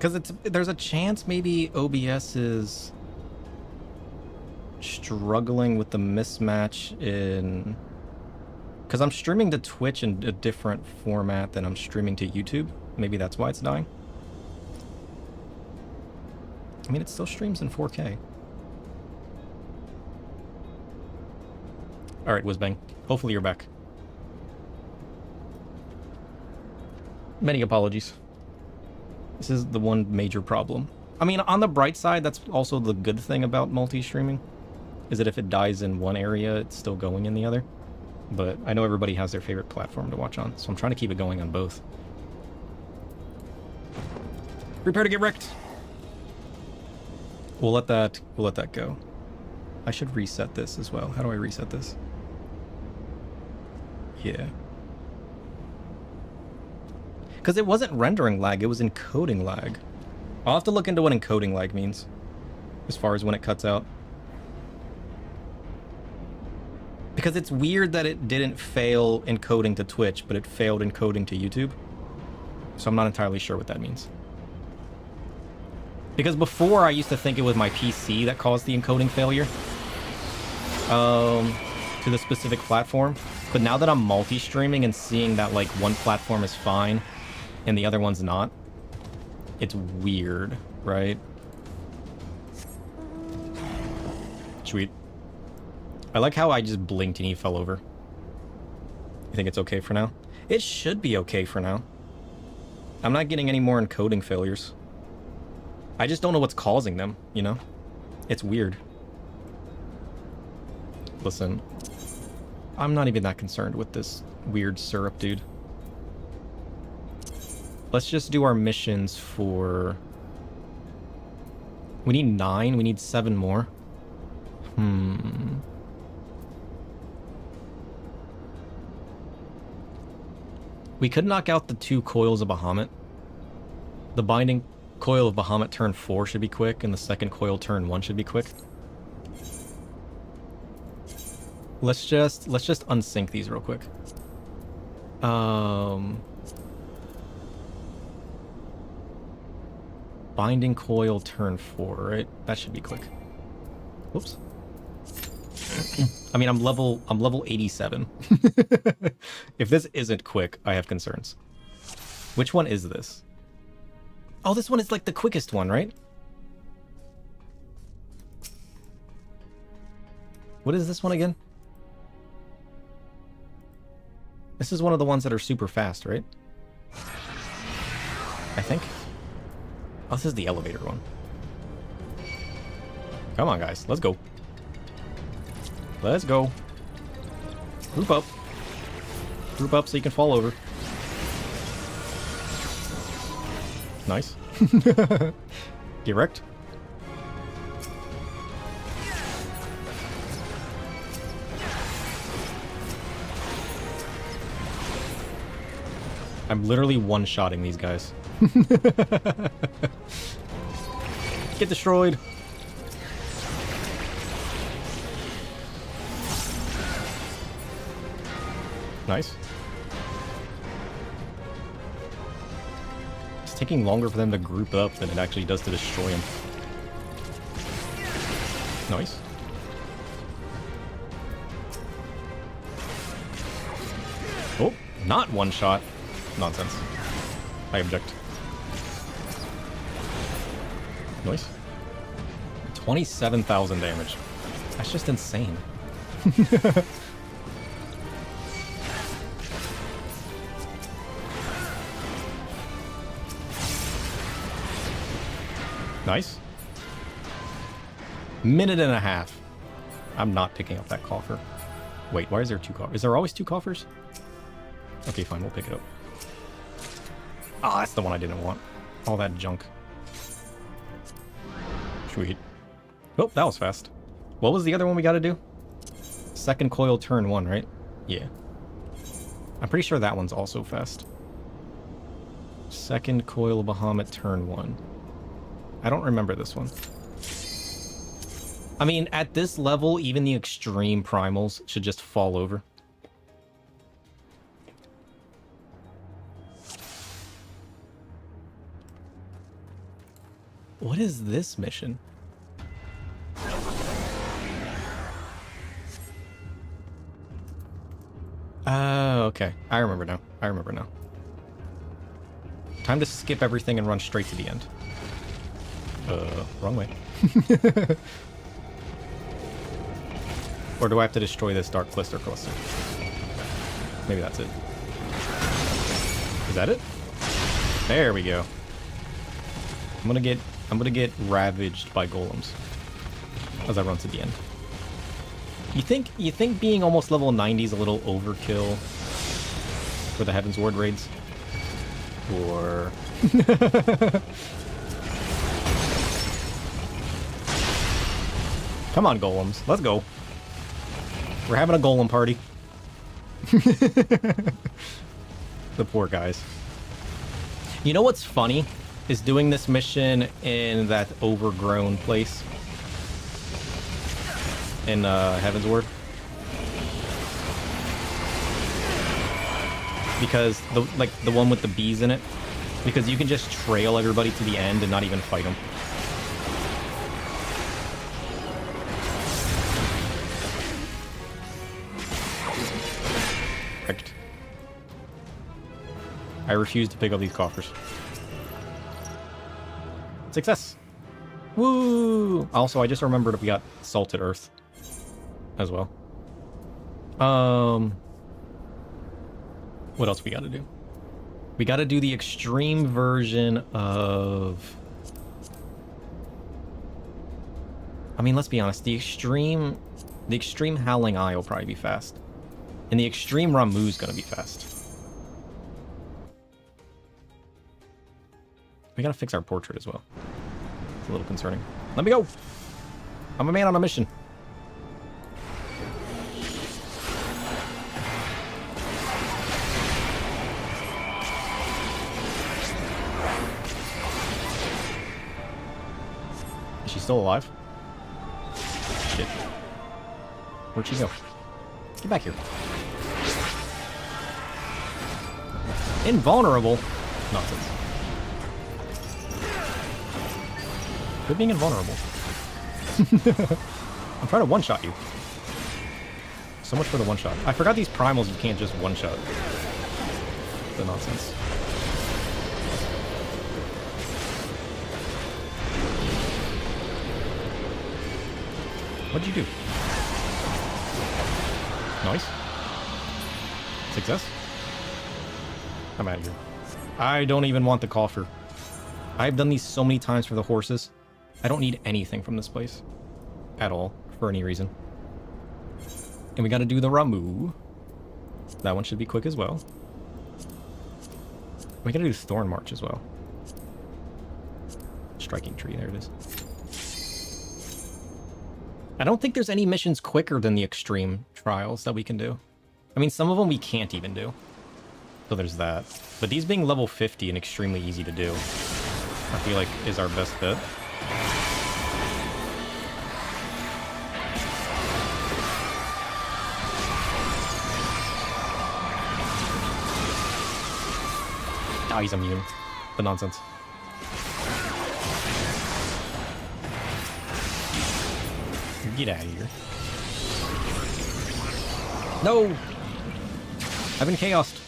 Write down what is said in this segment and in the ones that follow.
Because there's a chance maybe OBS is struggling with the mismatch in... Because I'm streaming to Twitch in a different format than I'm streaming to YouTube. Maybe that's why it's dying. I mean, it still streams in 4K. Alright, Whizbang. Hopefully you're back. Many apologies. This is the one major problem. I mean, on the bright side, that's also the good thing about multi-streaming, is that if it dies in one area, it's still going in the other. But I know everybody has their favorite platform to watch on, so I'm trying to keep it going on both. Prepare to get wrecked! We'll let that go. I should reset this as well. How do I reset this? Yeah. Because it wasn't rendering lag, it was encoding lag. I'll have to look into what encoding lag means, as far as when it cuts out. Because it's weird that it didn't fail encoding to Twitch, but it failed encoding to YouTube. So I'm not entirely sure what that means. Because before I used to think it was my PC that caused the encoding failure to the specific platform. But now that I'm multi-streaming and seeing that like one platform is fine and the other one's not, it's weird, right? Sweet. I like how I just blinked and he fell over. You think it's okay for now? It should be okay for now. I'm not getting any more encoding failures. I just don't know what's causing them, you know? It's weird. Listen, I'm not even that concerned with this weird syrup dude. Let's just do our missions for... We need 9, we need 7 more. We could knock out the 2 coils of Bahamut. The binding coil of Bahamut turn 4 should be quick, and the second coil turn 1 should be quick. Let's just unsync these real quick. Binding coil turn 4, right? That should be quick. Whoops. I mean, I'm level 87. If this isn't quick, I have concerns. Which one is this? Oh, this one is like the quickest one, right? What is this one again? This is one of the ones that are super fast, right? I think. Oh, this is the elevator one. Come on, guys. Let's go. Let's go. Group up. Group up so you can fall over. Nice. Get wrecked. I'm literally one-shotting these guys. Get destroyed. Nice. It's taking longer for them to group up than it actually does to destroy them. Nice. Oh, not one shot. Nonsense. I object. Nice. 27,000 damage. That's just insane. Nice. Minute and a half. I'm not picking up that coffer. Wait, why is there 2 coffers? Is there always 2 coffers? Okay, fine, we'll pick it up. Ah, that's the one I didn't want. All that junk. Sweet. Oh, that was fast. What was the other one we gotta do? Second coil turn 1, right? Yeah. I'm pretty sure that one's also fast. Second coil Bahamut turn 1. I don't remember this one. I mean, at this level, even the extreme primals should just fall over. What is this mission? Oh, okay. I remember now. I remember now. Time to skip everything and run straight to the end. Wrong way. Or do I have to destroy this Dark Cluster cluster? Maybe that's it. Is that it? There we go. I'm gonna get ravaged by golems as I run to the end. You think being almost level 90 is a little overkill for the Heavensward raids? Or come on, golems, let's go. We're having a golem party. The poor guys. You know what's funny is doing this mission in that overgrown place in Heavensward, because the one with the bees in it, because you can just trail everybody to the end and not even fight them. Correct. I refuse to pick up these coffers. Success! Woo! Also, I just remembered we got Salted Earth as well. What else we gotta do? We gotta do the extreme version of... I mean, let's be honest. The extreme Howling Eye will probably be fast. And the extreme Ramuh's gonna be fast. We gotta fix our portrait as well. It's a little concerning. Let me go! I'm a man on a mission. Is she still alive? Shit. Where'd she go? Get back here. Invulnerable? Nonsense. Quit being invulnerable. I'm trying to one-shot you. So much for the one-shot. I forgot these primals you can't just one-shot. The nonsense. What'd you do? Nice. Success? I'm out of here. I don't even want the coffer. I've done these so many times for the horses. I don't need anything from this place. At all. For any reason. And we gotta do the Ramuh. That one should be quick as well. We gotta do Thorn March as well. Striking Tree, there it is. I don't think there's any missions quicker than the extreme trials that we can do. I mean, some of them we can't even do. So there's that. But these being level 50 and extremely easy to do, I feel like is our best bet. Ah, he's immune. The nonsense. Get out of here. No! I've been chaosed.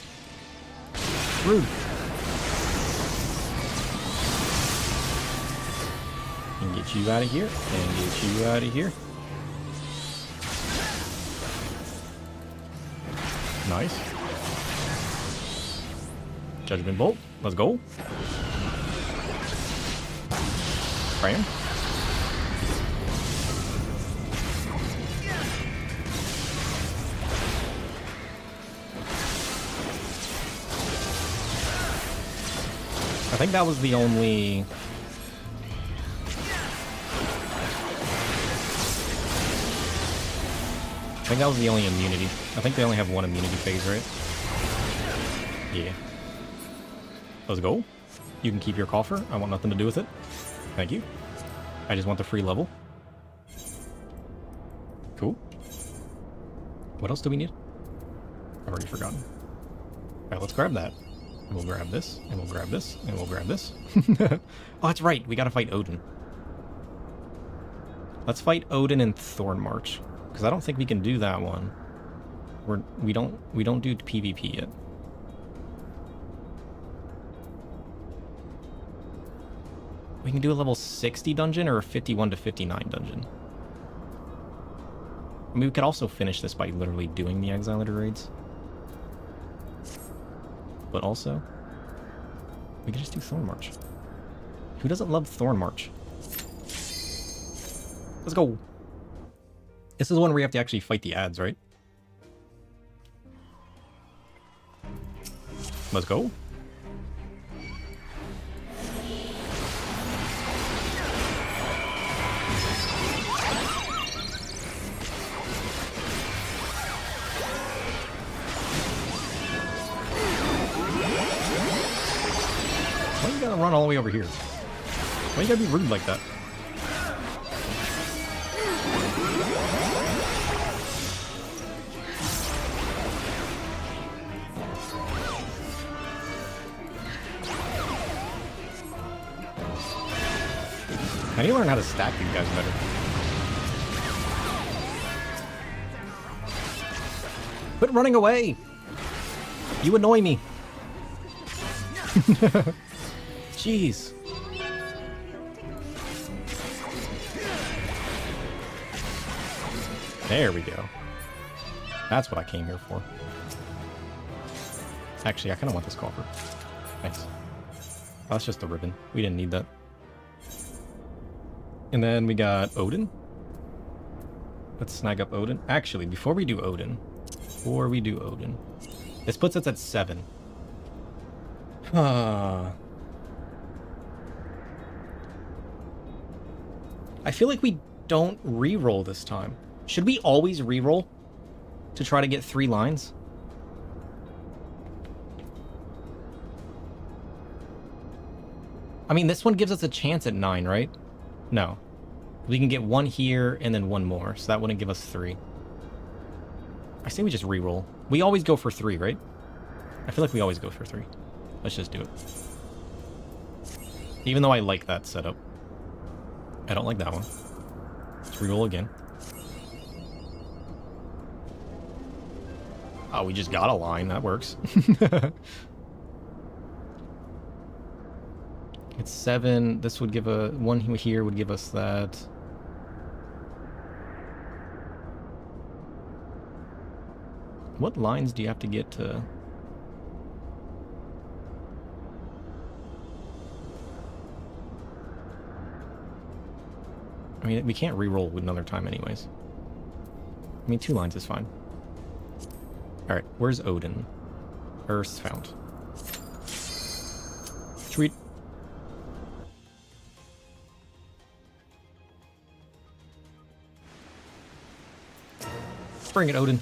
Rude. And get you out of here. And get you out of here. Nice. Judgment Bolt. Let's go. Bam. I think that was the only... I think that was the only immunity. I think they only have one immunity phase, right? Yeah. Let's go. You can keep your coffer. I want nothing to do with it. Thank you. I just want the free level. Cool. What else do we need? I've already forgotten. Alright, let's grab that. And we'll grab this, and we'll grab this, and we'll grab this. Oh, that's right. We gotta fight Odin. Let's fight Odin and Thornmarch, because I don't think we can do that one. We don't do PvP yet. We can do a level 60 dungeon or a 51 to 59 dungeon. I mean, we could also finish this by literally doing the Exilator raids. But also, we can just do Thornmarch. Who doesn't love Thornmarch? Let's go. This is one where you have to actually fight the ads, right? Let's go. Why you gotta run all the way over here? Why you gotta be rude like that? I need to learn how to stack these guys better. Quit running away! You annoy me! Jeez. There we go. That's what I came here for. Actually, I kind of want this coffer. Thanks. Oh, that's just the ribbon. We didn't need that. And then we got Odin. Let's snag up Odin. Actually, before we do Odin, this puts us at 7. I feel like we don't re-roll this time. Should we always re-roll to try to get 3 lines? I mean, this one gives us a chance at 9, right? No. We can get 1 here and then 1 more, so that wouldn't give us 3. I say we just re-roll. We always go for 3, right? I feel like we always go for 3. Let's just do it. Even though I like that setup. I don't like that one. Let's re-roll again. Oh, we just got a line. That works. It's 7. This would give a 1 here would give us that. What lines do you have to get to? I mean, we can't re-roll with another time anyways. I mean, 2 lines is fine. Alright, where's Odin? Earth found. Sweet. Bring it, Odin.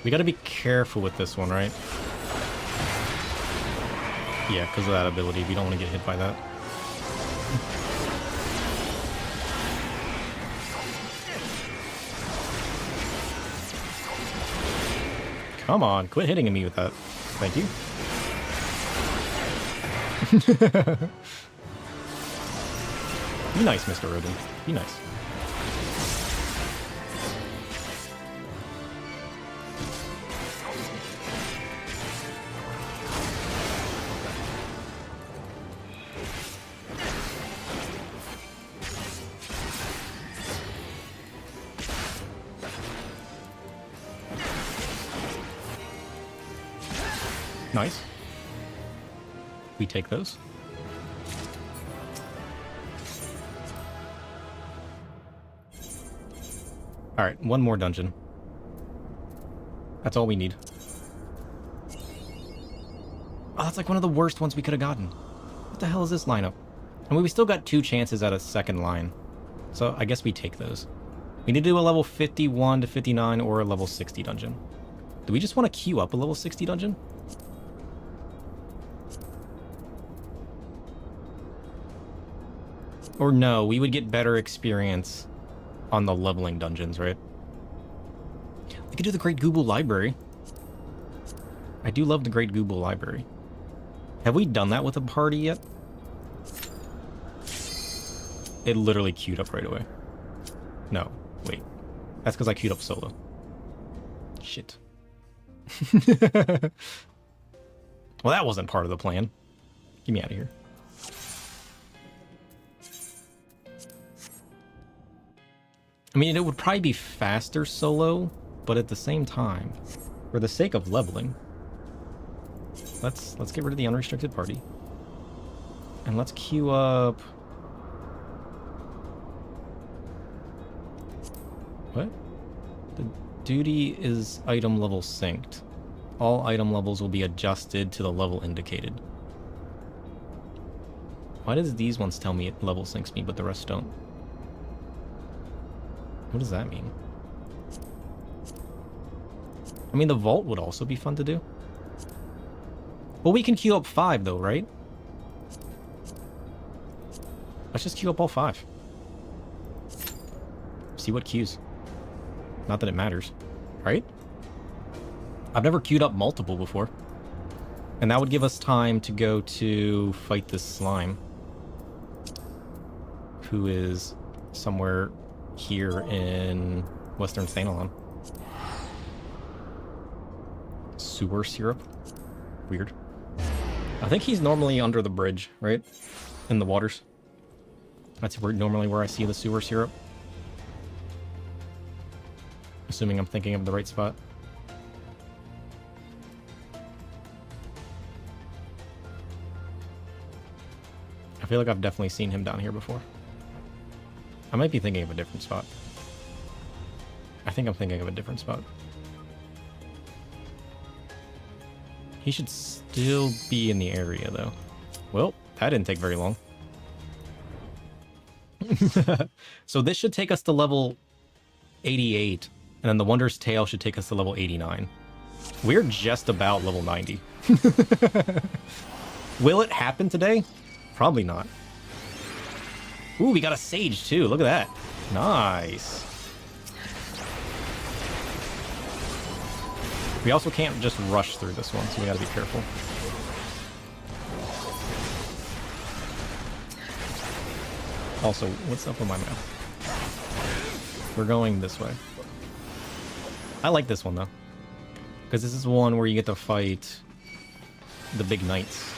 We gotta be careful with this one, right? Yeah, because of that ability. We don't want to get hit by that. Come on, quit hitting me with that. Thank you. Be nice, Mr. Odin. Be nice. Nice. We take those. Alright, 1 more dungeon. That's all we need. Oh, that's like one of the worst ones we could have gotten. What the hell is this lineup? I mean, we still got 2 chances at a second line. So I guess we take those. We need to do a level 51 to 59 or a level 60 dungeon. Do we just want to queue up a level 60 dungeon? Or no, we would get better experience on the leveling dungeons, right? We could do the Great Google Library. I do love the Great Google Library. Have we done that with a party yet? It literally queued up right away. No, wait. That's because I queued up solo. Shit. Well, that wasn't part of the plan. Get me out of here. I mean, it would probably be faster solo, but at the same time, for the sake of leveling, let's get rid of the unrestricted party. And let's queue up... What? The duty is item level synced. All item levels will be adjusted to the level indicated. Why does these ones tell me it level syncs me, but the rest don't? What does that mean? I mean, the vault would also be fun to do. Well, we can queue up 5 though, right? Let's just queue up all 5. See what queues. Not that it matters, right? I've never queued up multiple before. And that would give us time to go to fight this slime. Who is somewhere here in Western Thanolon. Sewer syrup? Weird. I think he's normally under the bridge, right? In the waters. That's normally where I see the sewer syrup. Assuming I'm thinking of the right spot. I feel like I've definitely seen him down here before. I might be thinking of a different spot. I think I'm thinking of a different spot. He should still be in the area, though. Well, that didn't take very long. So this should take us to level 88, and then the Wondrous Tale should take us to level 89. We're just about level 90. Will it happen today? Probably not. Ooh, we got a sage too. Look at that. Nice. We also can't just rush through this one, so we gotta be careful. Also, what's up with my map? We're going this way. I like this one though, because this is one where you get to fight the big knights.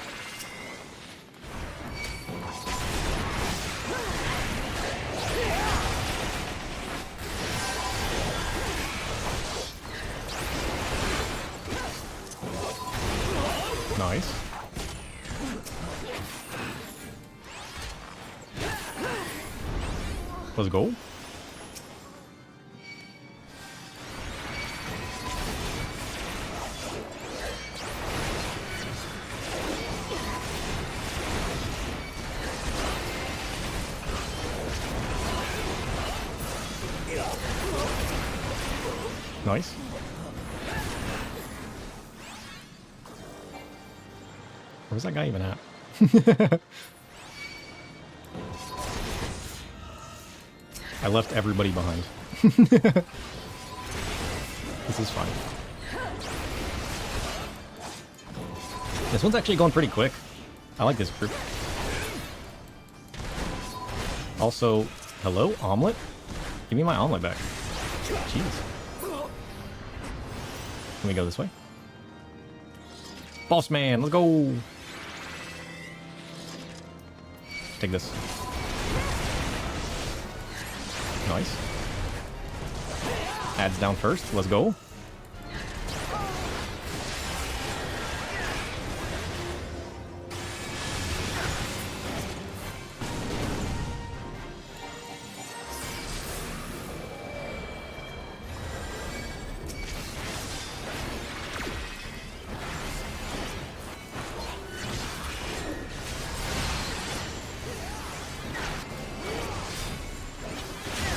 Nice. Let's go. Nice. Where's that guy even at? I left everybody behind. This is fine. This one's actually going pretty quick. I like this group. Also, hello, omelet? Give me my omelet back. Jeez. Can we go this way? Boss man, let's go! Take this. Nice. Adds down first, let's go.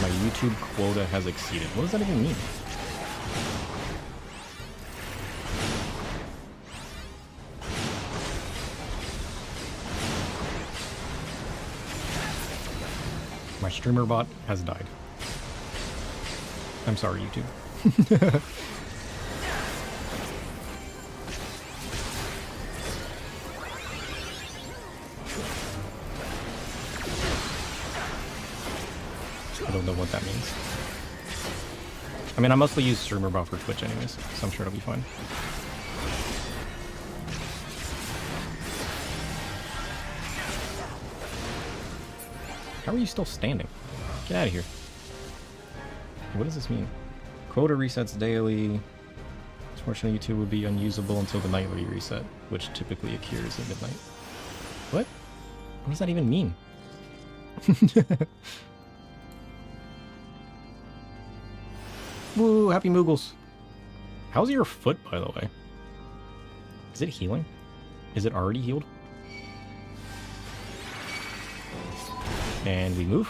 YouTube quota has exceeded. What does that even mean? My streamer bot has died. I'm sorry, YouTube. don't know what that means. I mean, I mostly use streamer buff for Twitch anyways, so I'm sure it'll be fine. How are you still standing? Get out of here. What does this mean? Quota resets daily. Unfortunately, YouTube would be unusable until the nightly reset, which typically occurs at midnight. What? What does that even mean? Woo, happy Moogles. How's your foot, by the way? Is it healing? Is it already healed? And we move.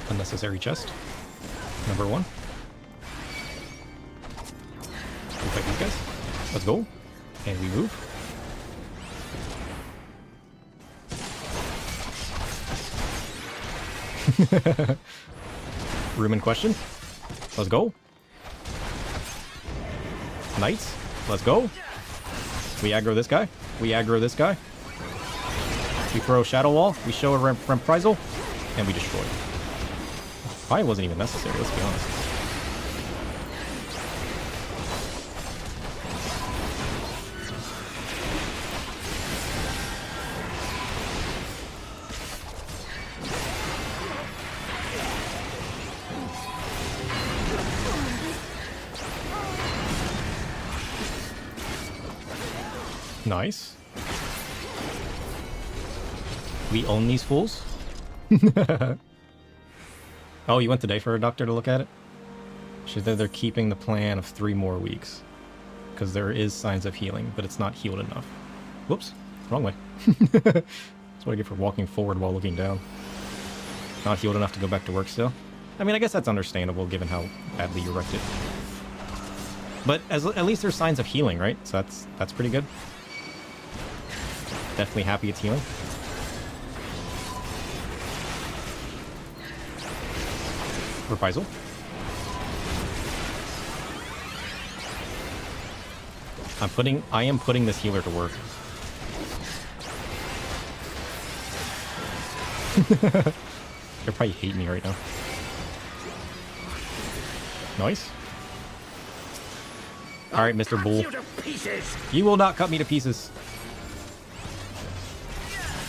Unnecessary chest. Number 1. We'll fight these guys. Let's go. And we move. Room in question. Let's go. Knights. Let's go. We aggro this guy. We aggro this guy. We throw a shadow wall. We show a reprisal. And we destroy. Probably wasn't even necessary, let's be honest. Nice. We own these fools. Oh, you went today for a doctor to look at it? She said they're keeping the plan of 3 more weeks. Because there is signs of healing, but it's not healed enough. Whoops. Wrong way. That's what I get for walking forward while looking down. Not healed enough to go back to work still. I mean, I guess that's understandable given how badly you wrecked it. But at least there's signs of healing, right? So that's pretty good. Definitely happy it's healing. Reprisal. I am putting this healer to work. They'll probably hate me right now. Nice. Alright, Mr. Bull. You will not cut me to pieces.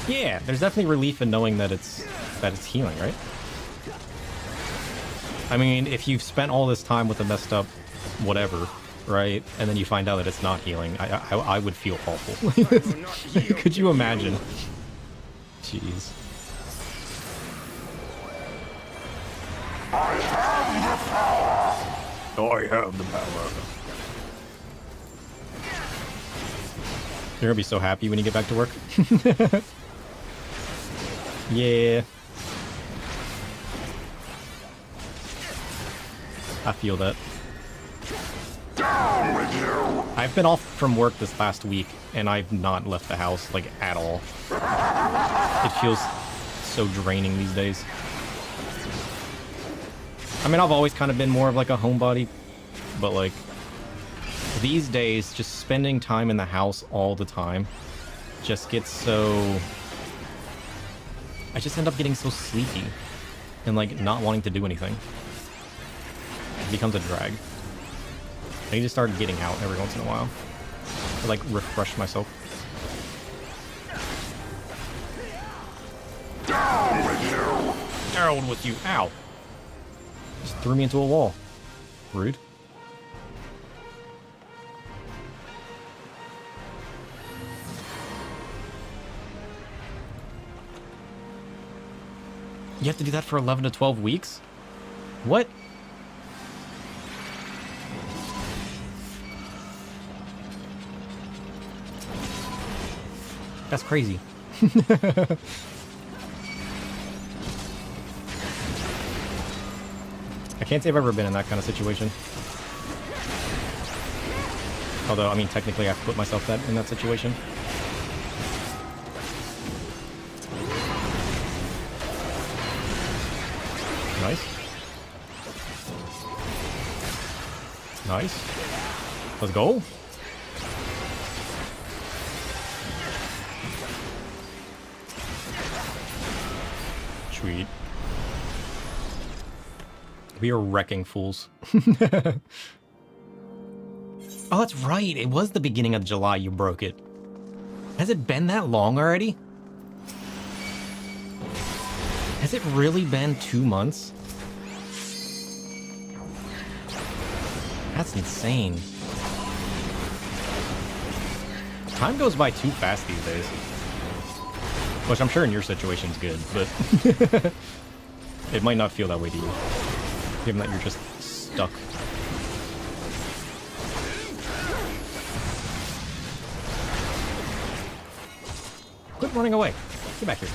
Yeah, there's definitely relief in knowing that it's healing, right? I mean, if you've spent all this time with a messed up whatever, right, and then you find out that it's not healing, I would feel awful. Could you imagine? Jeez. I have the power. You're gonna be so happy when you get back to work. Yeah. I feel that. Down with you. I've been off from work this last week, and I've not left the house, like, at all. It feels so draining these days. I mean, I've always kind of been more of, like, a homebody, but, like, these days, just spending time in the house all the time just gets so... I just end up getting so sleepy and, like, not wanting to do anything. It becomes a drag. I need to start getting out every once in a while to, like, refresh myself. Down with you! Down with you! Ow! Just threw me into a wall. Rude. You have to do that for 11 to 12 weeks? What? That's crazy. I can't say I've ever been in that kind of situation. Although, I mean, technically I've put myself in that situation. Nice. Nice. Let's go. Sweet. We are wrecking fools. Oh, that's right. It was the beginning of July you broke it. Has it been that long already? Has it really been 2 months? That's insane. Time goes by too fast these days. Which I'm sure in your situation's good, but it might not feel that way to you. Given that you're just stuck. Quit running away. Get back here.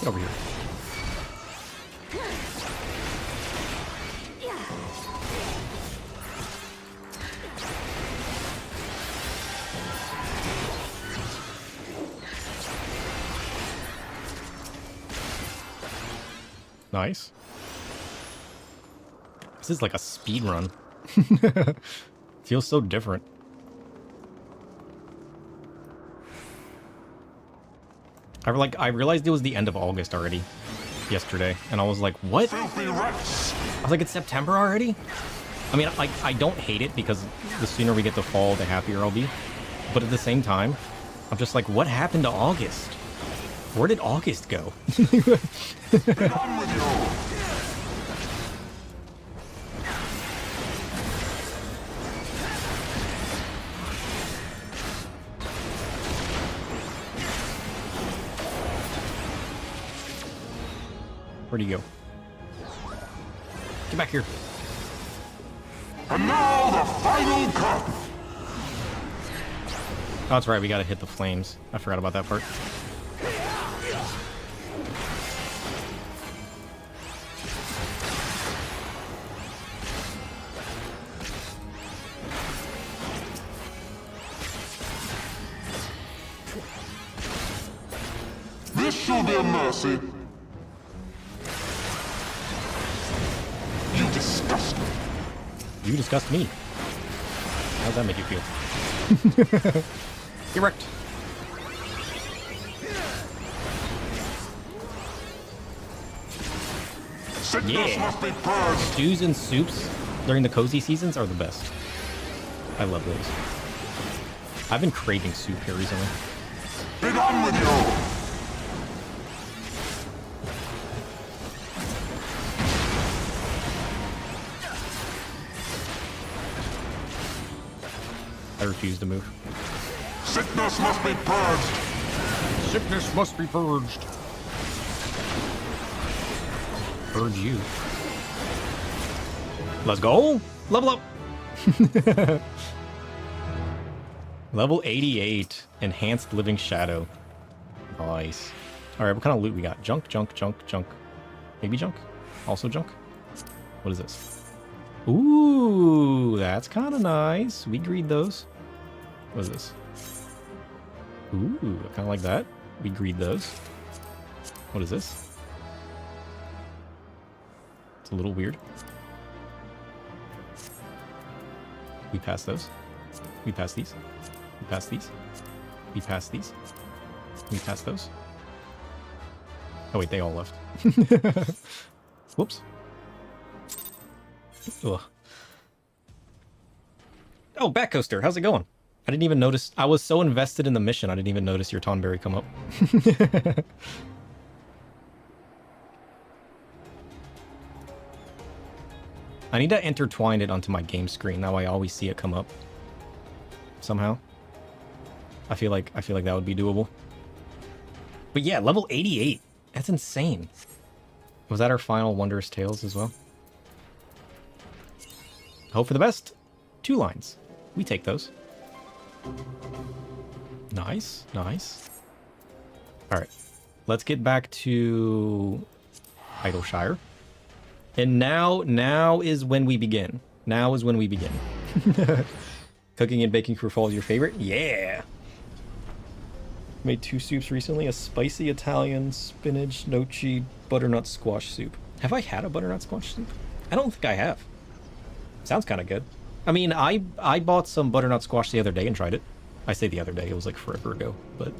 Get over here. Nice. This is like a speed run. Feels so different. I realized it was the end of August already yesterday, and I was like, what? I was like, it's September already? I mean, I don't hate it because the sooner we get to fall, the happier I'll be. But at the same time, I'm just like, what happened to August? Where did August go? Where'd he go? Get back here. And now the final cup. Oh, that's right, we gotta hit the flames. I forgot about that part. This shall be a mercy. You disgust me. You disgust me. How's that make you feel? Get wrecked. Sickness must be purged. Stews and soups during the cozy seasons are the best. I love those. I've been craving soup here recently. Be gone with you. I refuse to move. Sickness must be purged. Sickness must be purged. Purge you. Let's go. Level up. Level 88. Enhanced Living Shadow. Nice. Alright, what kind of loot we got? Junk, junk, junk, junk. Maybe junk? Also junk? What is this? Ooh, that's kind of nice. We greed those. What is this? Ooh, kind of like that. We greed those. What is this? It's a little weird. We pass those. We pass these. We pass these. We pass these. We pass those. Oh wait, they all left. Whoops. Ugh. Oh, Back Coaster, how's it going? I didn't even notice. I was so invested in the mission, I didn't even notice your Tonberry come up. I need to intertwine it onto my game screen. Now I always see it come up. Somehow. I feel like that would be doable. But yeah, level 88. That's insane. Was that our final Wondrous Tales as well? Hope for the best. 2 lines. We take those. Nice, nice. Alright. Let's get back to Idleshire. And now is when we begin. Now is when we begin. Cooking and baking for fall is your favorite? Yeah! Made 2 soups recently. A spicy Italian spinach, nochi, butternut squash soup. Have I had a butternut squash soup? I don't think I have. Sounds kind of good. I mean, I bought some butternut squash the other day and tried it. I say the other day, it was like forever ago, but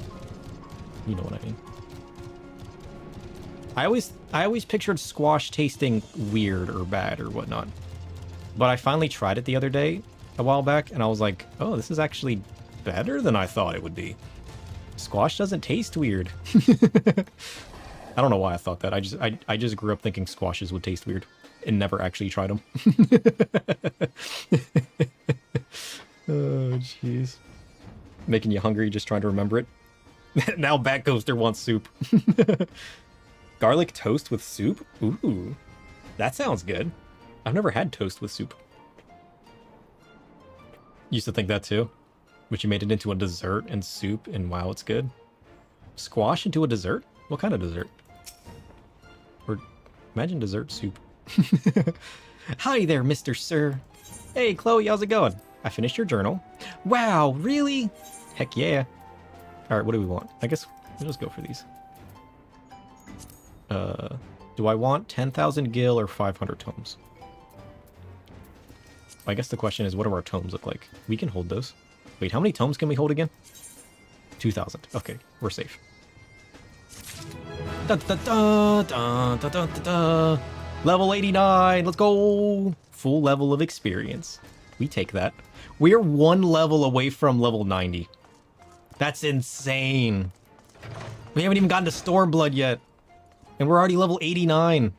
you know what I mean. I always pictured squash tasting weird or bad or whatnot. But I finally tried it the other day, a while back, and I was like, oh, this is actually better than I thought it would be. Squash doesn't taste weird. I don't know why I thought that. I just grew up thinking squashes would taste weird and never actually tried them. Oh, jeez. Making you hungry just trying to remember it. Now Bat Coaster wants soup. Garlic toast with soup? Ooh, that sounds good. I've never had toast with soup. Used to think that too. But you made it into a dessert and soup, and wow, it's good. Squash into a dessert? What kind of dessert? Or imagine dessert soup. Hi there, Mr. Sir. Hey, Chloe, how's it going? I finished your journal. Wow, really? Heck yeah. All right, what do we want? I guess we'll just go for these. Do I want 10,000 gil or 500 tomes? I guess the question is, what do our tomes look like? We can hold those. Wait, how many tomes can we hold again? 2,000. Okay, we're safe. Da, da, da, da, da, da, da, da. Level 89, let's go! Full level of experience. We take that. We're one level away from level 90. That's insane. We haven't even gotten to Stormblood yet. And we're already level 89.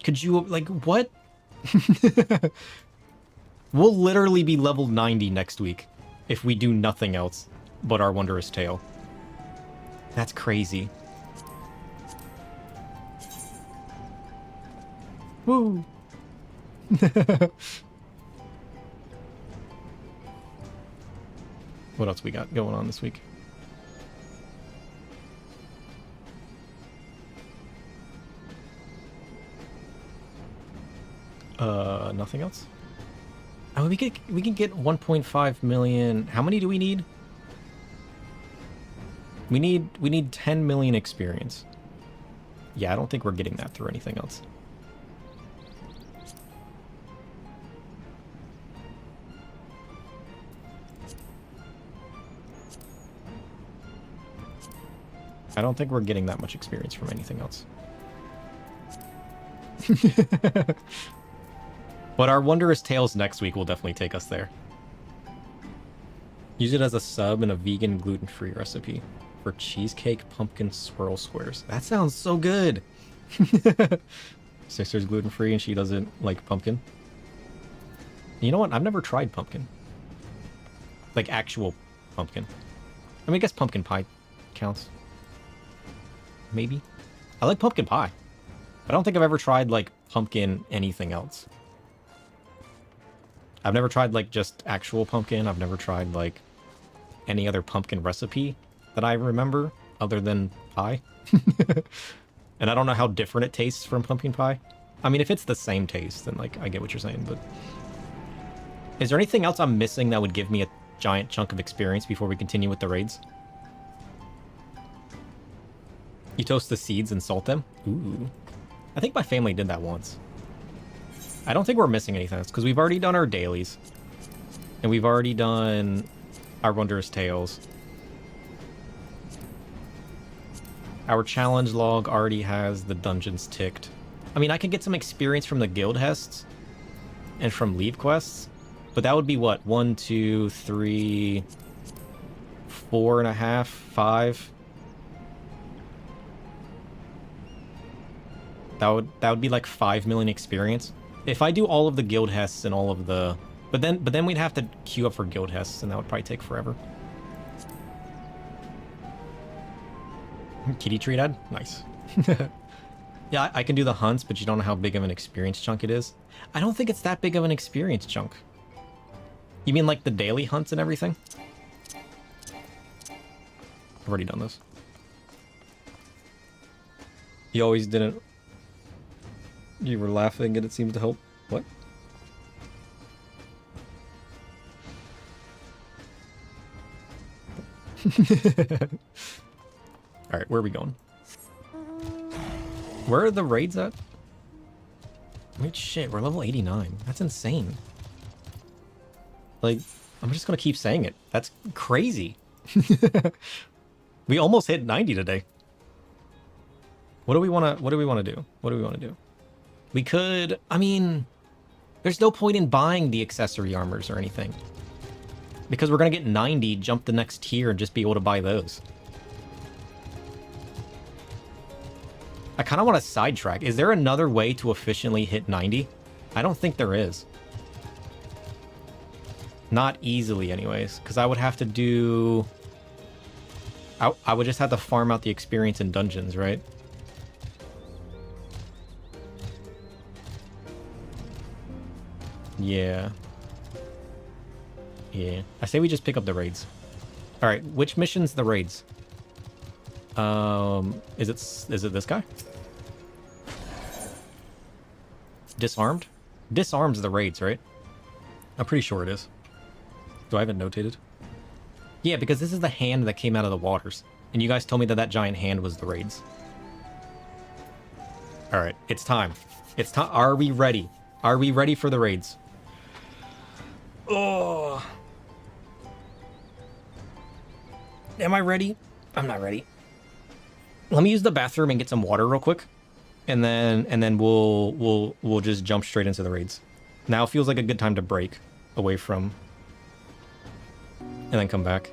Could you, like, what? We'll literally be level 90 next week if we do nothing else but our Wondrous Tale. That's crazy. Woo! What else we got going on this week? Nothing else? Oh, we can get 1.5 million. How many do we need? We need 10 million experience. Yeah, I don't think we're getting that through anything else. I don't think we're getting that much experience from anything else. But our Wondrous Tales next week will definitely take us there. Use it as a sub in a vegan gluten-free recipe for cheesecake pumpkin swirl squares. That sounds so good. Sister's gluten-free and she doesn't like pumpkin. You know what? I've never tried pumpkin. Like actual pumpkin. I mean, I guess pumpkin pie counts. Maybe. I like pumpkin pie. I don't think I've ever tried like pumpkin anything else. I've never tried like just actual pumpkin. I've never tried like any other pumpkin recipe that I remember other than pie. And I don't know how different it tastes from pumpkin pie. I mean, if it's the same taste, then like I get what you're saying, but is there anything else I'm missing that would give me a giant chunk of experience before we continue with the raids? You toast the seeds and salt them? Ooh. I think my family did that once. I don't think we're missing anything else, because we've already done our dailies. And we've already done our Wondrous Tales. Our challenge log already has the dungeons ticked. I mean, I could get some experience from the guild hests and from leave quests, but that would be what? 1, 2, 3, 4.5, 5. That would be like 5 million experience. If I do all of the guild hests and all of the... But then we'd have to queue up for guild hests, and that would probably take forever. Kitty tree dad? Nice. Yeah, I can do the hunts, but you don't know how big of an experience chunk it is. I don't think it's that big of an experience chunk. You mean like the daily hunts and everything? I've already done this. You always didn't... You were laughing and it seems to help. What? Alright, where are we going? Where are the raids at? Wait, shit, we're level 89. That's insane. Like, I'm just gonna keep saying it. That's crazy. We almost hit 90 today. What do we wanna do? What do we wanna do? We could, I mean, there's no point in buying the accessory armors or anything. Because we're gonna get 90, jump the next tier, and just be able to buy those. I kind of want to sidetrack. Is there another way to efficiently hit 90? I don't think there is. Not easily, anyways. Because I would have to do... I would just have to farm out the experience in dungeons, right? Yeah. Yeah. I say we just pick up the raids. Alright, which mission's the raids? Is it this guy? Disarmed? Disarms the raids, right? I'm pretty sure it is. Do I have it notated? Yeah, because this is the hand that came out of the waters. And you guys told me that that giant hand was the raids. Alright, it's time. It's time. Are we ready? Are we ready for the raids? Oh. Am I ready? I'm not ready. Let me use the bathroom and get some water real quick. And then we'll just jump straight into the raids. Now feels like a good time to break away from and then come back.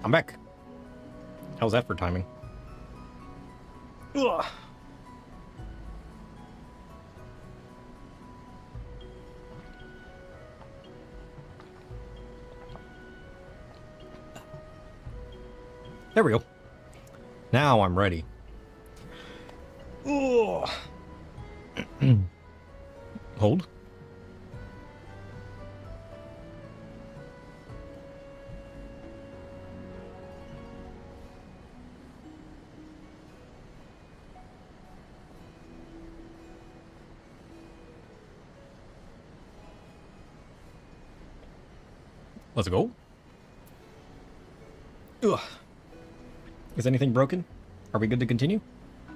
I'm back. How's that for timing? Ugh. There we go. Now I'm ready. Ugh. Hold. Let's go. Ugh. Is anything broken? Are we good to continue?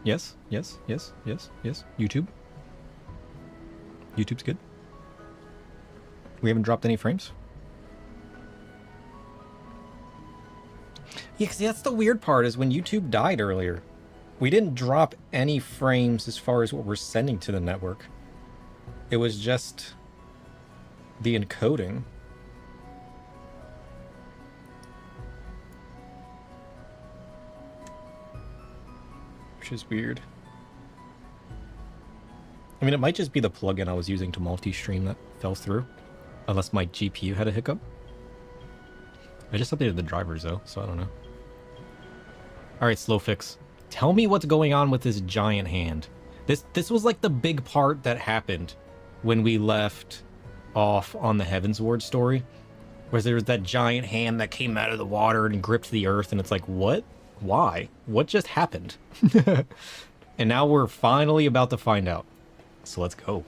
Yes, yes, yes, yes, yes. YouTube. YouTube's good. We haven't dropped any frames? Yeah, see, that's the weird part, is when YouTube died earlier, we didn't drop any frames as far as what we're sending to the network. It was just the encoding. Which is weird. I mean, it might just be the plugin I was using to multi-stream that fell through. Unless my GPU had a hiccup. I just updated the drivers though, so I don't know. Alright, Slow Fix. Tell me what's going on with this giant hand. This was like the big part that happened when we left off on the Heavensward story. Where there was that giant hand that came out of the water and gripped the earth, and it's like, what? Why? What just happened? And now we're finally about to find out. So let's go.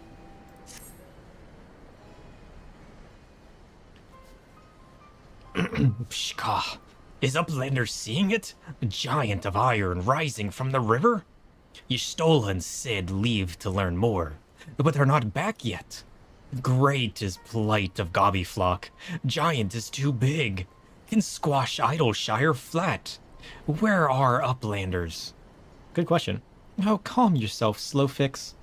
Pshka. Is Uplander seeing it? A giant of iron rising from the river? Y'Stola said leave to learn more, but they're not back yet. Great is plight of Gobbyflock. Giant is too big. Can squash Idleshire flat. Where are Uplanders? Good question. Oh, calm yourself, Slow Fix.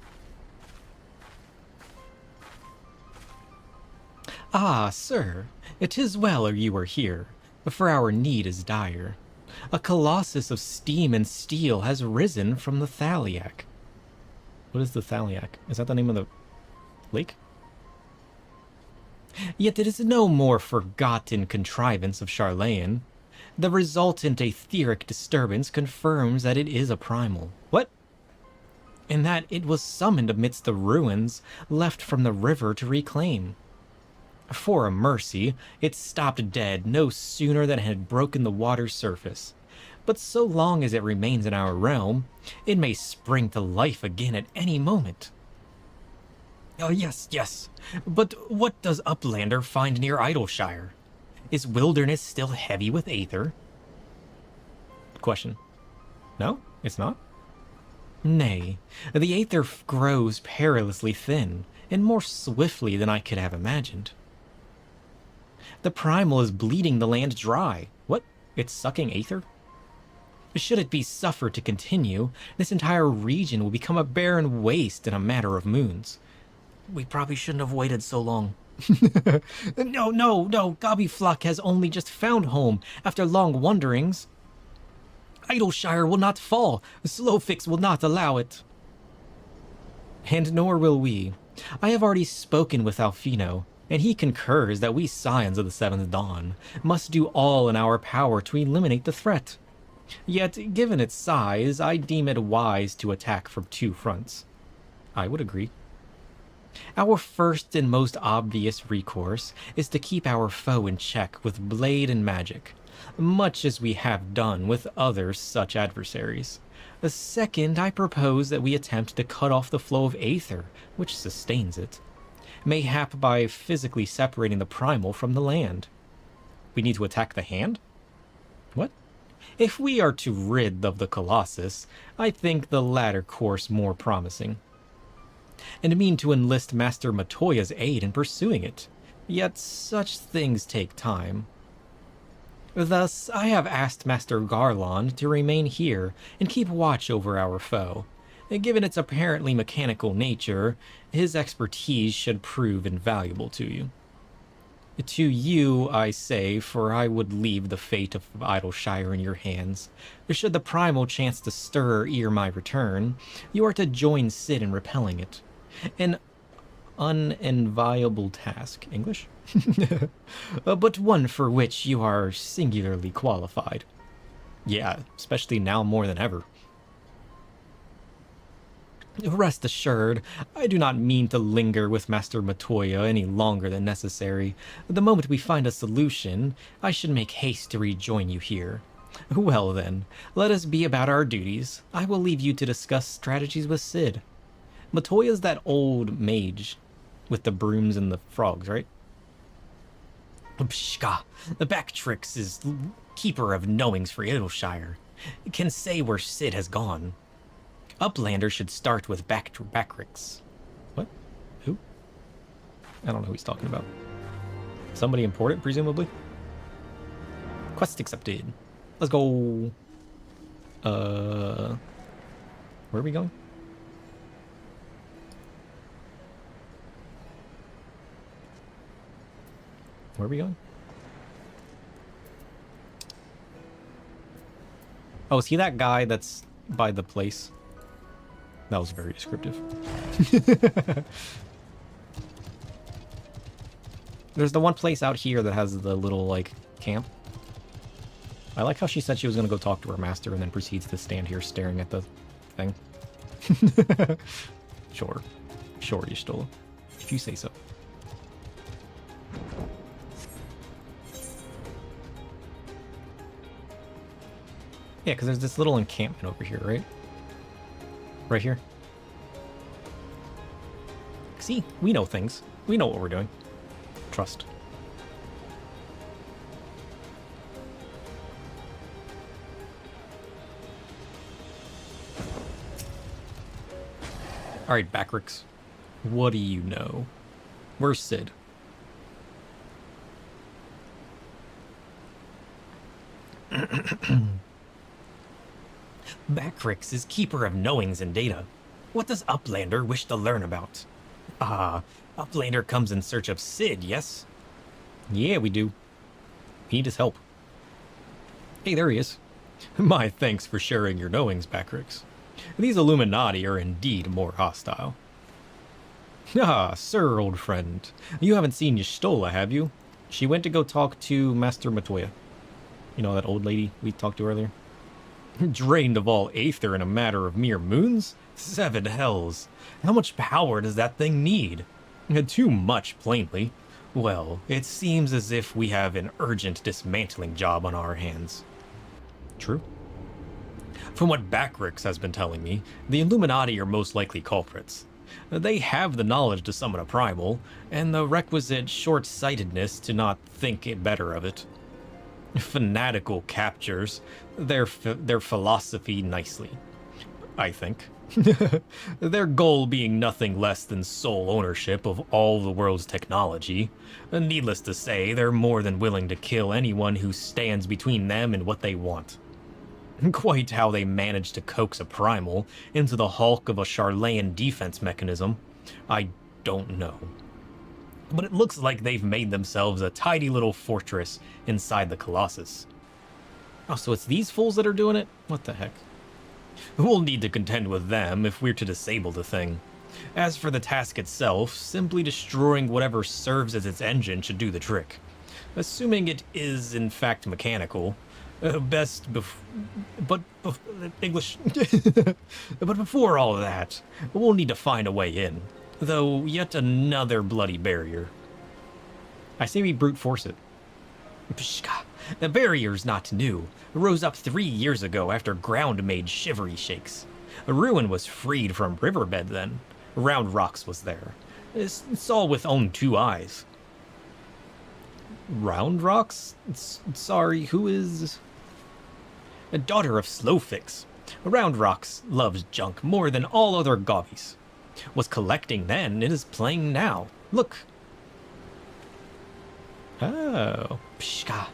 Ah, sir, it is well you are here, for our need is dire. A colossus of steam and steel has risen from the Thaliac. What is the Thaliac? Is that the name of the lake? Yet it is no more forgotten contrivance of Charlayan. The resultant etheric disturbance confirms that it is a primal. What? And that it was summoned amidst the ruins left from the river to reclaim. For a mercy, it stopped dead no sooner than it had broken the water's surface. But so long as it remains in our realm, it may spring to life again at any moment. Oh, yes, yes. But what does Uplander find near Idleshire? Is wilderness still heavy with aether? Question. No, it's not? Nay, the aether grows perilously thin, and more swiftly than I could have imagined. The primal is bleeding the land dry. What? It's sucking aether? Should it be suffered to continue, this entire region will become a barren waste in a matter of moons. We probably shouldn't have waited so long. No, Gobbyflock has only just found home after long wanderings. Idleshire will not fall. Slowfix will not allow it. And nor will we. I have already spoken with Alfino, and he concurs that we Scions of the Seventh Dawn must do all in our power to eliminate the threat. Yet, given its size, I deem it wise to attack from two fronts. I would agree. Our first and most obvious recourse is to keep our foe in check with blade and magic, much as we have done with other such adversaries. The second, I propose that we attempt to cut off the flow of aether, which sustains it, mayhap by physically separating the primal from the land. We need to attack the hand? What? If we are to rid of the Colossus, I think the latter course more promising, and mean to enlist Master Matoya's aid in pursuing it. Yet such things take time. Thus, I have asked Master Garland to remain here and keep watch over our foe. Given its apparently mechanical nature, his expertise should prove invaluable to you. To you, I say, for I would leave the fate of Idleshire in your hands. Should the primal chance to stir ere my return, you are to join Sid in repelling it. An unenviable task. English? But one for which you are singularly qualified. Yeah, especially now more than ever. Rest assured, I do not mean to linger with Master Matoya any longer than necessary. The moment we find a solution, I should make haste to rejoin you here. Well then, let us be about our duties. I will leave you to discuss strategies with Sid. Matoya's that old mage with the brooms and the frogs, right? Pshka, the Backtrix is keeper of knowings for Idleshire. Can say where Sid has gone. Uplander should start with Backrix. What? Who? I don't know who he's talking about. Somebody important, presumably? Quest accepted. Let's go. Where are we going? Where are we going? Oh, is he that guy that's by the place? That was very descriptive. There's the one place out here that has the little, like, camp. I like how she said she was going to go talk to her master and then proceeds to stand here staring at the thing. Sure. Sure, you stole. If you say so. Yeah, because there's this little encampment over here, right? Right here. See, we know things. We know what we're doing. Trust. Alright, Backrix. What do you know? Where's Sid? Backrix is keeper of knowings and data. What does Uplander wish to learn about? Ah, Uplander comes in search of Sid, yes? Yeah, we do. We need his help. Hey, there he is. My thanks for sharing your knowings, Backrix. These Illuminati are indeed more hostile. Ah, sir, old friend. You haven't seen Y'shtola, have you? She went to go talk to Master Matoya. You know, that old lady we talked to earlier? Drained of all aether in a matter of mere moons? 7 hells. How much power does that thing need? Too much, plainly. Well, it seems as if we have an urgent dismantling job on our hands. True. From what Backrix has been telling me, the Illuminati are most likely culprits. They have the knowledge to summon a primal, and the requisite short-sightedness to not think it better of it. Fanatical captures their philosophy nicely, I think. Their goal being nothing less than sole ownership of all the world's technology. Needless to say, they're more than willing to kill anyone who stands between them and what they want. Quite how they managed to coax a primal into the hulk of a Charlayan defense mechanism, I don't know. But it looks like they've made themselves a tidy little fortress inside the Colossus. Oh, so it's these fools that are doing it? What the heck? We'll need to contend with them if we're to disable the thing. As for the task itself, simply destroying whatever serves as its engine should do the trick. Assuming it is, in fact, mechanical. English. But before all of that, we'll need to find a way in. Though, yet another bloody barrier. I say we brute force it. Pshka. The barrier's not new. It rose up 3 years ago after ground made shivery shakes. A ruin was freed from riverbed then. Round Rocks was there. Saw with own 2 eyes. Round Rocks? Sorry, who is... A daughter of Slowfix. Round Rocks loves junk more than all other gobbies. Was collecting then, it is playing now. Look. Oh, pshka.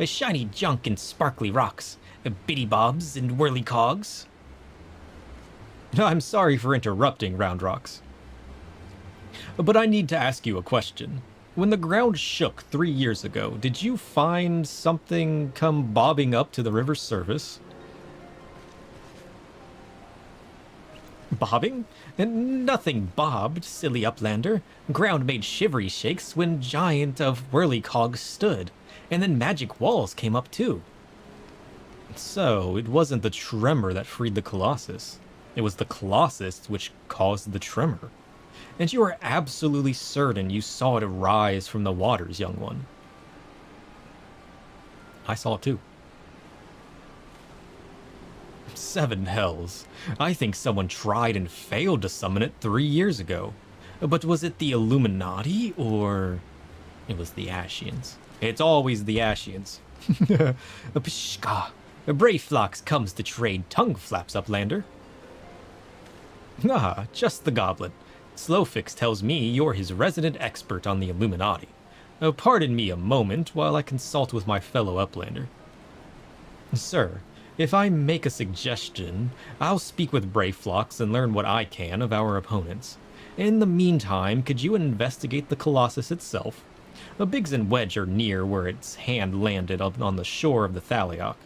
A shiny junk and sparkly rocks. Bitty bobs and whirly cogs. I'm sorry for interrupting, Round Rocks. But I need to ask you a question. When the ground shook 3 years ago, did you find something come bobbing up to the river's surface? Bobbing? And nothing bobbed, silly uplander. Ground made shivery shakes when giant of whirlycogs stood, and then magic walls came up too. So, it wasn't the tremor that freed the Colossus. It was the Colossus which caused the tremor. And you are absolutely certain you saw it rise from the waters, young one. I saw it too. 7 hells. I think someone tried and failed to summon it 3 years ago. But was it the Illuminati, or... It was the Ashians. It's always the Ashians. Pshka. Brave Phlox comes to trade tongue flaps, uplander. Ah, just the goblin. Slowfix tells me you're his resident expert on the Illuminati. Pardon me a moment while I consult with my fellow uplander. Sir, if I make a suggestion, I'll speak with Brave Phlox and learn what I can of our opponents. In the meantime, could you investigate the Colossus itself? Biggs and Wedge are near where its hand landed on the shore of the Thalioc.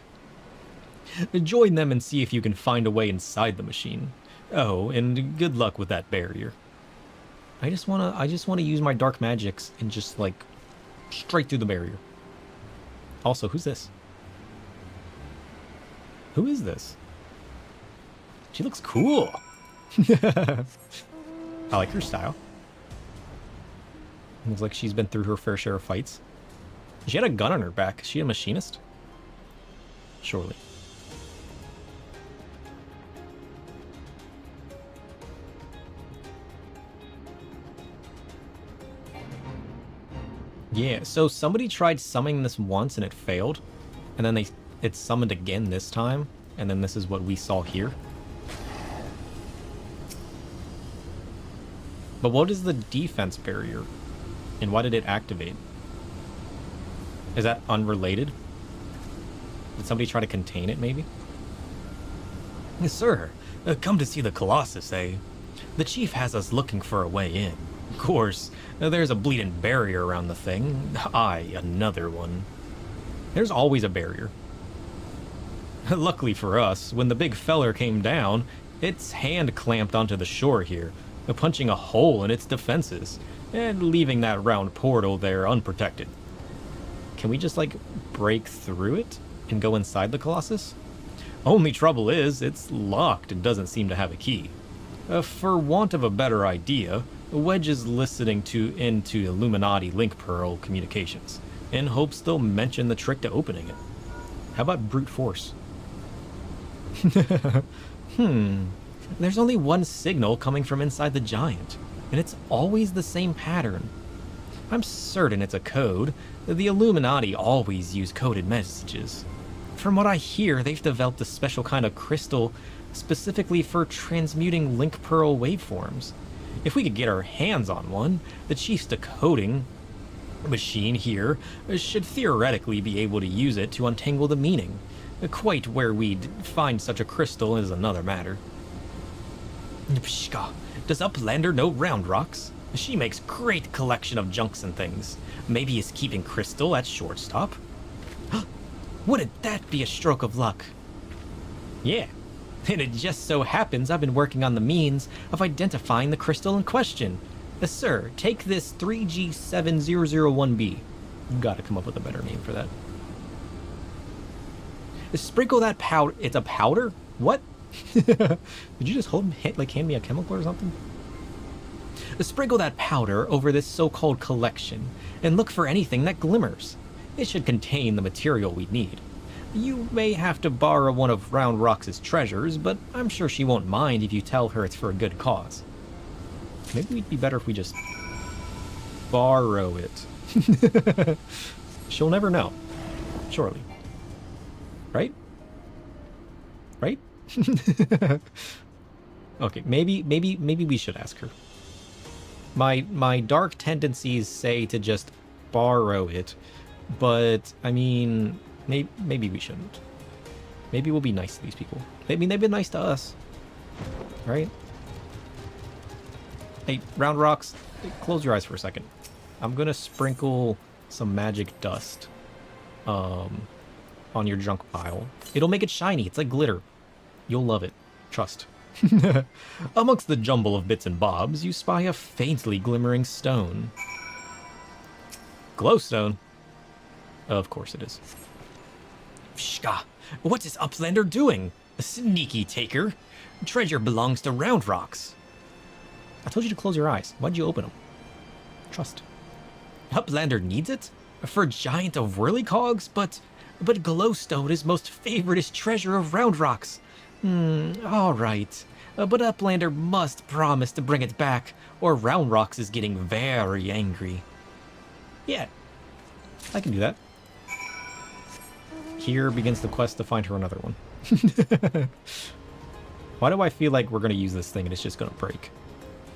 Join them and see if you can find a way inside the machine. Oh, and good luck with that barrier. I just wanna use my dark magics and just like straight through the barrier. Also, who's this? Who is this? She looks cool. I like her style. Looks like she's been through her fair share of fights. She had a gun on her back. Is she a machinist? Surely. Yeah, so somebody tried summoning this once and it failed. And then it summoned again this time. And then this is what we saw here. But what is the defense barrier? And why did it activate? Is that unrelated? Did somebody try to contain it, maybe? Yes, sir. Come to see the Colossus, eh? The chief has us looking for a way in. Of course, there's a bleeding barrier around the thing. Aye, another one. There's always a barrier. Luckily for us, when the big feller came down, its hand clamped onto the shore here, punching a hole in its defenses, and leaving that round portal there unprotected. Can we just, like, break through it and go inside the Colossus? Only trouble is, it's locked and doesn't seem to have a key. For want of a better idea, Wedge is listening into Illuminati link pearl communications, in hopes they'll mention the trick to opening it. How about brute force? There's only one signal coming from inside the giant, and it's always the same pattern. I'm certain it's a code. The Illuminati always use coded messages. From what I hear, they've developed a special kind of crystal specifically for transmuting link pearl waveforms. If we could get our hands on one, the chief's decoding machine here should theoretically be able to use it to untangle the meaning. Quite where we'd find such a crystal is another matter. Pshka, does Uplander know Round Rocks? She makes great collection of junks and things. Maybe is keeping crystal at shortstop? Wouldn't that be a stroke of luck? Yeah, and it just so happens I've been working on the means of identifying the crystal in question. Sir, take this 3G7001B. You've got to come up with a better name for that. Sprinkle that powder. It's a powder? What? Did you just hand me a chemical or something? Sprinkle that powder over this so-called collection and look for anything that glimmers. It should contain the material we need. You may have to borrow one of Round Rox's treasures, but I'm sure she won't mind if you tell her it's for a good cause. Maybe it'd be better if we just borrow it. She'll never know. Surely. Right? Right? Okay, maybe we should ask her. My dark tendencies say to just borrow it, but I mean, maybe we shouldn't. Maybe we'll be nice to these people. I mean, they've been nice to us, right? Hey, Round Rocks, close your eyes for a second. I'm gonna sprinkle some magic dust on your junk pile. It'll make it shiny. It's like glitter. You'll love it. Trust. Amongst the jumble of bits and bobs, you spy a faintly glimmering stone. Glowstone? Of course it is. Shka, what is Uplander doing? A sneaky taker. Treasure belongs to Round Rocks. I told you to close your eyes. Why'd you open them? Trust. Uplander needs it? For giant of whirlycogs? But glowstone is most favoritist treasure of Round Rocks. Alright. But Uplander must promise to bring it back, or Round Rocks is getting very angry. Yeah, I can do that. Here begins the quest to find her another one. Why do I feel like we're going to use this thing and it's just going to break?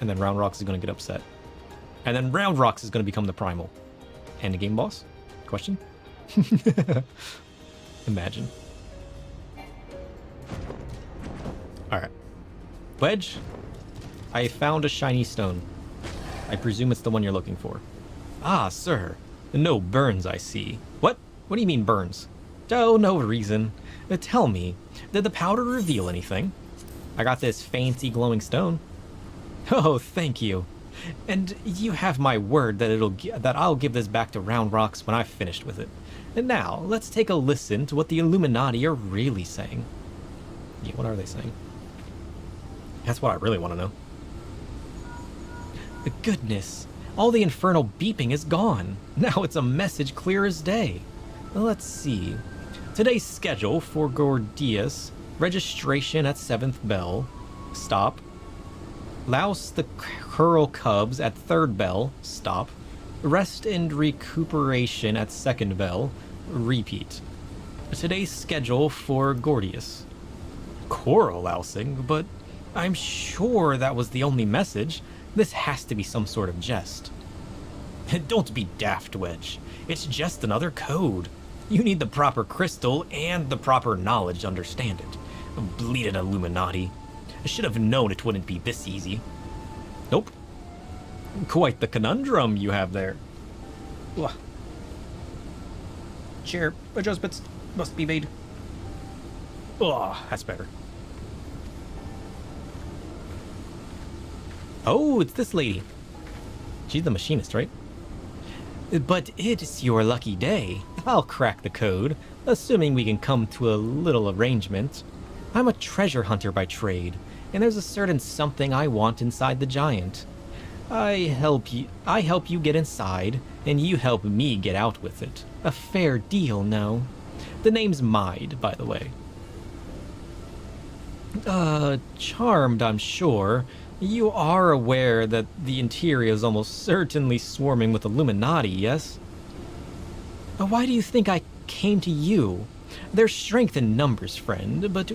And then Round Rocks is going to get upset. And then Round Rocks is going to become the primal. And the game boss? Question? Imagine. Alright. Wedge, I found a shiny stone. I presume it's the one you're looking for. Ah, sir. No burns, I see. What? What do you mean burns? Oh, no reason. Tell me, did the powder reveal anything? I got this fancy glowing stone. Oh, thank you. And you have my word that I'll give this back to Round Rocks when I've finished with it. And now, let's take a listen to what the Illuminati are really saying. Yeah, what are they saying? That's what I really want to know. Goodness, all the infernal beeping is gone. Now it's a message clear as day. Let's see. Today's schedule for Gordias. Registration at 7th bell. Stop. Louse the Curl Cubs at 3rd bell. Stop. Rest and recuperation at 2nd bell. Repeat. Today's schedule for Gordias. Coral lousing, but I'm sure that was the only message. This has to be some sort of jest. Don't be daft, Wedge. It's just another code. You need the proper crystal and the proper knowledge to understand it. Bleeding Illuminati. I should have known it wouldn't be this easy. Nope. Quite the conundrum you have there. Chair adjustments must be made. That's better. Oh, it's this lady. She's the machinist, right? But it's your lucky day. I'll crack the code, assuming we can come to a little arrangement. I'm a treasure hunter by trade, and there's a certain something I want inside the giant. I help you get inside, and you help me get out with it. A fair deal, no? The name's Mide, by the way. Charmed, I'm sure. You are aware that the interior is almost certainly swarming with Illuminati, yes? Why do you think I came to you? There's strength in numbers, friend, but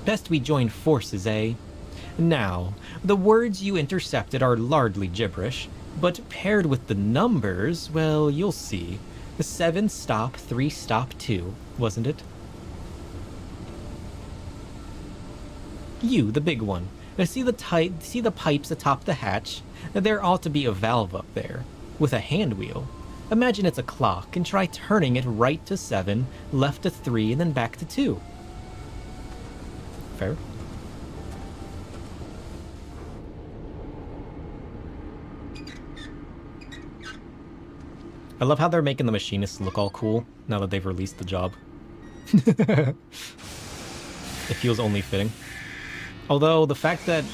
best we join forces, eh? Now, the words you intercepted are largely gibberish, but paired with the numbers, well, you'll see. 7 stop, 3 stop 2, wasn't it? You, the big one. See the pipes atop the hatch? There ought to be a valve up there, with a hand wheel. Imagine it's a clock, and try turning it right to 7, left to 3, and then back to 2. Fair? I love how they're making the machinists look all cool, now that they've released the job. It feels only fitting. Although, the fact that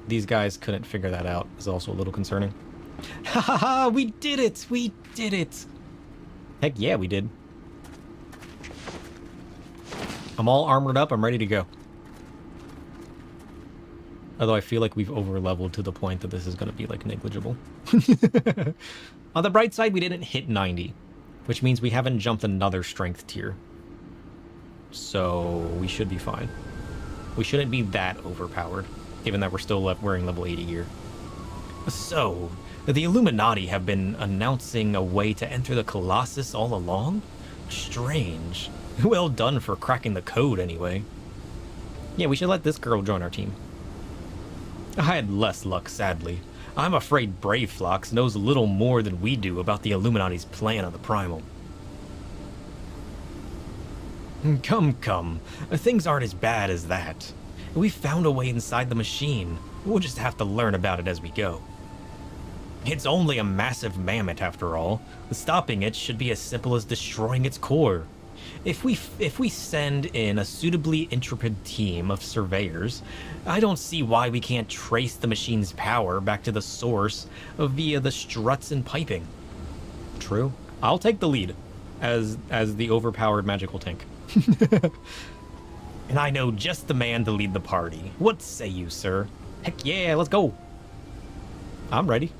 these guys couldn't figure that out is also a little concerning. Ha ha ha! We did it! We did it! Heck yeah, we did. I'm all armored up, I'm ready to go. Although I feel like we've over-leveled to the point that this is going to be, like, negligible. On the bright side, we didn't hit 90, which means we haven't jumped another strength tier. So, we should be fine. We shouldn't be that overpowered, given that we're still wearing level 80 gear. So, the Illuminati have been announcing a way to enter the Colossus all along? Strange. Well done for cracking the code, anyway. Yeah, we should let this girl join our team. I had less luck, sadly. I'm afraid Brave Phlox knows little more than we do about the Illuminati's plan on the Primal. Come. Things aren't as bad as that. We found a way inside the machine. We'll just have to learn about it as we go. It's only a massive mammoth after all. Stopping it should be as simple as destroying its core. If we send in a suitably intrepid team of surveyors, I don't see why we can't trace the machine's power back to the source via the struts and piping. True. I'll take the lead as the overpowered magical tank. And I know just the man to lead the party. What say you, sir? Heck yeah, let's go. I'm ready.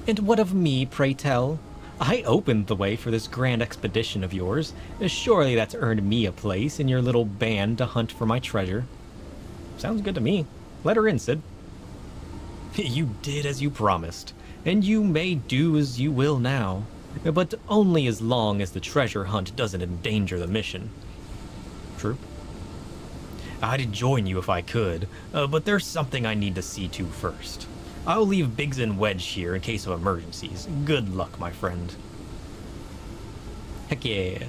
And what of me, pray tell? I opened the way for this grand expedition of yours. Surely that's earned me a place in your little band to hunt for my treasure. Sounds good to me. Let her in, Sid. You did as you promised, and you may do as you will now, but only as long as the treasure hunt doesn't endanger the mission. True. I'd join you if I could, but there's something I need to see to first. I'll leave Biggs and Wedge here in case of emergencies. Good luck, my friend. Heck yeah.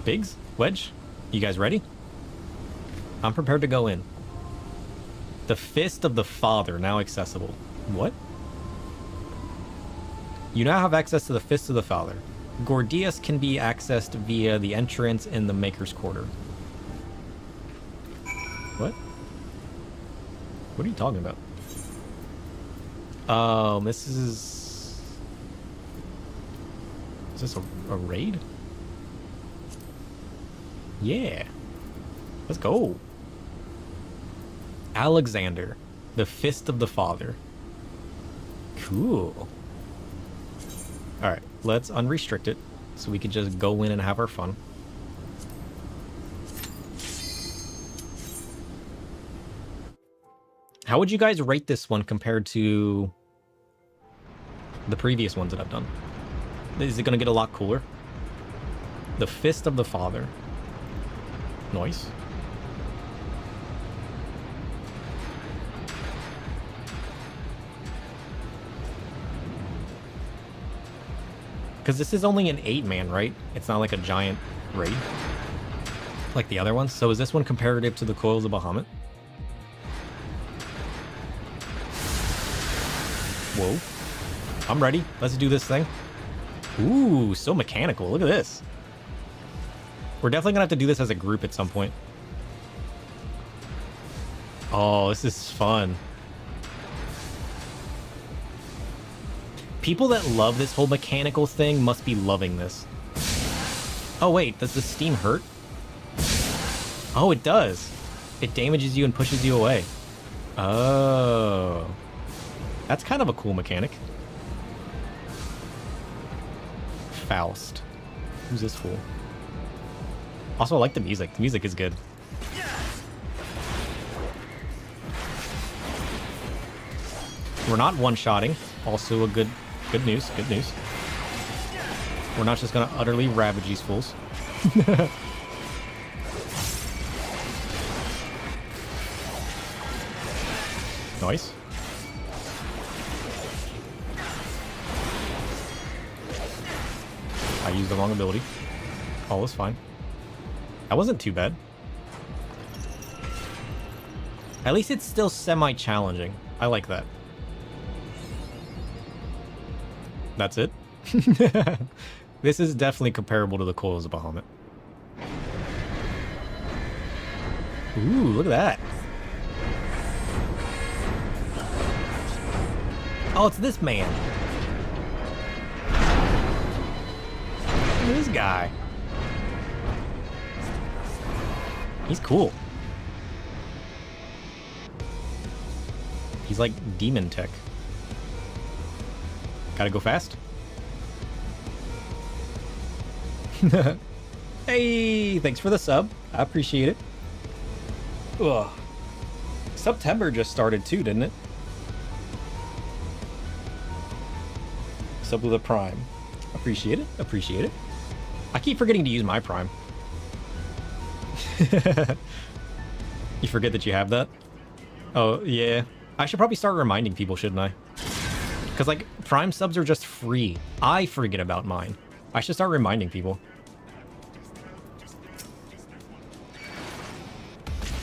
Biggs? Wedge? You guys ready? I'm prepared to go in. The Fist of the Father now accessible. What? You now have access to the Fist of the Father. Gordias can be accessed via the entrance in the Maker's Quarter. What? What are you talking about? This is... Is this a raid? Yeah. Let's go. Alexander, the Fist of the Father. Cool. Alright, let's unrestrict it so we can just go in and have our fun. How would you guys rate this one compared to the previous ones that I've done? Is it going to get a lot cooler? The Fist of the Father. Nice. Because this is only an 8-man, right? It's not like a giant raid like the other ones. So is this one comparative to the Coils of Bahamut? Whoa. I'm ready. Let's do this thing. Ooh, so mechanical. Look at this. We're definitely gonna have to do this as a group at some point. Oh, this is fun. People that love this whole mechanical thing must be loving this. Oh wait, does the steam hurt? Oh, it does. It damages you and pushes you away. Oh. That's kind of a cool mechanic. Faust. Who's this fool? Also, I like the music. The music is good. We're not one-shotting. Also a good news. Good news. We're not just gonna utterly ravage these fools. Nice. I used the wrong ability. All is fine. That wasn't too bad. At least it's still semi-challenging. I like that. That's it? This is definitely comparable to the Coils of Bahamut. Ooh, look at that. Oh, it's this man. Look at this guy. He's cool. He's like demon tech. Gotta go fast. Hey, thanks for the sub. I appreciate it. Ugh. September just started too, didn't it? Sub with a prime. Appreciate it. Appreciate it. I keep forgetting to use my prime. You forget that you have that? Oh, yeah. I should probably start reminding people, shouldn't I? Because, like, Prime subs are just free. I forget about mine. I should start reminding people.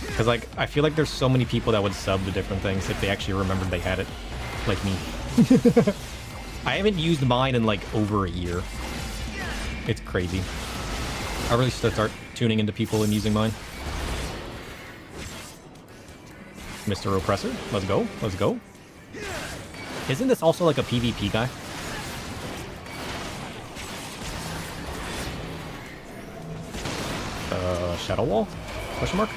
Because, like, I feel like there's so many people that would sub to different things if they actually remembered they had it. Like me. I haven't used mine in, like, over a year. It's crazy. I really should start tuning into people and using mine. Mr. Oppressor, let's go, let's go. Isn't this also like a PvP guy? Shadow Wall? Question mark?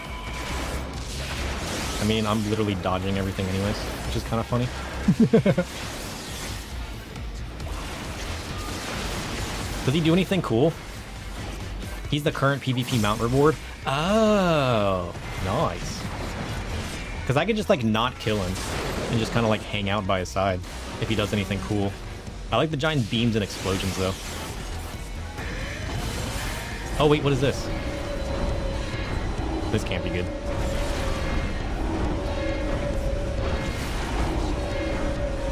I mean, I'm literally dodging everything anyways, which is kind of funny. Does he do anything cool? He's the current PvP mount reward? Oh, nice. Because I could just, like, not kill him and just kind of, like, hang out by his side if he does anything cool. I like the giant beams and explosions, though. Oh, wait, what is this? This can't be good.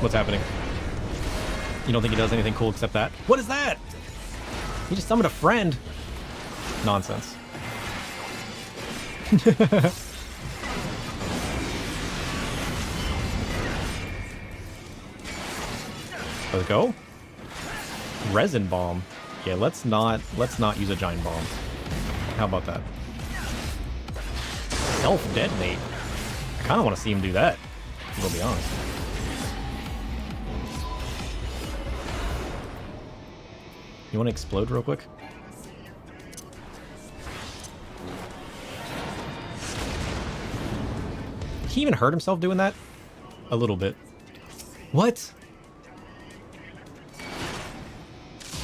What's happening? You don't think he does anything cool except that? What is that? He just summoned a friend. Nonsense. Let's go. Resin bomb. Yeah, let's not use a giant bomb. How about that? Self-detonate. I kind of want to see him do that, to be honest. You want to explode real quick? Did he even hurt himself doing that? A little bit. What?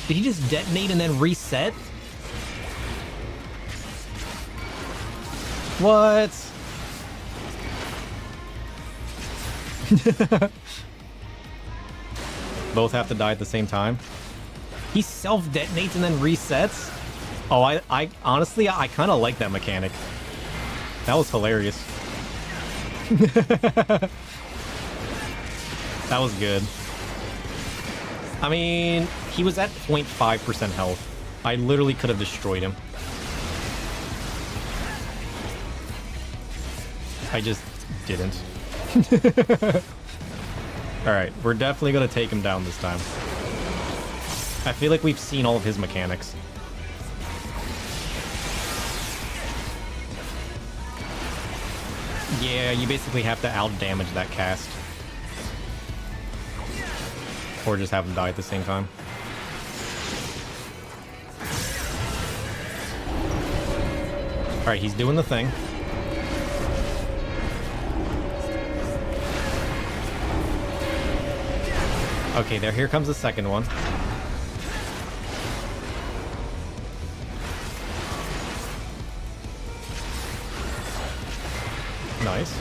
Did he just detonate and then reset? What? Both have to die at the same time? He self-detonates and then resets? Oh, I honestly, I kind of like that mechanic. That was hilarious. That was good. I mean, he was at 0.5% health. I literally could have destroyed him. I just didn't. Alright, we're definitely going to take him down this time. I feel like we've seen all of his mechanics. Yeah, you basically have to out-damage that cast. Or just have him die at the same time. Alright, he's doing the thing. Okay, here comes the second one. Nice.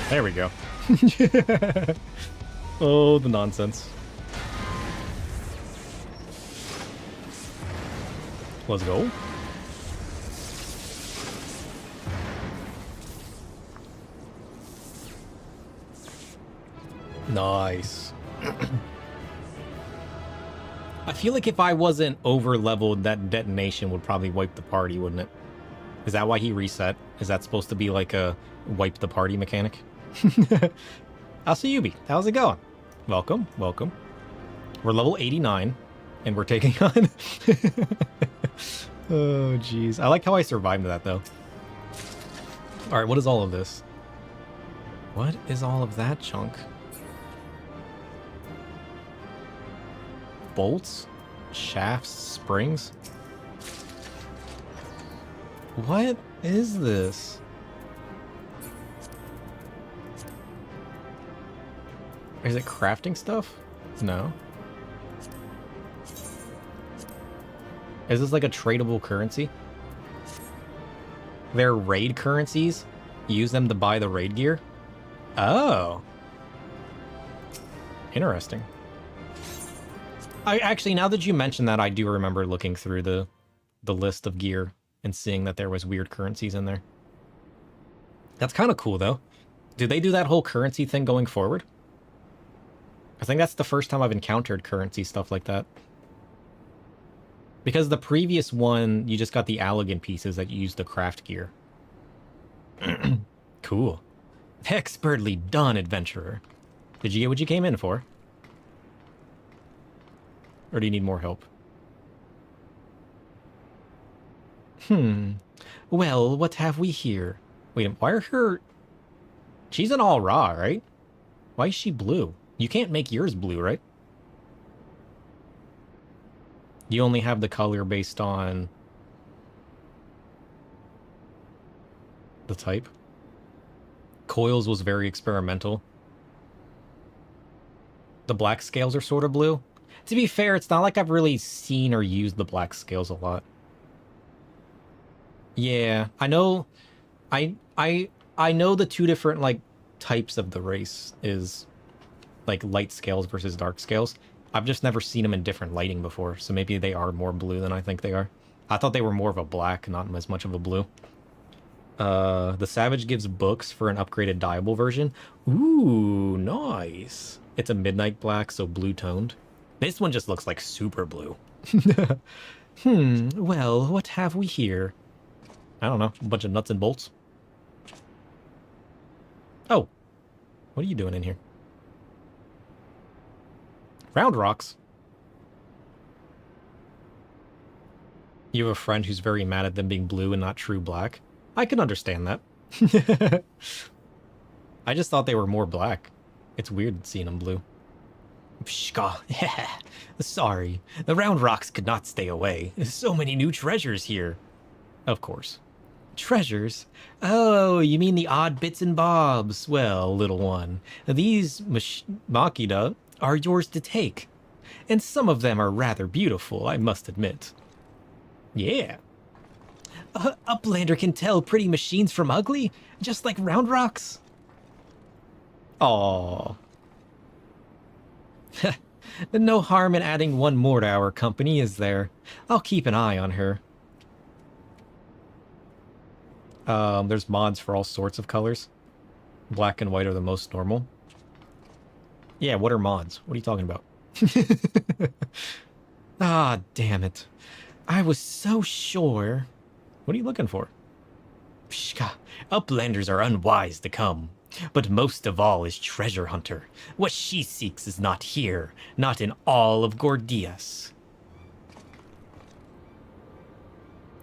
There we go. Oh, the nonsense. Let's go. Nice. I feel like if I wasn't over-leveled, that detonation would probably wipe the party, wouldn't it? Is that why he reset? Is that supposed to be like a wipe the party mechanic? Asayubi, how's it going? Welcome, welcome. We're level 89, and we're taking on... Oh, jeez. I like how I survived that, though. Alright, what is all of this? What is all of that chunk? Bolts? Shafts? Springs? What is this? Is it crafting stuff? No. Is this like a tradable currency? They're raid currencies? Use them to buy the raid gear? Oh. Interesting. Actually, now that you mention that, I do remember looking through the list of gear and seeing that there was weird currencies in there. That's kind of cool, though. Do they do that whole currency thing going forward? I think that's the first time I've encountered currency stuff like that. Because the previous one, you just got the Allegan pieces that you used to craft gear. Cool. Expertly done, adventurer. Did you get what you came in for? Or do you need more help? Well, what have we here? Wait, why are her... She's an all raw, right? Why is she blue? You can't make yours blue, right? You only have the color based on the type. Coils was very experimental. The black scales are sort of blue. To be fair, it's not like I've really seen or used the black scales a lot. Yeah, I know. I know the two different like types of the race is like light scales versus dark scales. I've just never seen them in different lighting before, so maybe they are more blue than I think they are. I thought they were more of a black, not as much of a blue. The Savage gives books for an upgraded dyeable version. Ooh, nice. It's a midnight black, so blue toned. This one just looks like super blue. Well, what have we here? I don't know, a bunch of nuts and bolts. Oh, what are you doing in here? Round rocks. You have a friend who's very mad at them being blue and not true black. I can understand that. I just thought they were more black. It's weird seeing them blue. Pshka. Sorry, the round rocks could not stay away. There's so many new treasures here. Of course. Treasures? Oh, you mean the odd bits and bobs. Well, little one, these Makida are yours to take. And some of them are rather beautiful, I must admit. Yeah. Uplander can tell pretty machines from ugly, just like round rocks. Aww. No harm in adding one more to our company, is there? I'll keep an eye on her. There's mods for all sorts of colors. Black and white are the most normal. Yeah, what are mods? What are you talking about? Ah, damn it. I was so sure. What are you looking for? Pshka, Uplanders are unwise to come. But most of all is Treasure Hunter. What she seeks is not here, not in all of Gordias.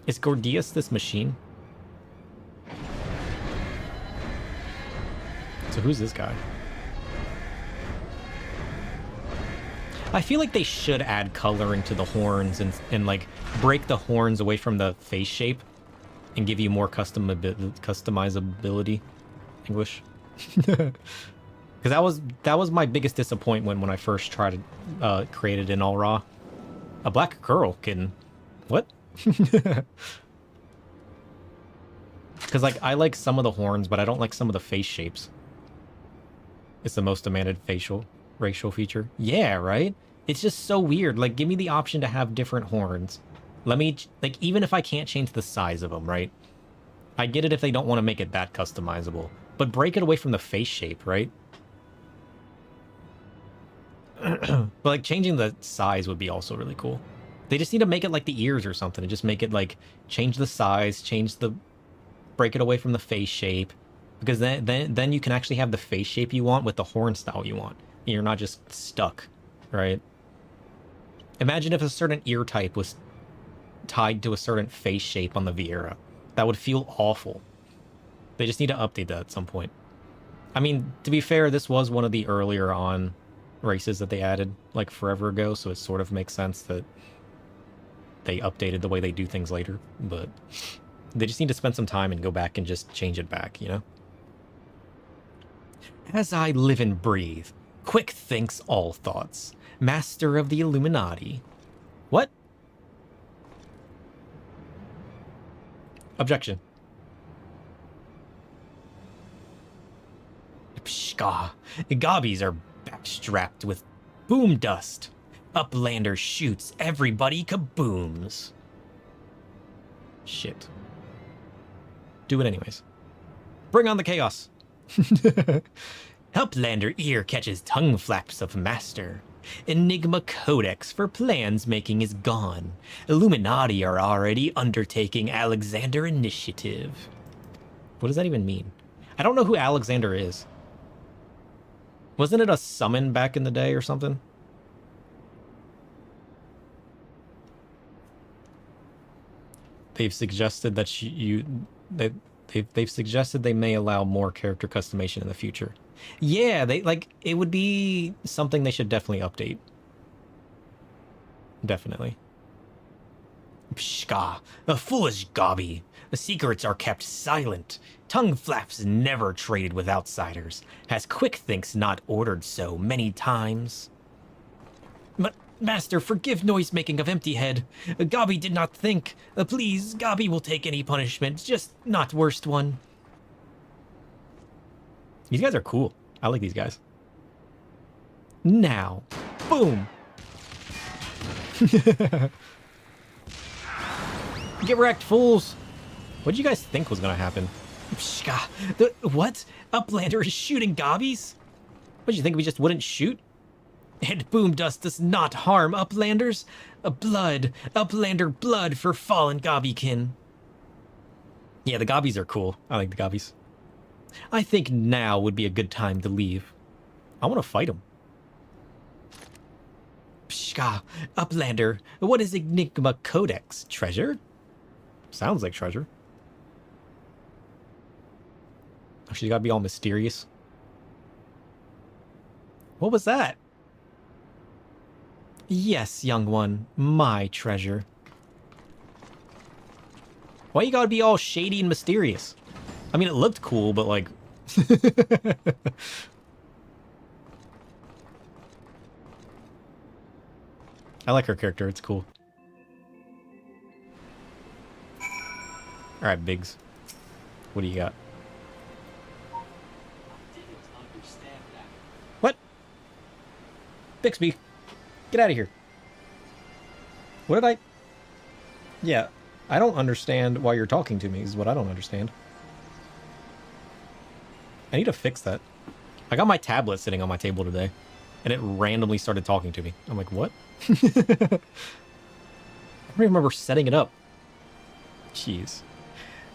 Is Gordias this machine? So who's this guy? I feel like they should add coloring to the horns and like break the horns away from the face shape and give you more customizability. English. Because that was my biggest disappointment when I first tried to create it in all raw. A black girl, kidding. What? Because like I like some of the horns, but I don't like some of the face shapes. It's the most demanded racial feature. Yeah, right? It's just so weird. Like, give me the option to have different horns. Let me, like, even if I can't change the size of them, right? I get it if they don't want to make it that customizable. But break it away from the face shape, right? But, like, changing the size would be also really cool. They just need to make it like the ears or something. And just make it, like, change the size, break it away from the face shape. Because then you can actually have the face shape you want with the horn style you want. And you're not just stuck, right? Imagine if a certain ear type was tied to a certain face shape on the Vieira. That would feel awful. They just need to update that at some point. I mean, to be fair, this was one of the earlier on races that they added, like, forever ago, so it sort of makes sense that they updated the way they do things later, but they just need to spend some time and go back and just change it back, you know? As I live and breathe, quick thinks all thoughts, master of the Illuminati. What? Objection. Pshka. Gobbies are backstrapped with boom dust. Uplander shoots, everybody kabooms. Shit. Do it anyways. Bring on the chaos. Uplander ear catches tongue flaps of master. Enigma Codex for plans making is gone. Illuminati are already undertaking Alexander Initiative. What does that even mean? I don't know who Alexander is. Wasn't it a summon back in the day or something? They've suggested that they've suggested they may allow more character customization in the future. Yeah, it would be something they should definitely update. Definitely. Pshka, a foolish gobby. The secrets are kept silent. Tongue flaps never traded with outsiders. Has quick thinks not ordered so many times. Master, forgive noise-making of empty head. Gobby did not think. Please, Gobby will take any punishment, just not worst one. These guys are cool. I like these guys. Now. Boom. Get wrecked, fools. What did you guys think was going to happen? What? Uplander is shooting gobbies? What did you think, we just wouldn't shoot? And boom dust does not harm Uplanders. Blood. Uplander blood for fallen gobbykin. Yeah, the gobbies are cool. I like the gobbies. I think now would be a good time to leave. I want to fight him. Pshka, Uplander, what is Enigma Codex? Treasure? Sounds like treasure. Oh, she's gotta be all mysterious. What was that? Yes, young one, my treasure. Why you gotta be all shady and mysterious? I mean, it looked cool, but like... I like her character, it's cool. Alright, Biggs. What do you got? What? Bixby, get out of here. What did I... Yeah, I don't understand why you're talking to me, is what I don't understand. I need to fix that. I got my tablet sitting on my table today, and it randomly started talking to me. I'm like, what? I don't even remember setting it up. Jeez.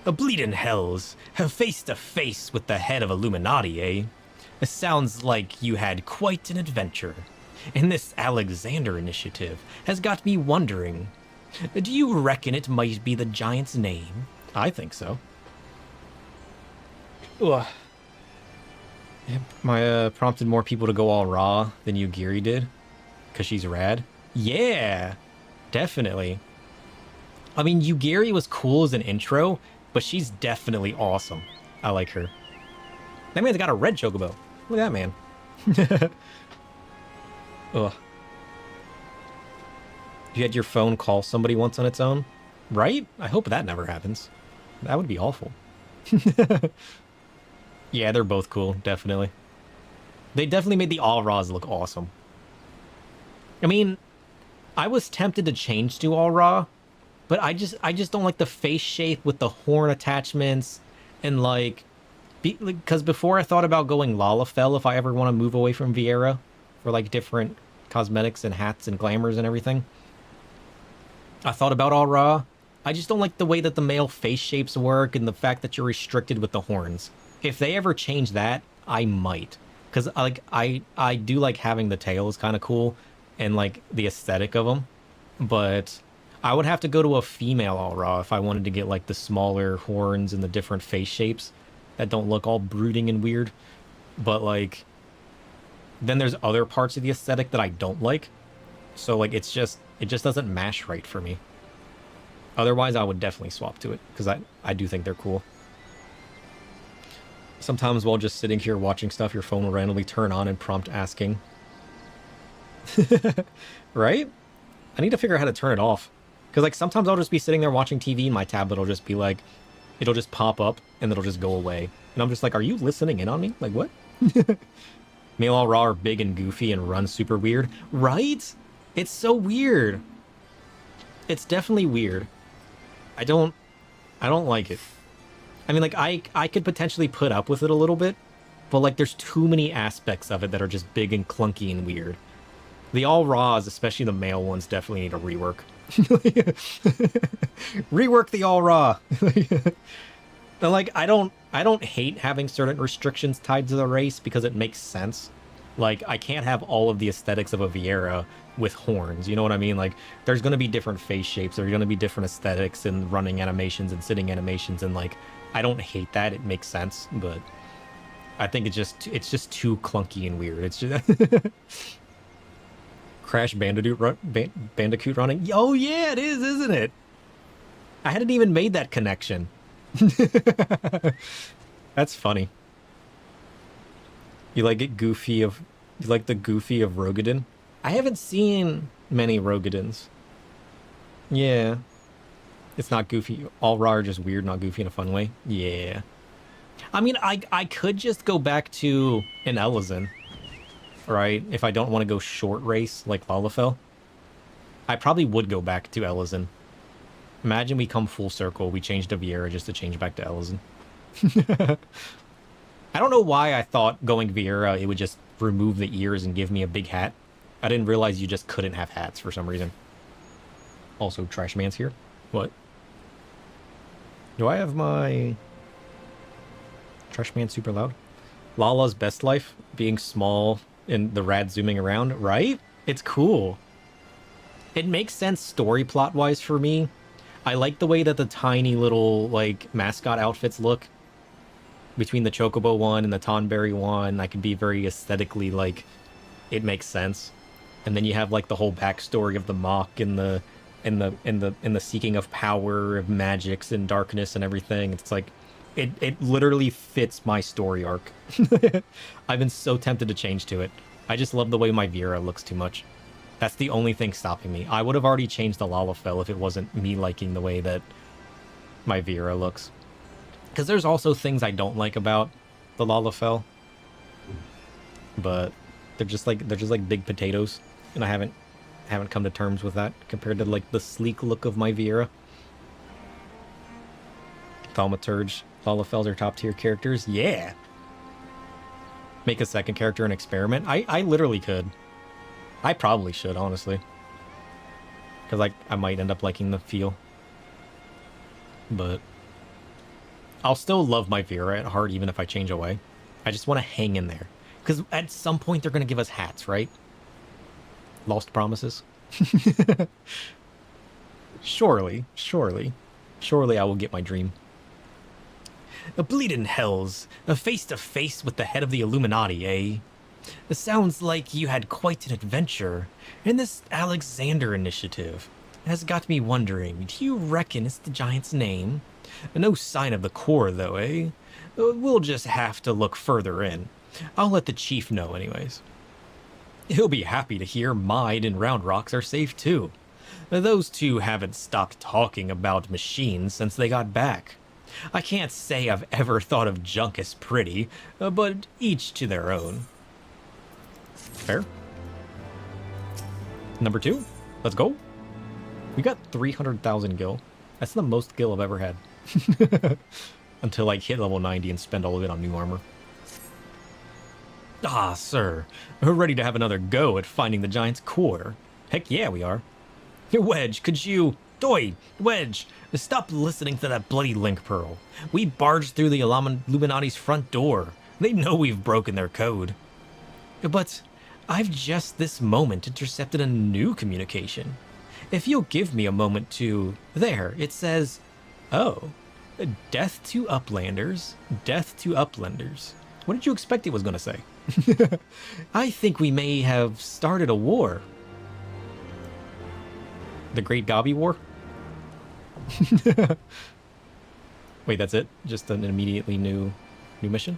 A bleeding hells, face to face with the head of Illuminati, eh? It sounds like you had quite an adventure. And this Alexander Initiative has got me wondering, do you reckon it might be the giant's name? I think so. Ugh. My prompted more people to go all raw than Yugiri did, because she's rad. Yeah, definitely. I mean, Yugiri was cool as an intro, but she's definitely awesome. I like her. That man's got a red chocobo. Look at that man. Ugh. You had your phone call somebody once on its own? Right? I hope that never happens. That would be awful. Yeah, they're both cool, definitely. They definitely made the All Raws look awesome. I mean, I was tempted to change to All Raw, but I just don't like the face shape with the horn attachments and like, because before I thought about going Lalafell if I ever want to move away from Vieira for like different cosmetics and hats and glamours and everything. I thought about All Raw. I just don't like the way that the male face shapes work and the fact that you're restricted with the horns. If they ever change that, I might. Because like I do like having the tails kind of cool and like the aesthetic of them. But I would have to go to a female All Raw if I wanted to get like the smaller horns and the different face shapes that don't look all brooding and weird. But like, then there's other parts of the aesthetic that I don't like. So like it just doesn't mash right for me. Otherwise, I would definitely swap to it because I do think they're cool. Sometimes while just sitting here watching stuff, your phone will randomly turn on and prompt asking. Right? I need to figure out how to turn it off. Because like sometimes I'll just be sitting there watching TV and my tablet will just be like, it'll just pop up and it'll just go away. And I'm just like, are you listening in on me? Like what? Meanwhile, Raw are big and goofy and run super weird. Right? It's so weird. It's definitely weird. I don't like it. I mean, like, I could potentially put up with it a little bit, but, like, there's too many aspects of it that are just big and clunky and weird. The all Raws, especially the male ones, definitely need a rework. Rework the all Raw. And, like, I don't hate having certain restrictions tied to the race because it makes sense. Like, I can't have all of the aesthetics of a Vieira with horns, you know what I mean? Like, there's going to be different face shapes, there's going to be different aesthetics and running animations and sitting animations, and, like, I don't hate that, it makes sense, but I think it's just too clunky and weird. It's just Crash Bandicoot running. Oh yeah, it is, isn't it? I hadn't even made that connection. That's funny. You like the Goofy of Rogadin? I haven't seen many Rogadins. Yeah. It's not goofy. All Raw are just weird, not goofy in a fun way. Yeah. I mean, I could just go back to an Ellison, right? If I don't want to go short race like Lalafell. I probably would go back to Ellison. Imagine we come full circle. We change to Vieira just to change back to Ellison. I don't know why I thought going Vieira, it would just remove the ears and give me a big hat. I didn't realize you just couldn't have hats for some reason. Also, Trashman's here. What? Do I have my Trashman super loud? Lala's best life, being small and the rad zooming around, right? It's cool. It makes sense story plot-wise for me. I like the way that the tiny little, like, mascot outfits look. Between the Chocobo one and the Tonberry one, I can be very aesthetically, like, it makes sense. And then you have, like, the whole backstory of the Mach and the seeking of power, of magics and darkness and everything. It's like, it literally fits my story arc. I've been so tempted to change to it. I just love the way my Vieira looks too much. That's the only thing stopping me. I would have already changed the Lalafell if it wasn't me liking the way that my Vieira looks. Because there's also things I don't like about the Lalafell, but they're just like big potatoes, and I haven't come to terms with that compared to like the sleek look of my Vieira. Thaumaturge, Lalafells are top tier characters. Yeah. Make a second character an experiment. I literally could. I probably should, honestly. Because like I might end up liking the feel. But I'll still love my Vieira at heart even if I change away. I just want to hang in there. Because at some point they're going to give us hats, right? Lost promises? Surely I will get my dream. A bleeding hells, a face-to-face with the head of the Illuminati, eh? It sounds like you had quite an adventure, and this Alexander initiative has got me wondering, do you reckon it's the giant's name? No sign of the core, though, eh? We'll just have to look further in. I'll let the chief know anyways. He'll be happy to hear Mide and Round Rocks are safe, too. Those two haven't stopped talking about machines since they got back. I can't say I've ever thought of junk as pretty, but each to their own. Fair. Number 2. Let's go. We got 300,000 gil. That's the most gil I've ever had. Until I hit level 90 and spend all of it on new armor. Ah, sir. We're ready to have another go at finding the giant's core. Heck yeah, we are. Wedge, could you... Doi! Wedge! Stop listening to that bloody link pearl. We barged through the Illuminati's front door. They know we've broken their code. But I've just this moment intercepted a new communication. If you'll give me a moment to... There, it says... Oh. Death to Uplanders. Death to Uplanders. What did you expect it was going to say? I think we may have started a war. The Great Gobby War? Wait, that's it? Just an immediately new mission?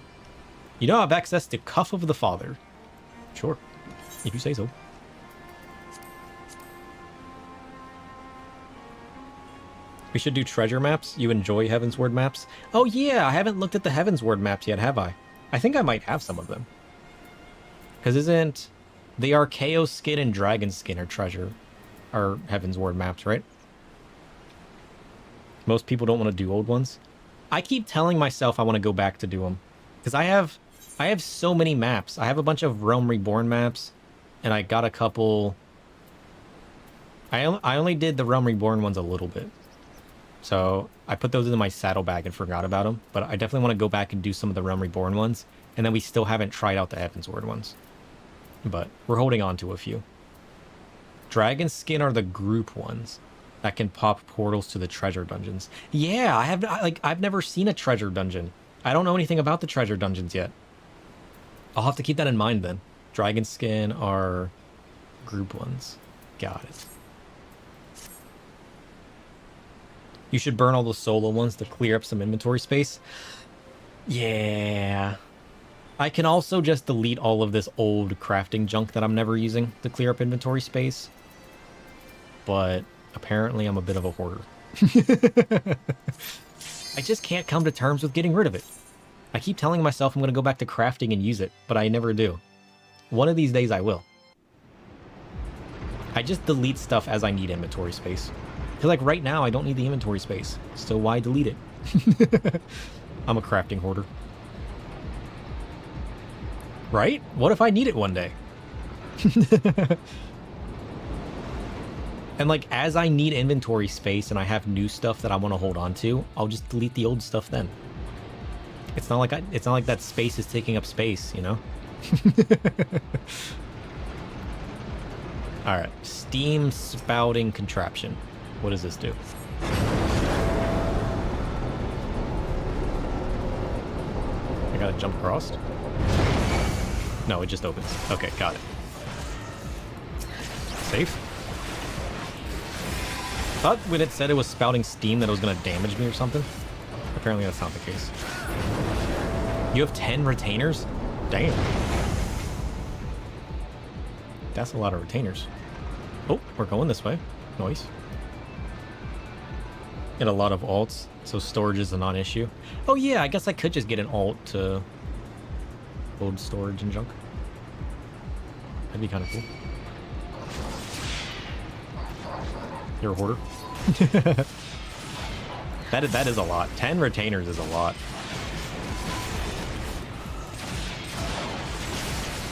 You now have access to Cuff of the Father. Sure, if you say so. We should do treasure maps. You enjoy Heavensward maps? Oh yeah, I haven't looked at the Heavensward maps yet, have I? I think I might have some of them. Because isn't the Archaeo skin and Dragon skin are Heavensward maps, right? Most people don't want to do old ones. I keep telling myself I want to go back to do them. Because I have so many maps. I have a bunch of Realm Reborn maps. And I got a couple... I only did the Realm Reborn ones a little bit. So I put those in my saddlebag and forgot about them. But I definitely want to go back and do some of the Realm Reborn ones. And then we still haven't tried out the Heavensward ones. But we're holding on to a few. Dragon skin are the group ones that can pop portals to the treasure dungeons. Yeah, I've never seen a treasure dungeon. I don't know anything about the treasure dungeons yet. I'll have to keep that in mind then. Dragon skin are group ones. Got it. You should burn all those solo ones to clear up some inventory space. Yeah. I can also just delete all of this old crafting junk that I'm never using to clear up inventory space. But apparently I'm a bit of a hoarder. I just can't come to terms with getting rid of it. I keep telling myself I'm going to go back to crafting and use it, but I never do. One of these days I will. I just delete stuff as I need inventory space. Because like right now I don't need the inventory space, so why delete it? I'm a crafting hoarder. Right? What if I need it one day? And like as I need inventory space and I have new stuff that I want to hold on to, I'll just delete the old stuff then. It's not like that space is taking up space, you know? Alright, steam spouting contraption. What does this do? I gotta jump across? No, it just opens. Okay, got it. Safe? Thought when it said it was spouting steam that it was gonna damage me or something. Apparently that's not the case. You have 10 retainers? Damn. That's a lot of retainers. Oh, we're going this way. Nice. Get a lot of alts, so storage is a non-issue. Oh yeah, I guess I could just get an alt to load storage and junk. That'd be kind of cool. You're a hoarder. That is a lot. 10 retainers is a lot.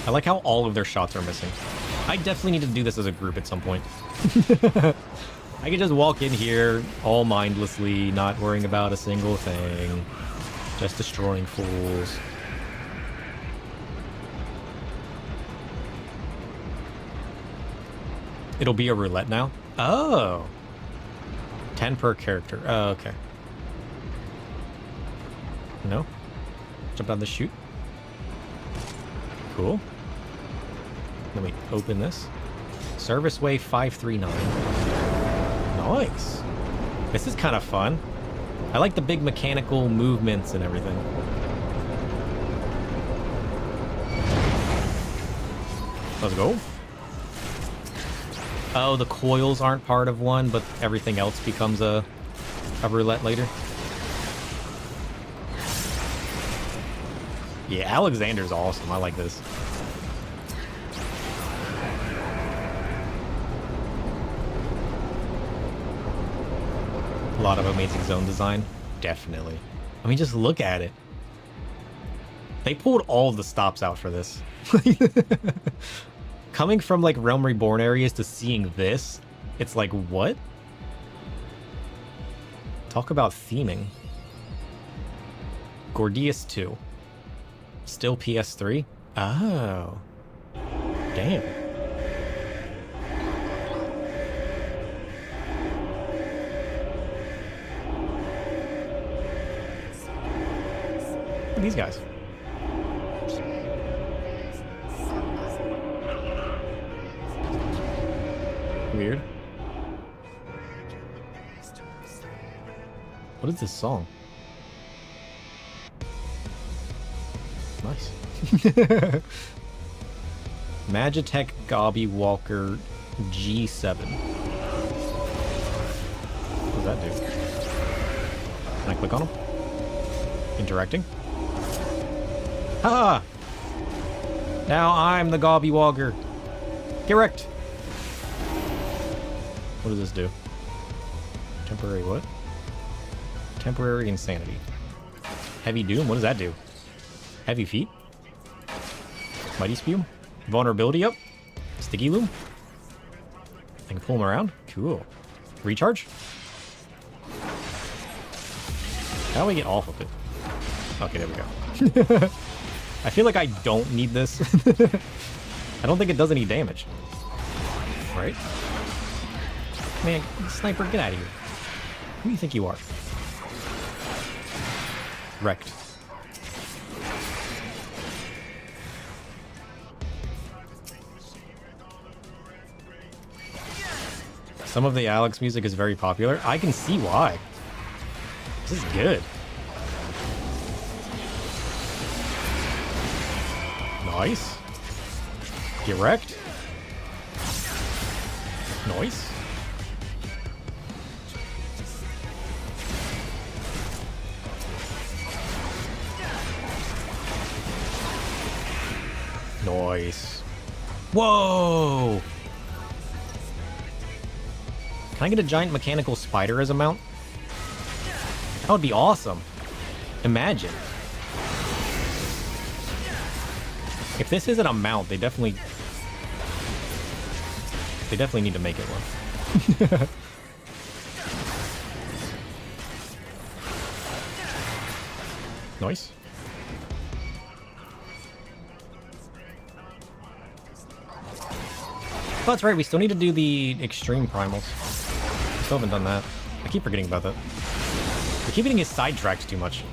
I like how all of their shots are missing. I definitely need to do this as a group at some point. I can just walk in here all mindlessly, not worrying about a single thing. Just destroying fools. It'll be a roulette now? Oh. 10 per character. Oh, okay. No? Jump down the chute. Cool. Let me open this. Serviceway 539. Nice. This is kind of fun. I like the big mechanical movements and everything. Let's go. Oh, the coils aren't part of one, but everything else becomes a roulette later. Yeah, Alexander's awesome. I like this. A lot of amazing zone design. Definitely. I mean, just look at it. They pulled all of the stops out for this. Coming from like Realm Reborn areas to seeing this, it's like, what? Talk about theming. Gordius 2. Still PS3? Oh. Damn. Look at these guys. Weird. What is this song? Nice. Magitech Gobby Walker G7. What does that do? Can I click on him? Interacting? Ha! Now I'm the Gobbywogger. Get wrecked. What does this do? Temporary what? Temporary insanity. Heavy doom? What does that do? Heavy feet? Mighty spume? Vulnerability up? Sticky loom? I can pull him around? Cool. Recharge? How do we get off of it? Okay, there we go. I feel like I don't need this. I don't think it does any damage. Right? Man, sniper, get out of here. Who do you think you are? Wrecked. Some of the Alex music is very popular. I can see why. This is good. Nice. Get wrecked. Nice. Nice. Whoa! Can I get a giant mechanical spider as a mount? That would be awesome. Imagine. If this isn't a mount, they definitely need to make it one. Nice. Oh, that's right. We still need to do the extreme primals. Still haven't done that. I keep forgetting about that. I keep getting his sidetracked too much.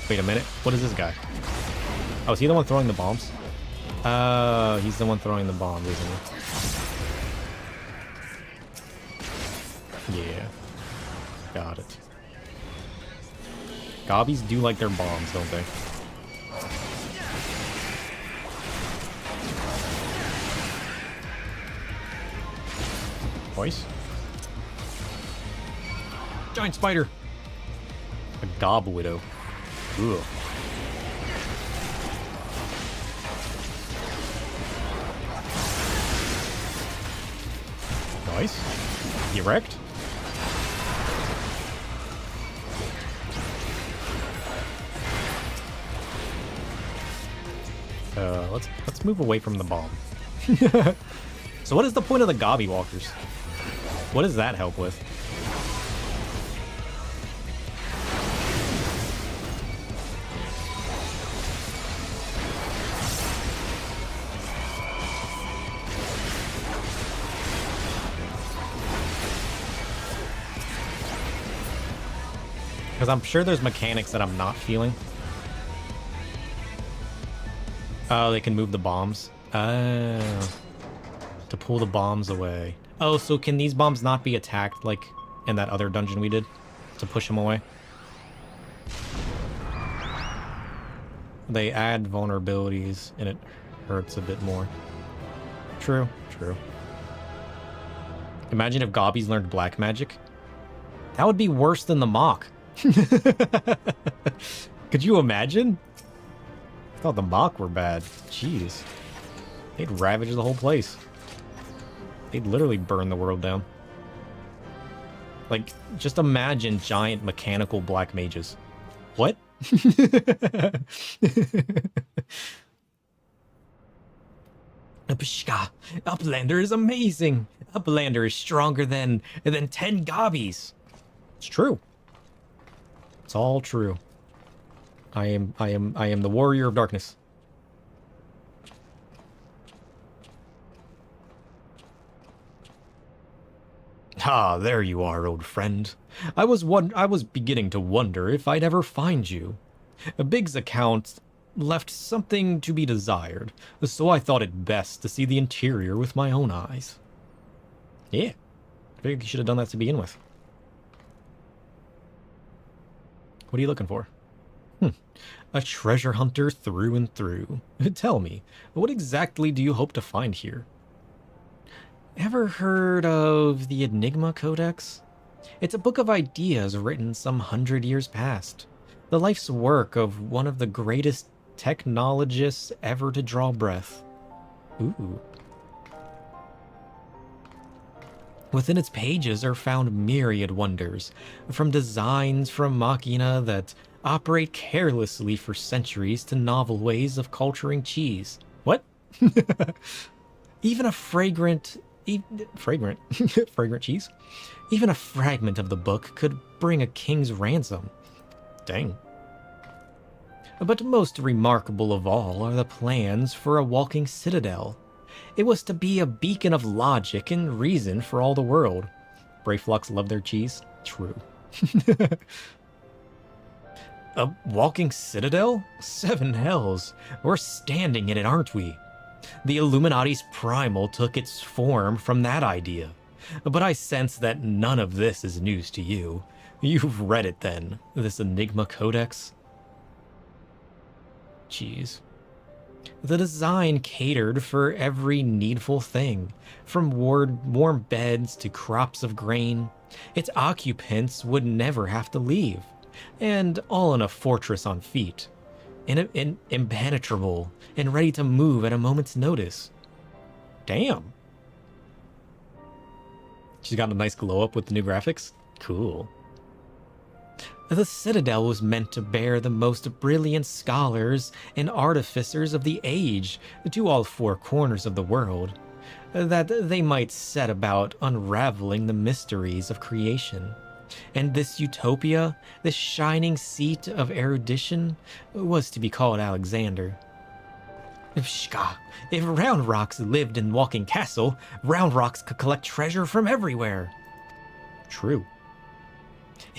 Wait a minute. What is this guy? Oh, is he the one throwing the bombs? He's the one throwing the bombs, isn't he? Yeah. Got it. Gobbies do like their bombs, don't they? Voice. Giant spider. A gob widow. Ugh. Nice. Get wrecked. Let's move away from the bomb. So what is the point of the Gobbywalkers? What does that help with? Because I'm sure there's mechanics that I'm not feeling. Oh, they can move the bombs. Oh. To pull the bombs away. Oh, so can these bombs not be attacked like in that other dungeon we did? To push them away? They add vulnerabilities and it hurts a bit more. True, true. Imagine if Gobbies learned black magic. That would be worse than the mock. Could you imagine? I thought the mock were bad. Jeez. They'd ravage the whole place. They'd literally burn the world down. Like, just imagine giant mechanical black mages. What? Uplander is amazing. Uplander is stronger than 10 Gobbies. It's true. It's all true. I am the warrior of darkness. Ah, there you are, old friend. I was beginning to wonder if I'd ever find you. Big's account left something to be desired, so I thought it best to see the interior with my own eyes. Yeah, I figured you should have done that to begin with. What are you looking for? A treasure hunter through and through. Tell me, what exactly do you hope to find here? Ever heard of the Enigma Codex? It's a book of ideas written some 100 years past. The life's work of one of the greatest technologists ever to draw breath. Ooh. Within its pages are found myriad wonders, from designs from machina that operate carelessly for centuries to novel ways of culturing cheese. What? Even a fragrant cheese? Even a fragment of the book could bring a king's ransom. Dang. But most remarkable of all are the plans for a walking citadel. It was to be a beacon of logic and reason for all the world. Brayflux love their cheese? True. A walking citadel? Seven hells. We're standing in it, aren't we? The Illuminati's primal took its form from that idea. But I sense that none of this is news to you. You've read it then, this Enigma Codex. Jeez. The design catered for every needful thing, from warm beds to crops of grain. Its occupants would never have to leave, and all in a fortress on feet, impenetrable and ready to move at a moment's notice. Damn. She's got a nice glow up with the new graphics. Cool. The Citadel was meant to bear the most brilliant scholars and artificers of the age to all four corners of the world, that they might set about unraveling the mysteries of creation. And this utopia, this shining seat of erudition, was to be called Alexander. If Round Rocks lived in Walking Castle, Round Rocks could collect treasure from everywhere. True.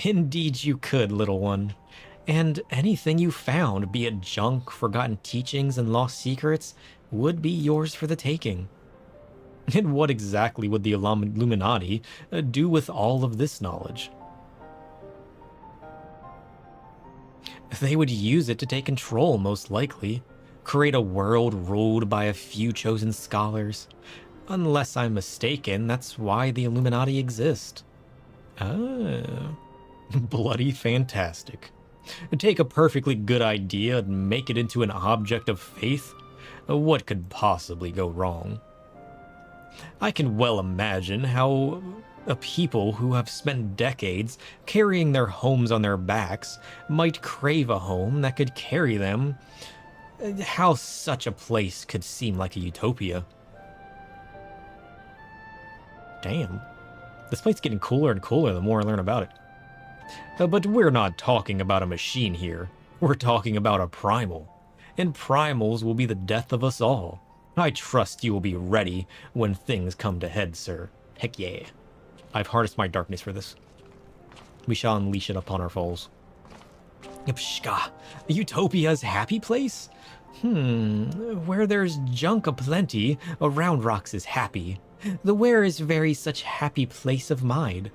Indeed you could, little one. And anything you found, be it junk, forgotten teachings, and lost secrets, would be yours for the taking. And what exactly would the Illuminati do with all of this knowledge? They would use it to take control, most likely. Create a world ruled by a few chosen scholars. Unless I'm mistaken, that's why the Illuminati exist. Ah. Bloody fantastic. Take a perfectly good idea and make it into an object of faith? What could possibly go wrong? I can well imagine how a people who have spent decades carrying their homes on their backs might crave a home that could carry them. How such a place could seem like a utopia. Damn. This place's getting cooler and cooler the more I learn about it. But we're not talking about a machine here. We're talking about a primal. And primals will be the death of us all. I trust you will be ready when things come to head, sir. Heck yeah. I've harnessed my darkness for this. We shall unleash it upon our foes. Pshka, Utopia's happy place? Where there's junk aplenty, Round Rocks is happy. The where is very such happy place of mind.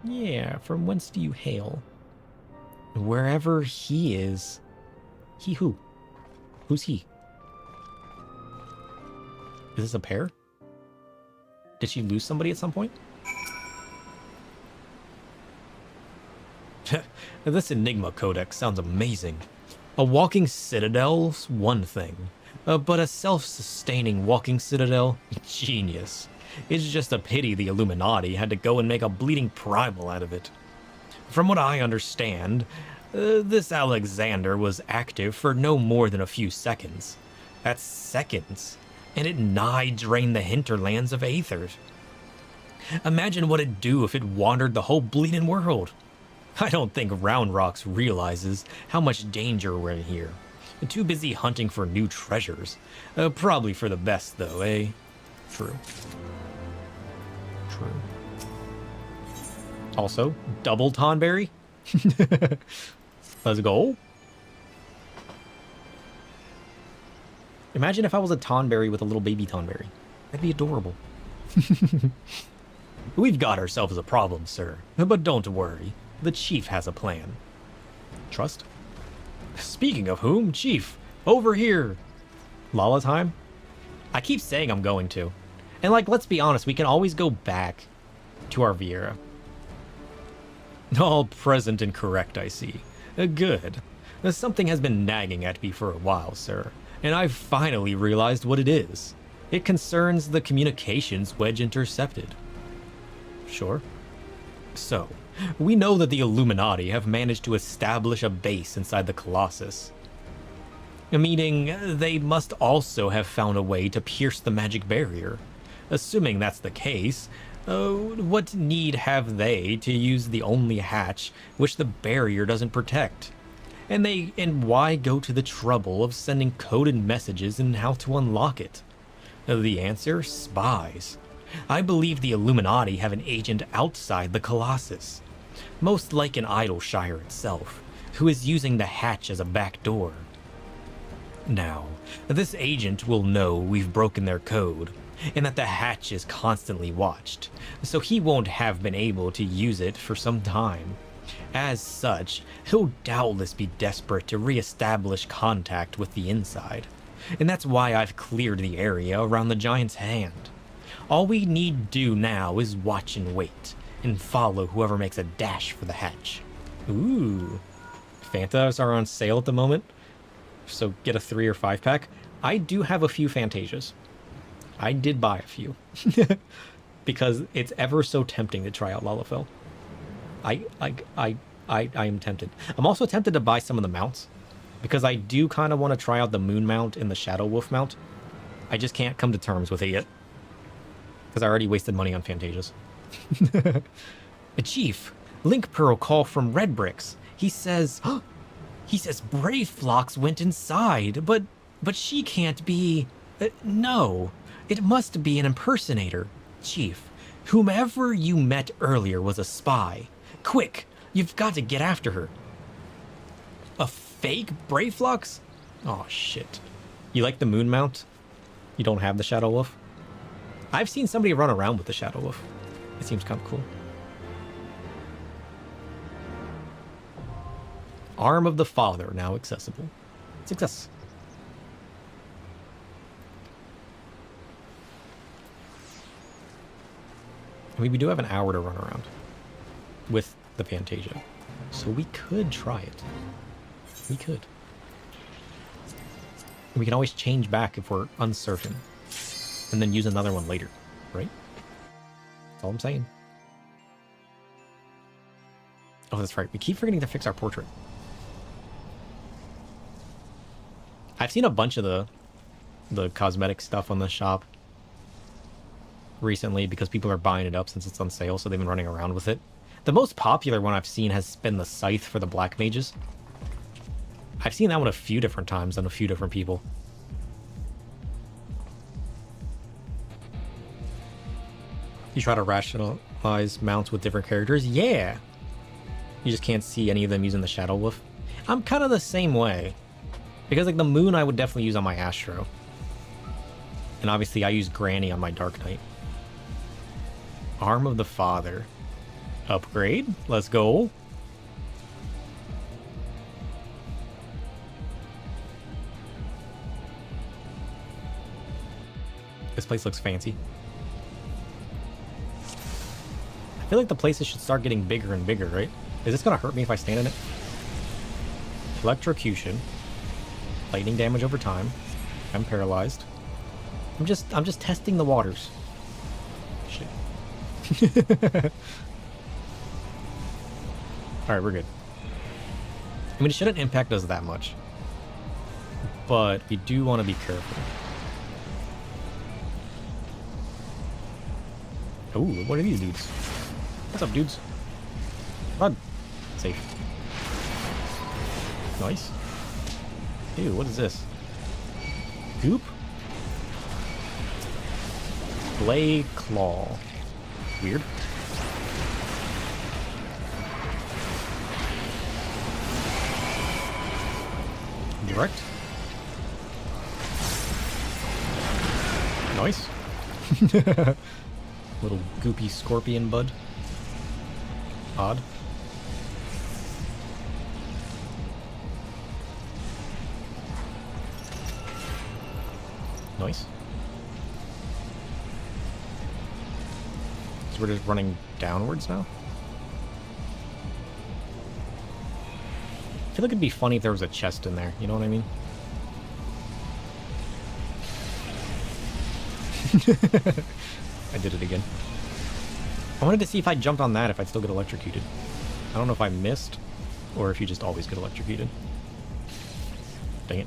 Yeah, from whence do you hail? Wherever he is. He who? Who's he? Is this a pair? Did she lose somebody at some point? This Enigma Codex sounds amazing. A walking citadel's one thing, but a self-sustaining walking citadel? Genius. It's just a pity the Illuminati had to go and make a bleeding primal out of it. From what I understand, this Alexander was active for no more than a few seconds. That's seconds. And it nigh drained the hinterlands of Aether. Imagine what it'd do if it wandered the whole bleeding world. I don't think Round Rocks realizes how much danger we're in here. Too busy hunting for new treasures. Probably for the best, though, eh? True. True. Also, double Tonberry? Let's go. Imagine if I was a Tonberry with a little baby Tonberry. That'd be adorable. We've got ourselves a problem, sir. But don't worry. The Chief has a plan. Trust? Speaking of whom, Chief, over here. Lala time? I keep saying I'm going to. And like, let's be honest, we can always go back to our Viera. All present and correct, I see. Good. Something has been nagging at me for a while, sir, and I've finally realized what it is. It concerns the communications wedge intercepted. Sure. So, we know that the Illuminati have managed to establish a base inside the Colossus. Meaning, they must also have found a way to pierce the magic barrier. Assuming that's the case, what need have they to use the only hatch which the barrier doesn't protect? And why go to the trouble of sending coded messages and how to unlock it? The answer? Spies. I believe the Illuminati have an agent outside the Colossus, most like an Idleshire itself, who is using the hatch as a backdoor. Now, this agent will know we've broken their code, and that the hatch is constantly watched, so he won't have been able to use it for some time. As such, he'll doubtless be desperate to re-establish contact with the inside, and that's why I've cleared the area around the giant's hand. All we need do now is watch and wait, and follow whoever makes a dash for the hatch. Ooh, Fantas are on sale at the moment, so get a 3 or 5 pack. I do have a few Fantasias. I did buy a few, because it's ever so tempting to try out Lalafell. I am tempted. I'm also tempted to buy some of the mounts, because I do kind of want to try out the Moon mount and the Shadow Wolf mount. I just can't come to terms with it yet, because I already wasted money on Fantasias. Chief, Link Pearl call from Red Bricks. He says Brave Phlox went inside, but she can't be. No, it must be an impersonator. Chief, whomever you met earlier was a spy. Quick, you've got to get after her. A fake Brave Phlox? Oh shit. You like the Moon mount? You don't have the Shadow Wolf? I've seen somebody run around with the Shadow Wolf. It seems kind of cool. Arm of the Father now accessible. Success. I mean, we do have an hour to run around with the Fantasia, so we could try it. We could. We can always change back if we're uncertain, and then use another one later, right? That's all I'm saying. Oh, that's right. We keep forgetting to fix our portrait. I've seen a bunch of the cosmetic stuff on the shop recently because people are buying it up since it's on sale, so they've been running around with it. The most popular one I've seen has been the Scythe for the Black Mages. I've seen that one a few different times on a few different people. You try to rationalize mounts with different characters? Yeah! You just can't see any of them using the Shadow Wolf. I'm kind of the same way. Because, like, the Moon I would definitely use on my Astro. And obviously I use Granny on my Dark Knight. Arm of the Father. Upgrade. Let's go. This place looks fancy. I feel like the places should start getting bigger and bigger, right? Is this gonna hurt me if I stand in it? Electrocution. Lightning damage over time. I'm paralyzed. I'm just testing the waters. Shit. Alright, we're good. I mean, it shouldn't impact us that much. But we do want to be careful. Ooh, what are these dudes? What's up, dudes? Run. Safe. Nice. Ew, what is this? Goop? Blade Claw. Weird. Direct. Nice. Little goopy scorpion bud. Odd. Nice. So we're just running downwards now? feel like it'd be funny if there was a chest in there. You know what I mean? I did it again. I wanted to see if I jumped on that, if I'd still get electrocuted. I don't know if I missed, or if you just always get electrocuted. Dang it.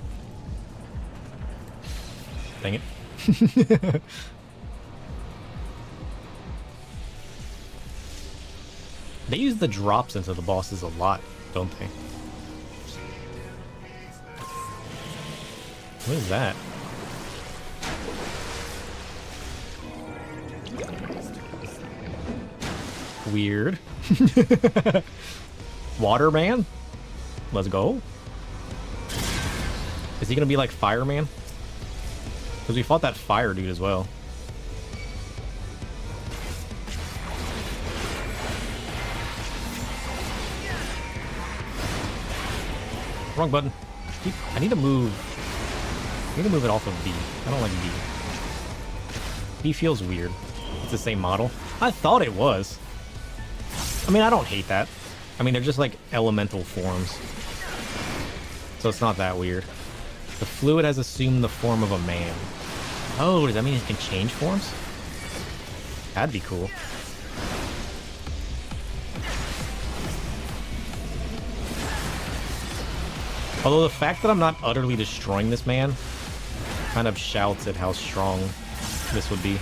Dang it. They use the drops into the bosses a lot, don't they? What is that? Weird. Waterman? Let's go. Is he gonna be like Fireman? Because we fought that fire dude as well. Wrong button. I need to move. I need to move it off of B. I don't like B. B feels weird. It's the same model. I thought it was. I mean, I don't hate that. I mean, they're just like elemental forms. So it's not that weird. The fluid has assumed the form of a man. Oh, does that mean it can change forms? That'd be cool. Although the fact that I'm not utterly destroying this man kind of shouts at how strong this would be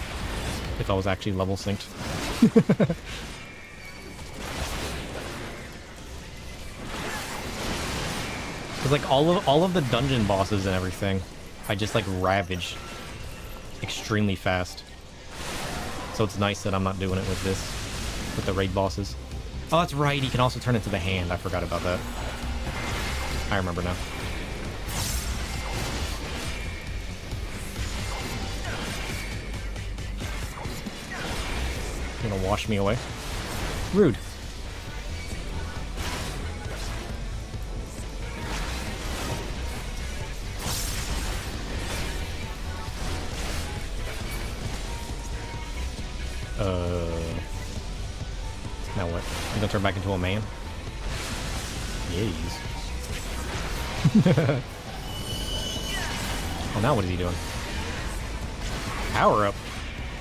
if I was actually level synced. Because like all of the dungeon bosses and everything, I just like ravage extremely fast. So it's nice that I'm not doing it with this, with the raid bosses. Oh, that's right, he can also turn into the hand. I forgot about that. I remember now. You're gonna wash me away? Rude. Now what? You gonna turn back into a man? Yes. Oh, now what is he doing? Power up.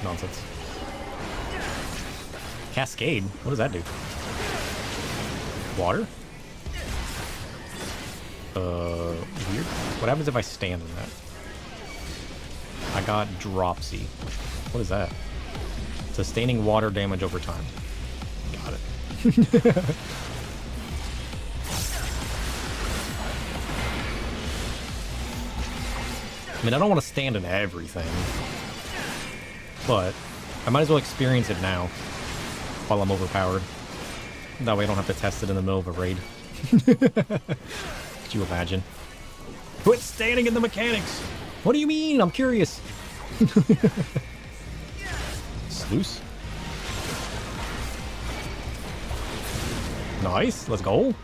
Nonsense. Cascade? What does that do? Water? Weird. What happens if I stand in that? I got Dropsy. What is that? Sustaining water damage over time. Got it. I mean, I don't want to stand in everything, but I might as well experience it now while I'm overpowered. That way I don't have to test it in the middle of a raid. Could you imagine? Quit standing in the mechanics! What do you mean? I'm curious. Sluice. Nice, let's go.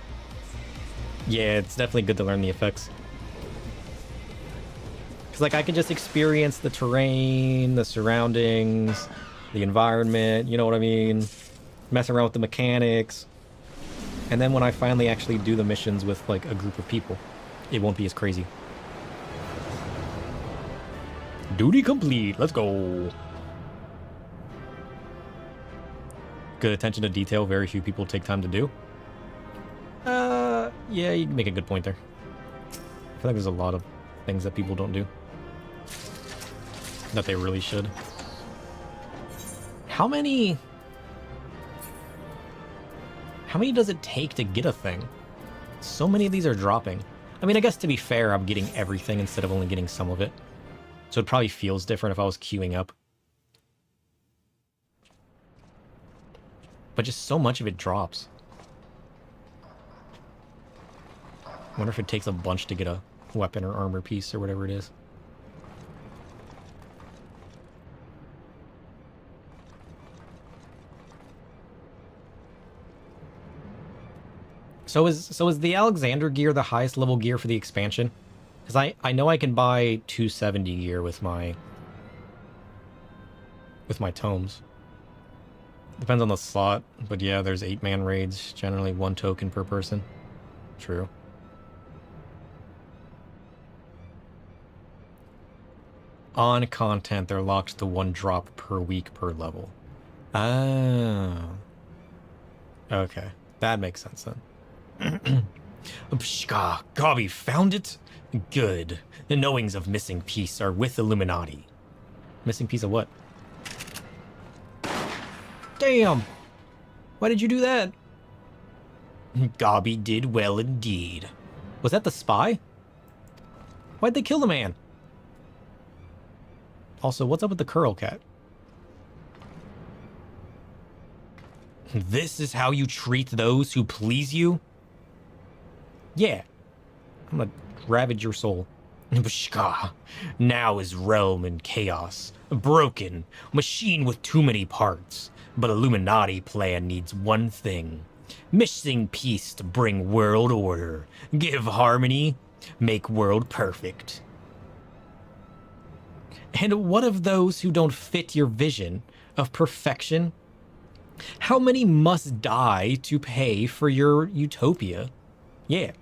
Yeah, it's definitely good to learn the effects. Because, like, I can just experience the terrain, the surroundings, the environment, you know what I mean? Mess around with the mechanics. And then when I finally actually do the missions with, like, a group of people, it won't be as crazy. Duty complete. Let's go. Good attention to detail. Very few people take time to do. Yeah, you make a good point there. I feel like there's a lot of things that people don't do that they really should. How many does it take to get a thing? So many of these are dropping. I mean, I guess to be fair, I'm getting everything instead of only getting some of it. So it probably feels different if I was queuing up. But just so much of it drops. I wonder if it takes a bunch to get a weapon or armor piece or whatever it is. So is the Alexander gear the highest level gear for the expansion? Because I know I can buy 270 gear with my tomes. Depends on the slot, but yeah, there's 8-man raids, generally 1 token per person. True. On content, they're locked to 1 drop per week per level. Oh. Okay. That makes sense then. Pshka, Gobby found it? Good. The knowings of missing piece are with Illuminati. Missing piece of what? Damn! Why did you do that? Gobby did well indeed. Was that the spy? Why'd they kill the man? Also, what's up with the Curl Cat? This is how you treat those who please you? Yeah. I'm gonna ravage your soul. Bshka. Now is realm in chaos. Broken. Machine with too many parts. But Illuminati plan needs one thing. Missing peace to bring world order. Give harmony. Make world perfect. And what of those who don't fit your vision of perfection? How many must die to pay for your utopia? Yeah.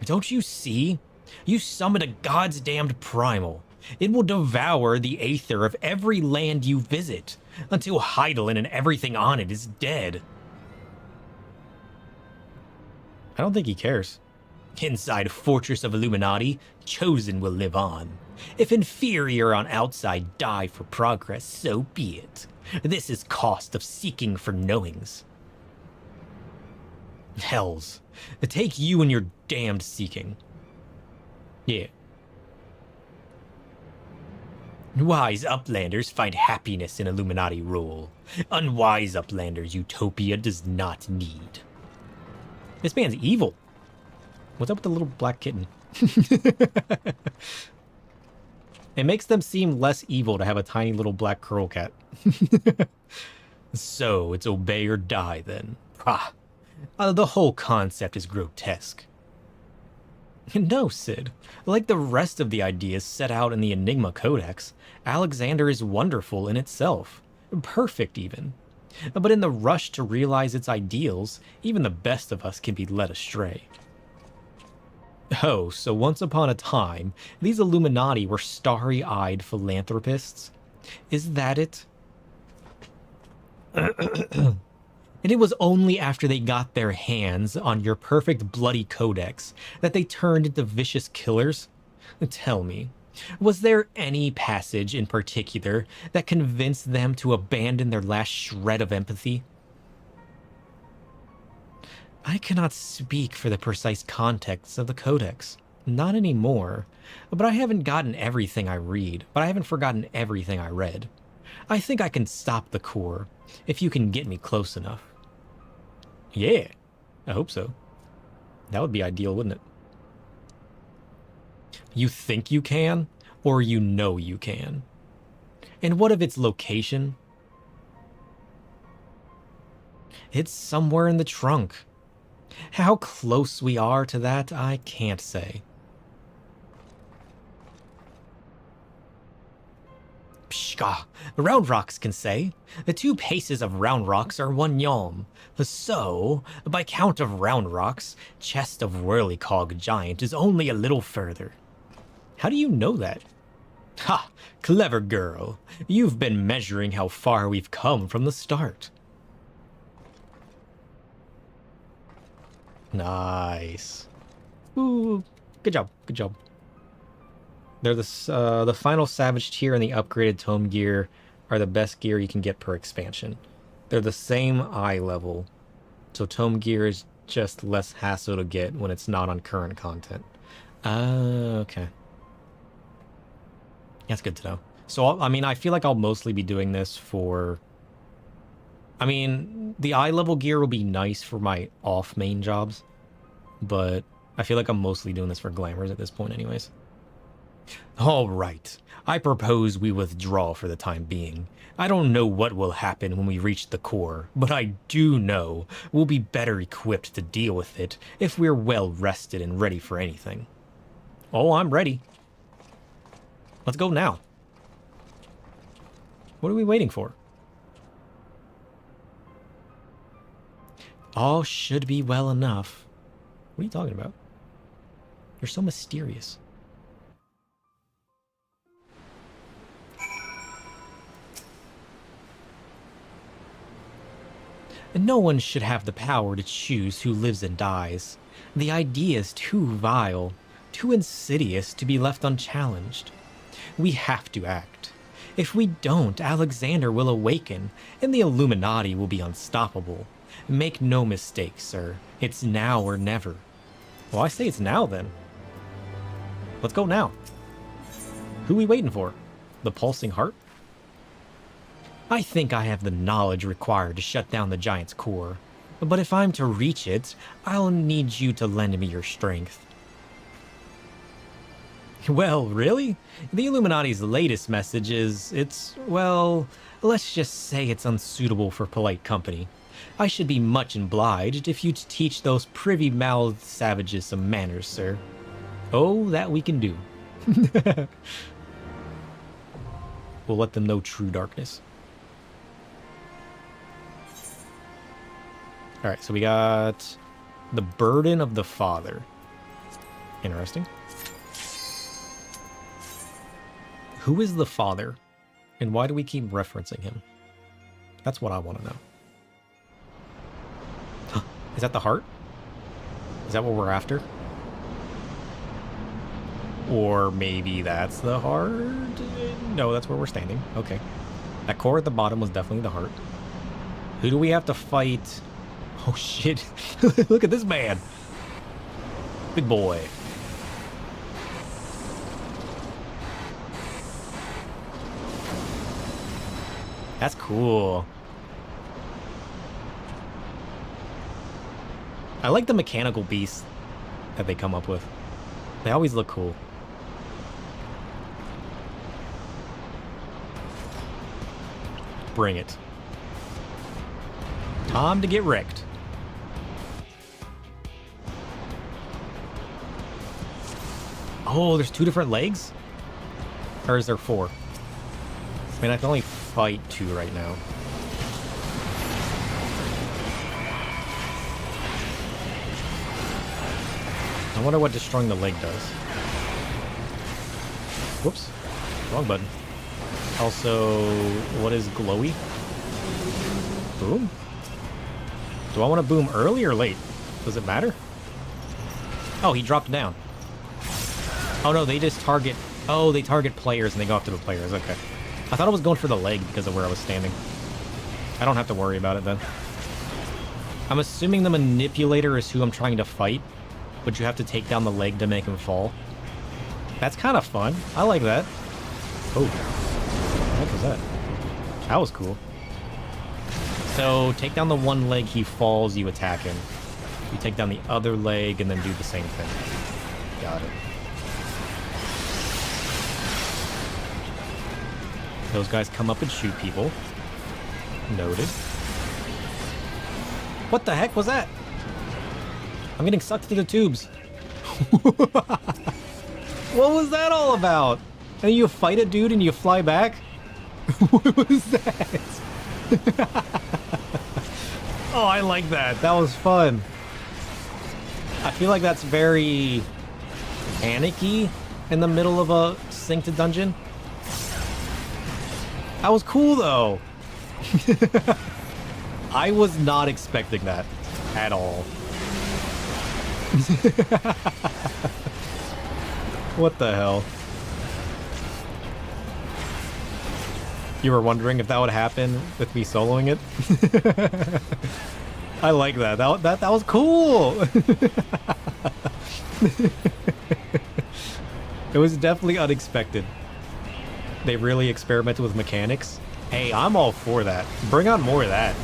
Don't you see? You summon a God's damned primal. It will devour the aether of every land you visit, until Heidelin and everything on it is dead. I don't think he cares. Inside Fortress of Illuminati, Chosen will live on. If inferior on outside die for progress, so be it. This is cost of seeking for knowings. Hells, take you and your damned seeking. Yeah. Wise uplanders find happiness in Illuminati rule. Unwise uplanders utopia does not need. This man's evil. What's up with the little black kitten? It makes them seem less evil to have a tiny little black curl cat. So, it's obey or die then. Ah, the whole concept is grotesque. No, Sid. Like the rest of the ideas set out in the Enigma Codex, Alexander is wonderful in itself. Perfect, even. But in the rush to realize its ideals, even the best of us can be led astray. Oh, so once upon a time, these Illuminati were starry-eyed philanthropists? Is that it? And it was only after they got their hands on your perfect bloody codex that they turned into vicious killers? Tell me, was there any passage in particular that convinced them to abandon their last shred of empathy? I cannot speak for the precise context of the codex. Not anymore. But I haven't gotten everything I read, but I haven't forgotten everything I read. I think I can stop the core, if you can get me close enough. Yeah, I hope so. That would be ideal, wouldn't it? You think you can, or you know you can? And what of its location? It's somewhere in the trunk. How close we are to that, I can't say. Pshka, Round Rocks can say. The 2 paces of Round Rocks are 1 yalm. So, by count of Round Rocks, chest of Whirlycog Giant is only a little further. How do you know that? Ha! Clever girl. You've been measuring how far we've come from the start. Nice. Ooh, good job, good job. They're the final Savage tier and the upgraded Tome gear are the best gear you can get per expansion. They're the same eye level, so Tome gear is just less hassle to get when it's not on current content. Okay. That's good to know. So, I mean, I feel like I'll mostly be doing this for... I mean, the eye level gear will be nice for my off-main jobs, but I feel like I'm mostly doing this for glamours at this point anyways. All right, I propose we withdraw for the time being. I don't know what will happen when we reach the core, but I do know we'll be better equipped to deal with it if we're well rested and ready for anything. Oh, I'm ready. Let's go now. What are we waiting for? All should be well enough. What are you talking about? You're so mysterious. No one should have the power to choose who lives and dies. The idea is too vile, too insidious to be left unchallenged. We have to act. If we don't, Alexander will awaken, and the Illuminati will be unstoppable. Make no mistake, sir. It's now or never. Well, I say it's now, then. Let's go now. Who are we waiting for? The pulsing heart? I think I have the knowledge required to shut down the giant's core. But if I'm to reach it, I'll need you to lend me your strength. Well, really? The Illuminati's latest message is, well, let's just say it's unsuitable for polite company. I should be much obliged if you'd teach those privy-mouthed savages some manners, sir. Oh, that we can do. We'll let them know true darkness. Alright, so we got the burden of the father. Interesting. Who is the father? And why do we keep referencing him? That's what I want to know. Is that the heart? Is that what we're after? Or maybe that's the heart? No, that's where we're standing. Okay. That core at the bottom was definitely the heart. Who do we have to fight? Oh, shit. Look at this man. Big boy. That's cool. I like the mechanical beasts that they come up with. They always look cool. Bring it. Time to get wrecked. Oh, there's 2 different legs? Or is there 4? I mean, I can only fight 2 right now. I wonder what destroying the leg does. Whoops. Wrong button. Also, what is glowy? Boom? Do I want to boom early or late? Does it matter? Oh, he dropped down. Oh no, they just target... Oh, they target players and they go after the players. Okay. I thought I was going for the leg because of where I was standing. I don't have to worry about it then. I'm assuming the manipulator is who I'm trying to fight, but you have to take down the leg to make him fall. That's kind of fun. I like that. Oh. What was that? That was cool. So, take down the one leg, he falls, you attack him. You take down the other leg and then do the same thing. Got it. Those guys come up and shoot people. Noted. What the heck was that? I'm getting sucked through the tubes. What was that all about? And you fight a dude and you fly back? What was that? Oh, I like that. That was fun. I feel like that's very panicky in the middle of a synced dungeon. That was cool, though. I was not expecting that at all. What the hell? You were wondering if that would happen with me soloing it? I like that. That was cool. It was definitely unexpected. They really experimented with mechanics. Hey, I'm all for that. Bring on more of that.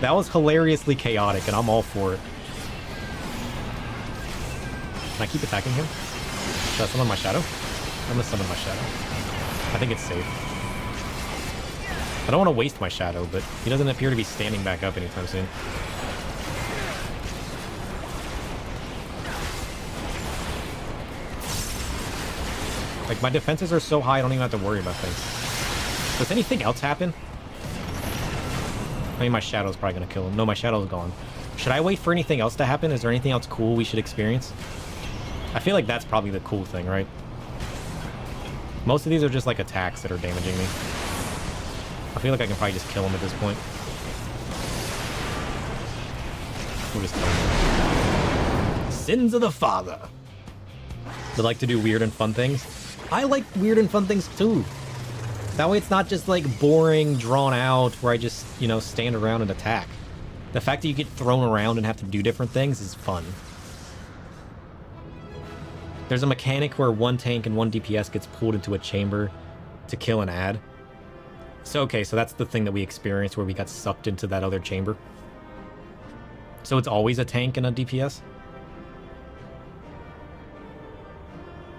That was hilariously chaotic, and I'm all for it. Can I keep attacking him? Should I summon my shadow? I'm gonna summon my shadow. I think it's safe. I don't want to waste my shadow, but he doesn't appear to be standing back up anytime soon. Like, my defenses are so high, I don't even have to worry about things. Does anything else happen? I mean, my shadow's probably gonna kill him. No, my shadow's gone. Should I wait for anything else to happen? Is there anything else cool we should experience? I feel like that's probably the cool thing, right? Most of these are just like attacks that are damaging me. I feel like I can probably just kill him at this point. We'll just kill him. Sins of the father. They like to do weird and fun things. I like weird and fun things too. That way it's not just like boring, drawn out, where I just, you know, stand around and attack. The fact that you get thrown around and have to do different things is fun. There's a mechanic where one tank and one DPS gets pulled into a chamber to kill an ad. So, okay, so that's the thing that we experienced where we got sucked into that other chamber. So it's always a tank and a DPS?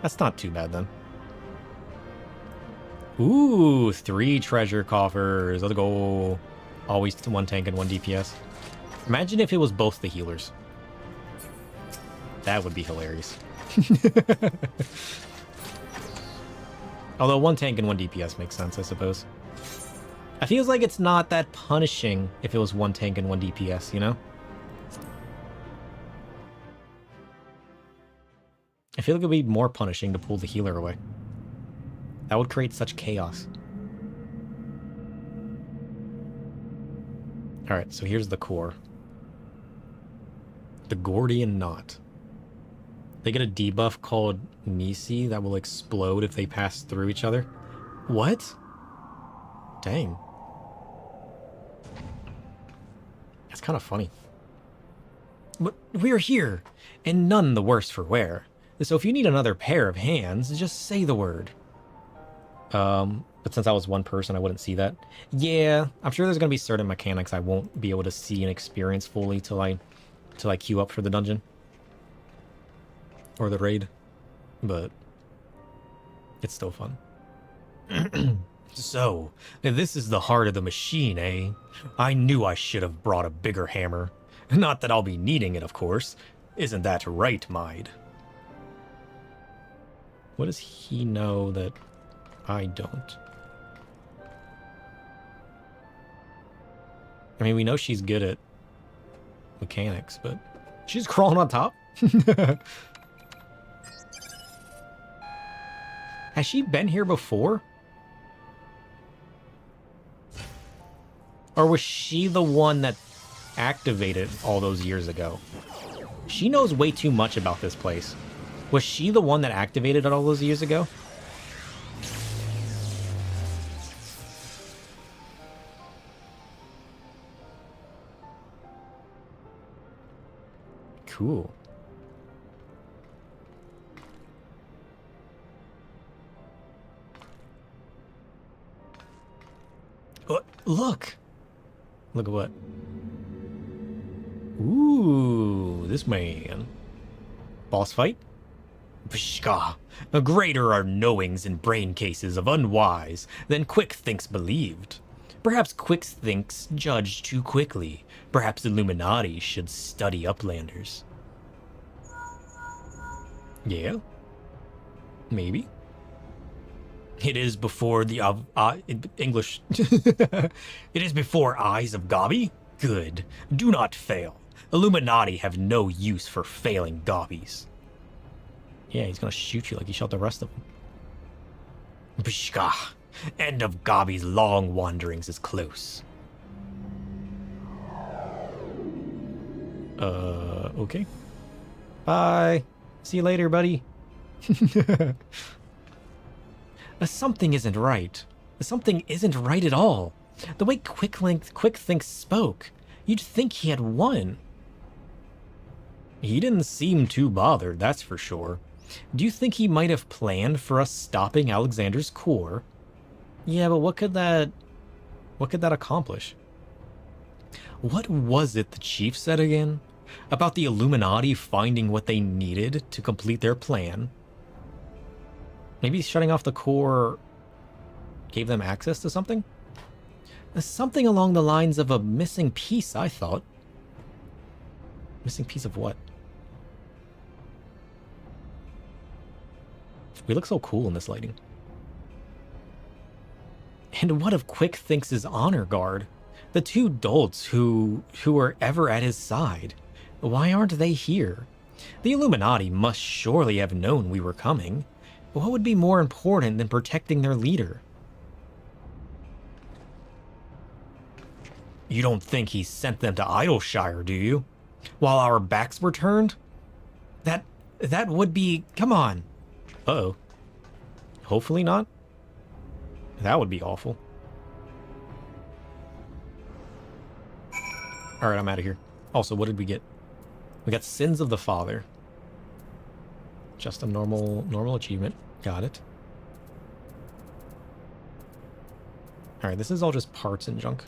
That's not too bad then. Ooh, 3 treasure coffers. Let's go. Always one tank and one DPS. Imagine if it was both the healers. That would be hilarious. Although one tank and one DPS makes sense, I suppose. I feels like it's not that punishing if it was one tank and one DPS, you know? I feel like it would be more punishing to pull the healer away. That would create such chaos. Alright, so here's the core. The Gordian Knot. They get a debuff called Nisi that will explode if they pass through each other. What? Dang. That's kind of funny. But we're here, and none the worse for wear. So if you need another pair of hands, just say the word. But since I was one person, I wouldn't see that. Yeah, I'm sure there's going to be certain mechanics I won't be able to see and experience fully till I queue up for the dungeon. Or the raid. But it's still fun. So, this is the heart of the machine, eh? I knew I should have brought a bigger hammer. Not that I'll be needing it, of course. Isn't that right, Maid? What does he know that I don't? I mean, we know she's good at mechanics, but she's crawling on top? Has she been here before? Or was she the one that activated all those years ago? She knows way too much about this place. Was she the one that activated it all those years ago? Cool. Look! Look at what? Ooh, this man. Boss fight? Pshka! Greater are knowings in brain cases of unwise than quick thinks believed. Perhaps quick thinks judged too quickly. Perhaps Illuminati should study Uplanders. Yeah? Maybe. It is before the English. It is before eyes of Gobby? Good. Do not fail. Illuminati have no use for failing Gobbies. Yeah, he's gonna shoot you like he shot the rest of them. Pshka! End of Gobby's long wanderings is close. Okay. Bye. See you later, buddy. Something isn't right. Something isn't right at all. The way Quick spoke, you'd think he had won. He didn't seem too bothered, that's for sure. Do you think he might have planned for us stopping Alexander's core? Yeah, but what could that accomplish? What was it the chief said again? About the Illuminati finding what they needed to complete their plan? Maybe shutting off the core gave them access to something? Something along the lines of a missing piece, I thought. Missing piece of what? We look so cool in this lighting. And what of Quick Thinks' honor guard? The two dolts who were ever at his side. Why aren't they here? The Illuminati must surely have known we were coming. What would be more important than protecting their leader? You don't think he sent them to Idleshire, do you? while our backs were turned? That would be... Come on. Uh-oh. Hopefully not. That would be awful. Alright, I'm out of here. Also, what did we get? We got Sins of the Father. Just a normal achievement. Got it. Alright, this is all just parts and junk.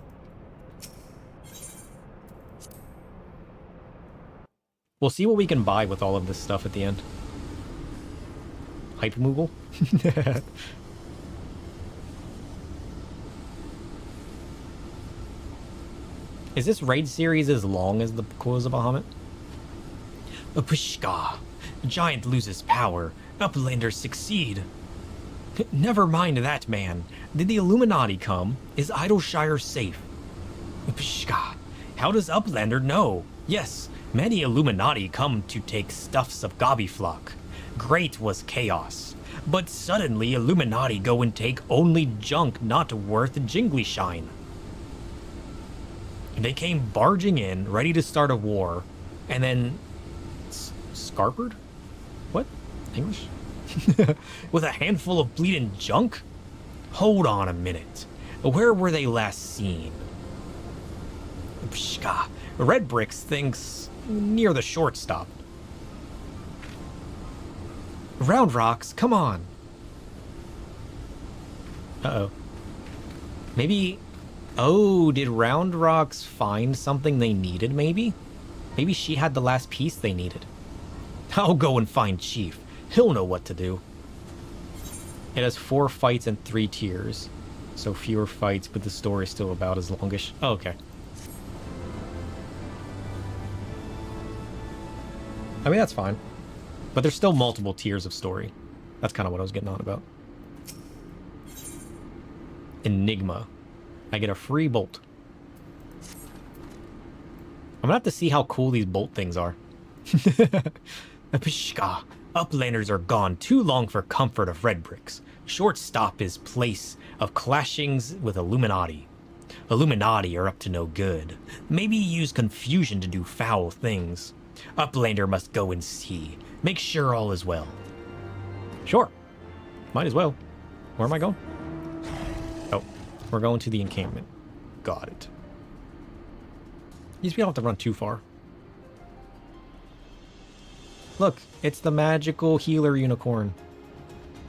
We'll see what we can buy with all of this stuff at the end. Hype removal? Is this raid series as long as the Cause of Bahamut? Pushka. Giant loses power. Uplanders succeed. Never mind that, man. Did the Illuminati come? Is Idleshire safe? Pushka. How does Uplander know? Yes, many Illuminati come to take stuffs of Gobbyflock. Great was chaos. But suddenly Illuminati go and take only junk not worth jingly shine. They came barging in, ready to start a war, and then... Scarpered? What? English? With a handful of bleeding junk? Hold on a minute. Where were they last seen? Pshka. Red Bricks thinks near the shortstop. Round Rocks, come on. Uh-oh. Maybe... Oh, did Round Rocks find something they needed, maybe? Maybe she had the last piece they needed. I'll go and find Chief. He'll know what to do. It has 4 fights and 3 tiers. So fewer fights, but the story's still about as longish. Oh, okay. I mean, that's fine. But there's still multiple tiers of story. That's kind of what I was getting on about. Enigma. I get a free bolt. I'm gonna have to see how cool these bolt things are. Pishka. Uplanders are gone too long for comfort of Red Bricks. Shortstop is place of clashings with Illuminati. Illuminati are up to no good. Maybe use confusion to do foul things. Uplander must go and see. Make sure all is well. Sure. Might as well. Where am I going? Oh, we're going to the encampment. Got it. These people don't have to run too far. Look, it's the magical healer unicorn.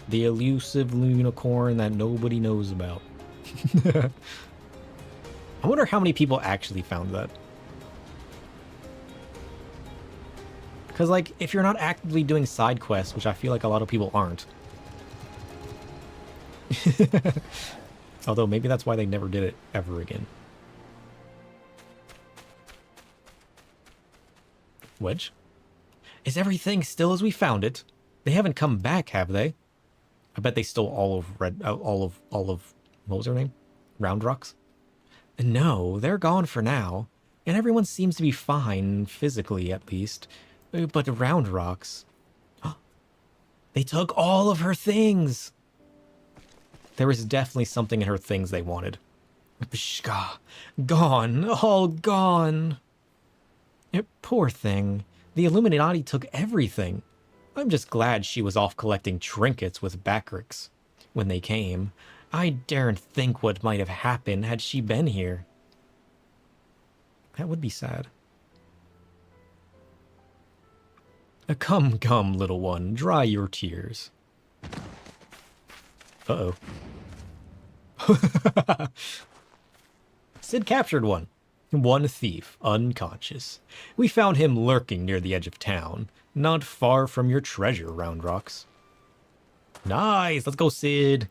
The elusive unicorn that nobody knows about. I wonder how many people actually found that. Because, like, if you're not actively doing side quests, which I feel like a lot of people aren't. Although, maybe that's why they never did it ever again. Wedge? Is everything still as we found it? They haven't come back, have they? I bet they stole all of what was her name? Round Rocks? No, they're gone for now. And everyone seems to be fine, physically at least. But Round Rocks... They took all of her things! There was definitely something in her things they wanted. Pshka. Gone. All gone. Poor thing. The Illuminati took everything. I'm just glad she was off collecting trinkets with Backricks. When they came, I daren't think what might have happened had she been here. That would be sad. Come, come, little one, dry your tears. Uh-oh. Sid captured one. One thief, unconscious. We found him lurking near the edge of town, not far from your treasure, Round Rocks. Nice, let's go, Sid.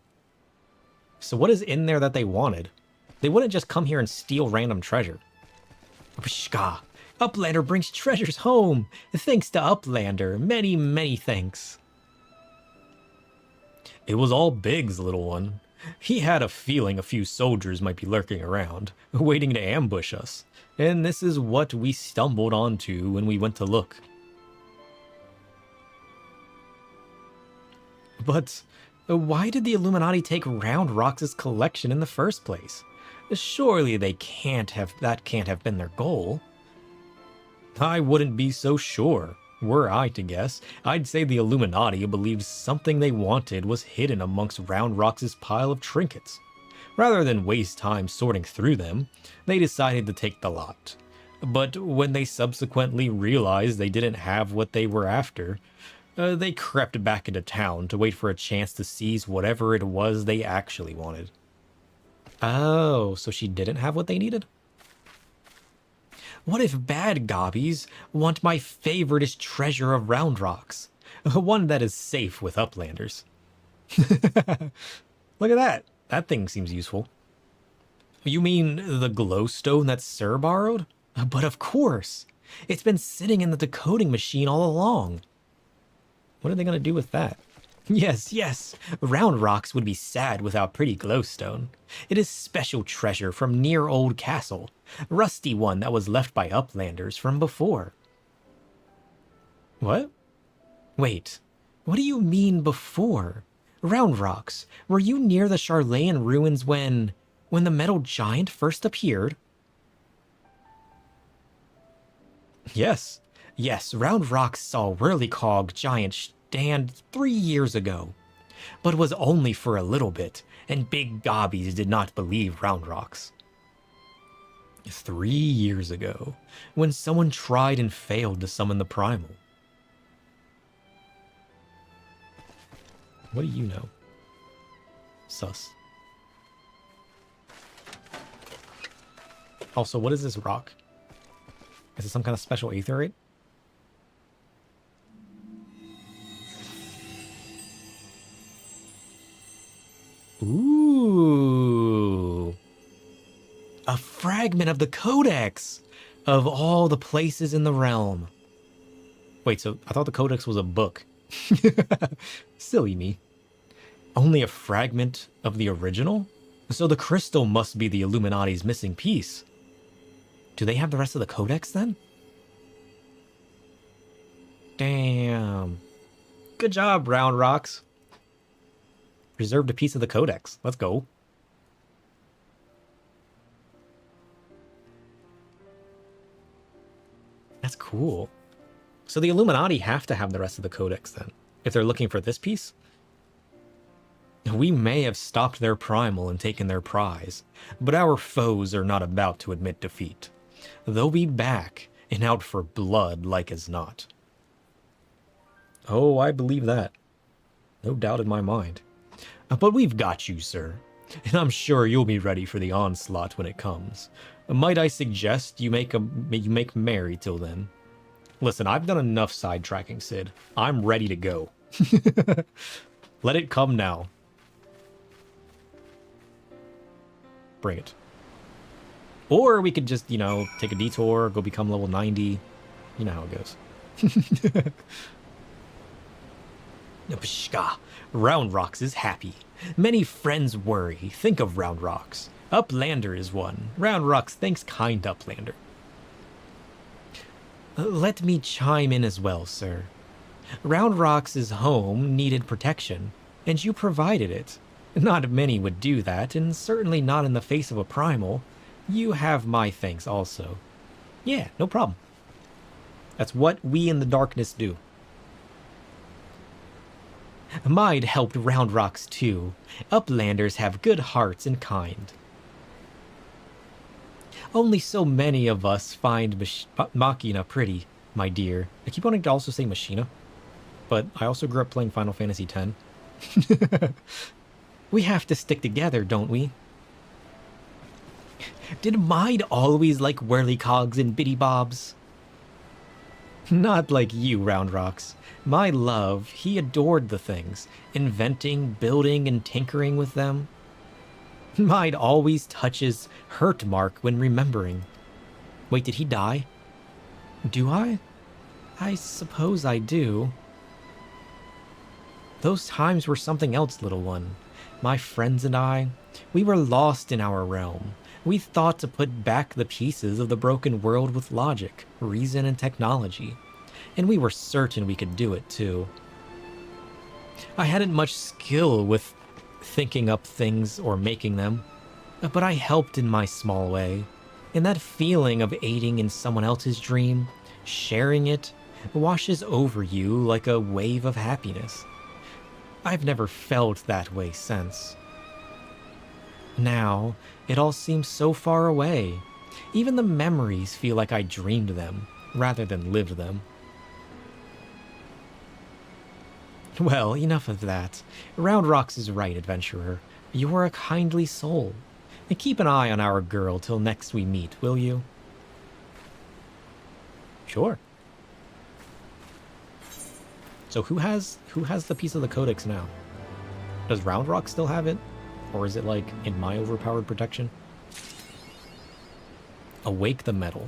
So what is in there that they wanted? They wouldn't just come here and steal random treasure. Pshka. Uplander brings treasures home. Thanks to Uplander. Many, many thanks. It was all Biggs, little one. He had a feeling a few soldiers might be lurking around, waiting to ambush us. And this is what we stumbled onto when we went to look. But why did the Illuminati take Round Rocks' collection in the first place? Surely that can't have been their goal. I wouldn't be so sure. Were I to guess, I'd say the Illuminati believes something they wanted was hidden amongst Round Rock's pile of trinkets. Rather than waste time sorting through them, they decided to take the lot. But when they subsequently realized they didn't have what they were after, they crept back into town to wait for a chance to seize whatever it was they actually wanted. Oh, so she didn't have what they needed? What if bad gobbies want my favoriteest treasure of Round Rocks? One that is safe with Uplanders. Look at that. That thing seems useful. You mean the glowstone that Sir borrowed? But of course. It's been sitting in the decoding machine all along. What are they going to do with that? Yes, yes. Round Rocks would be sad without pretty glowstone. It is special treasure from near old castle. Rusty one that was left by Uplanders from before. What? Wait. What do you mean before? Round Rocks, were you near the Charlayan ruins when the metal giant first appeared? Yes. Yes, Round Rocks saw Whirlycog giant stand 3 years ago, but was only for a little bit, and big gobbies did not believe Round Rocks. 3 years ago, when someone tried and failed to summon the primal. What do you know? Sus. Also, what is this rock? Is it some kind of special aetherite? Ooh. A fragment of the Codex! Of all the places in the realm. Wait, so I thought the Codex was a book. Silly me. Only a fragment of the original? So the crystal must be the Illuminati's missing piece. Do they have the rest of the Codex then? Damn. Good job, Round Rocks. Preserved a piece of the Codex. Let's go. That's cool. So the Illuminati have to have the rest of the Codex then, if they're looking for this piece? We may have stopped their primal and taken their prize, but our foes are not about to admit defeat. They'll be back and out for blood like as not. Oh, I believe that. No doubt in my mind. But we've got you, sir, and I'm sure you'll be ready for the onslaught when it comes. Might I suggest you make merry till then? Listen, I've done enough sidetracking, Sid. I'm ready to go. Let it come now. Bring it. Or we could just, take a detour, go become level 90. You know how it goes. Pshka. Round Rocks is happy. Many friends worry. Think of Round Rocks. Uplander is one. Round Rocks thanks kind Uplander. Let me chime in as well, sir. Round Rocks' home needed protection, and you provided it. Not many would do that, and certainly not in the face of a primal. You have my thanks also. Yeah, no problem. That's what we in the darkness do. Mide helped Round Rocks too. Uplanders have good hearts and kind. Only so many of us find Machina pretty, my dear. I keep wanting to also say Machina, but I also grew up playing Final Fantasy X. We have to stick together, don't we? Did Mide always like whirlycogs and bitty bobs? Not like you, Round Rocks. My love, he adored the things, inventing, building, and tinkering with them. Mide always touches hurt mark when remembering. Wait, did he die? Do I? I suppose I do. Those times were something else, little one. My friends and I, we were lost in our realm. We thought to put back the pieces of the broken world with logic, reason, and technology. And we were certain we could do it too. I hadn't much skill with thinking up things or making them, but I helped in my small way. And that feeling of aiding in someone else's dream, Sharing it washes over you like a wave of happiness. I've never felt that way since. Now, it all seems so far away. Even the memories feel like I dreamed them, rather than lived them. Well, enough of that. Round Rocks is right, adventurer. You're a kindly soul. And keep an eye on our girl till next we meet, will you? Sure. So who has the piece of the Codex now? Does Round Rock still have it? Or is it like in my overpowered protection? Awake the metal.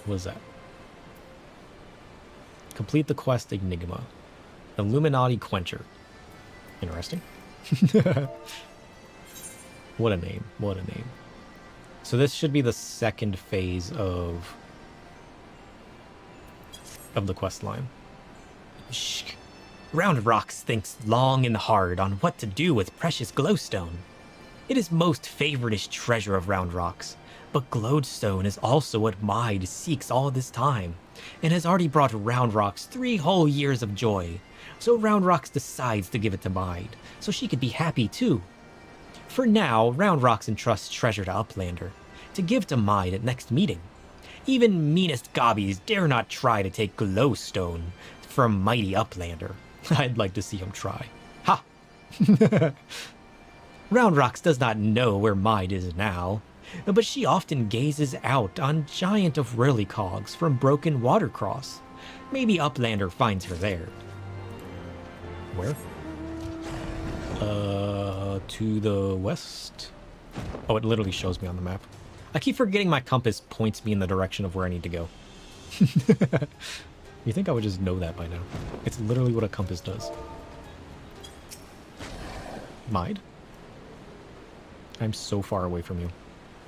What is that? Complete the quest Enigma. Illuminati Quencher. Interesting. What a name. What a name. So this should be the second phase of the quest line. Shh. Round Rocks thinks long and hard on what to do with precious glowstone. It is most favoritist treasure of Round Rocks, but glowstone is also what Maid seeks all this time, and has already brought Round Rocks 3 whole years of joy. So Round Rocks decides to give it to Maid, so she could be happy too. For now, Round Rocks entrusts treasure to Uplander, to give to Maid at next meeting. Even meanest gobbies dare not try to take glowstone from mighty Uplander. I'd like to see him try. Ha! Round Rocks does not know where Maid is now, but she often gazes out on giant of whirlycogs from Broken Watercross. Maybe Uplander finds her there. Where? To the west? Oh, it literally shows me on the map. I keep forgetting my compass points me in the direction of where I need to go. You think I would just know that by now? It's literally what a compass does. Maid? I'm so far away from you.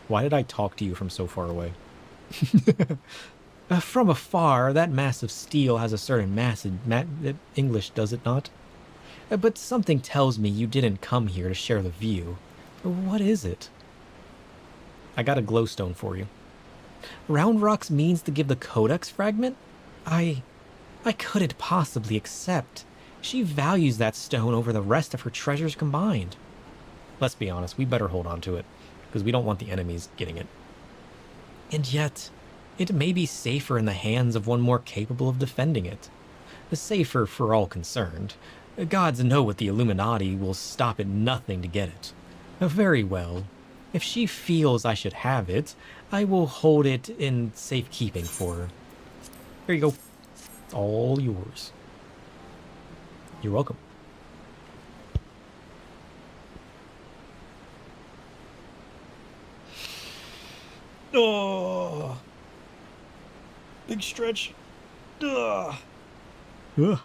Why did I talk to you from so far away? From afar, that mass of steel has a certain mass in English, does it not? But something tells me you didn't come here to share the view. What is it? I got a glowstone for you. Round Rocks means to give the Codex fragment? I couldn't possibly accept. She values that stone over the rest of her treasures combined. Let's be honest, we better hold on to it, because we don't want the enemies getting it. And yet, it may be safer in the hands of one more capable of defending it. Safer for all concerned. Gods know what the Illuminati will stop at nothing to get it. Very well. If she feels I should have it, I will hold it in safekeeping for her. Here you go. It's all yours. You're welcome. Oh, big stretch. Ugh. Ugh.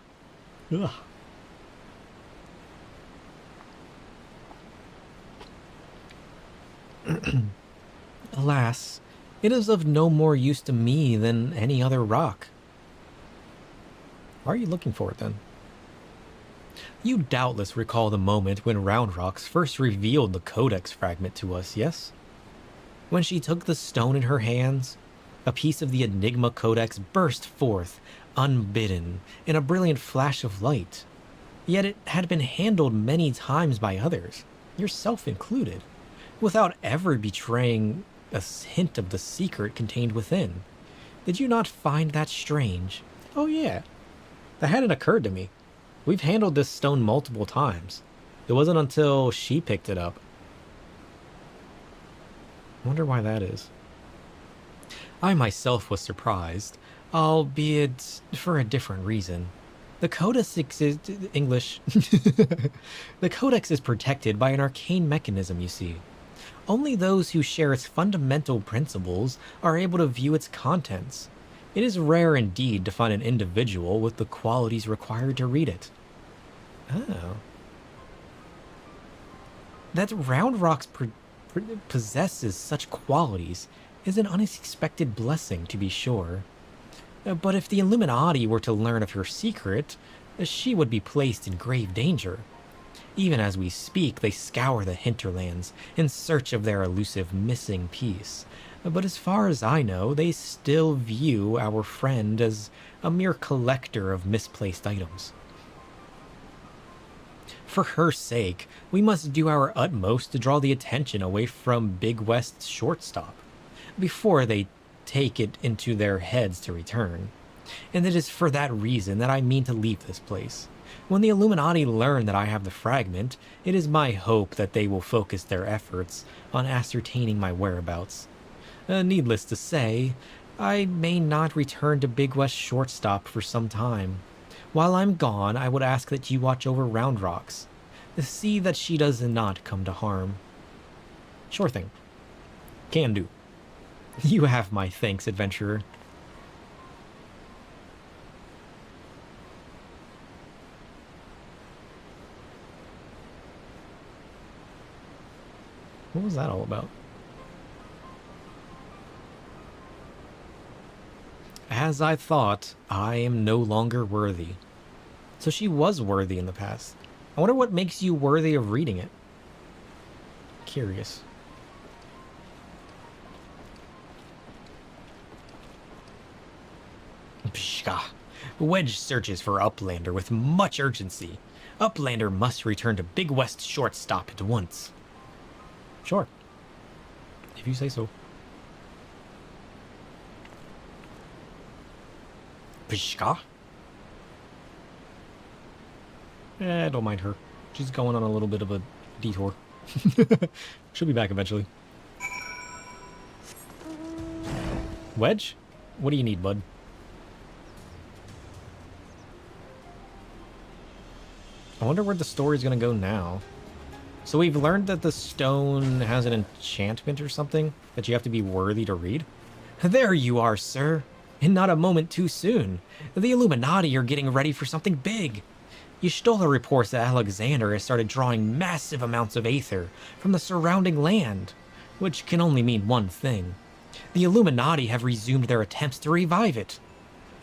Ugh. Alas, it is of no more use to me than any other rock. Why are you looking for it then? You doubtless recall the moment when Round Rocks first revealed the Codex fragment to us, yes? When she took the stone in her hands, a piece of the Enigma Codex burst forth, unbidden, in a brilliant flash of light. Yet it had been handled many times by others, yourself included, without ever betraying a hint of the secret contained within. Did you not find that strange? Oh yeah, that hadn't occurred to me. We've handled this stone multiple times. It wasn't until she picked it up. I wonder why that is. I myself was surprised, albeit for a different reason. The Codex is English. The Codex is protected by an arcane mechanism, you see. Only those who share its fundamental principles are able to view its contents. It is rare indeed to find an individual with the qualities required to read it. Oh. That Round Rocks possesses such qualities is an unexpected blessing, to be sure. But if the Illuminati were to learn of her secret, she would be placed in grave danger. Even as we speak, they scour the hinterlands in search of their elusive missing piece. But as far as I know, they still view our friend as a mere collector of misplaced items. For her sake, we must do our utmost to draw the attention away from Big West's shortstop before they take it into their heads to return. And it is for that reason that I mean to leave this place. When the Illuminati learn that I have the fragment, it is my hope that they will focus their efforts on ascertaining my whereabouts. Needless to say, I may not return to Big West shortstop for some time. While I'm gone, I would ask that you watch over Round Rocks. See that she does not come to harm. Sure thing. Can do. You have my thanks, adventurer. What was that all about? As I thought, I am no longer worthy. So she was worthy in the past. I wonder what makes you worthy of reading it. Curious. Pshka. Wedge searches for Uplander with much urgency. Uplander must return to Big West shortstop at once. Sure. If you say so. Pshka? Don't mind her. She's going on a little bit of a detour. She'll be back eventually. Wedge? What do you need, bud? I wonder where the story's gonna go now. So we've learned that the stone has an enchantment or something that you have to be worthy to read? There you are, sir. And not a moment too soon. The Illuminati are getting ready for something big. Y'shtola reports that Alexander has started drawing massive amounts of aether from the surrounding land, which can only mean one thing. The Illuminati have resumed their attempts to revive it.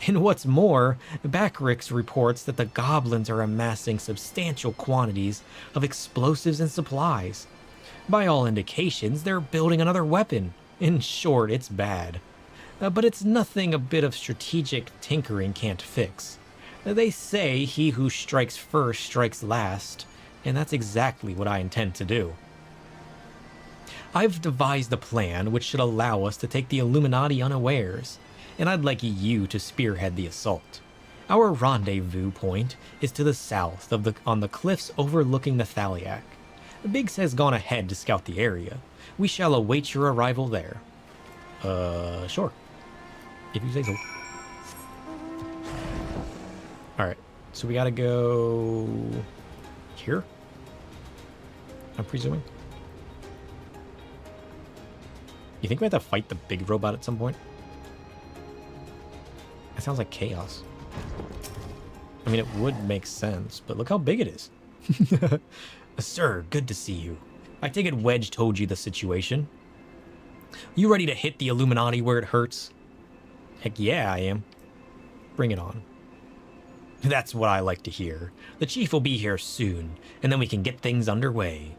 And what's more, Backrix reports that the goblins are amassing substantial quantities of explosives and supplies. By all indications, they're building another weapon. In short, it's bad. But it's nothing a bit of strategic tinkering can't fix. They say he who strikes first strikes last, and that's exactly what I intend to do. I've devised a plan which should allow us to take the Illuminati unawares, and I'd like you to spearhead the assault. Our rendezvous point is to the south of on the cliffs overlooking the Thaliac. Biggs has gone ahead to scout the area. We shall await your arrival there. Sure. If you say so. Alright, so we gotta go here? I'm presuming. You think we have to fight the big robot at some point? That sounds like chaos. I mean, it would make sense, but look how big it is. Sir, good to see you. I take it Wedge told you the situation. You ready to hit the Illuminati where it hurts? Heck yeah, I am. Bring it on. That's what I like to hear. The chief will be here soon, and then we can get things underway.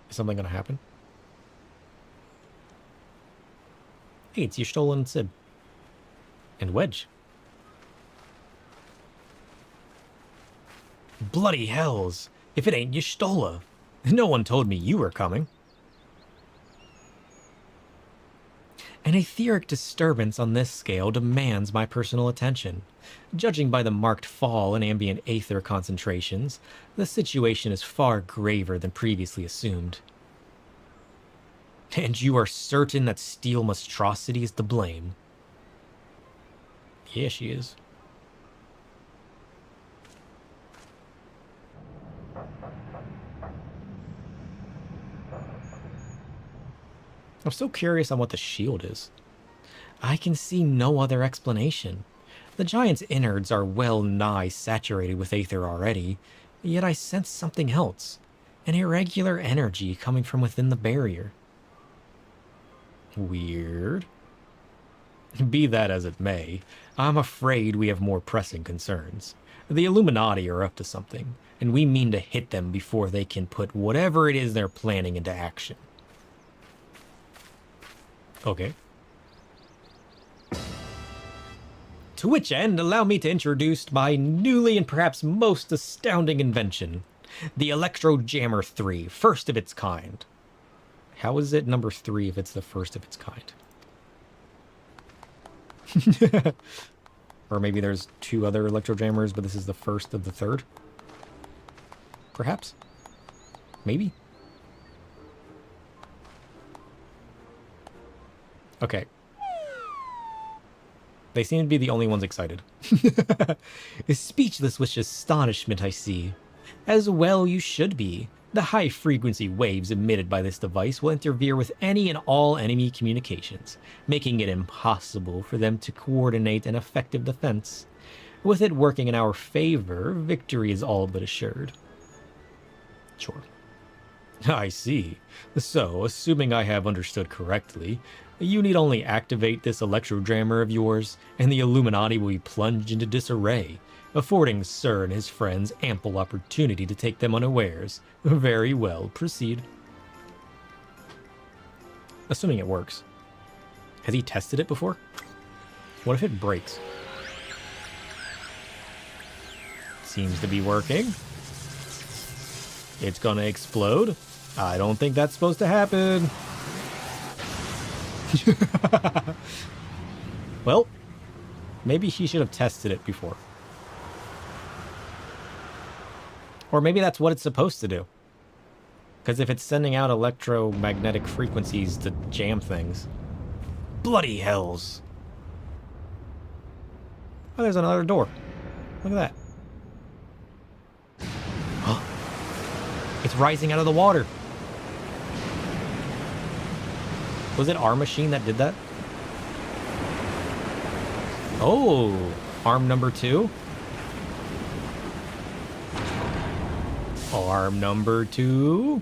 Is something gonna happen? Hey, it's Y'shtola and Sid. And Wedge. Bloody hells! If it ain't Y'shtola! No one told me you were coming. An etheric disturbance on this scale demands my personal attention. Judging by the marked fall in ambient aether concentrations, the situation is far graver than previously assumed. And you are certain that Steel Monstrosity is to blame? Yeah, she is. I'm still curious on what the shield is. I can see no other explanation. The giant's innards are well nigh saturated with aether already, yet I sense something else. An irregular energy coming from within the barrier. Weird. Be that as it may, I'm afraid we have more pressing concerns. The Illuminati are up to something, and we mean to hit them before they can put whatever it is they're planning into action. Okay. To which end, allow me to introduce my newly and perhaps most astounding invention, the Electro Jammer 3, first of its kind. How is it number 3 if it's the first of its kind? Or maybe there's 2 other Electro Jammers, but this is the first of the third? Perhaps? Maybe? Okay. They seem to be the only ones excited. Speechless with astonishment, I see. As well you should be. The high-frequency waves emitted by this device will interfere with any and all enemy communications, making it impossible for them to coordinate an effective defense. With it working in our favor, victory is all but assured. Sure. I see. So, assuming I have understood correctly, you need only activate this electro jammer of yours, and the Illuminati will be plunged into disarray, affording Sir and his friends ample opportunity to take them unawares. Very well, proceed. Assuming it works. Has he tested it before? What if it breaks? Seems to be working. It's gonna explode. I don't think that's supposed to happen. Well, maybe he should have tested it before. Or maybe that's what it's supposed to do. Because if it's sending out electromagnetic frequencies to jam things. Bloody hells. Oh, there's another door. Look at that. It's rising out of the water. Was it our machine that did that? Oh, arm number 2. Arm number 2.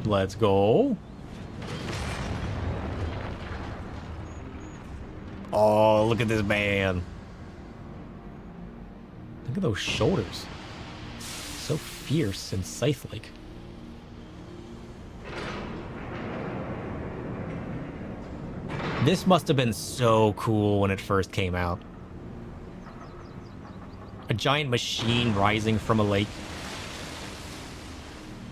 Let's go. Oh, look at this man. Look at those shoulders. So fierce and scythe-like. This must have been so cool when it first came out. A giant machine rising from a lake.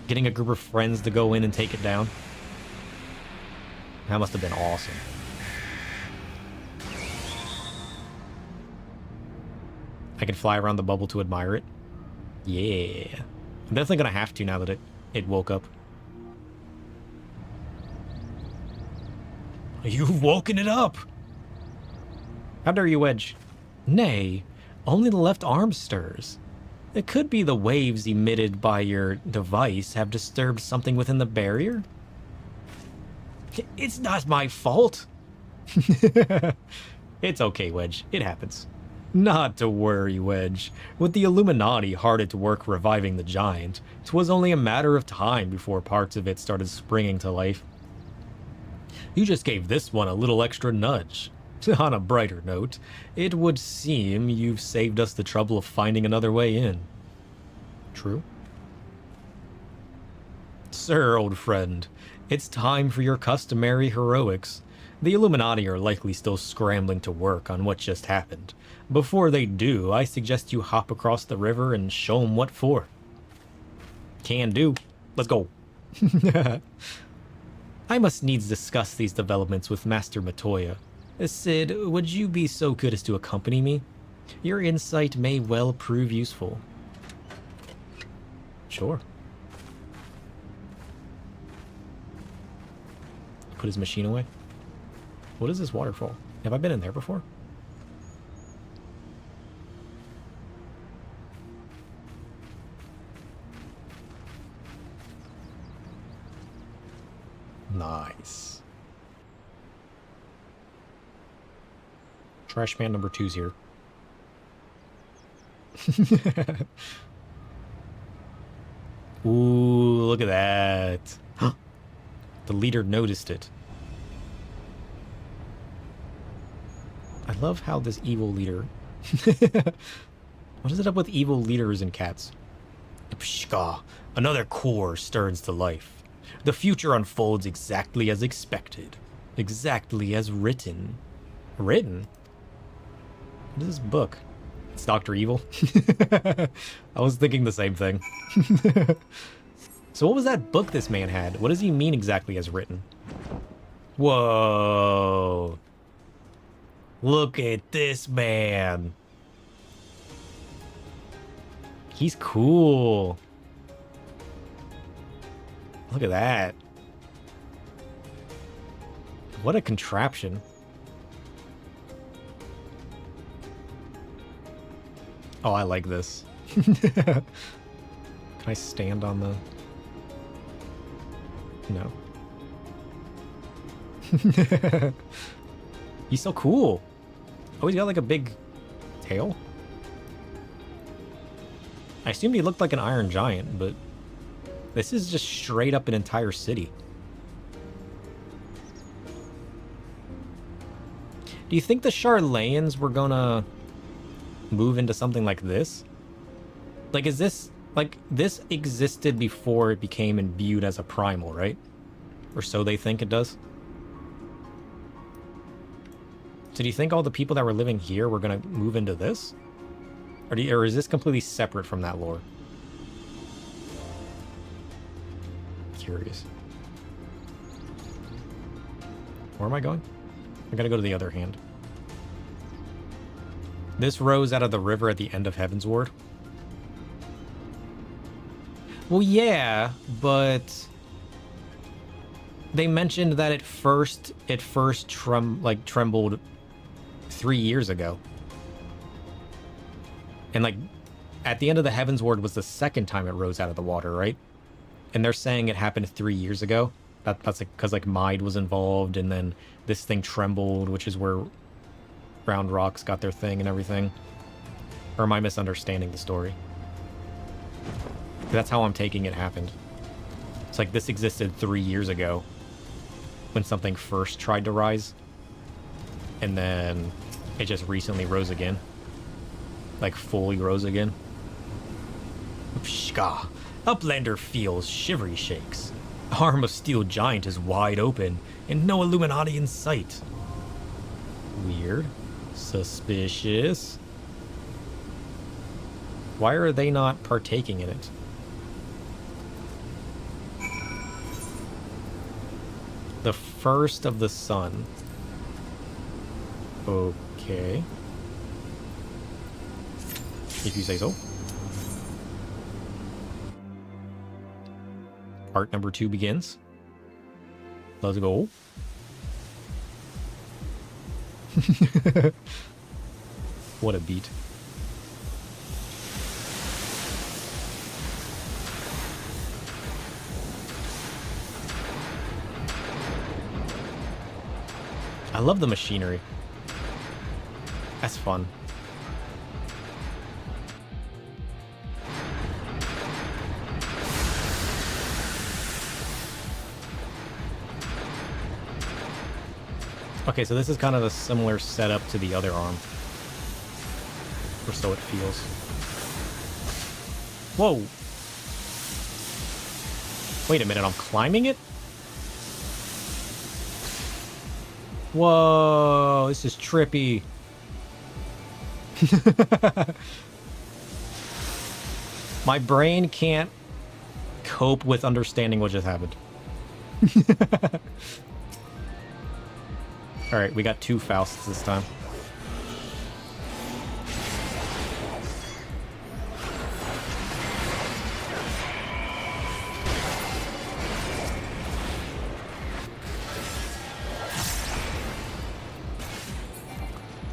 Getting a group of friends to go in and take it down. That must have been awesome. I can fly around the bubble to admire it. Yeah. I'm definitely gonna have to now that it woke up. You've woken it up! How dare you, Wedge? Nay, only the left arm stirs. It could be the waves emitted by your device have disturbed something within the barrier? It's not my fault. It's okay, Wedge. It happens. Not to worry, Wedge. With the Illuminati hard at work reviving the giant, 'twas only a matter of time before parts of it started springing to life. You just gave this one a little extra nudge. On a brighter note, it would seem you've saved us the trouble of finding another way in. True? Sir, old friend, it's time for your customary heroics. The Illuminati are likely still scrambling to work on what just happened. Before they do, I suggest you hop across the river and show them what for. Can do. Let's go. I must needs discuss these developments with Master Matoya. Sid, would you be so good as to accompany me? Your insight may well prove useful. Sure. Put his machine away. What is this waterfall? Have I been in there before? Nice. Trash man number 2's here. Ooh, look at that. The leader noticed it. I love how this evil leader... What is it up with evil leaders and cats? Pshka, another core stirs to life. The future unfolds exactly as expected. Exactly as written. Written? What is this book? It's Dr. Evil? I was thinking the same thing. So what was that book this man had? What does he mean exactly as written? Whoa. Look at this man. He's cool. Look at that. What a contraption. Oh, I like this. Can I stand on the... No. He's so cool. Oh, he's got like a big tail? I assumed he looked like an iron giant, but this is just straight up an entire city. Do you think the Charlayans were gonna move into something like this? Like, is this... Like, this existed before it became imbued as a primal, right? Or so they think it does? So do you think all the people that were living here were gonna move into this? Or is this completely separate from that lore? Curious. Where am I going? I gotta go to the other hand. This rose out of the river at the end of Heavensward. Well, yeah, but they mentioned that it first trembled 3 years ago. And like at the end of the Heavensward was the second time it rose out of the water, right? And they're saying it happened 3 years ago. That's like because like Mide was involved, and then this thing trembled, which is where Round Rocks got their thing and everything. Or am I misunderstanding the story? That's how I'm taking it happened. It's like this existed 3 years ago when something first tried to rise, and then it just recently rose again. Like fully rose again. Pshka. Uplander feels shivery shakes. Arm of steel giant is wide open, and no Illuminati in sight. Weird. Suspicious. Why are they not partaking in it? The first of the sun. Okay. If you say so. Part number 2 begins. Let's go. What a beat. I love the machinery. That's fun. Okay, so this is kind of a similar setup to the other arm. Or so it feels. Whoa! Wait a minute, I'm climbing it? Whoa, this is trippy. My brain can't cope with understanding what just happened. Alright, we got 2 Fausts this time.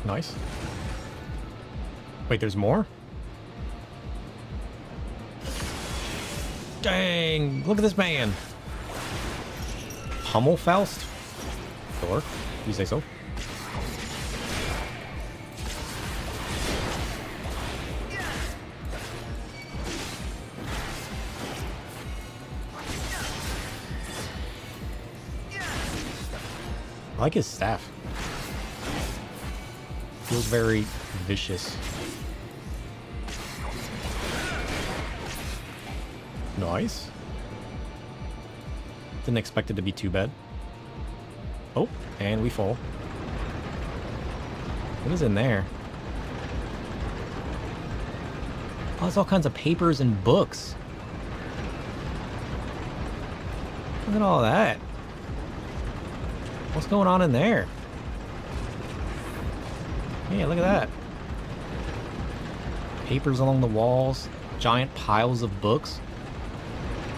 Nice. Wait, there's more? Dang! Look at this man! Pummel Faust? Sure. You say so? I like his staff. Feels very vicious. Nice. Didn't expect it to be too bad. Oh, and we fall. What is in there? Oh, there's all kinds of papers and books. Look at all that. What's going on in there? Yeah, look at that. Papers along the walls. Giant piles of books.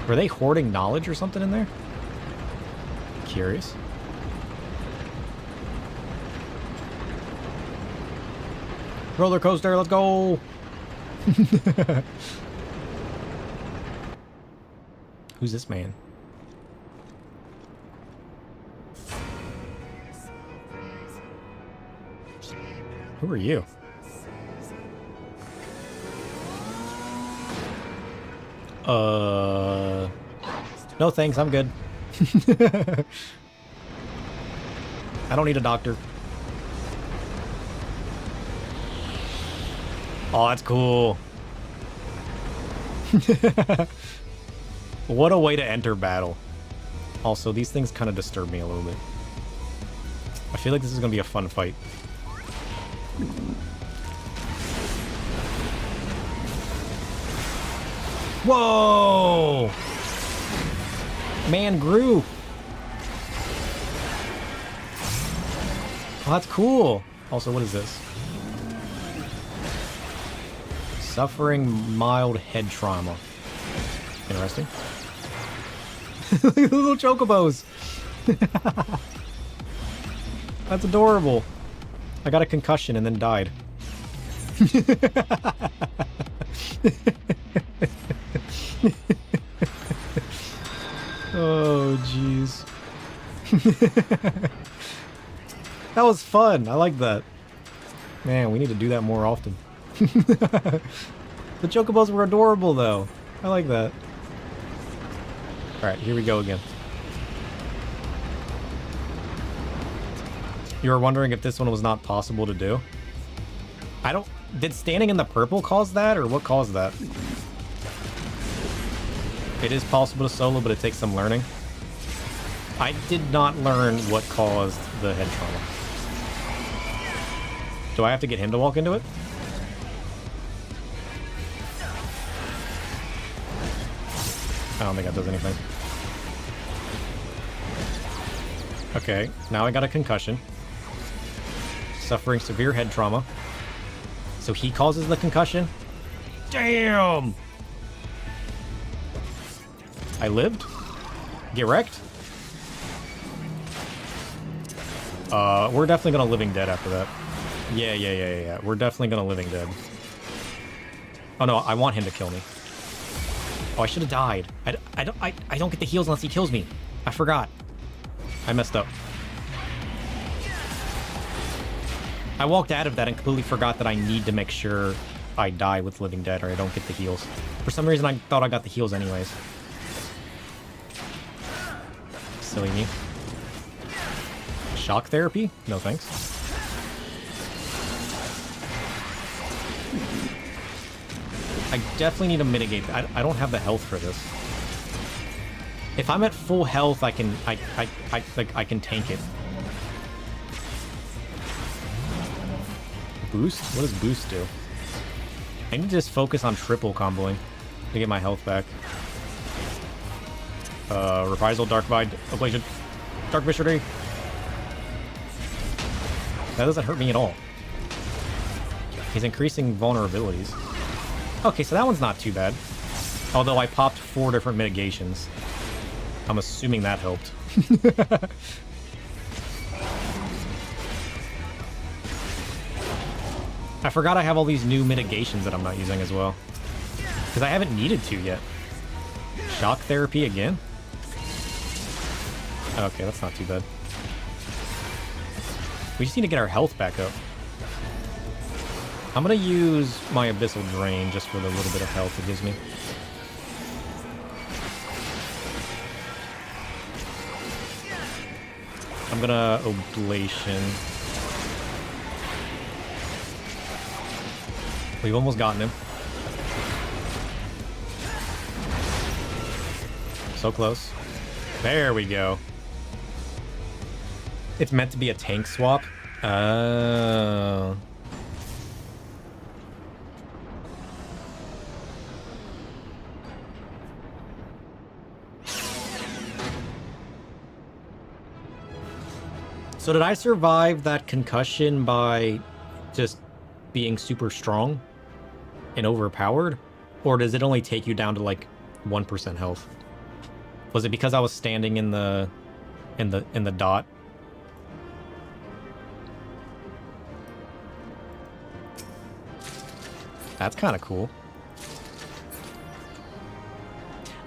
Were they hoarding knowledge or something in there? Curious. Roller coaster, let's go! Who's this man? Who are you? No thanks, I'm good. I don't need a doctor. Oh, that's cool. What a way to enter battle. Also, these things kind of disturb me a little bit. I feel like this is going to be a fun fight. Whoa! Man grew. Oh, that's cool. Also, what is this? Suffering mild head trauma. Interesting. Little chocobos. That's adorable. I got a concussion and then died. Oh, jeez. That was fun. I like that. Man, we need to do that more often. The chocobos were adorable, though. I like that. Alright, here we go again. You were wondering if this one was not possible to do? I don't... Did standing in the purple cause that, or what caused that? It is possible to solo, but it takes some learning. I did not learn what caused the head trauma. Do I have to get him to walk into it? I don't think that does anything. Okay, now I got a concussion. Suffering severe head trauma. So he causes the concussion? Damn! I lived? Get wrecked? We're definitely gonna Living Dead after that. Yeah. We're definitely gonna Living Dead. Oh no, I want him to kill me. Oh, I should have died. I don't get the heals unless he kills me. I forgot. I messed up. I walked out of that and completely forgot that I need to make sure I die with Living Dead or I don't get the heals. For some reason, I thought I got the heals anyways. Silly me. Shock therapy? No thanks. I definitely need to mitigate that. I don't have the health for this. If I'm at full health, I can can tank it. Boost? What does boost do? I need to just focus on triple comboing to get my health back. Reprisal, Dark Bide, Ablation, Dark Bishopry. That doesn't hurt me at all. He's increasing vulnerabilities. Okay, so that one's not too bad. Although I popped 4 different mitigations. I'm assuming that helped. I forgot I have all these new mitigations that I'm not using as well. Because I haven't needed to yet. Shock therapy again? Okay, that's not too bad. We just need to get our health back up. I'm gonna use my Abyssal Drain just for the little bit of health it gives me. I'm gonna Oblation. We've almost gotten him. So close. There we go. It's meant to be a tank swap. Oh. So did I survive that concussion by just being super strong and overpowered? Or does it only take you down to like 1% health? Was it because I was standing in the dot? That's kind of cool.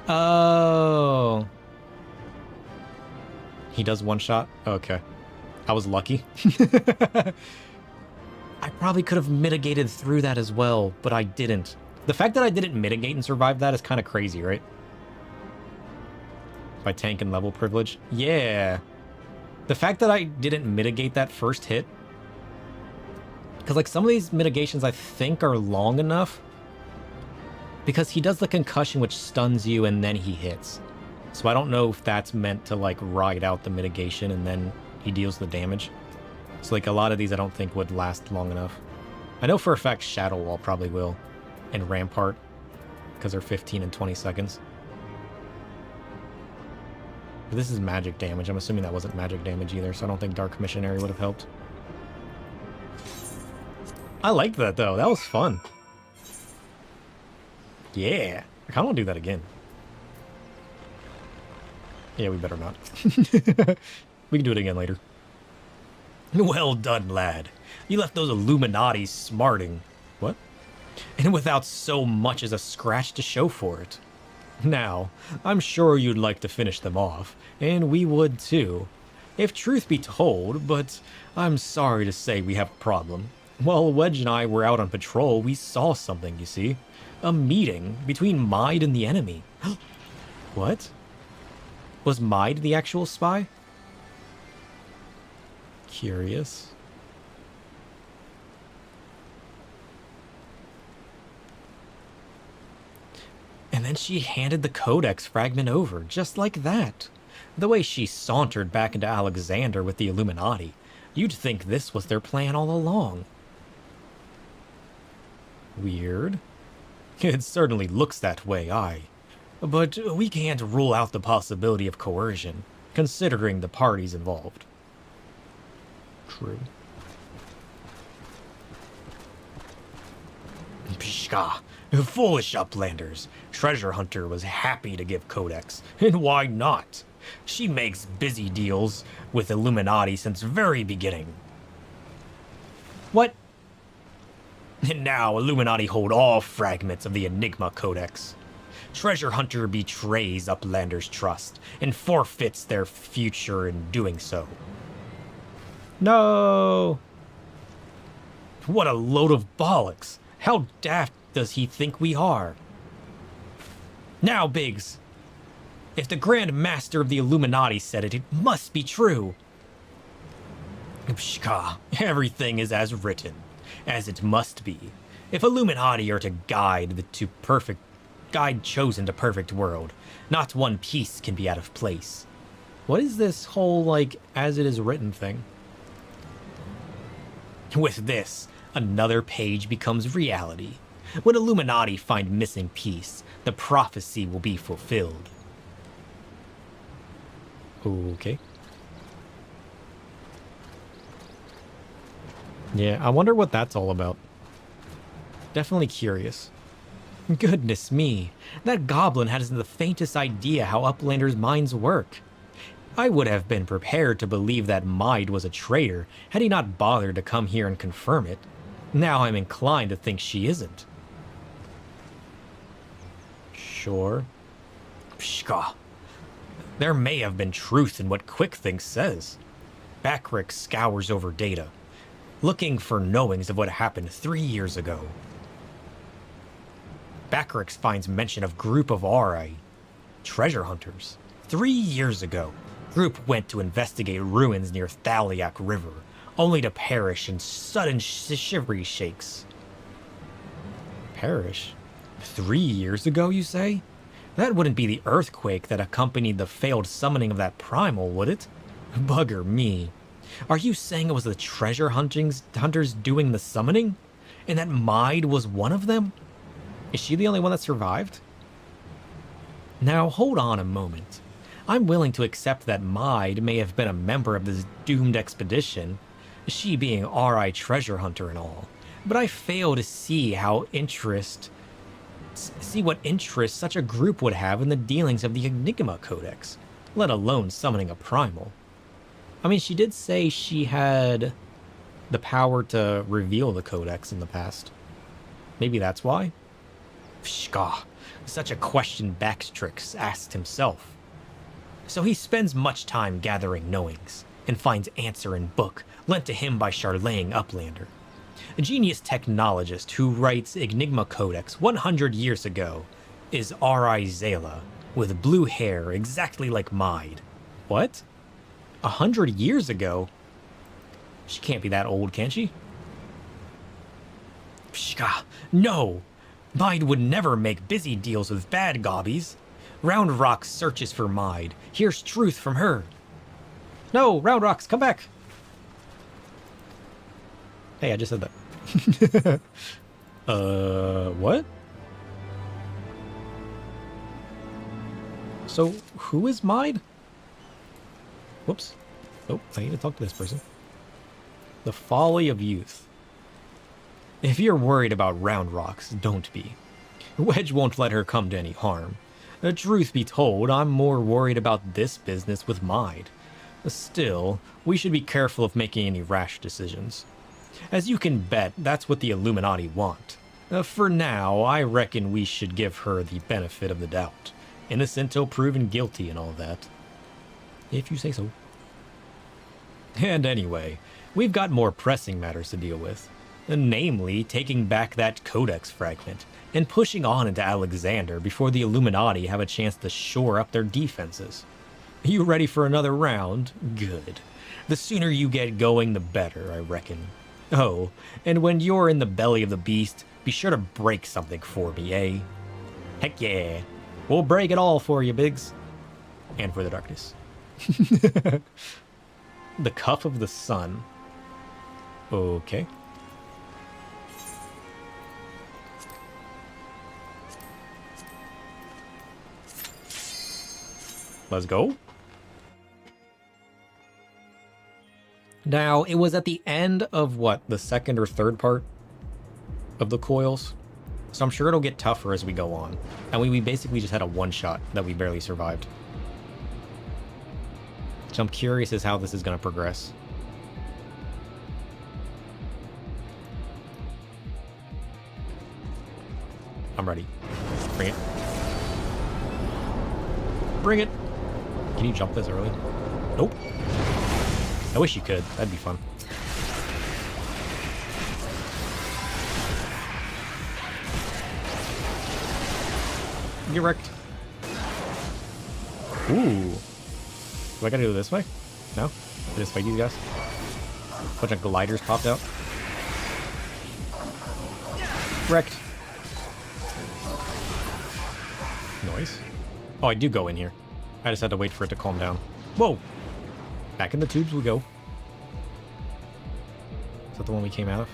Oh. He does one shot? Okay. I was lucky. I probably could have mitigated through that as well, but I didn't. The fact that I didn't mitigate and survive that is kind of crazy, right? By tank and level privilege? Yeah. The fact that I didn't mitigate that first hit. Because like some of these mitigations I think are long enough. Because he does the concussion which stuns you and then he hits. So I don't know if that's meant to like ride out the mitigation and then he deals the damage. So like a lot of these I don't think would last long enough. I know for a fact Shadow Wall probably will. And Rampart. Because they're 15 and 20 seconds. But this is magic damage. I'm assuming that wasn't magic damage either, so I don't think Dark Missionary would have helped. I liked that though. That was fun. Yeah. I kind of want to do that again. Yeah, we better not. We can do it again later. Well done, lad. You left those Illuminati smarting. What? And without so much as a scratch to show for it. Now, I'm sure you'd like to finish them off, and we would too. If truth be told, but I'm sorry to say we have a problem. While Wedge and I were out on patrol, we saw something, you see. A meeting between Maid and the enemy. What? Was Maid the actual spy? Curious. And then she handed the Codex fragment over, just like that. The way she sauntered back into Alexander with the Illuminati, you'd think this was their plan all along. Weird. It certainly looks that way, aye. But we can't rule out the possibility of coercion, considering the parties involved. True. Pshka! Foolish uplanders. Treasure Hunter was happy to give Codex, and why not? She makes busy deals with Illuminati since very beginning. What? And now Illuminati hold all fragments of the Enigma Codex. Treasure Hunter betrays Uplander's trust and forfeits their future in doing so. No! What a load of bollocks! How daft does he think we are? Now, Biggs, if the Grand Master of the Illuminati said it, it must be true. Pshka, everything is as written, as it must be. If Illuminati are to guide chosen to perfect world, not one piece can be out of place. What is this whole, like, as it is written thing? With this, another page becomes reality. When Illuminati find missing piece, the prophecy will be fulfilled. Okay. Yeah, I wonder what that's all about. Definitely curious. Goodness me, that goblin hasn't the faintest idea how Uplanders' minds work. I would have been prepared to believe that Maid was a traitor had he not bothered to come here and confirm it. Now I'm inclined to think she isn't. Sure. Pshka. There may have been truth in what QuickThink says. Backrick scours over data, looking for knowings of what happened 3 years ago. Backrick finds mention of group of Auri, treasure hunters, 3 years ago. Group went to investigate ruins near Thaliak River, only to perish in sudden shivery shakes. Perish? 3 years ago, you say? That wouldn't be the earthquake that accompanied the failed summoning of that primal, would it? Bugger me. Are you saying it was the treasure hunters doing the summoning? And that Maid was one of them? Is she the only one that survived? Now, hold on a moment. I'm willing to accept that Maid may have been a member of this doomed expedition, she being R.I. treasure hunter and all, but I fail to see what interest such a group would have in the dealings of the Enigma Codex, let alone summoning a primal. I mean, she did say she had the power to reveal the Codex in the past. Maybe that's why? Pshka, such a question Baxtrix asked himself. So he spends much time gathering knowings, and finds answer in book lent to him by Charlayne Uplander, a genius technologist who writes Enigma Codex 100 years ago, is R.I. Zayla, with blue hair exactly like Maid. What? 100 years ago? She can't be that old, can she? Pshka, no! Maid would never make busy deals with bad gobbies. Round Rock searches for Maid, hears truth from her. No, Round Rocks, come back! Hey, I just said that. What? So, who is Maid? Whoops. Oh, I need to talk to this person. The folly of youth. If you're worried about Round Rocks, don't be. Wedge won't let her come to any harm. Truth be told, I'm more worried about this business with Maid. Still, we should be careful of making any rash decisions. As you can bet, that's what the Illuminati want. For now, I reckon we should give her the benefit of the doubt. Innocent till proven guilty and all that. If you say so. And anyway, we've got more pressing matters to deal with. Namely, taking back that Codex fragment and pushing on into Alexander before the Illuminati have a chance to shore up their defenses. You ready for another round? Good. The sooner you get going, the better, I reckon. Oh, and when you're in the belly of the beast, be sure to break something for me, eh? Heck yeah. We'll break it all for you, Biggs. And for the darkness. The Cuff of the Sun. Okay. Let's go. Now, it was at the end of what, the second or third part of the coils? So I'm sure it'll get tougher as we go on. And we basically just had a one-shot that we barely survived. So I'm curious as how this is going to progress. I'm ready. Bring it. Bring it! Can you jump this early? Nope. I wish you could. That'd be fun. Get wrecked. Ooh. Do I gotta go this way? No? Just fight these guys? A bunch of gliders popped out. Wrecked. Noise. Oh, I do go in here. I just had to wait for it to calm down. Whoa! Back in the tubes we go. Is that the one we came out of?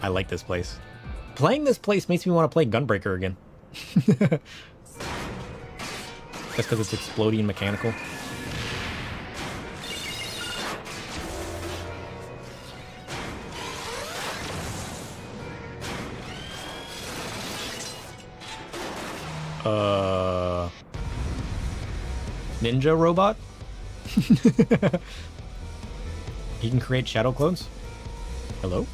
I like this place. Playing this place makes me want to play Gunbreaker again. Just because it's exploding and mechanical. Ninja robot? He can create shadow clones? Hello?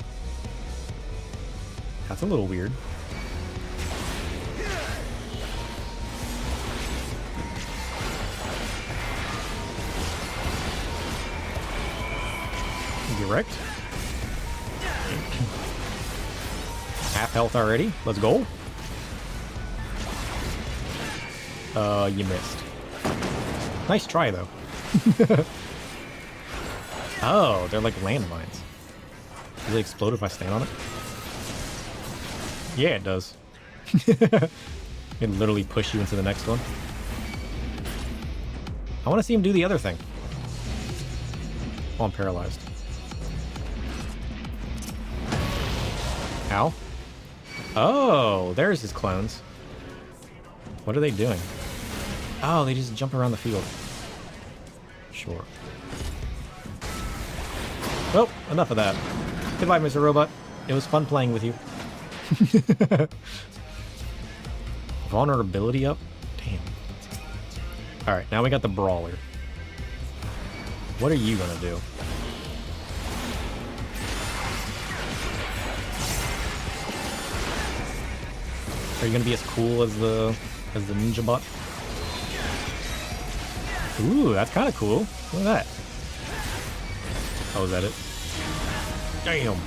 That's a little weird. Direct. Half health already. Let's go. You missed. Nice try, though. Oh, they're like landmines. Does it explode if I stand on it? Yeah, it does. It literally push you into the next one. I want to see him do the other thing. Oh, I'm paralyzed. Ow. Oh, there's his clones. What are they doing? Oh, they just jump around the field. Sure. Well, enough of that. Goodbye, Mr. Robot. It was fun playing with you. Vulnerability up? Damn. Alright, now we got the Brawler. What are you gonna do? Are you gonna be as cool as the ninja bot? Ooh, that's kind of cool. Look at that. Oh, is that it? Damn.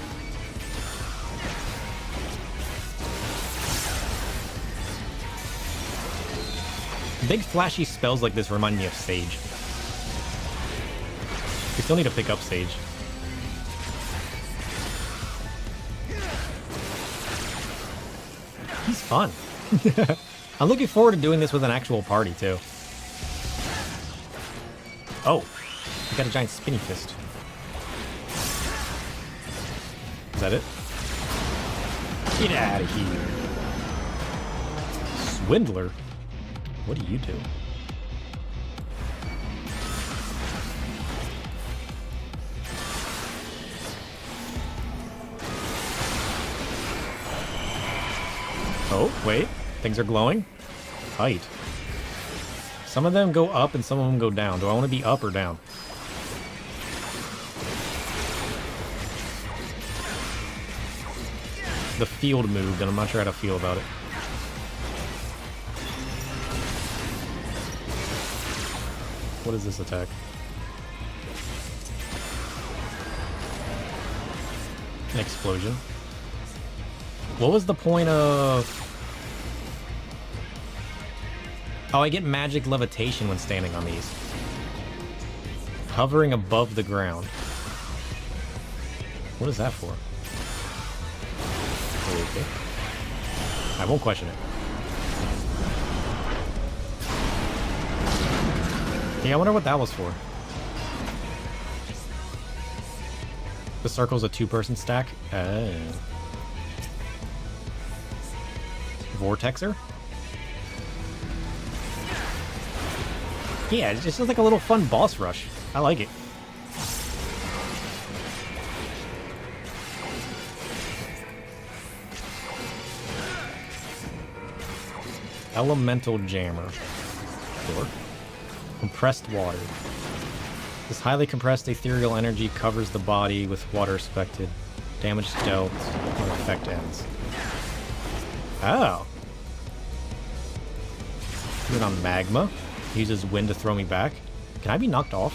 Big flashy spells like this remind me of Sage. We still need to pick up Sage. He's fun. I'm looking forward to doing this with an actual party, too. Oh, he got a giant spinny fist. Is that it? Get out of here. Swindler? What do you do? Oh, wait. Things are glowing? Tight. Some of them go up and some of them go down. Do I want to be up or down? The field moved, and I'm not sure how to feel about it. What is this attack? An explosion. What was the point of... Oh, I get magic levitation when standing on these. Hovering above the ground. What is that for? Okay. I won't question it. Yeah, I wonder what that was for. The circle's a two-person stack? Oh. Vortexer? Yeah, it's just like a little fun boss rush. I like it. Elemental Jammer. Door. Compressed water. This highly compressed ethereal energy covers the body with water expected. Damage dealt when effect ends. Oh. Good on magma. Uses wind to throw me back. Can I be knocked off?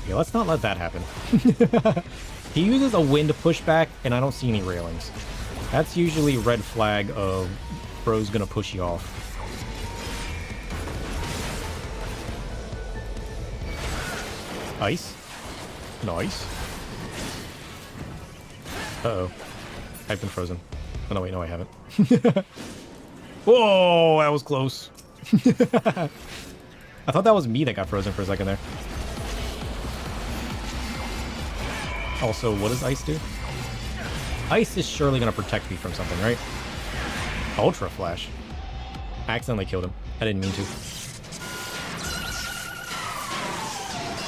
Yeah, let's not let that happen. He uses a wind pushback, and I don't see any railings. That's usually red flag of bro's gonna push you off. Ice. Nice. Uh-oh. I've been frozen. Oh, no, wait, no, I haven't. Whoa, that was close. I thought that was me that got frozen for a second there. Also, what does ice do? Ice is surely going to protect me from something, right? Ultra Flash. I accidentally killed him. I didn't mean to.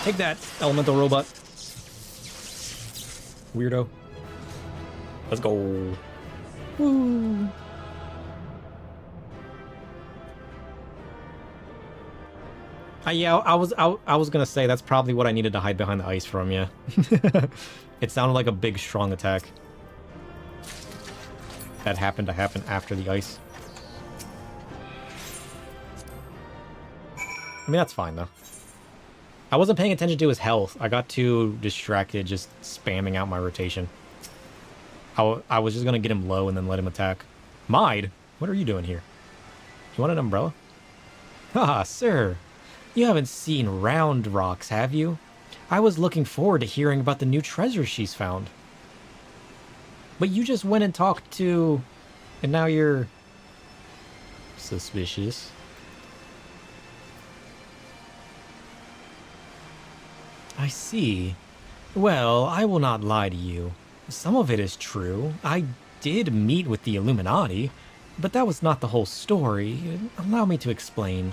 Take that, elemental robot. Weirdo. Let's go. Woo. Yeah, I was gonna say that's probably what I needed to hide behind the ice from, yeah. It sounded like a big, strong attack. That happened to happen after the ice. I mean, that's fine, though. I wasn't paying attention to his health. I got too distracted just spamming out my rotation. I was just gonna get him low and then let him attack. Mide? What are you doing here? You want an umbrella? Haha, sir. You haven't seen Round Rocks, have you? I was looking forward to hearing about the new treasure she's found. But you just went and talked to... And now you're... suspicious. I see. Well, I will not lie to you. Some of it is true. I did meet with the Illuminati, but that was not the whole story. Allow me to explain.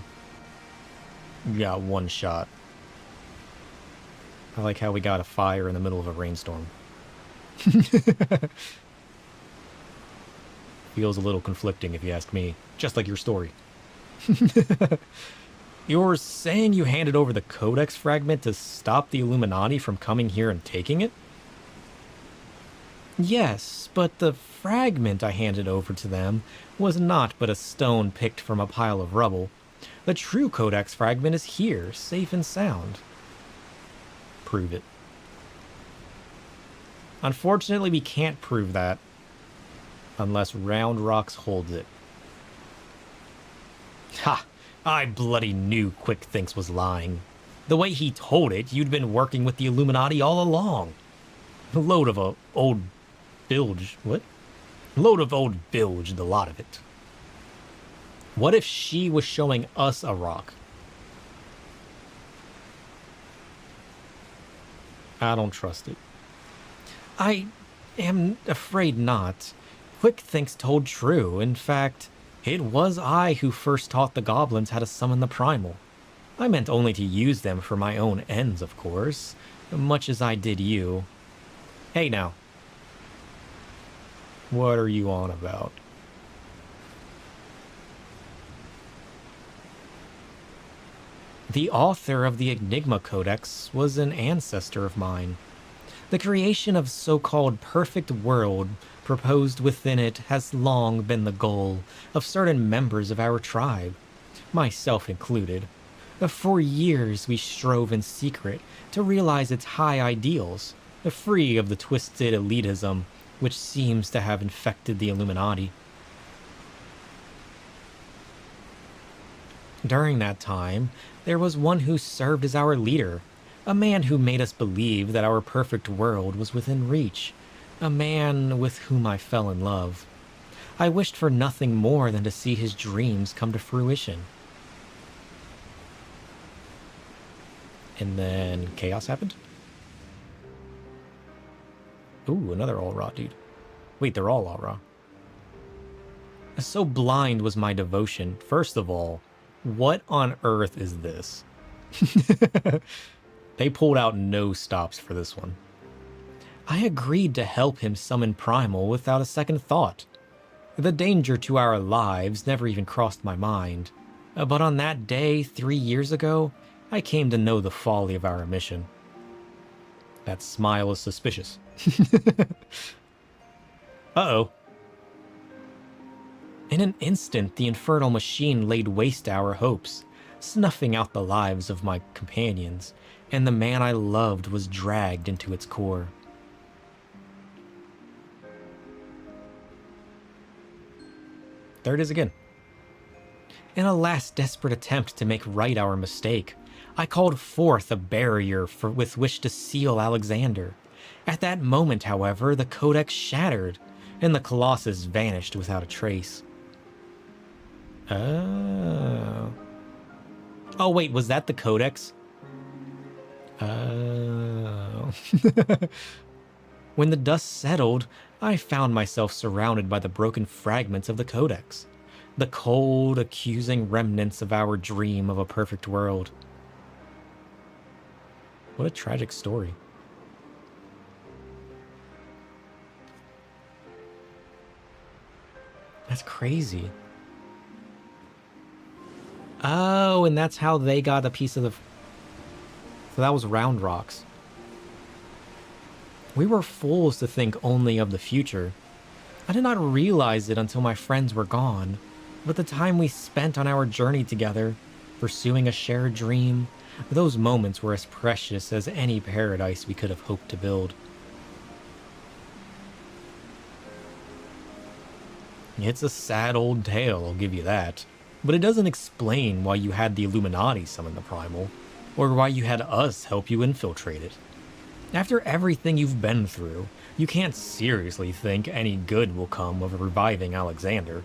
You got one shot. I like how we got a fire in the middle of a rainstorm. Feels a little conflicting if you ask me. Just like your story. You're saying you handed over the Codex fragment to stop the Illuminati from coming here and taking it? Yes, but the fragment I handed over to them was not but a stone picked from a pile of rubble. The true Codex fragment is here, safe and sound. Prove it. Unfortunately, we can't prove that unless Round Rocks holds it. Ha! I bloody knew Quick Thinks was lying. The way he told it, you'd been working with the Illuminati all along. Load of old bilge. What? Load of old bilge, the lot of it. What if she was showing us a rock? I don't trust it. I am afraid not. Quick Thinks told true. In fact, it was I who first taught the goblins how to summon the primal. I meant only to use them for my own ends, of course, much as I did you. Hey now. What are you on about? The author of the Enigma Codex was an ancestor of mine. The creation of so-called perfect world proposed within it has long been the goal of certain members of our tribe, myself included. For years we strove in secret to realize its high ideals, free of the twisted elitism which seems to have infected the Illuminati. During that time, there was one who served as our leader, a man who made us believe that our perfect world was within reach, a man with whom I fell in love. I wished for nothing more than to see his dreams come to fruition. And then chaos happened? Ooh, another all-raw dude. Wait, they're all all-raw. So blind was my devotion. First of all, what on earth is this? They pulled out no stops for this one. I agreed to help him summon Primal without a second thought. The danger to our lives never even crossed my mind. But on that day, 3 years ago, I came to know the folly of our mission. That smile is suspicious. Uh-oh. In an instant, the infernal machine laid waste to our hopes, snuffing out the lives of my companions, and the man I loved was dragged into its core. There it is again. In a last desperate attempt to make right our mistake, I called forth a barrier with which to seal Alexander. At that moment, however, the Codex shattered, and the Colossus vanished without a trace. Oh. Oh, wait, was that the Codex? Oh. When the dust settled, I found myself surrounded by the broken fragments of the Codex, the cold, accusing remnants of our dream of a perfect world. What a tragic story. That's crazy. Oh, and that's how they got a piece of the... So that was Round Rocks. We were fools to think only of the future. I did not realize it until my friends were gone, but the time we spent on our journey together, pursuing a shared dream, those moments were as precious as any paradise we could have hoped to build. It's a sad old tale, I'll give you that. but it doesn't explain why you had the Illuminati summon the Primal, or why you had us help you infiltrate it. After everything you've been through, you can't seriously think any good will come of reviving Alexander.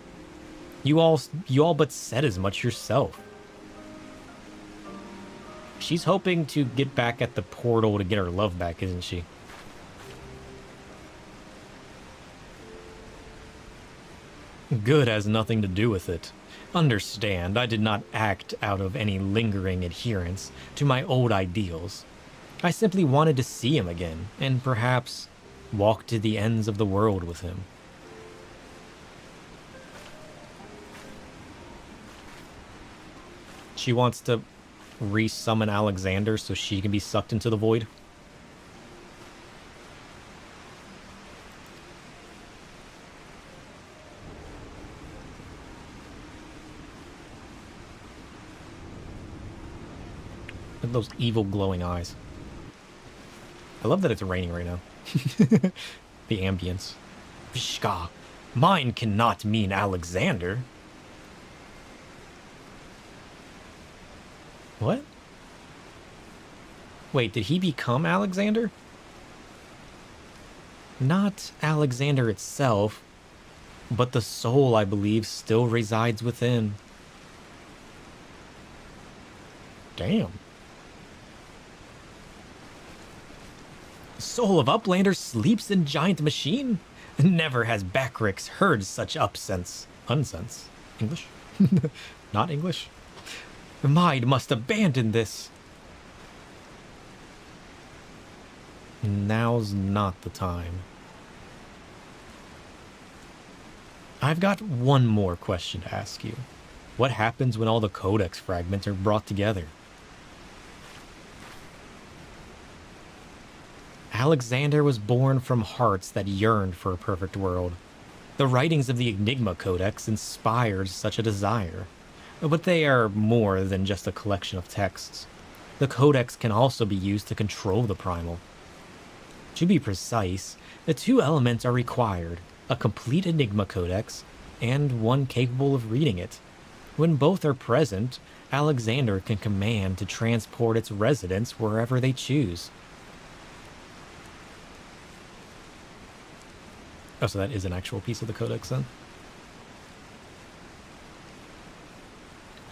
You all but said as much yourself. She's hoping to get back at the portal to get her love back, isn't she? Good has nothing to do with it. Understand, I did not act out of any lingering adherence to my old ideals. I simply wanted to see him again, and perhaps walk to the ends of the world with him. She wants to re-summon Alexander so she can be sucked into the void. Look at those evil glowing eyes. I love that it's raining right now. The ambience. Vishka, mine cannot mean Alexander. What? Wait, did he become Alexander? Not Alexander itself, but the soul, I believe, still resides within. Damn. The soul of Uplander sleeps in giant machine? Never has Backrix heard such unsense. English? Not English? Mind must abandon this. Now's not the time. I've got one more question to ask you. What happens when all the Codex fragments are brought together? Alexander was born from hearts that yearned for a perfect world. The writings of the Enigma Codex inspired such a desire. But they are more than just a collection of texts. The Codex can also be used to control the Primal. To be precise, the two elements are required, a complete Enigma Codex, and one capable of reading it. When both are present, Alexander can command to transport its residents wherever they choose. Oh, so that is an actual piece of the Codex then?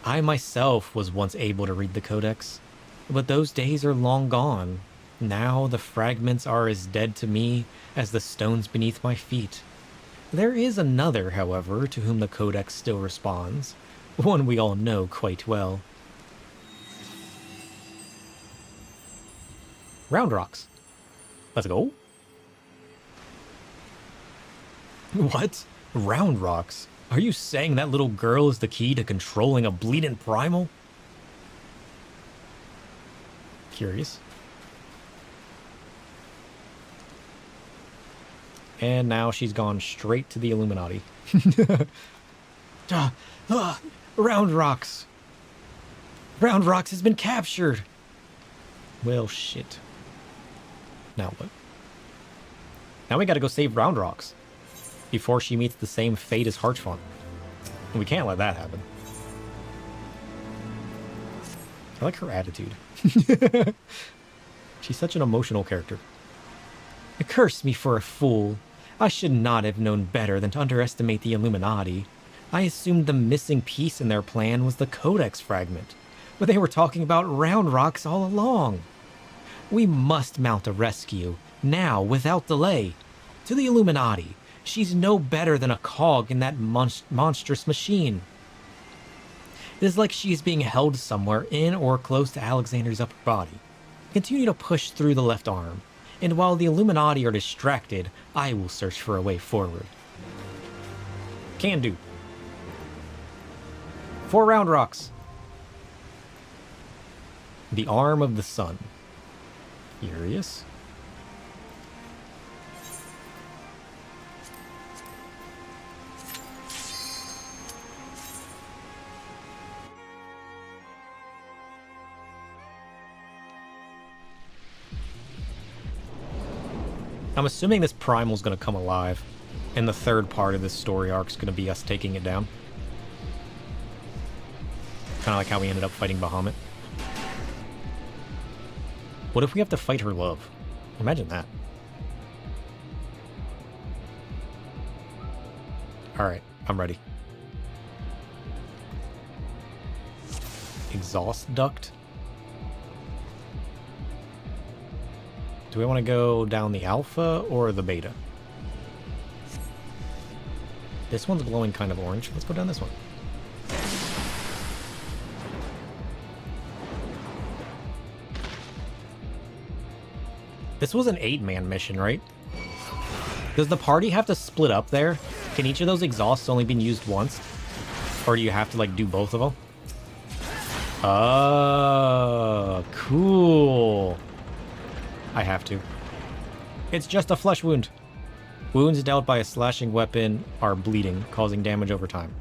I myself was once able to read the Codex, but those days are long gone. Now the fragments are as dead to me as the stones beneath my feet. There is another, however, to whom the Codex still responds, one we all know quite well. Round Rocks. Let's go. What? Round Rocks? Are you saying that little girl is the key to controlling a bleeding Primal? Curious. And now she's gone straight to the Illuminati. Round Rocks! Round Rocks has been captured! Well, shit. Now what? Now we gotta go save Round Rocks before she meets the same fate as Harchfont. And we can't let that happen. I like her attitude. She's such an emotional character. Curse me for a fool. I should not have known better than to underestimate the Illuminati. I assumed the missing piece in their plan was the Codex fragment, but they were talking about Round Rocks all along. We must mount a rescue, now, without delay. To the Illuminati. She's no better than a cog in that monstrous machine. It is like she is being held somewhere in or close to Alexander's upper body. Continue to push through the left arm, and while the Illuminati are distracted, I will search for a way forward. Can do. 4 Round Rocks. The Arm of the Sun. Curious. I'm assuming this Primal's going to come alive, and the third part of this story arc is going to be us taking it down. Kind of like how we ended up fighting Bahamut. What if we have to fight her love? Imagine that. Alright, I'm ready. Exhaust duct? Do we want to go down the alpha or the beta? This one's glowing kind of orange. Let's go down this one. This was an 8-man mission, right? Does the party have to split up there? Can each of those exhausts only be used once? Or do you have to, like, do both of them? Oh, cool. I have to. It's just a flesh wound. Wounds dealt by a slashing weapon are bleeding, causing damage over time.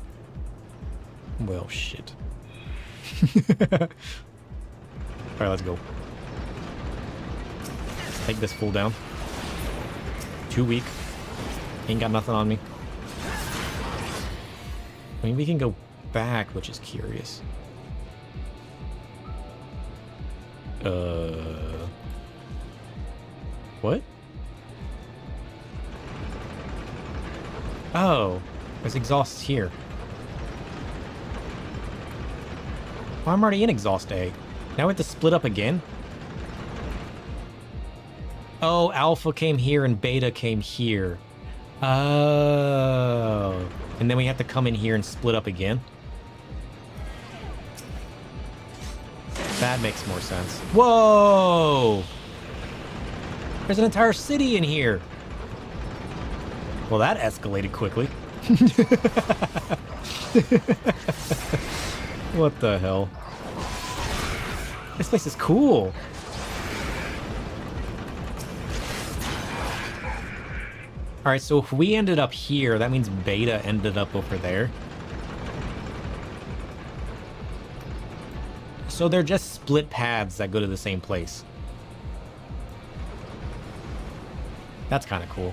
Well, shit. Alright, let's go. Take this fool down. Too weak. Ain't got nothing on me. I mean, we can go back, which is curious. What? Oh, there's exhausts here. Oh, I'm already in exhaust A. Now we have to split up again? Oh, alpha came here and beta came here. Oh. And then we have to come in here and split up again? That makes more sense. Whoa! There's an entire city in here! Well, that escalated quickly. What the hell? This place is cool! Alright, so if we ended up here, that means beta ended up over there. So they're just split paths that go to the same place. That's kind of cool.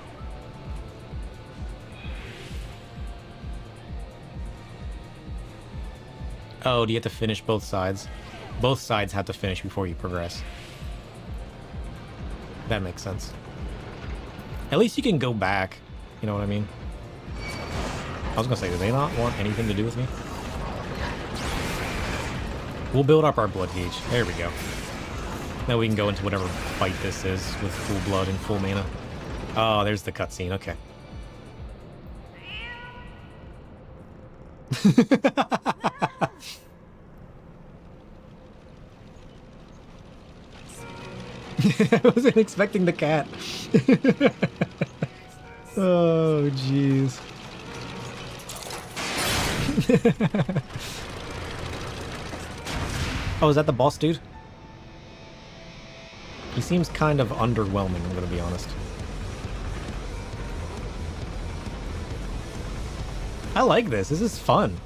Oh, do you have to finish both sides? Both sides have to finish before you progress. That makes sense. At least you can go back. You know what I mean? I was gonna say, do they not want anything to do with me? We'll build up our blood gauge. There we go. Now we can go into whatever fight this is with full blood and full mana. Oh, there's the cutscene. Okay. I wasn't expecting the cat. Oh, jeez. Oh, is that the boss dude? He seems kind of underwhelming, I'm gonna be honest. I like this. This is fun.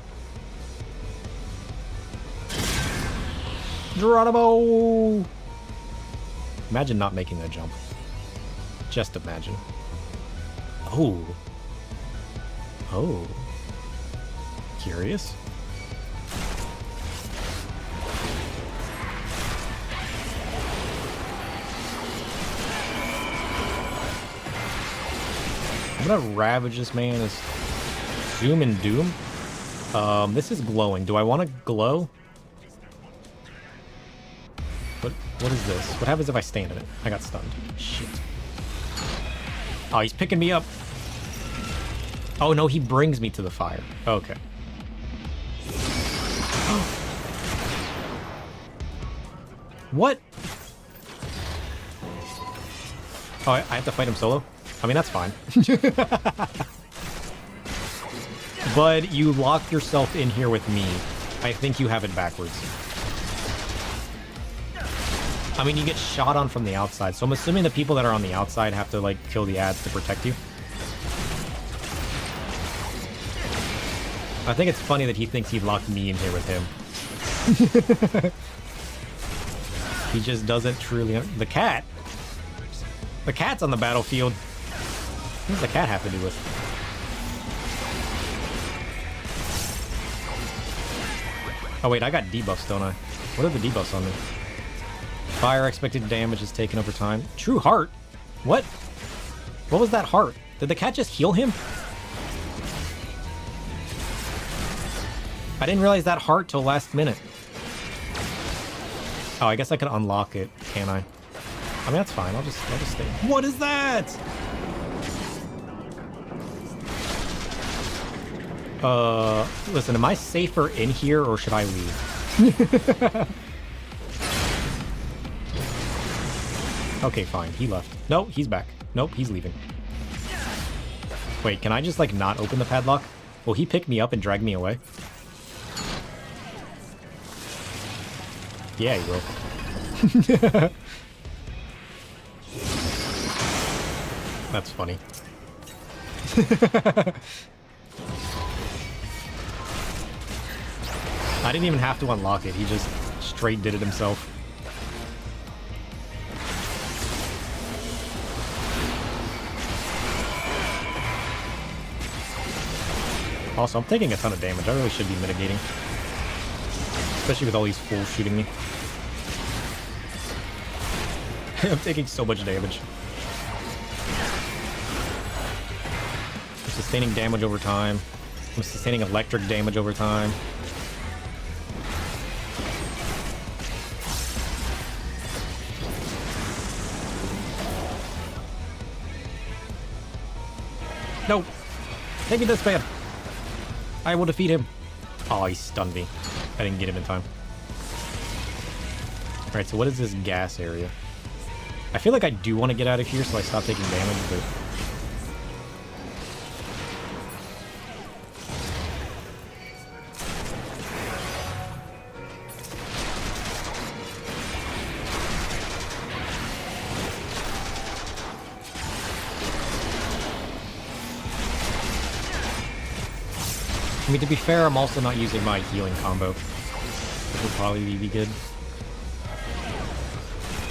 Geronimo! Imagine not making that jump. Just imagine. Oh. Oh. Curious? I'm gonna ravage this man as Zoom and Doom. This is glowing. Do I want to glow? What is this? What happens if I stand in it? I got stunned. Shit. Oh, he's picking me up. Oh, no, he brings me to the fire. Okay. What? Oh, I have to fight him solo? I mean, that's fine. But you locked yourself in here with me. I think you have it backwards. I mean, you get shot on from the outside, so I'm assuming the people that are on the outside have to, like, kill the ads to protect you. I think it's funny that he thinks he locked me in here with him. He just doesn't truly... The cat? The cat's on the battlefield. What does the cat have to do with? Oh wait, I got debuffs, don't I? What are the debuffs on me? Fire expected damage is taken over time. True heart? What? What was that heart? Did the cat just heal him? I didn't realize that heart till last minute. Oh, I guess I can unlock it, can I? I mean, that's fine. I'll just stay. What is that? Listen, am I safer in here or should I leave? Okay, fine. He left. No, he's back. Nope, he's leaving. Wait, can I just, like, not open the padlock? Will he pick me up and drag me away? Yeah, he will. That's funny. I didn't even have to unlock it. He just straight did it himself. Also, I'm taking a ton of damage. I really should be mitigating. Especially with all these fools shooting me. I'm taking so much damage. I'm sustaining damage over time. I'm sustaining electric damage over time. No! Take me this man! I will defeat him. Oh, he stunned me. I didn't get him in time. Alright, so what is this gas area? I feel like I do want to get out of here so I stop taking damage, but... I mean, to be fair, I'm also not using my healing combo. Which would probably be good.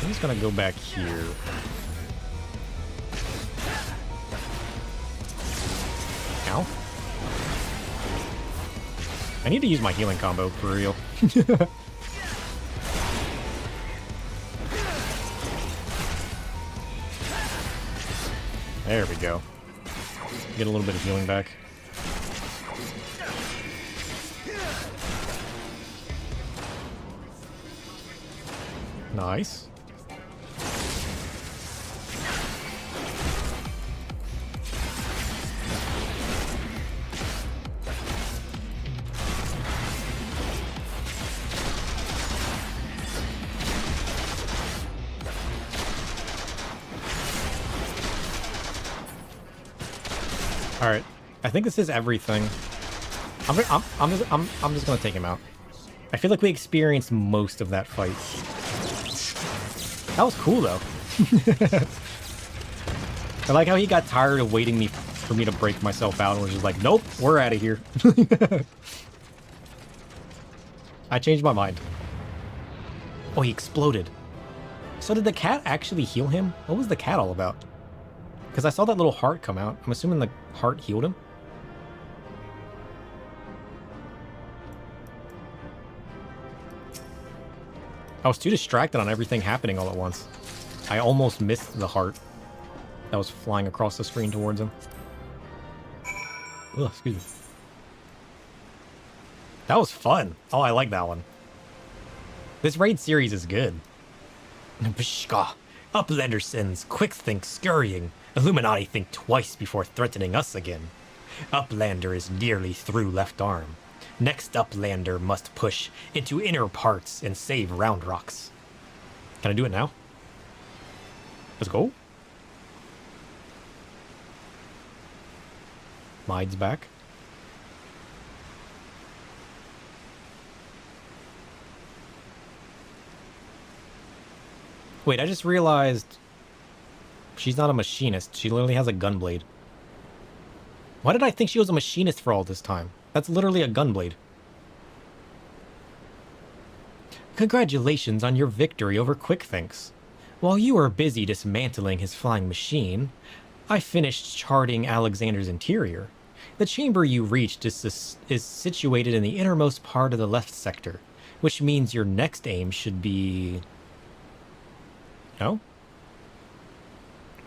I'm just gonna go back here. Ow. I need to use my healing combo, for real. There we go. Get a little bit of healing back. Nice. All right, I think this is everything. I'm just gonna take him out. I feel like we experienced most of that fight. That was cool, though. I like how he got tired of waiting for me to break myself out and was just like, nope, we're out of here. I changed my mind. Oh, he exploded. So did the cat actually heal him? What was the cat all about? Because I saw that little heart come out. I'm assuming the heart healed him. I was too distracted on everything happening all at once. I almost missed the heart that was flying across the screen towards him. Ugh, excuse me. That was fun. Oh, I like that one. This raid series is good. Bishka. Uplander sends quick think scurrying. Illuminati think twice before threatening us again. Uplander is nearly through left arm. Next Uplander must push into inner parts and save Round Rocks. Can I do it now? Let's go. Mide's back. Wait, I just realized she's not a machinist. She literally has a gunblade. Why did I think she was a machinist for all this time? That's literally a gunblade. Congratulations on your victory over Quickthinks. While you were busy dismantling his flying machine, I finished charting Alexander's interior. The chamber you reached is situated in the innermost part of the left sector. which means your next aim should be... No?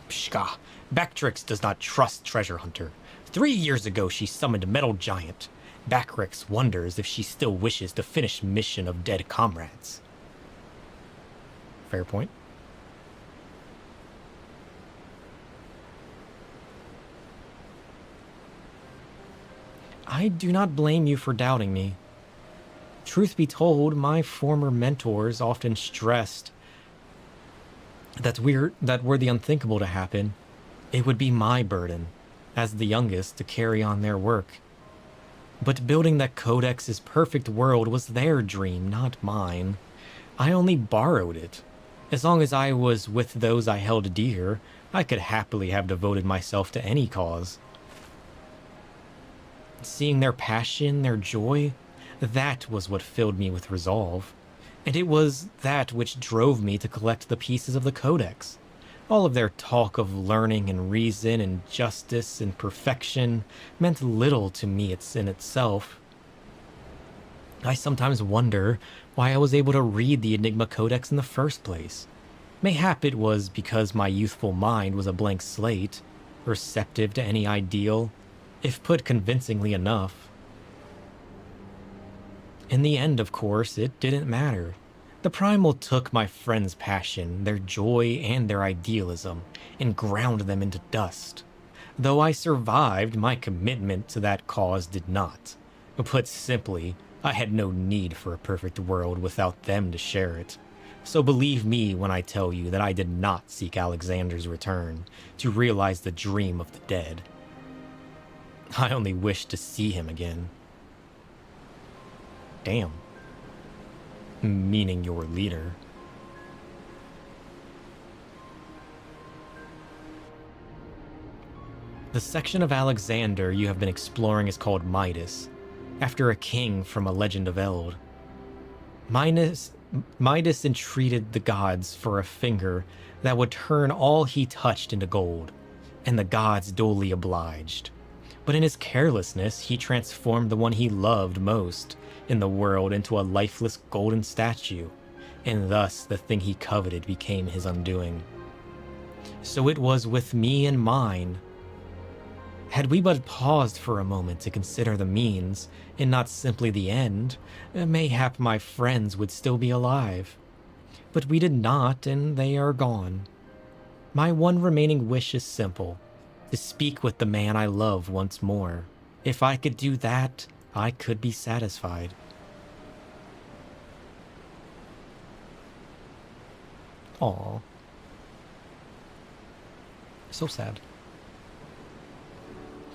Pshka. Bactrix does not trust Treasure Hunter. 3 years ago, she summoned Metal Giant. Bactrix wonders if she still wishes to finish mission of dead comrades. Fair point. I do not blame you for doubting me. Truth be told, my former mentors often stressed that were the unthinkable to happen, it would be my burden, as the youngest, to carry on their work. But building that Codex's perfect world was their dream, not mine. I only borrowed it. As long as I was with those I held dear, I could happily have devoted myself to any cause. Seeing their passion, their joy, that was what filled me with resolve. And it was that which drove me to collect the pieces of the Codex. All of their talk of learning and reason and justice and perfection meant little to me in itself. I sometimes wonder why I was able to read the Enigma Codex in the first place. Mayhap it was because my youthful mind was a blank slate, receptive to any ideal, if put convincingly enough. In the end, of course, it didn't matter. The Primal took my friends' passion, their joy, and their idealism, and ground them into dust. Though I survived, my commitment to that cause did not. Put simply, I had no need for a perfect world without them to share it. So believe me when I tell you that I did not seek Alexander's return to realize the dream of the dead. I only wished to see him again. Damn. Meaning your leader. The section of Alexander you have been exploring is called Midas, after a king from a legend of Eld. Midas entreated the gods for a finger that would turn all he touched into gold, and the gods duly obliged. But in his carelessness, he transformed the one he loved most in the world into a lifeless golden statue, and thus the thing he coveted became his undoing. So it was with me and mine. Had we but paused for a moment to consider the means, and not simply the end, mayhap my friends would still be alive. But we did not, and they are gone. My one remaining wish is simple: to speak with the man I love once more. If I could do that, I could be satisfied. Aww. So sad.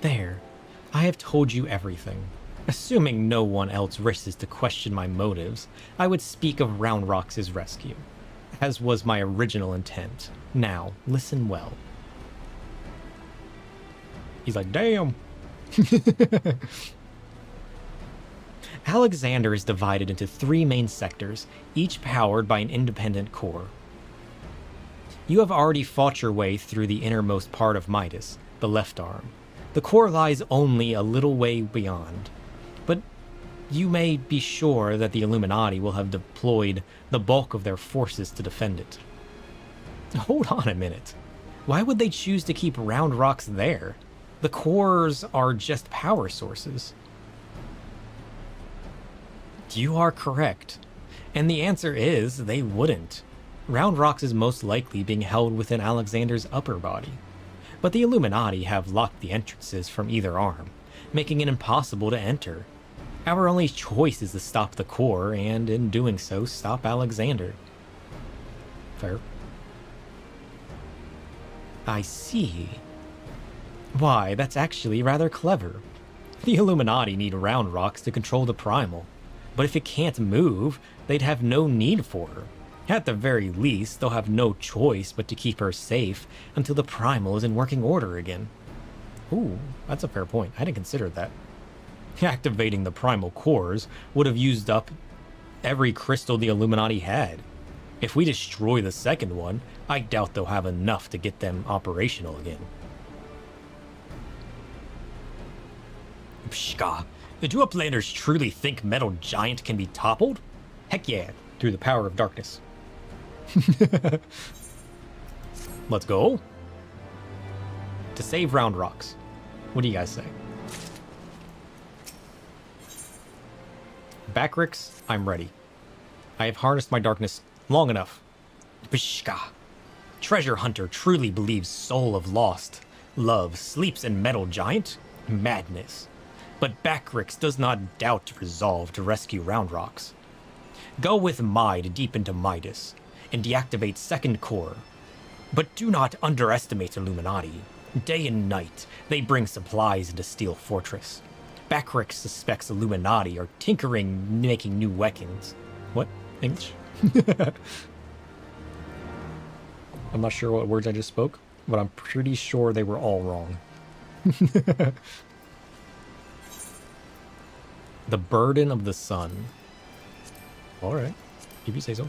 There. I have told you everything. Assuming no one else wishes to question my motives, I would speak of Round Rock's rescue, as was my original intent. Now, listen well. He's like, damn. Alexander is divided into 3 main sectors, each powered by an independent core. You have already fought your way through the innermost part of Midas, the left arm. The core lies only a little way beyond, but you may be sure that the Illuminati will have deployed the bulk of their forces to defend it. Hold on a minute. Why would they choose to keep Round Rocks there? The cores are just power sources. You are correct. And the answer is they wouldn't. Round Rocks is most likely being held within Alexander's upper body. But the Illuminati have locked the entrances from either arm, making it impossible to enter. Our only choice is to stop the core, and in doing so, stop Alexander. Fair. I see. Why, that's actually rather clever. The Illuminati need Round Rocks to control the Primal, but if it can't move, they'd have no need for her. At the very least, they'll have no choice but to keep her safe until the Primal is in working order again. Ooh, that's a fair point. I didn't consider that. Activating the Primal cores would have used up every crystal the Illuminati had. If we destroy the second one, I doubt they'll have enough to get them operational again. Pshka, do uplanders truly think Metal Giant can be toppled? Heck yeah, through the power of darkness. Let's go. To save Round Rocks. What do you guys say? Backricks, I'm ready. I have harnessed my darkness long enough. Bishka. Treasure hunter truly believes soul of lost. Love sleeps in metal giant? Madness. But Backricks does not doubt resolve to rescue Round Rocks. Go with Mide deep into Midas, and deactivate second core. But do not underestimate Illuminati. Day and night, they bring supplies into Steel Fortress. Backricks suspects Illuminati are tinkering, making new weapons. What? English? I'm not sure what words I just spoke, but I'm pretty sure they were all wrong. The burden of the sun. Alright, if you say so.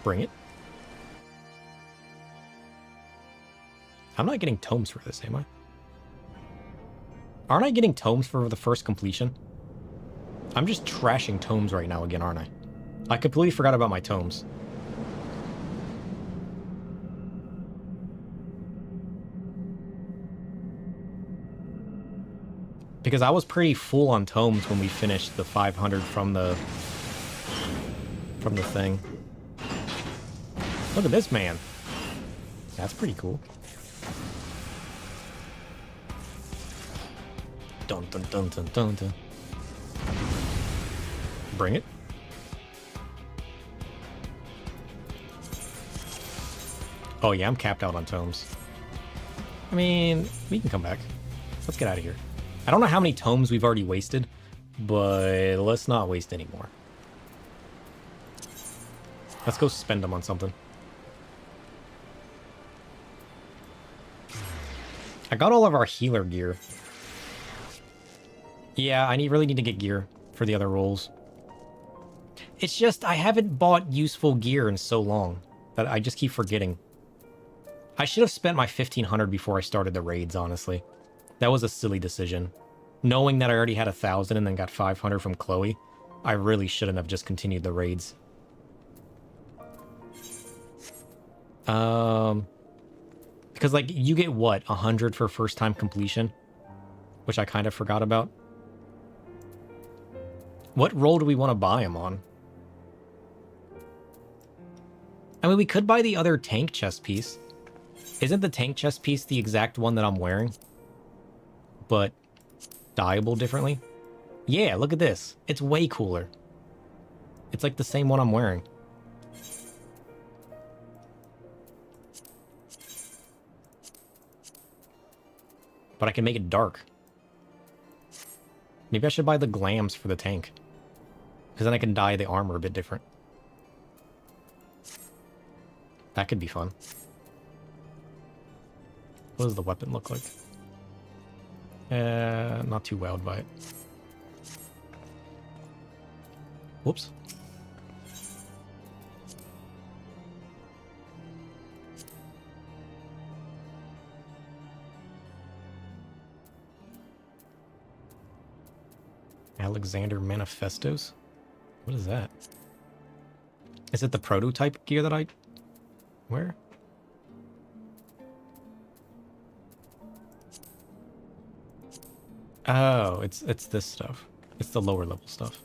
Bring it. I'm not getting tomes for this, am I? Aren't I getting tomes for the first completion? I'm just trashing tomes right now again, aren't I? I completely forgot about my tomes. Because I was pretty full on tomes when we finished the 500 from the thing. Look at this man. That's pretty cool. Dun dun dun dun dun dun. Bring it. Oh yeah, I'm capped out on tomes. I mean, we can come back. Let's get out of here. I don't know how many tomes we've already wasted, but let's not waste any more. Let's go spend them on something. I got all of our healer gear. Yeah, I really need to get gear for the other roles. It's just I haven't bought useful gear in so long that I just keep forgetting. I should have spent my 1500 before I started the raids, honestly. That was a silly decision. Knowing that I already had 1,000 and then got 500 from Chloe, I really shouldn't have just continued the raids. Because, like, you get, what, 100 for first-time completion? Which I kind of forgot about. What role do we want to buy him on? I mean, we could buy the other tank chest piece. Isn't the tank chest piece the exact one that I'm wearing? But dyeable differently? Yeah, look at this. It's way cooler. It's like the same one I'm wearing. But I can make it dark. Maybe I should buy the glams for the tank. Because then I can dye the armor a bit different. That could be fun. What does the weapon look like? Not too wowed by it. Whoops. Alexander Manifestos? What is that? Is it the prototype gear that I wear? Oh, it's this stuff. It's the lower level stuff.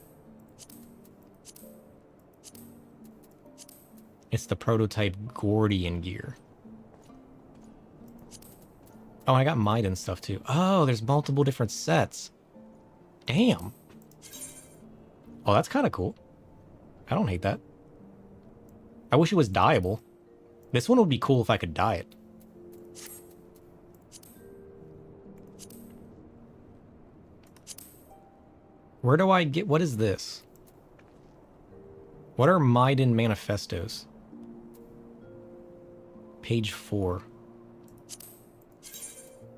It's the prototype Gordian gear. Oh, I got Maiden stuff too. Oh, there's multiple different sets. Damn. Oh, that's kind of cool. I don't hate that. I wish it was dyeable. This one would be cool if I could dye it. Where do I get... What is this? What are Maiden Manifestos? Page 4.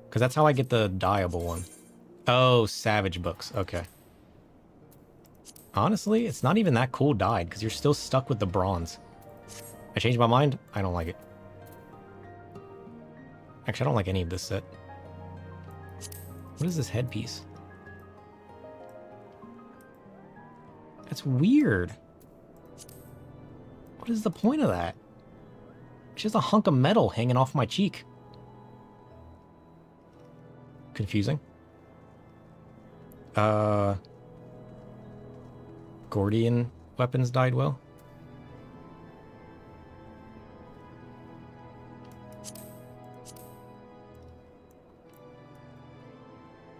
Because that's how I get the dyeable one. Oh, Savage books. Okay. Honestly, it's not even that cool dyed, because you're still stuck with the bronze. I changed my mind. I don't like it. Actually, I don't like any of this set. What is this headpiece? That's weird. What is the point of that? It's just a hunk of metal hanging off my cheek. Confusing. Gordian weapons died well.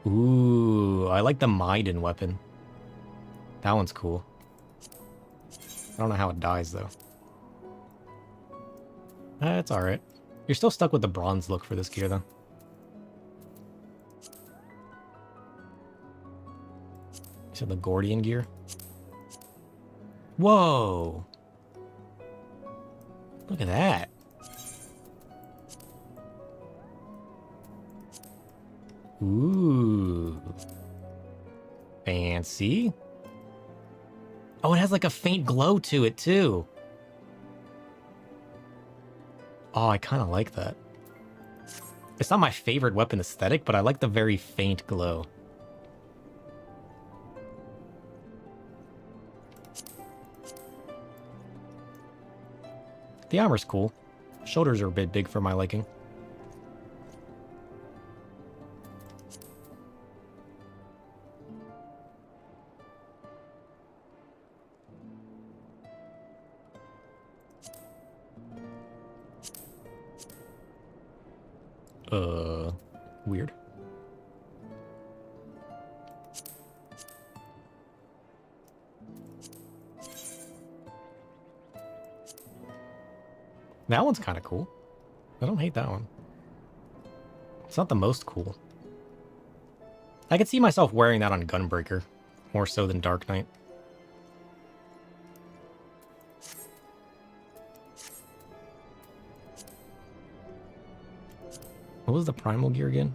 Ooh, I like the Maiden weapon. That one's cool. I don't know how it dies, though. It's alright. You're still stuck with the bronze look for this gear, though. So the Gordian gear. Whoa! Look at that. Ooh. Fancy. Oh, it has like a faint glow to it, too. Oh, I kind of like that. It's not my favorite weapon aesthetic, but I like the very faint glow. The armor's cool. Shoulders are a bit big for my liking. Weird. That one's kind of cool. I don't hate that one. It's not the most cool. I could see myself wearing that on Gunbreaker, more so than Dark Knight. What was the primal gear again?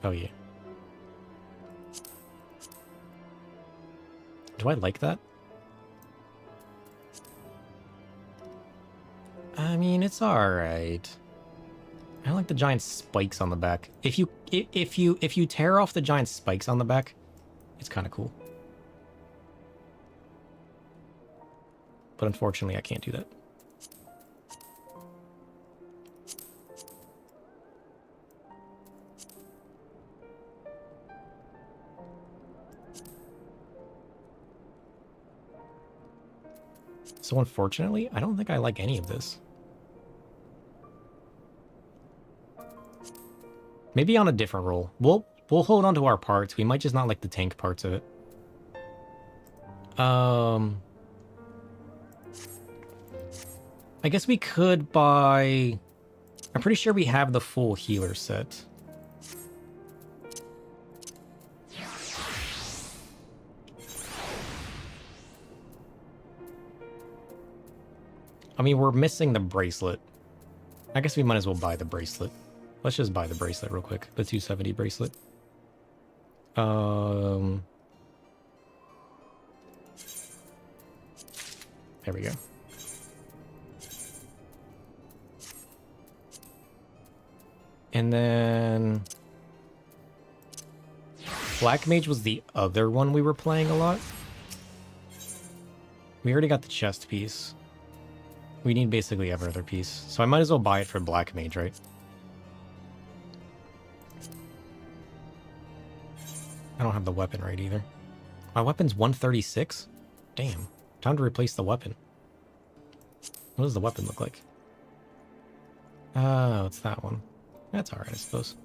Oh, yeah. Do I like that? I mean, it's alright. I like the giant spikes on the back. If you tear off the giant spikes on the back, it's kind of cool. But unfortunately, I can't do that. So unfortunately, I don't think I like any of this. Maybe on a different roll. We'll hold on to our parts. We might just not like the tank parts of it. I guess we could buy... I'm pretty sure we have the full healer set. I mean, we're missing the bracelet. I guess we might as well buy the bracelet. Let's just buy the bracelet real quick. The 270 bracelet. There we go. And then... Black Mage was the other one we were playing a lot. We already got the chest piece. We need basically every other piece. So I might as well buy it for Black Mage, right? I don't have the weapon right either. My weapon's 136? Damn. Time to replace the weapon. What does the weapon look like? Oh, it's that one. That's alright, I suppose.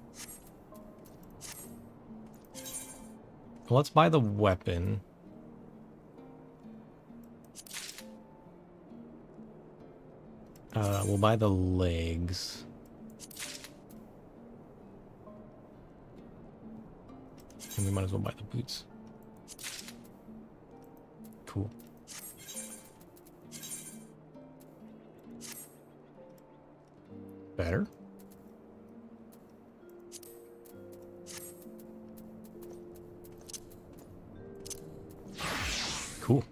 Well, let's buy the weapon. We'll buy the legs. And we might as well buy the boots. Cool. Better. Cool.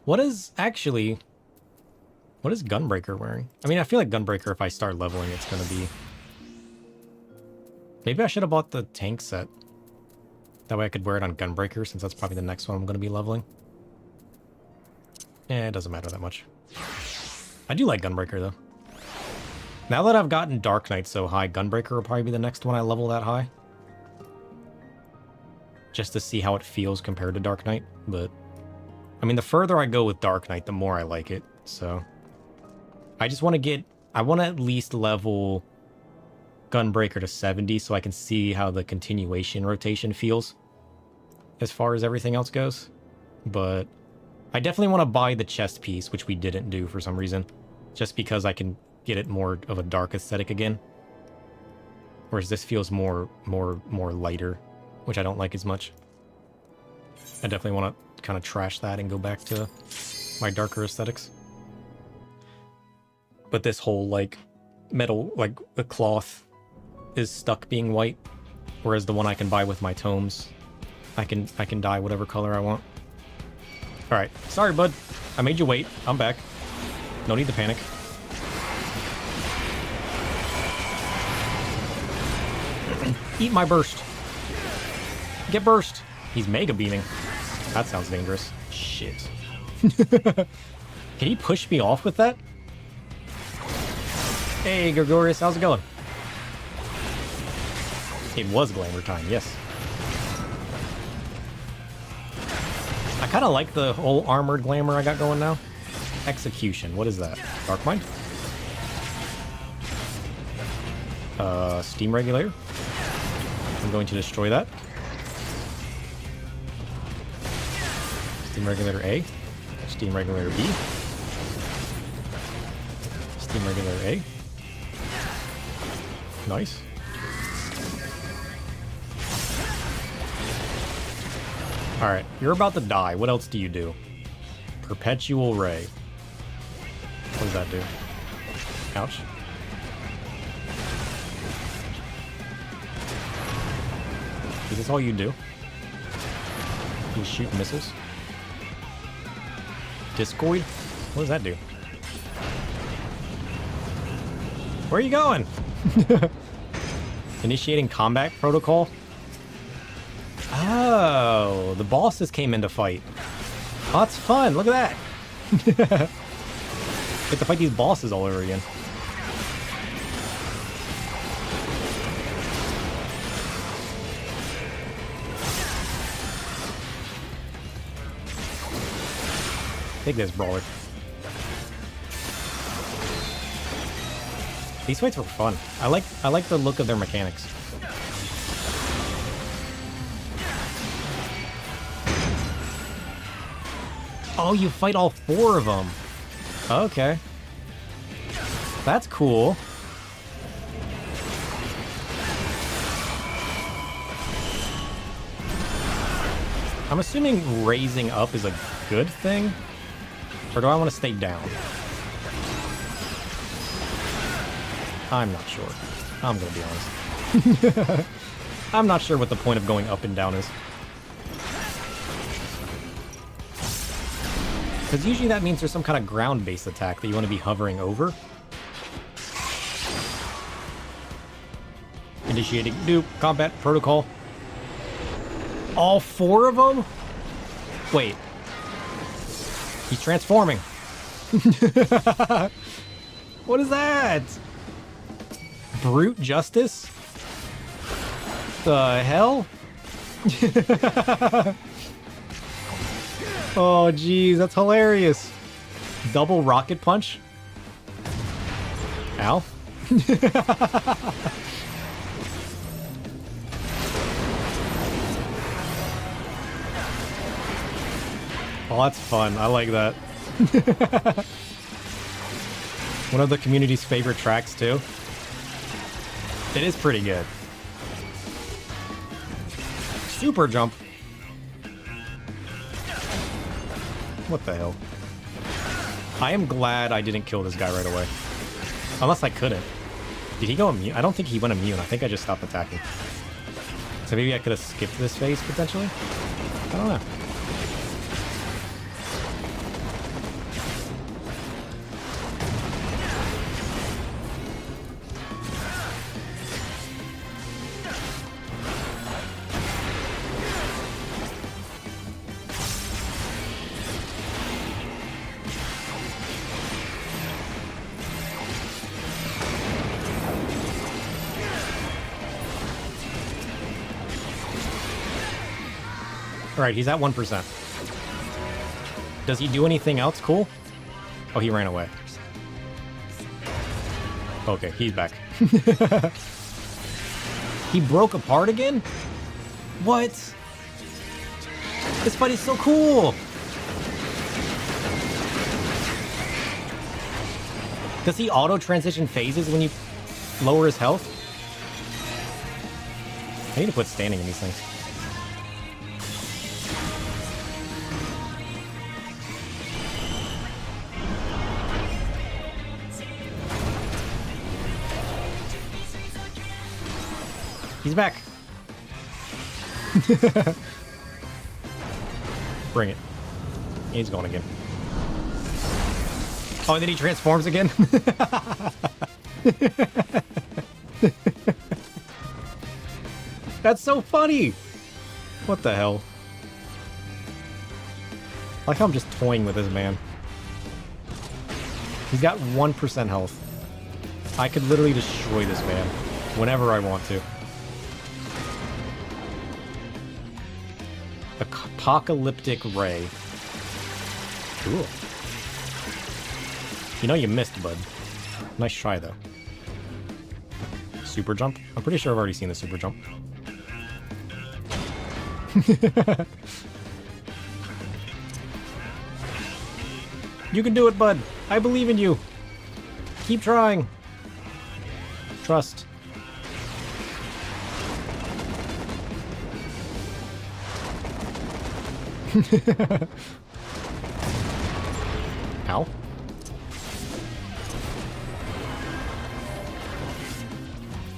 What is Gunbreaker wearing? I mean, I feel like Gunbreaker, if I start leveling, it's gonna be... Maybe I should have bought the tank set. That way I could wear it on Gunbreaker, since that's probably the next one I'm going to be leveling. Eh, it doesn't matter that much. I do like Gunbreaker, though. Now that I've gotten Dark Knight so high, Gunbreaker will probably be the next one I level that high. Just to see how it feels compared to Dark Knight, but... I mean, the further I go with Dark Knight, the more I like it, so... I just want to get... I want to at least level Gunbreaker to 70 so I can see how the continuation rotation feels as far as everything else goes. But I definitely want to buy the chest piece, which we didn't do for some reason, just because I can get it more of a dark aesthetic again. Whereas this feels more lighter, which I don't like as much. I definitely want to kind of trash that and go back to my darker aesthetics. But this whole, like, metal, like, the cloth is stuck being white, whereas the one I can buy with my tomes, I can dye whatever color I want. Alright, sorry, bud. I made you wait. I'm back. No need to panic. Eat my burst. Get burst. He's mega beaming. That sounds dangerous. Shit. Can he push me off with that? Hey, Gregorius, how's it going? It was glamour time, yes. I kind of like the whole armored glamour I got going now. Execution, what is that? Dark Mind? Steam Regulator. I'm going to destroy that. Steam Regulator A. Steam Regulator B. Steam Regulator A. Nice. Alright, you're about to die. What else do you do? Perpetual Ray. What does that do? Ouch. Is this all you do? You shoot missiles? Discoid? What does that do? Where are you going? Initiating combat protocol? Oh, the bosses came into fight. Oh, that's fun. Look at that. Get to fight these bosses all over again. Take this, brawler. These fights were fun. I like the look of their mechanics. Oh, you fight all 4 of them. Okay. That's cool. I'm assuming raising up is a good thing? Or do I want to stay down? I'm not sure. I'm gonna be honest. I'm not sure what the point of going up and down is. Because usually that means there's some kind of ground-based attack that you want to be hovering over. Initiating new combat protocol. All 4 of them? Wait. He's transforming. What is that? Brute justice? The hell? Oh, geez, that's hilarious. Double rocket punch? Ow. Oh, that's fun. I like that. One of the community's favorite tracks, too. It is pretty good. Super jump. What the hell? I am glad I didn't kill this guy right away. Unless I couldn't. Did he go immune? I don't think he went immune. I think I just stopped attacking. So maybe I could have skipped this phase, potentially? I don't know. Alright, he's at 1%. Does he do anything else cool? Oh, he ran away. Okay, he's back. He broke apart again? What? This fight is so cool! Does he auto-transition phases when you lower his health? I need to put standing in these things. He's back. Bring it. He's going again. Oh, and then he transforms again? That's so funny! What the hell? I like how I'm just toying with this man. He's got 1% health. I could literally destroy this man whenever I want to. Apocalyptic Ray. Cool. You know you missed, bud. Nice try, though. Super jump? I'm pretty sure I've already seen the super jump. You can do it, bud. I believe in you. Keep trying. Trust. Ow.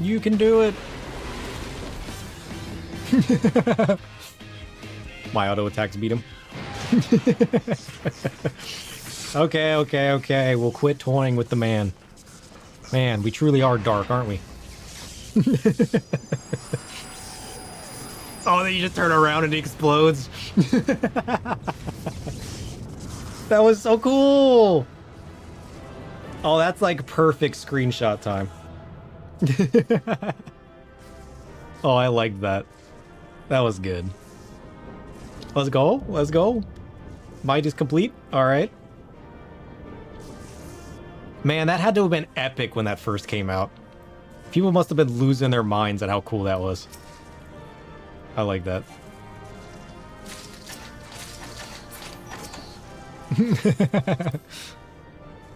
You can do it. My auto attacks beat him. Okay. We'll quit toying with the man. Man, we truly are dark, aren't we? Oh, then you just turn around and he explodes. That was so cool. Oh, that's like perfect screenshot time. Oh, I liked that. That was good. Let's go. Let's go. Might is complete. All right. Man, that had to have been epic when that first came out. People must have been losing their minds at how cool that was. I like that.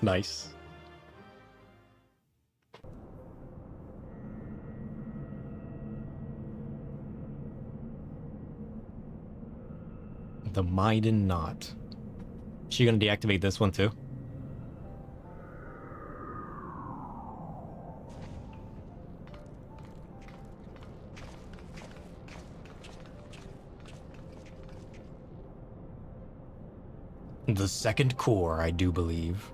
Nice. The Maiden Knot. Is she gonna deactivate this one too? The second core, I do believe.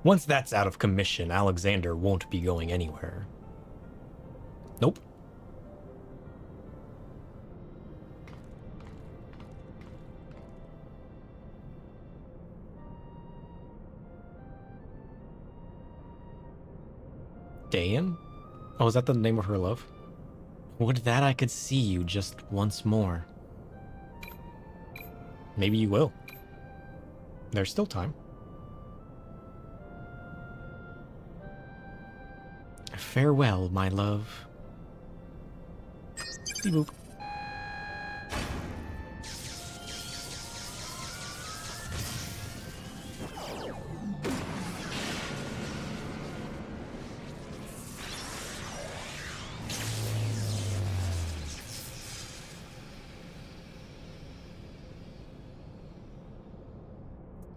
Once that's out of commission, Alexander won't be going anywhere. Nope. Dayan? Oh, is that the name of her love? Would that I could see you just once more. Maybe you will. There's still time. Farewell, my love. Boop.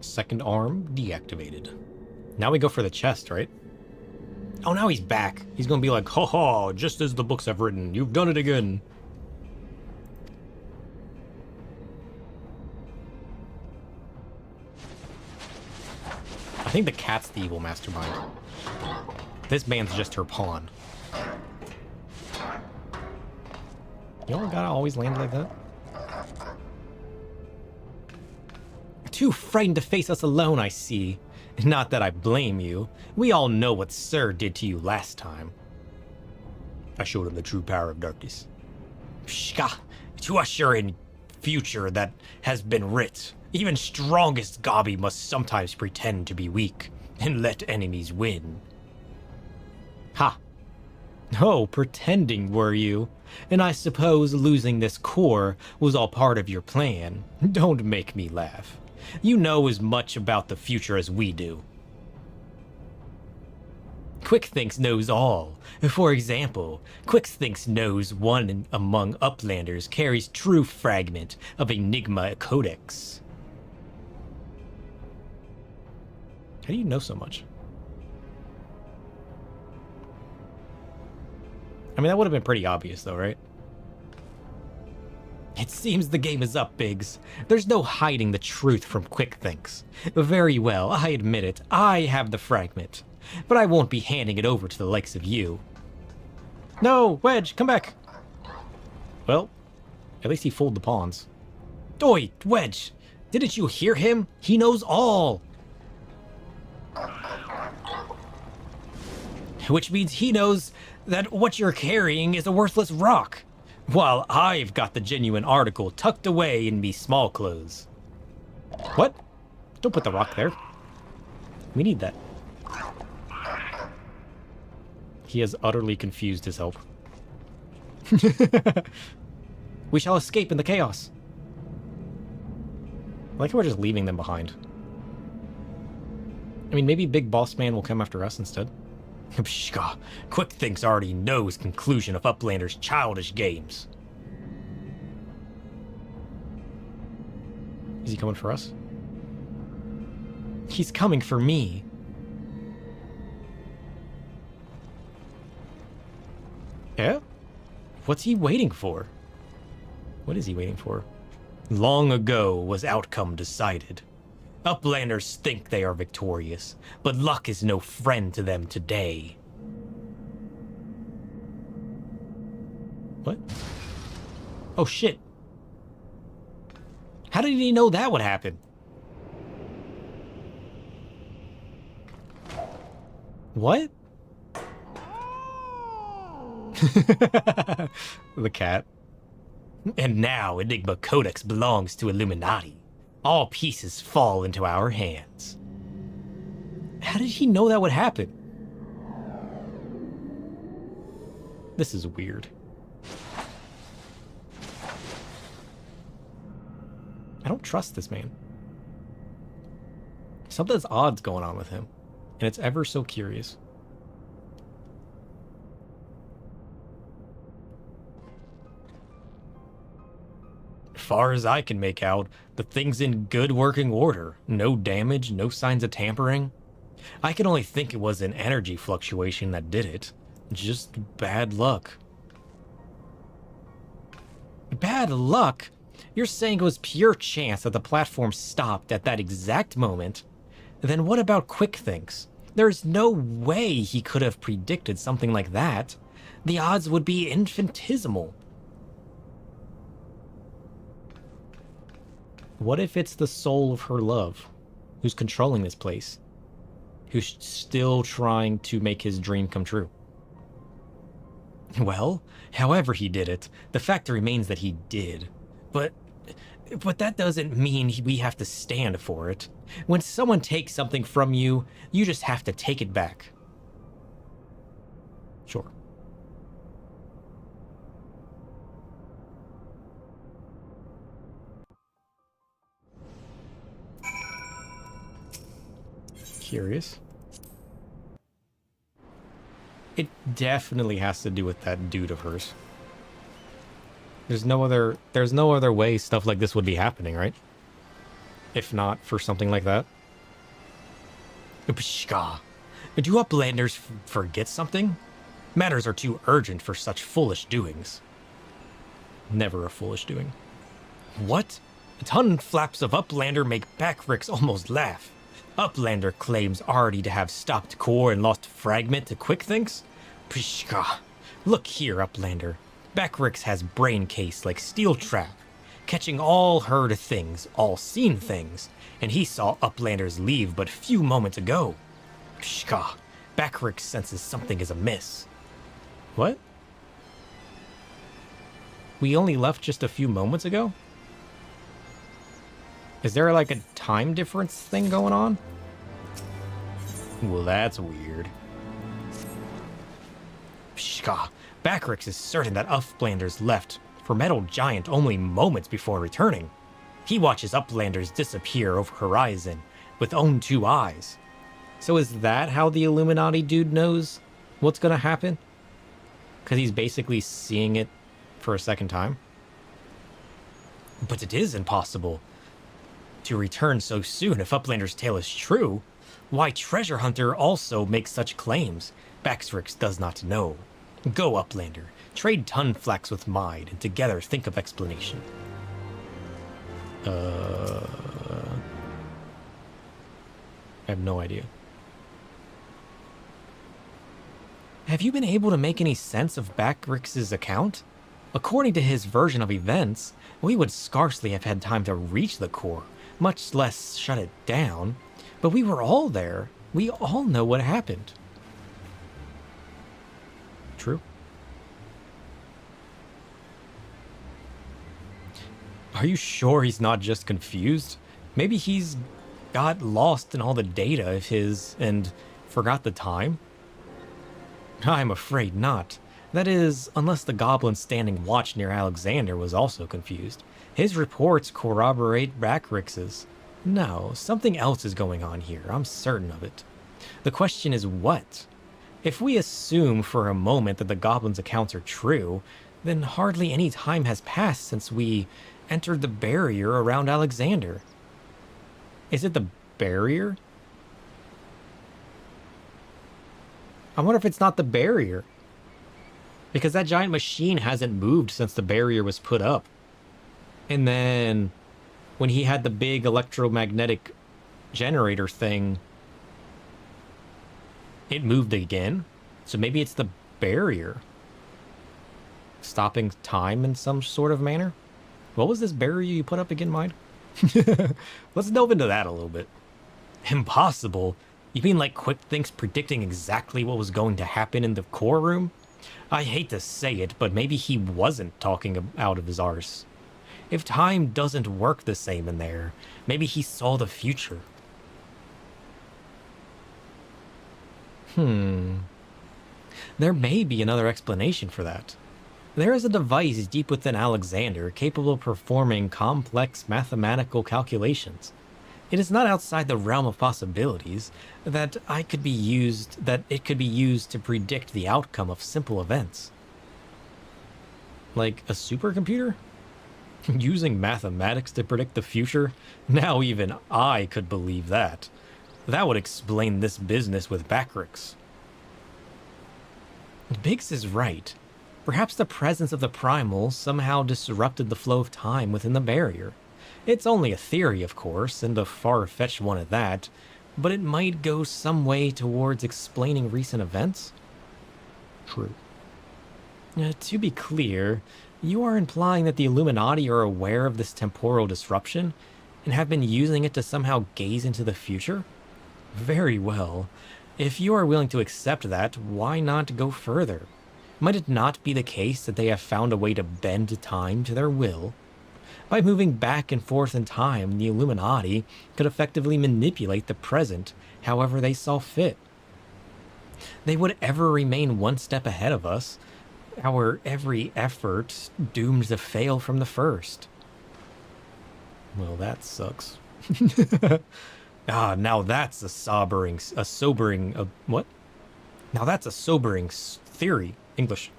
Second arm deactivated. Now we go for the chest, right? Oh, now he's back. He's gonna be like, ho ho, just as the books have written, you've done it again. I think the cat's the evil mastermind. This man's just her pawn. Y'all gotta always land like that? Too frightened to face us alone, I see. Not that I blame you. We all know what Sir did to you last time. I showed him the true power of darkness. Shka, to usher in future that has been writ. Even strongest Gabi must sometimes pretend to be weak and let enemies win. Ha! Oh, pretending were you? And I suppose losing this core was all part of your plan. Don't make me laugh. You know as much about the future as we do. Quickthinks knows all. For example, Quickthinks knows one among Uplanders carries true fragment of Enigma Codex. How do you know so much? I mean, that would have been pretty obvious though, right? It seems the game is up, Biggs. There's no hiding the truth from Quickthinks. Very well, I admit it. I have the fragment. But I won't be handing it over to the likes of you. No, Wedge, come back. Well, at least he fooled the pawns. Oi, Wedge, didn't you hear him? He knows all. Which means he knows that what you're carrying is a worthless rock, while I've got the genuine article tucked away in me small clothes. What? Don't put the rock there. We need that. He has utterly confused his help. We shall escape in the chaos. I like how we're just leaving them behind. I mean, maybe Big Boss Man will come after us instead. Pshka, Quickthinks already knows conclusion of Uplander's childish games. Is he coming for us? He's coming for me. Yeah? What's he waiting for? What is he waiting for? Long ago was outcome decided. Uplanders think they are victorious, but luck is no friend to them today. What? Oh shit. How did he know that would happen? What? The cat. And now Enigma Codex belongs to Illuminati. All pieces fall into our hands. How did he know that would happen? This is weird. I don't trust this man. Something's odd's going on with him, and it's ever so curious. Far as I can make out, the thing's in good working order. No damage, no signs of tampering. I can only think it was an energy fluctuation that did it. Just bad luck. Bad luck? You're saying it was pure chance that the platform stopped at that exact moment? Then what about Quickthinks? There's no way he could have predicted something like that. The odds would be infinitesimal. What if it's the soul of her love who's controlling this place? Who's still trying to make his dream come true? Well, however he did it, the fact remains that he did. But that doesn't mean we have to stand for it. When someone takes something from you, you just have to take it back. Sure. Curious. It definitely has to do with that dude of hers. There's no other way stuff like this would be happening, right? If not for something like that. Pshka. Do Uplanders forget something? Matters are too urgent for such foolish doings. Never a foolish doing. What? Ton flaps of Uplander make Backrix almost laugh. Uplander claims already to have stopped core and lost fragment to Quickthinks? Pshka. Look here, Uplander. Backrix has brain case like steel trap, catching all heard things, all seen things, and he saw Uplanders leave but few moments ago. Pshka. Backrix senses something is amiss. What? We only left just a few moments ago? Is there like a time difference thing going on? Well, that's weird. Pshka. Backrix is certain that Uplanders left for Metal Giant only moments before returning. He watches Uplanders disappear over horizon with own two eyes. So is that how the Illuminati dude knows what's gonna happen? Because he's basically seeing it for a second time? But it is impossible to return so soon if Uplander's tale is true. Why Treasure Hunter also makes such claims, Backrix does not know. Go, Uplander. Trade Tunflax with Mide, and together think of explanation. I have no idea. Have you been able to make any sense of Backrix's account? According to his version of events, we would scarcely have had time to reach the core, much less shut it down. But we were all there. We all know what happened. True. Are you sure he's not just confused? Maybe he's got lost in all the data of his and forgot the time? I'm afraid not. That is, unless the goblin standing watch near Alexander was also confused. His reports corroborate Backrix's. No, something else is going on here. I'm certain of it. The question is what? If we assume for a moment that the goblin's accounts are true, then hardly any time has passed since we entered the barrier around Alexander. Is it the barrier? I wonder if it's not the barrier. Because that giant machine hasn't moved since the barrier was put up. And then when he had the big electromagnetic generator thing, it moved again. So maybe it's the barrier stopping time in some sort of manner. What was this barrier you put up again, Mine? Let's delve into that a little bit. Impossible? You mean like QuickThink's predicting exactly what was going to happen in the core room? I hate to say it, but maybe he wasn't talking out of his arse. If time doesn't work the same in there, maybe he saw the future. There may be another explanation for that. There is a device deep within Alexander capable of performing complex mathematical calculations. It is not outside the realm of possibilities that it could be used to predict the outcome of simple events. Like a supercomputer? Using mathematics to predict the future? Now even I could believe that. That would explain this business with Backrix. Biggs is right. Perhaps the presence of the primal somehow disrupted the flow of time within the barrier. It's only a theory, of course, and a far-fetched one at that, but it might go some way towards explaining recent events. True. To be clear, you are implying that the Illuminati are aware of this temporal disruption and have been using it to somehow gaze into the future? Very well. If you are willing to accept that, why not go further? Might it not be the case that they have found a way to bend time to their will? By moving back and forth in time, the Illuminati could effectively manipulate the present however they saw fit. They would ever remain one step ahead of us, our every effort doomed to fail from the first. Well, that sucks. Now that's a sobering theory. English.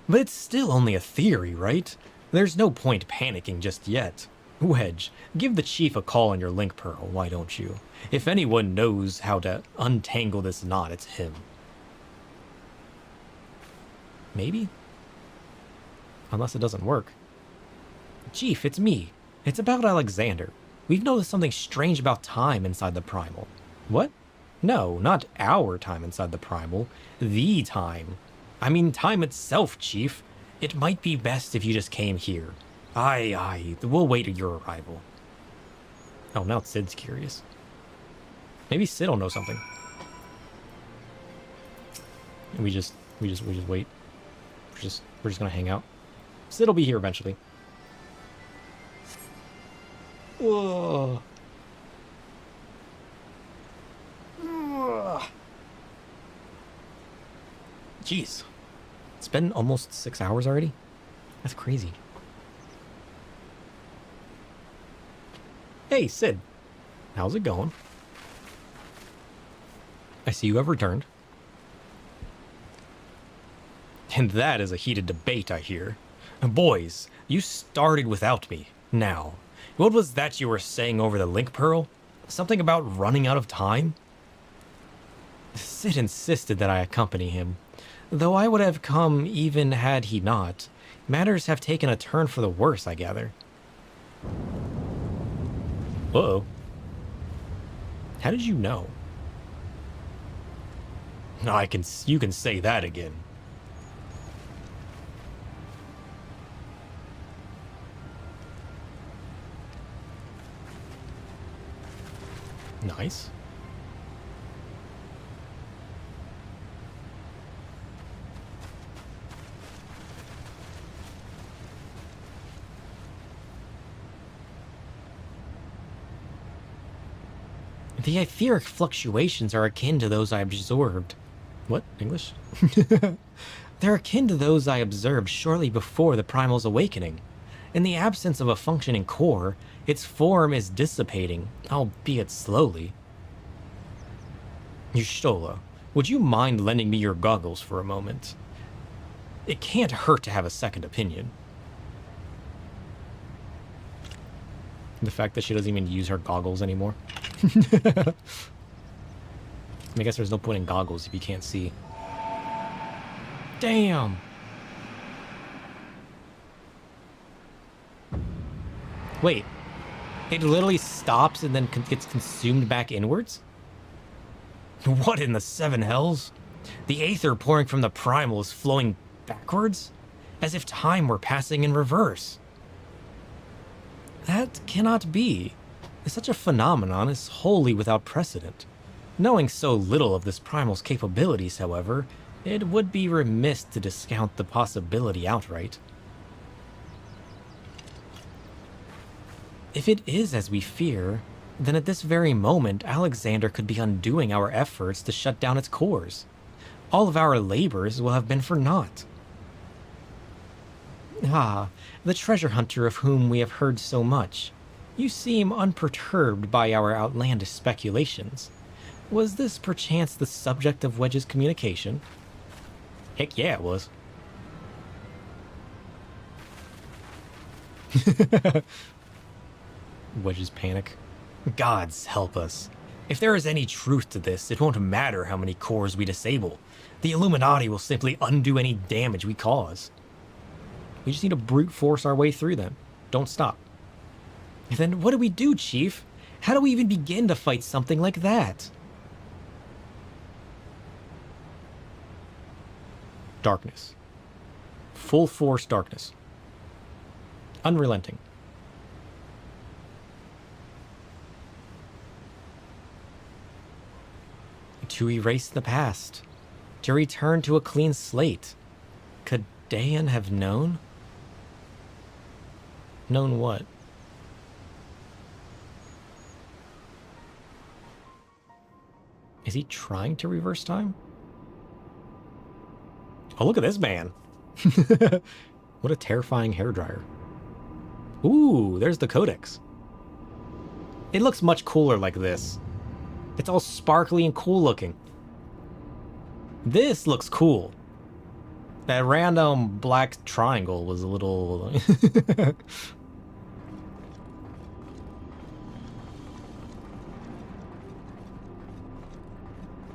But it's still only a theory, right? There's no point panicking just yet. Wedge, give the chief a call on your link pearl, why don't you? If anyone knows how to untangle this knot, it's him. Maybe? Unless it doesn't work. Chief, it's me. It's about Alexander. We've noticed something strange about time inside the primal. What? No, not our time inside the primal. The time. I mean time itself, Chief. It might be best if you just came here. Aye, we'll wait at your arrival. Oh, now Sid's curious. Maybe Sid will know something. And we just wait. We're just gonna hang out. Sid will be here eventually. Whoa. Jeez. It's been almost 6 hours already? That's crazy. Hey, Sid. How's it going? I see you have returned. And that is a heated debate, I hear. Boys, you started without me. Now, what was that you were saying over the link pearl? Something about running out of time? Sid insisted that I accompany him. Though I would have come even had he not. Matters have taken a turn for the worse, I gather. Uh-oh. How did you know? You can say that again. Nice. The etheric fluctuations are akin to those I absorbed. What? English? They're akin to those I observed shortly before the Primal's awakening. In the absence of a functioning core, its form is dissipating, albeit slowly. Y'shtola, would you mind lending me your goggles for a moment? It can't hurt to have a second opinion. The fact that she doesn't even use her goggles anymore. I guess there's no point in goggles if you can't see. Damn! Wait. It literally stops and then gets consumed back inwards? What in the seven hells? The aether pouring from the primal is flowing backwards? As if time were passing in reverse. That cannot be. Such a phenomenon is wholly without precedent. Knowing so little of this primal's capabilities, however, it would be remiss to discount the possibility outright. If it is as we fear, then at this very moment Alexander could be undoing our efforts to shut down its cores. All of our labors will have been for naught. Ah, the treasure hunter of whom we have heard so much. You seem unperturbed by our outlandish speculations. Was this perchance the subject of Wedge's communication? Heck yeah, it was. Wedge's panic. Gods help us. If there is any truth to this, it won't matter how many cores we disable. The Illuminati will simply undo any damage we cause. We just need to brute force our way through them. Don't stop. Then what do we do, Chief? How do we even begin to fight something like that? Darkness. Full force darkness. Unrelenting. To erase the past. To return to a clean slate. Could Dayan have known? Known what? Is he trying to reverse time? Oh, look at this man. What a terrifying hairdryer. Ooh, there's the codex. It looks much cooler like this. It's all sparkly and cool looking. This looks cool. That random black triangle was a little...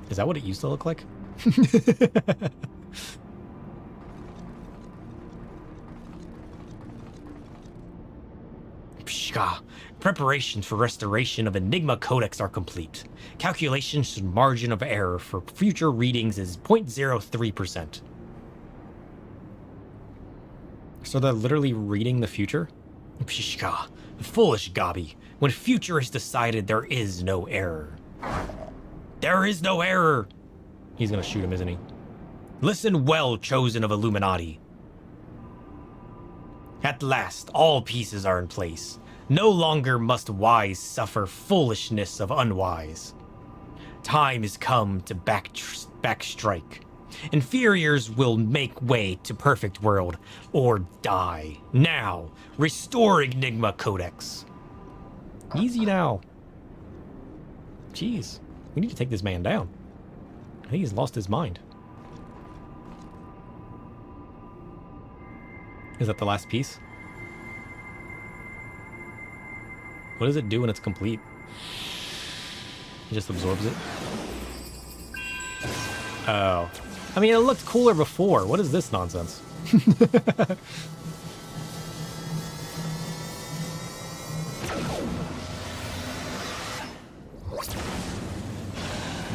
Is that what it used to look like? Pshka. Preparations for restoration of Enigma Codex are complete. Calculations and margin of error for future readings is 0.03%. So they're literally reading the future? Pshka. Foolish Gabi. When future is decided, there is no error. There is no error! He's gonna shoot him, isn't he? Listen well, chosen of Illuminati. At last, all pieces are in place. No longer must wise suffer foolishness of unwise. Time has come to backstrike. Inferiors will make way to perfect world or die. Now, restore Enigma Codex. Easy now. Jeez, we need to take this man down. I think he's lost his mind. Is that the last piece? What does it do when it's complete? It just absorbs it? Oh. I mean, it looked cooler before. What is this nonsense?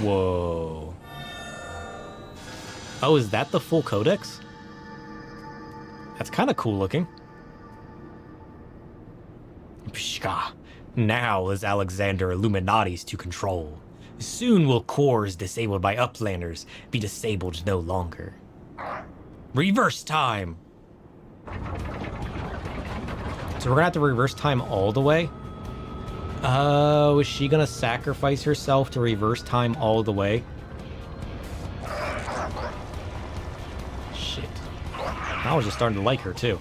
Whoa. Oh, is that the full codex? That's kind of cool looking. Pshka. Now is Alexander Illuminati's to control. Soon will cores disabled by Uplanders be disabled no longer. Reverse time! So we're gonna have to reverse time all the way? Oh, is she gonna sacrifice herself to reverse time all the way? Shit. I was just starting to like her too.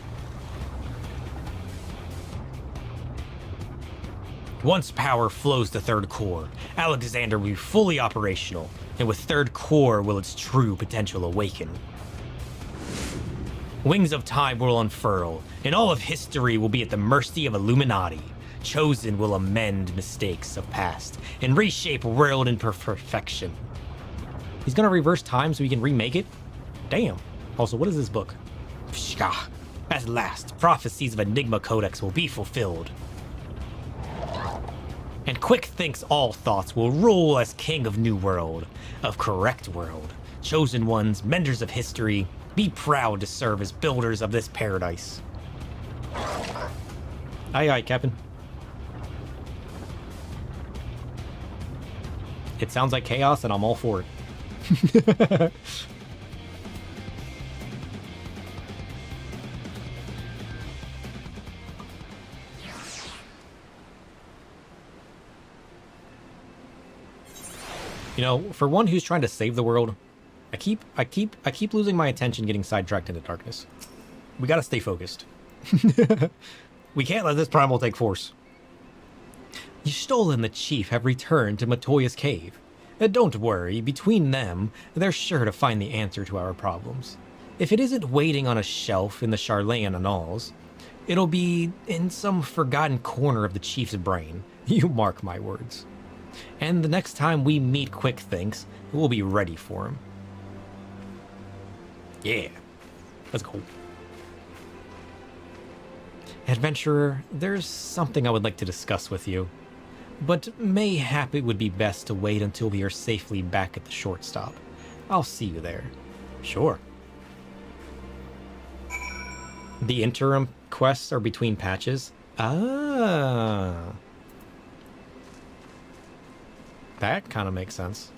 Once power flows to third core, Alexander will be fully operational, and with third core will its true potential awaken. Wings of time will unfurl, and all of history will be at the mercy of Illuminati. Chosen will amend mistakes of past, and reshape world in perfection. He's gonna reverse time so he can remake it? Damn. Also, what is this book? Pshka. At last, prophecies of Enigma Codex will be fulfilled. And Quick thinks all thoughts will rule as king of New World, of Correct World. Chosen ones, menders of history, be proud to serve as builders of this paradise. Aye, aye, Captain. It sounds like chaos, and I'm all for it. You know, for one who's trying to save the world, I keep losing my attention getting sidetracked into darkness. We gotta stay focused. We can't let this primal take force. Y'shtola and the chief have returned to Matoya's cave. Don't worry, between them, they're sure to find the answer to our problems. If it isn't waiting on a shelf in the Charlayan Annals, it'll be in some forgotten corner of the chief's brain. You mark my words. And the next time we meet Quick Thinks, we'll be ready for him. Yeah, let's go. Adventurer, there's something I would like to discuss with you, but mayhap it would be best to wait until we are safely back at the short stop. I'll see you there. Sure. The interim quests are between patches? Ah. That kind of makes sense.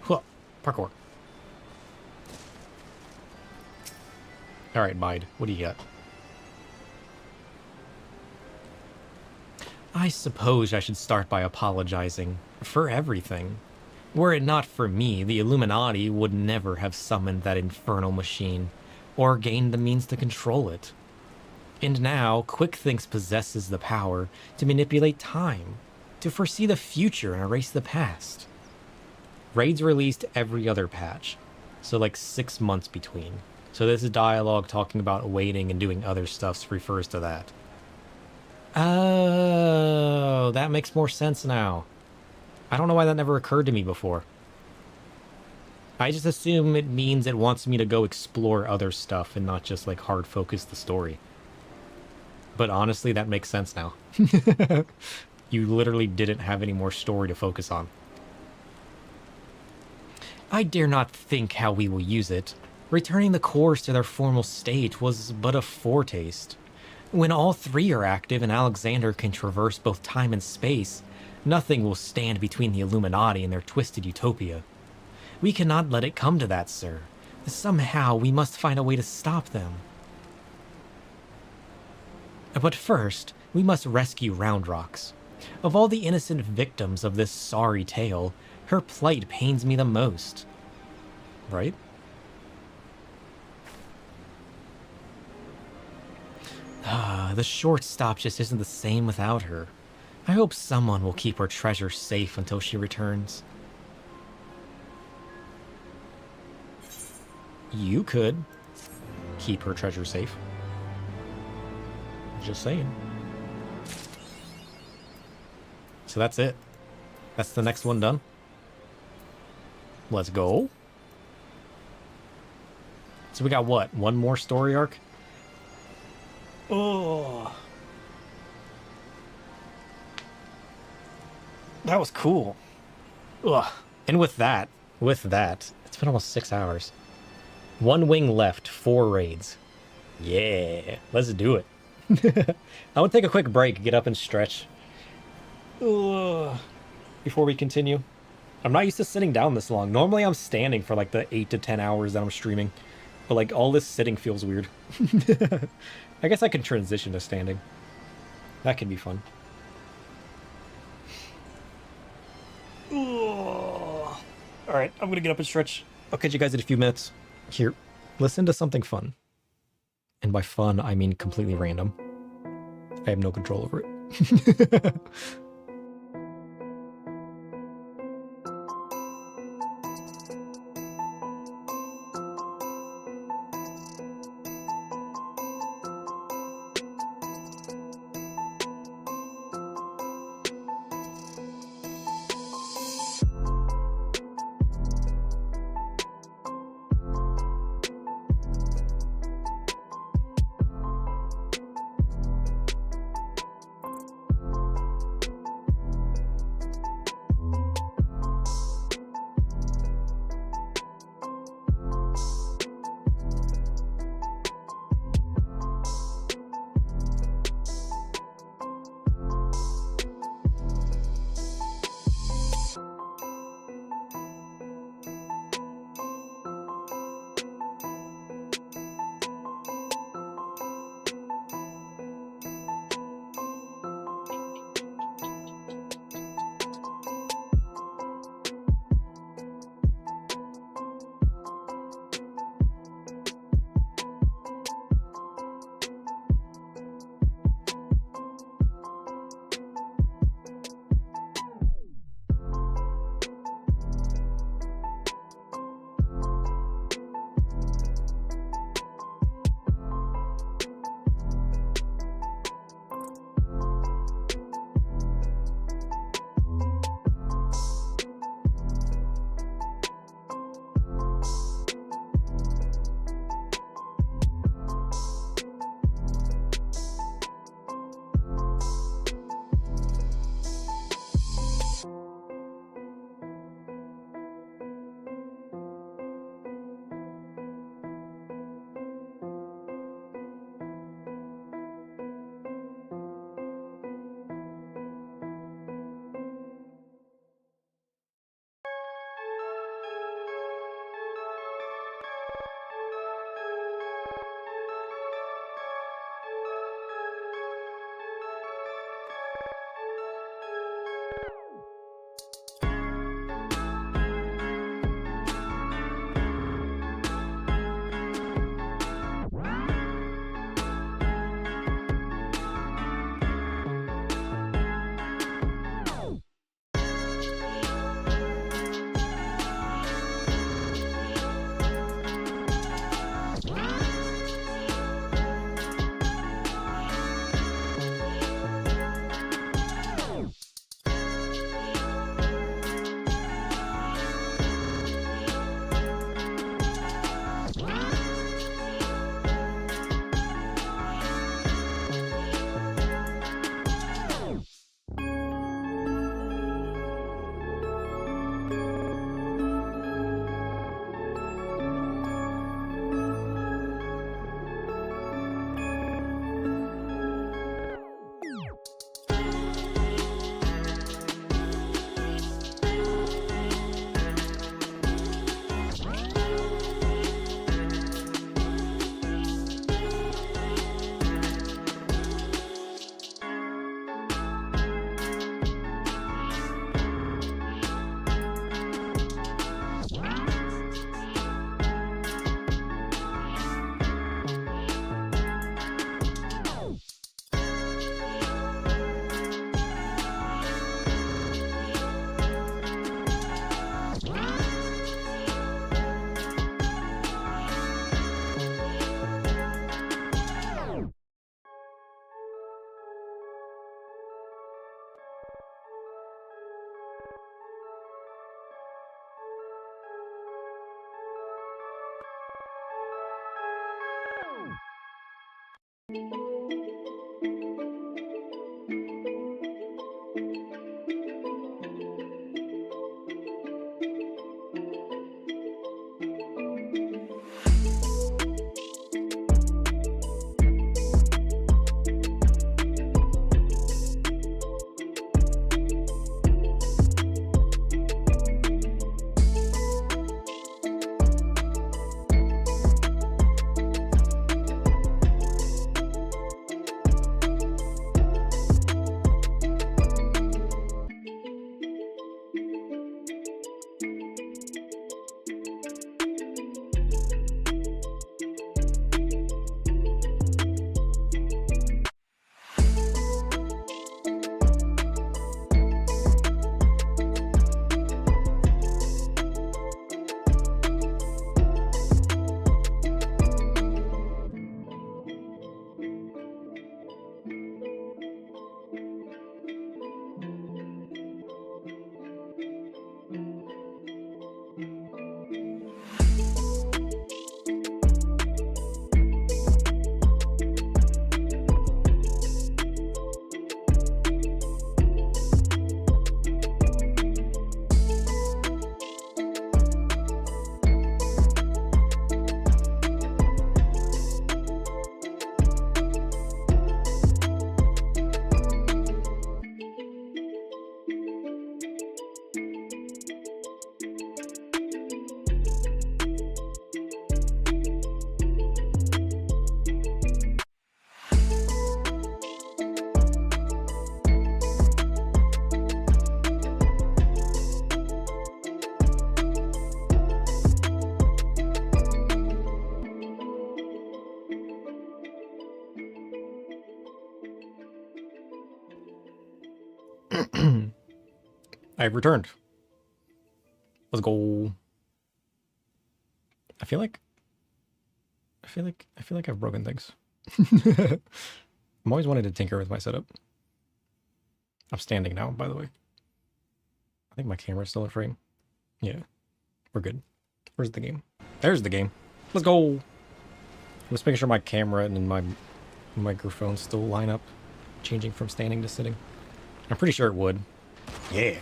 Huh, parkour. Alright, Bide, what do you got? I suppose I should start by apologizing for everything. Were it not for me, the Illuminati would never have summoned that infernal machine, or gained the means to control it. And now, Quick Thinks possesses the power to manipulate time, to foresee the future and erase the past. Raids released every other patch, so like 6 months between. So this is dialogue talking about waiting and doing other stuff refers to that. Oh, that makes more sense now. I don't know why that never occurred to me before. I just assume it means it wants me to go explore other stuff and not just like hard focus the story. But honestly, that makes sense now. You literally didn't have any more story to focus on. I dare not think how we will use it. Returning the cores to their formal state was but a foretaste. When all three are active and Alexander can traverse both time and space, nothing will stand between the Illuminati and their twisted utopia. We cannot let it come to that, sir. Somehow we must find a way to stop them. But first, we must rescue Round Rocks. Of all the innocent victims of this sorry tale, her plight pains me the most. Right? The short stop just isn't the same without her. I hope someone will keep her treasure safe until she returns. You could keep her treasure safe. Just saying. So that's it. That's the next one done. Let's go. So we got what? One more story arc? Oh. That was cool. Ugh. And with that, it's been almost 6 hours. One wing left, 4 raids. Yeah, let's do it. I would take a quick break, get up and stretch. Ugh. Before we continue. I'm not used to sitting down this long. Normally I'm standing for like the 8 to 10 hours that I'm streaming. But like all this sitting feels weird. I guess I can transition to standing. That can be fun. Alright, I'm gonna get up and stretch. I'll catch you guys in a few minutes. Here, listen to something fun. And by fun, I mean completely random. I have no control over it. I've returned. Let's go. I feel like I've broken things. I'm always wanted to tinker with my setup. I'm standing now, by the way. I think my camera's still in frame. Yeah, we're good. Where's the game? There's the game. Let's go. I'm just making sure my camera and my microphone still line up, changing from standing to sitting. I'm pretty sure it would. Yeah.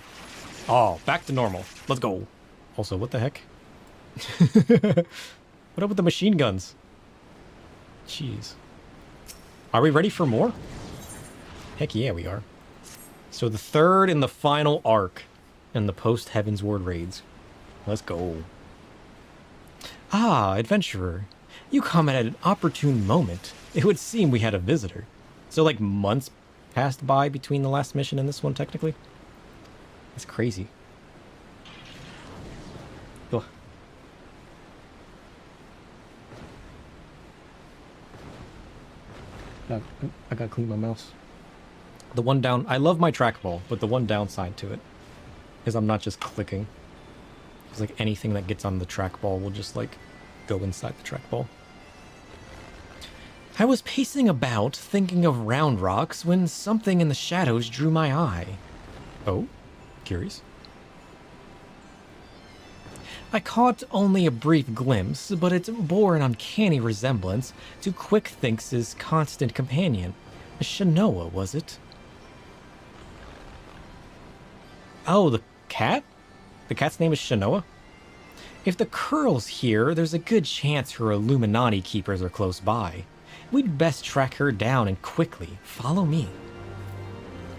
Oh, back to normal. Let's go. Also, what the heck? What up with the machine guns? Jeez. Are we ready for more? Heck yeah, we are. So the third and the final arc in the post-Heavensward raids. Let's go. Ah, adventurer. You come at an opportune moment. It would seem we had a visitor. So like months passed by between the last mission and this one, technically? That's crazy. Ugh. I gotta clean my mouse. The one down... I love my trackball, but the one downside to it is I'm not just clicking. It's like anything that gets on the trackball will just, like, go inside the trackball. I was pacing about, thinking of Round Rocks, when something in the shadows drew my eye. Oh? Curious. I caught only a brief glimpse, but it bore an uncanny resemblance to Quick Thinks' constant companion. Shanoa, was it? Oh, the cat? The cat's name is Shanoa? If the Curl's here, there's a good chance her Illuminati keepers are close by. We'd best track her down and quickly. Follow me.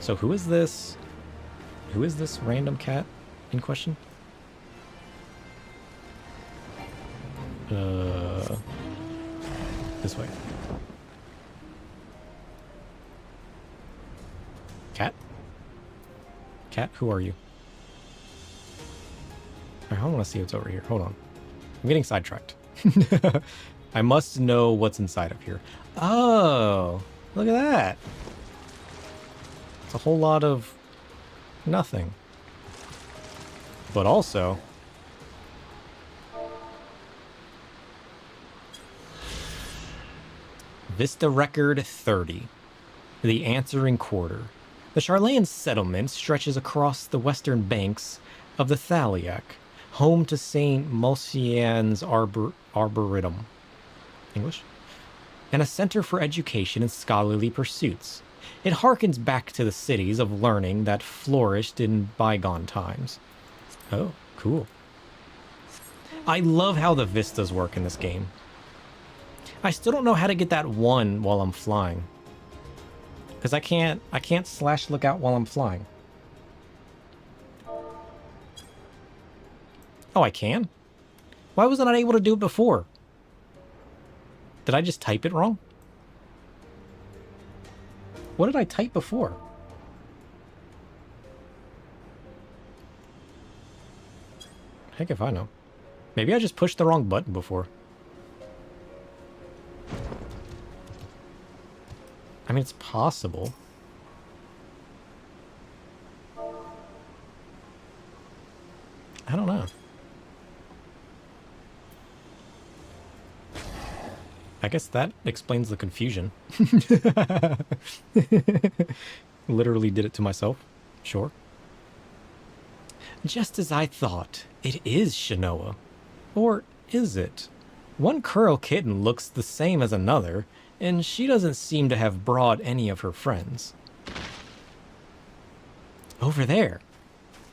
So who is this? Who is this random cat in question? This way. Cat? Cat, who are you? I want to see what's over here. Hold on. I'm getting sidetracked. I must know what's inside of here. Oh, look at that. It's a whole lot of nothing. But also... Vista Record 30. The Answering Quarter. The Charlayan settlement stretches across the western banks of the Thaliac, home to St. Mulcian's Arboretum. English? and a center for education and scholarly pursuits. It harkens back to the cities of learning that flourished in bygone times. Oh, cool. I love how the vistas work in this game. I still don't know how to get that one while I'm flying. Because I can't slash look out while I'm flying. Oh, I can? Why wasn't I able to do it before? Did I just type it wrong? What did I type before? Heck if I know. Maybe I just pushed the wrong button before. I mean, it's possible. I don't know. I guess that explains the confusion. Literally did it to myself. Sure. Just as I thought, it is Shinoa. Or is it? One Curl kitten looks the same as another, and she doesn't seem to have brought any of her friends. Over there.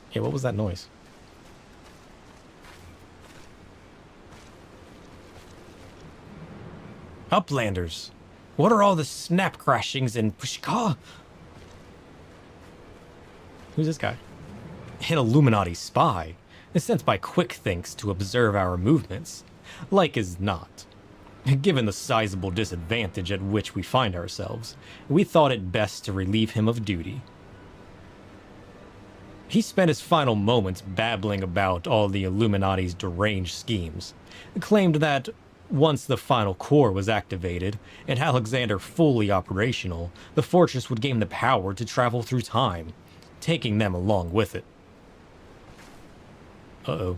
Hey, what was that noise? Uplanders, what are all the snap crashings and pushka? Who's this guy? An Illuminati spy, sent by Quickthinks to observe our movements. Like as not. Given the sizable disadvantage at which we find ourselves, we thought it best to relieve him of duty. He spent his final moments babbling about all the Illuminati's deranged schemes, claimed that once the final core was activated and Alexander fully operational, the fortress would gain the power to travel through time, taking them along with it. Uh-oh.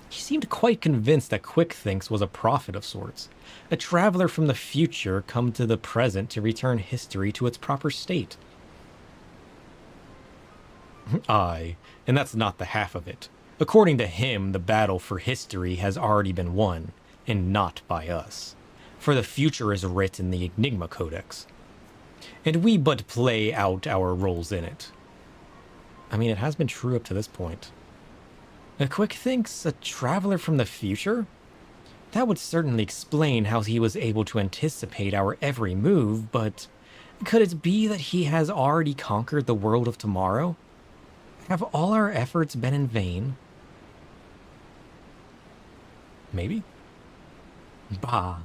He seemed quite convinced that Quickthinks was a prophet of sorts, a traveler from the future come to the present to return history to its proper state. Aye, and that's not the half of it. According to him, the battle for history has already been won, and not by us. For the future is writ in the Enigma Codex, and we but play out our roles in it. I mean, it has been true up to this point. Quickthinks, a traveler from the future? That would certainly explain how he was able to anticipate our every move, but could it be that he has already conquered the world of tomorrow? Have all our efforts been in vain? Maybe? Bah,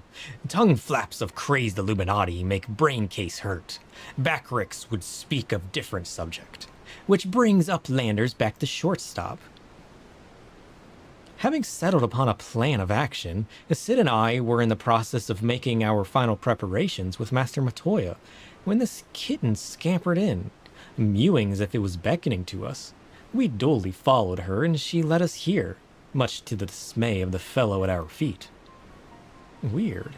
tongue flaps of crazed Illuminati make brain case hurt. Backricks would speak of different subject, which brings Uplanders back to shortstop. Having settled upon a plan of action, Sid and I were in the process of making our final preparations with Master Matoya when this kitten scampered in, mewing as if it was beckoning to us. We dully followed her and she led us here, much to the dismay of the fellow at our feet. Weird.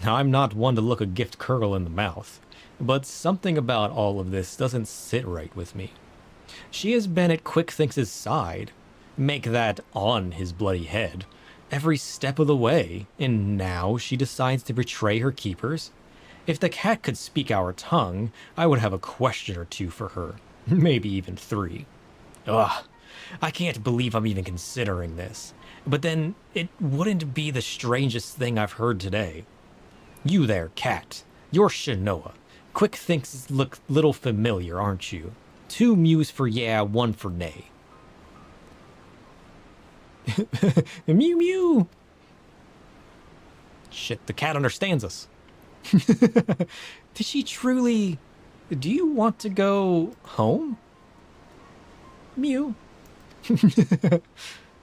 Now, I'm not one to look a gift curl in the mouth, but something about all of this doesn't sit right with me. She has been at Quickthinks' side, make that on his bloody head, every step of the way, and now she decides to betray her keepers? If the cat could speak our tongue, I would have a question or two for her, maybe even 3. Ugh, I can't believe I'm even considering this. But then, it wouldn't be the strangest thing I've heard today. You there, cat. You're Shinoa. Quickthinks look little familiar, aren't you? 2 mews for yeah, 1 for nay. Mew mew! Shit, the cat understands us. Did she truly... Do you want to go home? Mew.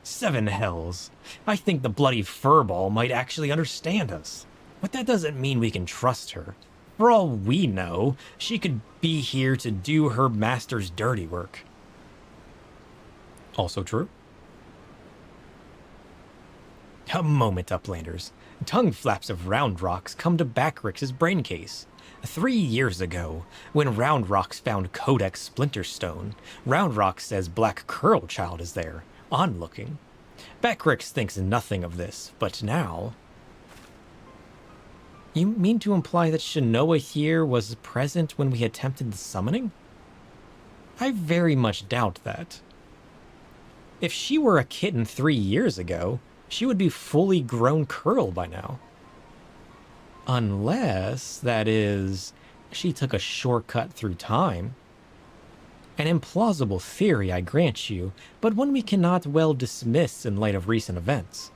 7 hells. I think the bloody furball might actually understand us. But that doesn't mean we can trust her. For all we know, she could be here to do her master's dirty work. Also true. A moment, Uplanders. Tongue flaps of Round Rocks come to Backricks' brain case. 3 years ago, when Round Rocks found Codex Splinterstone, Round Rocks says Black Curl Child is there, onlooking. Backricks thinks nothing of this, but now... You mean to imply that Shinoa here was present when we attempted the summoning? I very much doubt that. If she were a kitten 3 years ago, she would be fully grown Curl by now. Unless, that is, she took a shortcut through time. An implausible theory, I grant you, but one we cannot well dismiss in light of recent events.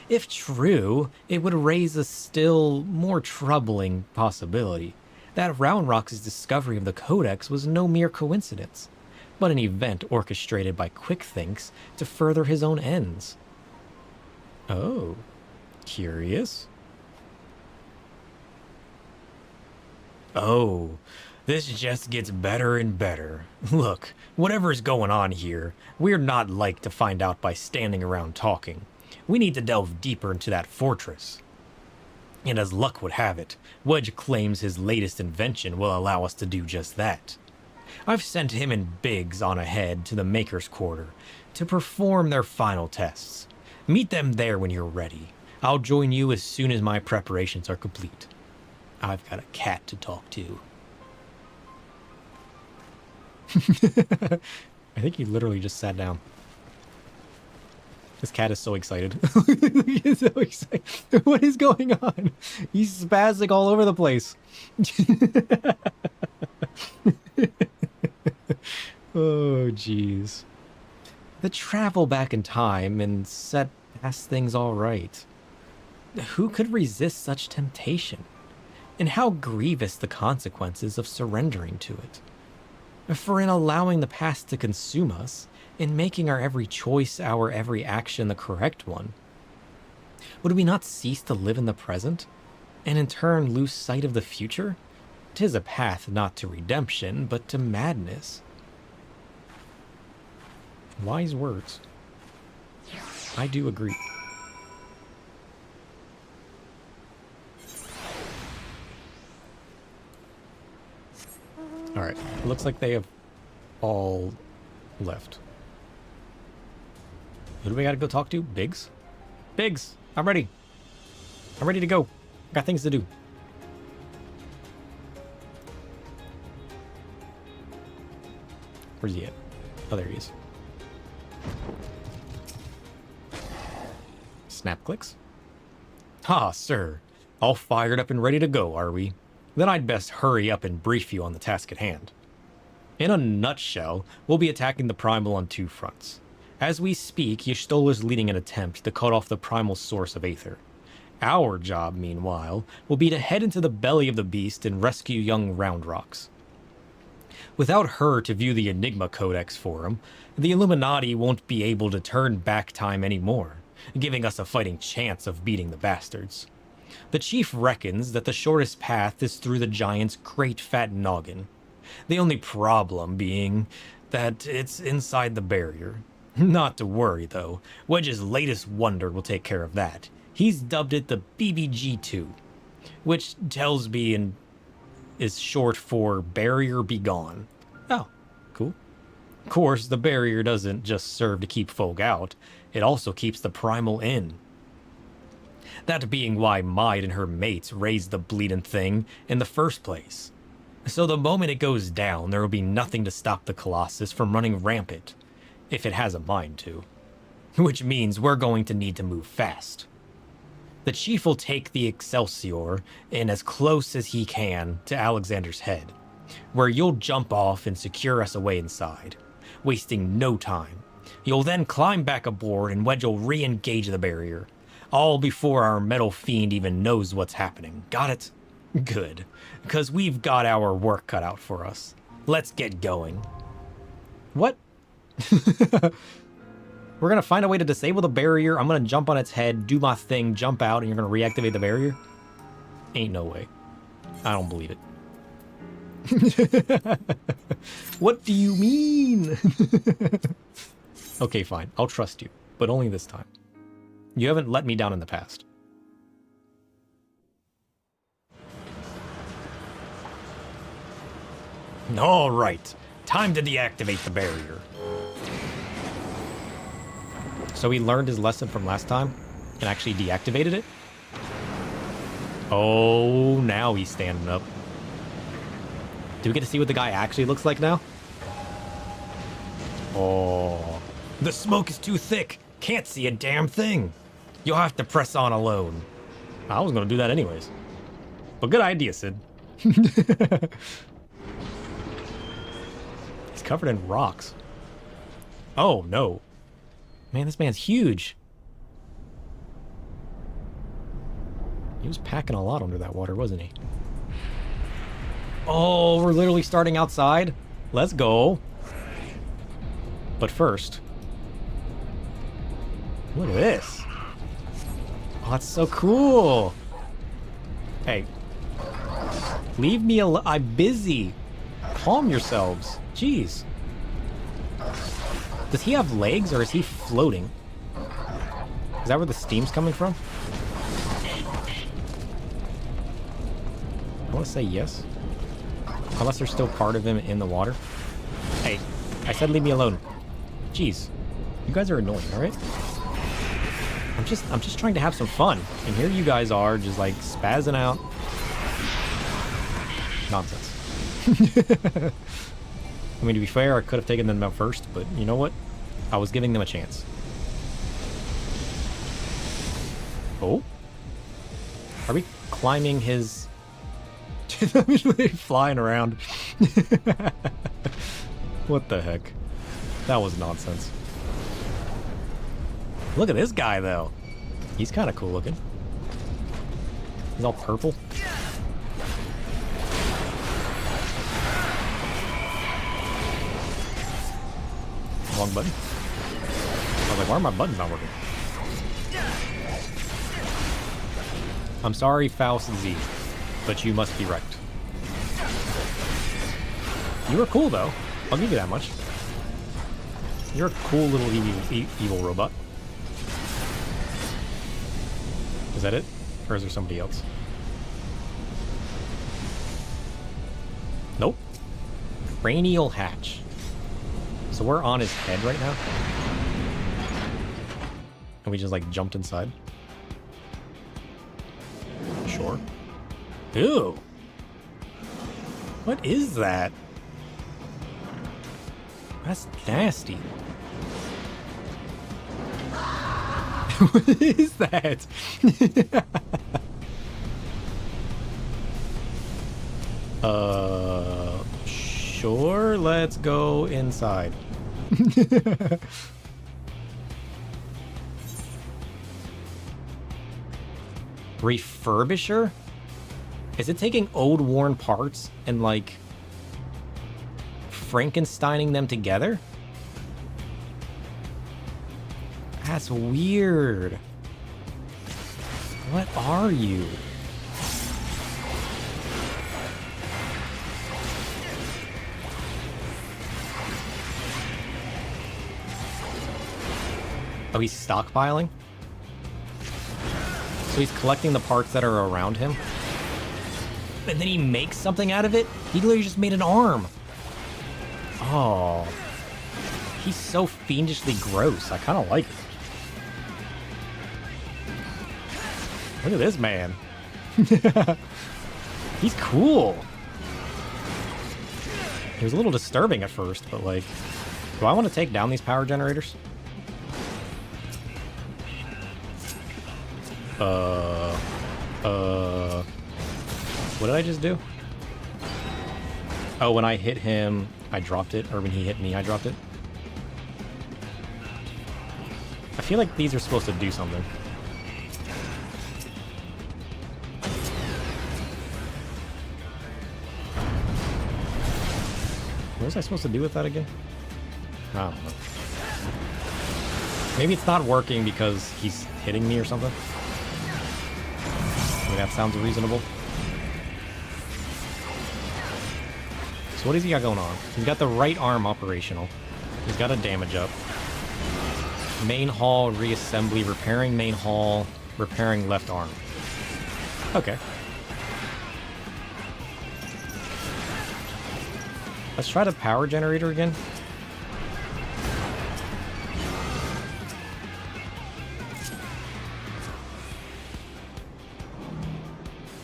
If true, it would raise a still more troubling possibility that Round Rock's discovery of the Codex was no mere coincidence, but an event orchestrated by Quickthinks to further his own ends. Oh, curious. Oh, this just gets better and better. Look, whatever's going on here, we're not like to find out by standing around talking. We need to delve deeper into that fortress. And as luck would have it, Wedge claims his latest invention will allow us to do just that. I've sent him and Biggs on ahead to the Maker's Quarter to perform their final tests. Meet them there when you're ready. I'll join you as soon as my preparations are complete. I've got a cat to talk to. I think he literally just sat down. This cat is so excited. He's so excited. What is going on? He's spazzing all over the place. Oh, jeez. The travel back in time and set past things all right. Who could resist such temptation? And how grievous the consequences of surrendering to it. For in allowing the past to consume us, in making our every choice, our every action the correct one, would we not cease to live in the present, and in turn lose sight of the future? 'Tis a path not to redemption, but to madness. Wise words. I do agree. Alright, it looks like they have all left. Who do we gotta go talk to? Biggs? Biggs, I'm ready. I'm ready to go. Got things to do. Where's he at? Oh, there he is. Snap clicks. Ah, sir. All fired up and ready to go, are we? Then I'd best hurry up and brief you on the task at hand. In a nutshell, we'll be attacking the Primal on 2 fronts. As we speak, Y'shtola is leading an attempt to cut off the primal source of Aether. Our job, meanwhile, will be to head into the belly of the beast and rescue young Round Rocks. Without her to view the Enigma Codex for him, the Illuminati won't be able to turn back time anymore, giving us a fighting chance of beating the bastards. The chief reckons that the shortest path is through the giant's great fat noggin. The only problem being that it's inside the barrier. Not to worry, though. Wedge's latest wonder will take care of that. He's dubbed it the BBG-2, which tells me and is short for Barrier Be Gone. Oh, cool. Of course, the barrier doesn't just serve to keep folk out, it also keeps the primal in. That being why Maid and her mates raised the bleeding thing in the first place. So the moment it goes down, there will be nothing to stop the Colossus from running rampant, if it has a mind to. Which means we're going to need to move fast. The chief will take the Excelsior in as close as he can to Alexander's head, where you'll jump off and secure us away inside, wasting no time. You'll then climb back aboard and Wedge will re-engage the barrier, all before our metal fiend even knows what's happening. Got it? Good, because we've got our work cut out for us. Let's get going. What? We're gonna find a way to disable the barrier. I'm gonna jump on its head, do my thing, jump out, and you're gonna reactivate the barrier? Ain't no way. I don't believe it. What do you mean? Okay, fine. I'll trust you, but only this time. You haven't let me down in the past. All right, time to deactivate the barrier. So he learned his lesson from last time and actually deactivated it? Oh, now he's standing up. Do we get to see what the guy actually looks like now? Oh. The smoke is too thick. Can't see a damn thing. You'll have to press on alone. I was going to do that anyways. But good idea, Sid. He's covered in rocks. Oh, no. Man, this man's huge. He was packing a lot under that water, wasn't he? Oh, we're literally starting outside? Let's go. But first... Look at this. Oh, that's so cool. Hey. Leave me alone. I'm busy. Calm yourselves. Jeez. Does he have legs or is he floating? Is that where the steam's coming from? I want to say yes. Unless there's still part of him in the water. Hey, I said leave me alone. Jeez. You guys are annoying, alright? I'm just trying to have some fun. And here you guys are just like spazzing out. Nonsense. I mean, to be fair, I could have taken them out first, but you know what? I was giving them a chance. Oh? Are we climbing his... I'm usually flying around. What the heck? That was nonsense. Look at this guy, though. He's kind of cool looking. He's all purple. Wrong button. I was like, why are my buttons not working? I'm sorry, ffxiv, but you must be wrecked. You were cool, though. I'll give you that much. You're a cool little evil robot. Is that it? Or is there somebody else? Nope. Cranial hatch. So we're on his head right now. And we just like jumped inside. Sure. Ew. What is that? That's nasty. What is that? Sure, let's go inside. Refurbisher? Is it taking old worn parts and like Frankensteining them together? That's weird. What are you? Oh, he's stockpiling? So he's collecting the parts that are around him? And then he makes something out of it? He literally just made an arm. Oh. He's so fiendishly gross. I kind of like it. Look at this man. He's cool. He was a little disturbing at first, but like... Do I want to take down these power generators? What did I just do? Oh, when I hit him, I dropped it. Or when he hit me, I dropped it. I feel like these are supposed to do something. What was I supposed to do with that again? I don't know. Maybe it's not working because he's hitting me or something. I mean, that sounds reasonable. So what does he got going on? He's got the right arm operational. He's got a damage up. Main hull reassembly, repairing main hull, repairing left arm. Okay. Let's try the power generator again.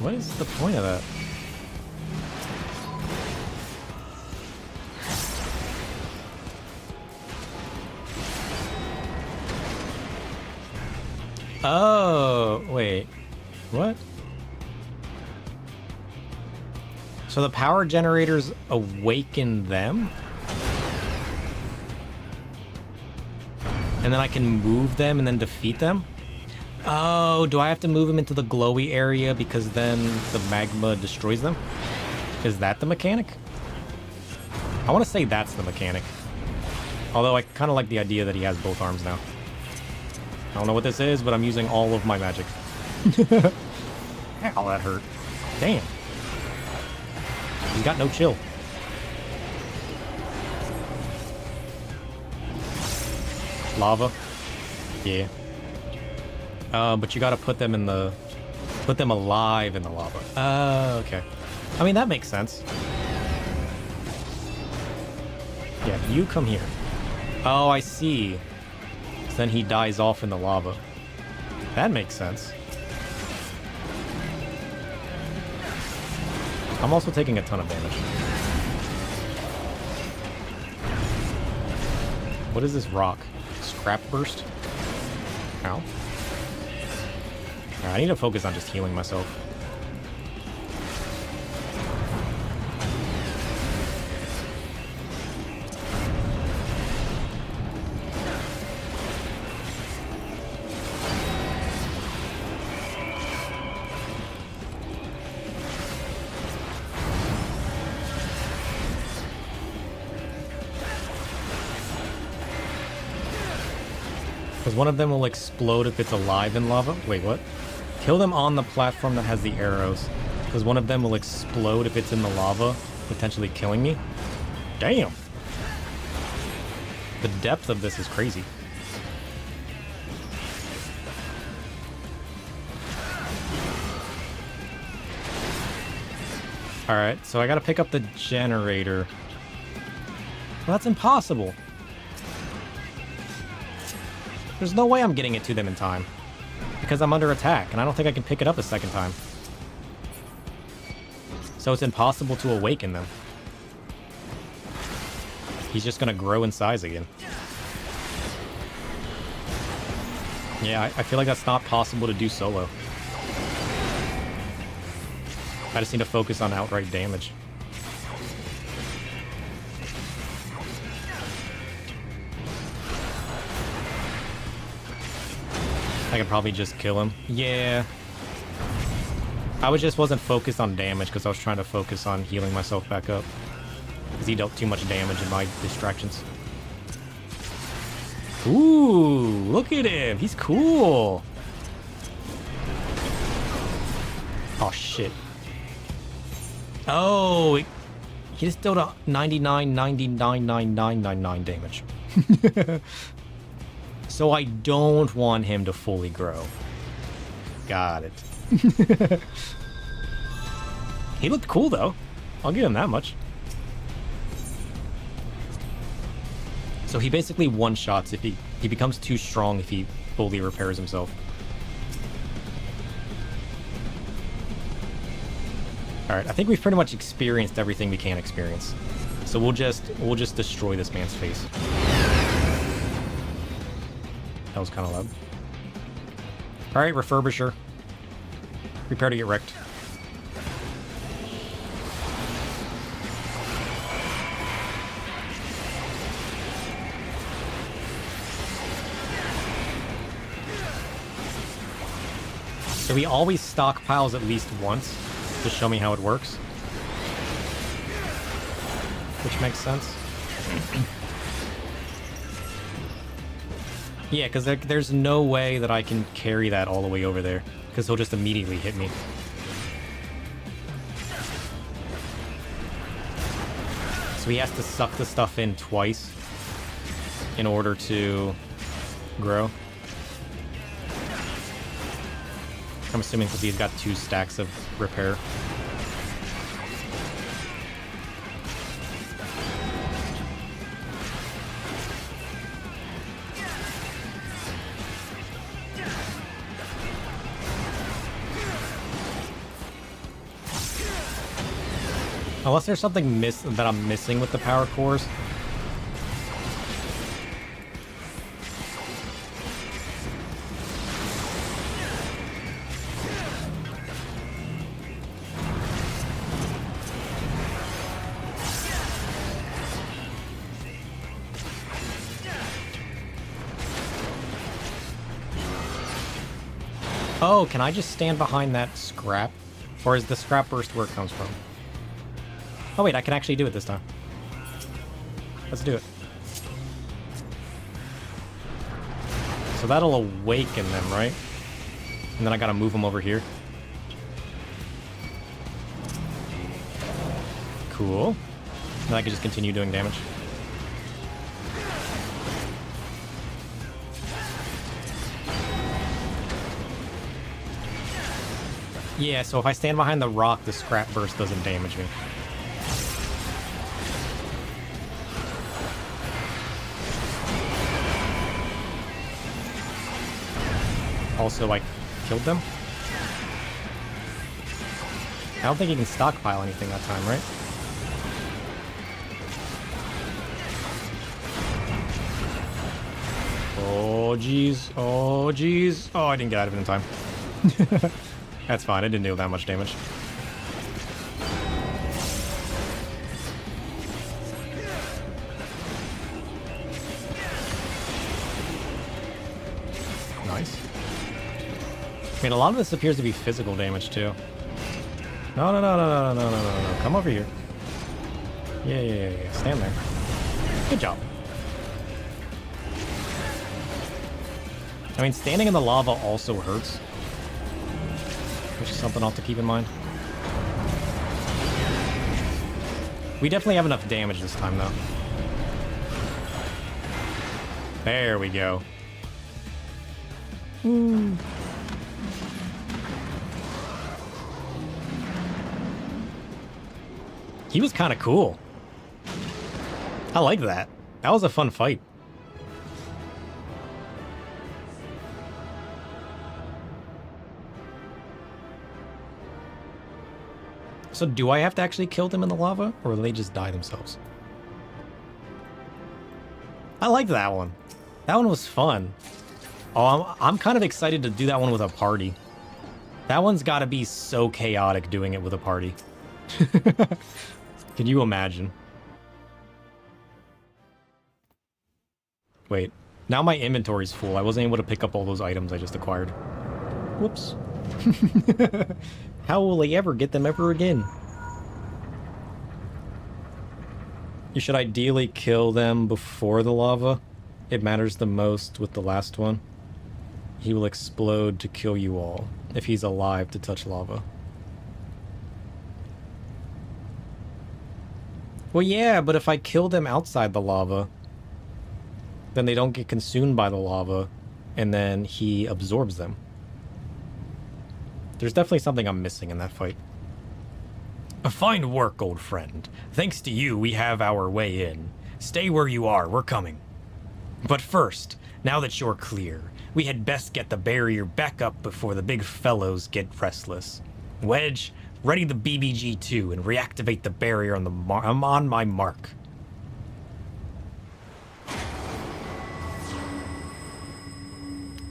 What is the point of that? Oh, wait. What? So the power generators awaken them? And then I can move them and then defeat them? Oh, do I have to move them into the glowy area because then the magma destroys them? Is that the mechanic? I want to say that's the mechanic. Although I kind of like the idea that he has both arms now. I don't know what this is, but I'm using all of my magic. Ow, that hurt. Damn. He's got no chill. Lava. Yeah. But you gotta put them in the... Put them alive in the lava. Okay. I mean, that makes sense. Yeah, you come here. Oh, I see. Then he dies off in the lava. That makes sense. I'm also taking a ton of damage. What is this rock? Scrap burst? Ow. I need to focus on just healing myself. Because one of them will explode if it's alive in lava. Wait, what? Kill them on the platform that has the arrows. Because one of them will explode if it's in the lava, potentially killing me. Damn! The depth of this is crazy. Alright, so I gotta pick up the generator. Well, that's impossible. There's no way I'm getting it to them in time. Because I'm under attack, and I don't think I can pick it up a second time. So it's impossible to awaken them. He's just gonna grow in size again. Yeah, I feel like that's not possible to do solo. I just need to focus on outright damage. I could probably just kill him. Yeah. I just wasn't focused on damage because I was trying to focus on healing myself back up. Because he dealt too much damage in my distractions. Ooh, look at him. He's cool. Oh, shit. Oh, he just dealt a 99.999999 damage. So I don't want him to fully grow. Got it. He looked cool, though. I'll give him that much. So he basically one-shots if he becomes too strong if he fully repairs himself. Alright, I think we've pretty much experienced everything we can experience. So we'll just destroy this man's face. That was kind of loud. Alright, refurbisher. Prepare to get wrecked. So he always stockpiles at least once to show me how it works. Which makes sense. Yeah, because there's no way that I can carry that all the way over there, because he'll just immediately hit me. So he has to suck the stuff in twice in order to grow. I'm assuming because he's got 2 stacks of repair. Unless there's something that I'm missing with the power cores. Oh, can I just stand behind that scrap? Or is the scrap burst where it comes from? Oh wait, I can actually do it this time. Let's do it. So that'll awaken them, right? And then I gotta move them over here. Cool. Then I can just continue doing damage. Yeah, so if I stand behind the rock, the scrap burst doesn't damage me. Also, I killed them? I don't think he can stockpile anything that time, right? Oh, jeez. Oh, jeez. Oh, I didn't get out of it in time. That's fine, I didn't deal that much damage. Nice. I mean, a lot of this appears to be physical damage, too. No, no, no, no, no, no, no, no, no, no. Come over here. Yeah. Stand there. Good job. I mean, standing in the lava also hurts. Which is something I'll have to keep in mind. We definitely have enough damage this time, though. There we go. He was kind of cool. I like that. That was a fun fight. So do I have to actually kill them in the lava, or will they just die themselves? I liked that one. That one was fun. Oh, I'm kind of excited to do that one with a party. That one's got to be so chaotic doing it with a party. Can you imagine? Wait, now my inventory's full. I wasn't able to pick up all those items I just acquired. Whoops. How will they ever get them ever again? You should ideally kill them before the lava. It matters the most with the last one. He will explode to kill you all, if he's alive to touch lava. Well, yeah, but if I kill them outside the lava, then they don't get consumed by the lava, and then he absorbs them. There's definitely something I'm missing in that fight. A fine work, old friend. Thanks to you, we have our way in. Stay where you are, we're coming. But first, now that you're clear, we had best get the barrier back up before the big fellows get restless. Wedge, ready the BBG-2 and reactivate the barrier on I'm on my mark.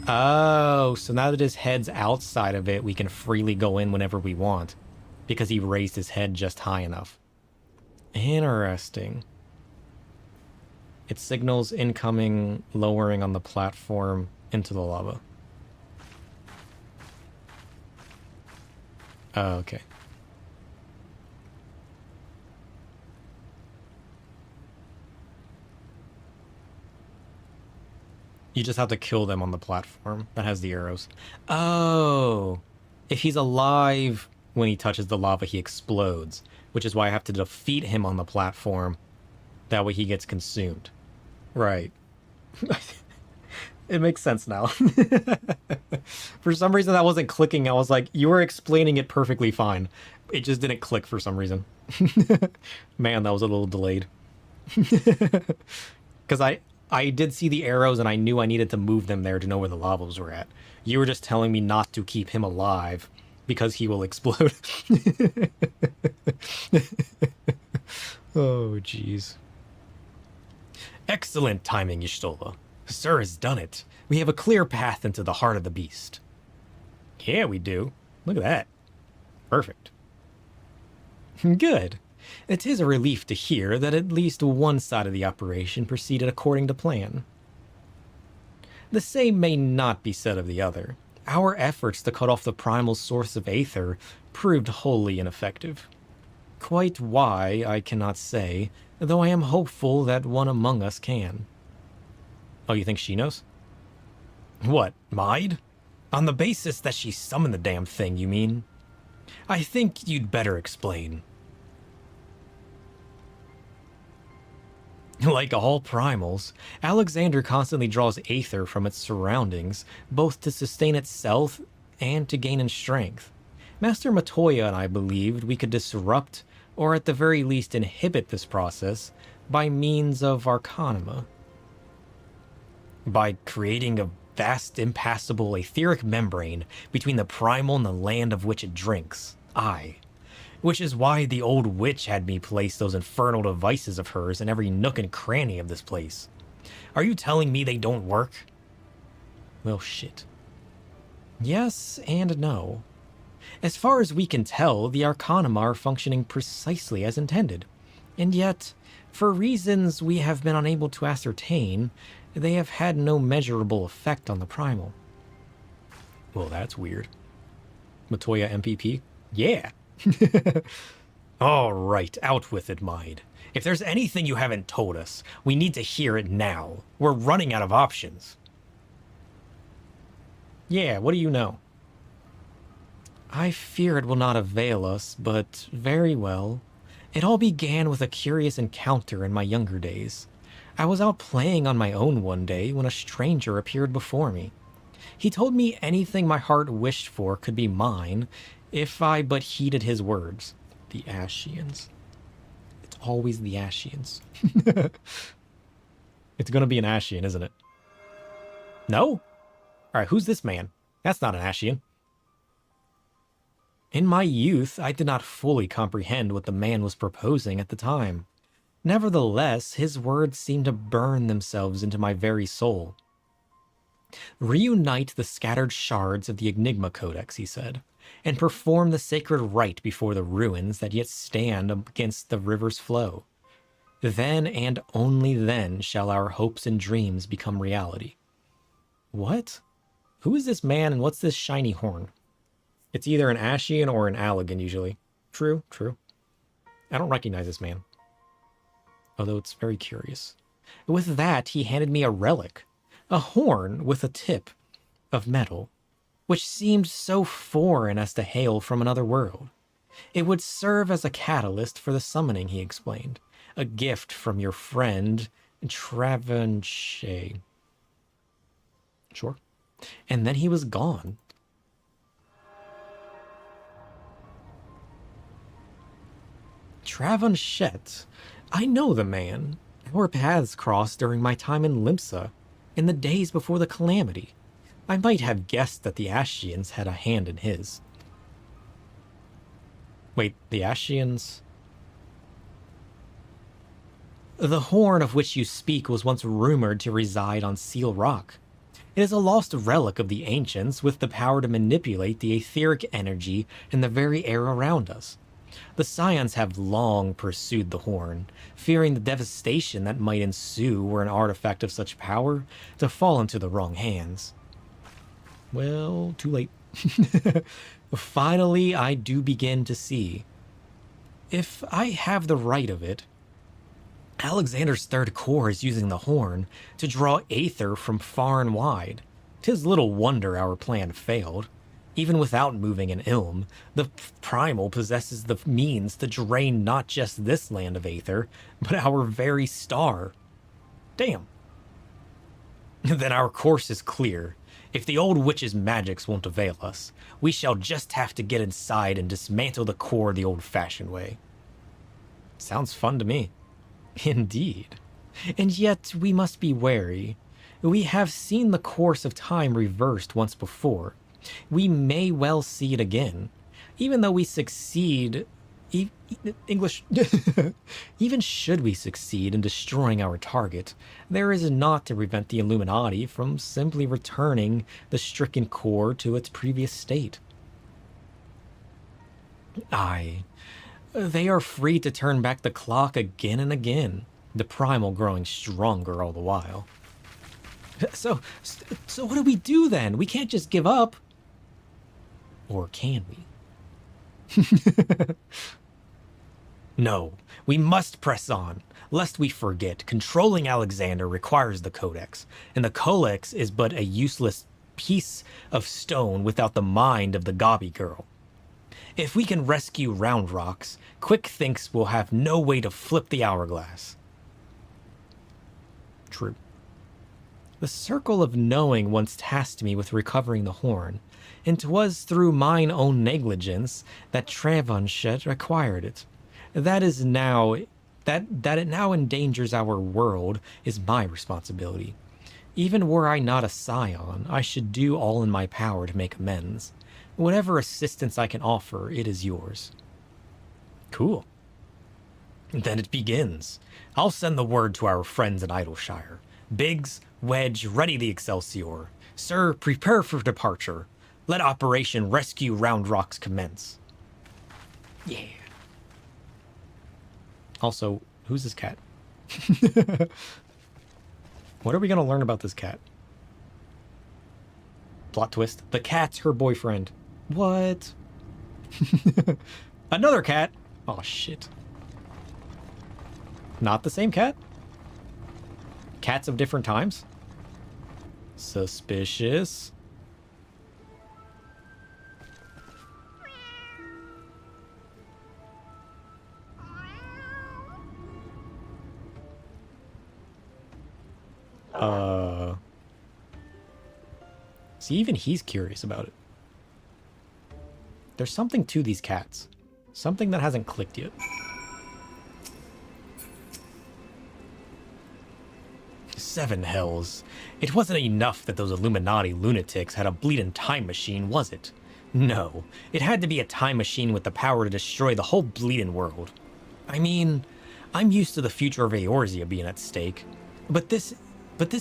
Oh, so now that his head's outside of it, we can freely go in whenever we want. Because he raised his head just high enough. Interesting. It signals incoming lowering on the platform into the lava. Oh, okay. You just have to kill them on the platform that has the arrows. Oh, if he's alive when he touches the lava, he explodes, which is why I have to defeat him on the platform. That way he gets consumed. Right. It makes sense now. For some reason that wasn't clicking. I was like, you were explaining it perfectly fine. It just didn't click for some reason. Man, that was a little delayed. Because I did see the arrows and I knew I needed to move them there to know where the lavas were at. You were just telling me not to keep him alive because he will explode. Oh, jeez. Excellent timing, Y'shtola. Sir has done it. We have a clear path into the heart of the beast. Yeah, we do. Look at that. Perfect. Good. It is a relief to hear that at least one side of the operation proceeded according to plan. The same may not be said of the other. Our efforts to cut off the primal source of Aether proved wholly ineffective. Quite why, I cannot say, though I am hopeful that one among us can. Oh, you think she knows? What, Maid? On the basis that she summoned the damn thing, you mean? I think you'd better explain. Like all primals, Alexander constantly draws Aether from its surroundings, both to sustain itself and to gain in strength. Master Matoya and I believed we could disrupt, or at the very least inhibit this process, by means of Arcanima. By creating a vast, impassable etheric membrane between the primal and the land of which it drinks. Aye. Which is why the old witch had me place those infernal devices of hers in every nook and cranny of this place. Are you telling me they don't work? Well, shit. Yes and no. As far as we can tell, the Arcanima are functioning precisely as intended. And yet, for reasons we have been unable to ascertain, they have had no measurable effect on the primal. Well, that's weird. Matoya MPP? Yeah. All right, out with it, Maid. If there's anything you haven't told us, we need to hear it now. We're running out of options. Yeah, what do you know? I fear it will not avail us, but very well. It all began with a curious encounter in my younger days. I was out playing on my own one day when a stranger appeared before me. He told me anything my heart wished for could be mine, if I but heeded his words. The Ashians. It's always the Ashians. It's gonna be an Ashian, isn't it? No? Alright, who's this man? That's not an Ashian. In my youth, I did not fully comprehend what the man was proposing at the time. Nevertheless, his words seemed to burn themselves into my very soul. Reunite the scattered shards of the Enigma Codex, he said, and perform the sacred rite before the ruins that yet stand against the river's flow. Then and only then shall our hopes and dreams become reality. What? Who is this man and what's this shiny horn? It's either an Ashian or an Allagan, usually. True, true. I don't recognize this man. Although it's very curious. With that, he handed me a relic. A horn with a tip of metal, which seemed so foreign as to hail from another world. It would serve as a catalyst for the summoning, he explained. A gift from your friend, Travanche. Sure. And then he was gone. Travanchet. I know the man. Our paths crossed during my time in Limsa, in the days before the calamity. I might have guessed that the Ashians had a hand in his. Wait, the Ashians? The horn of which you speak was once rumored to reside on Seal Rock. It is a lost relic of the ancients with the power to manipulate the etheric energy in the very air around us. The Scions have long pursued the horn, fearing the devastation that might ensue were an artifact of such power to fall into the wrong hands. Well, too late. Finally, I do begin to see. If I have the right of it, Alexander's third core is using the horn to draw Aether from far and wide. 'Tis little wonder our plan failed. Even without moving an Ilm, the Primal possesses the means to drain not just this land of Aether, but our very star. Damn. Then our course is clear. If the old witch's magics won't avail us, we shall just have to get inside and dismantle the core the old-fashioned way. Sounds fun to me. Indeed. And yet we must be wary. We have seen the course of time reversed once before. We may well see it again. Even though we succeed, English, even should we succeed in destroying our target, there is naught to prevent the Illuminati from simply returning the stricken core to its previous state. Aye, they are free to turn back the clock again and again, the primal growing stronger all the while. So what do we do then? We can't just give up. Or can we? No, we must press on, lest we forget. Controlling Alexander requires the Codex, and the Codex is but a useless piece of stone without the mind of the Gobby girl. If we can rescue Round Rocks, Quick thinks we'll have no way to flip the hourglass. True. The Circle of Knowing once tasked me with recovering the horn, and 'twas through mine own negligence that Travanchet acquired it. That it now endangers our world is my responsibility. Even were I not a scion, I should do all in my power to make amends. Whatever assistance I can offer, it is yours. Cool. Then it begins. I'll send the word to our friends in Idleshire. Biggs, Wedge, ready the Excelsior. Sir, prepare for departure. Let Operation Rescue Round Rocks commence. Yeah. Also, who's this cat? What are we going to learn about this cat? Plot twist. The cat's her boyfriend. What? Another cat? Oh, shit. Not the same cat? Cats of different times? Suspicious. See, even he's curious about it. There's something to these cats. Something that hasn't clicked yet. Seven hells. It wasn't enough that those Illuminati lunatics had a bleeding time machine, was it? No, it had to be a time machine with the power to destroy the whole bleeding world. I mean, I'm used to the future of Eorzea being at stake, but this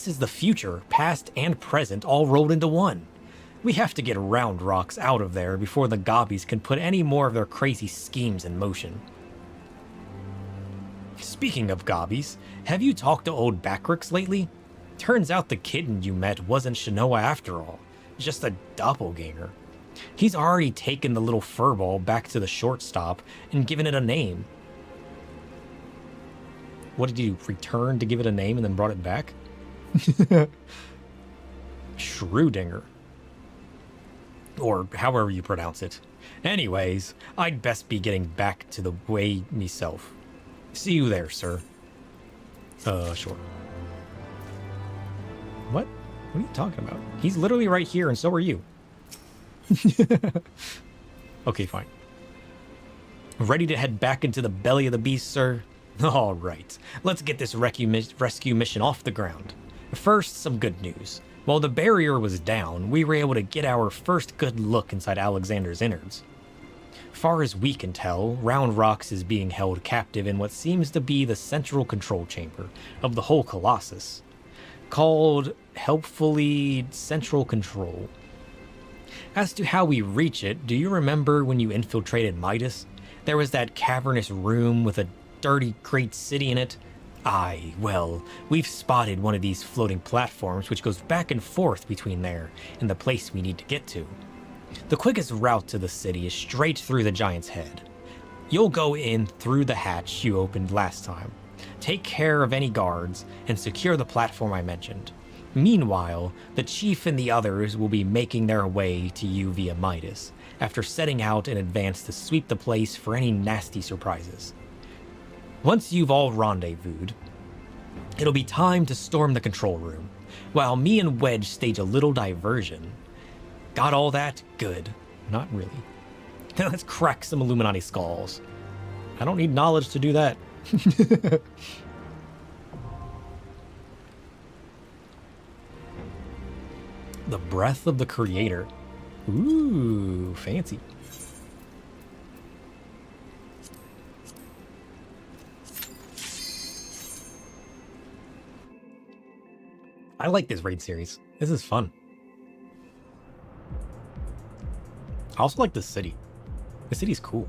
is the future, past and present, all rolled into one. We have to get Round Rocks out of there before the Gobbies can put any more of their crazy schemes in motion. Speaking of Gobbies, have you talked to old Backrix lately? Turns out the kitten you met wasn't Shanoa after all, just a doppelganger. He's already taken the little furball back to the shortstop and given it a name. What did you return to give it a name and then brought it back? Schrödinger. Or however you pronounce it. Anyways, I'd best be getting back to the way myself. See you there, sir. Sure. What? What are you talking about? He's literally right here, and so are you. Okay, fine. Ready to head back into the belly of the beast, sir? All right. Let's get this rescue mission off the ground. First, some good news. While the barrier was down, we were able to get our first good look inside Alexander's innards. Far as we can tell, Round Rocks is being held captive in what seems to be the central control chamber of the whole Colossus, called, helpfully, Central Control. As to how we reach it, do you remember when you infiltrated Midas? There was that cavernous room with a dirty great city in it. Aye, well, we've spotted one of these floating platforms which goes back and forth between there and the place we need to get to. The quickest route to the city is straight through the Giant's Head. You'll go in through the hatch you opened last time. Take care of any guards and secure the platform I mentioned. Meanwhile, the Chief and the others will be making their way to you via Midas, after setting out in advance to sweep the place for any nasty surprises. Once you've all rendezvoused, it'll be time to storm the control room, while me and Wedge stage a little diversion. Got all that? Good. Not really. Let's crack some Illuminati skulls. I don't need knowledge to do that. The breath of the Creator. Ooh, fancy. I like this raid series. This is fun. I also like the city. The city's cool.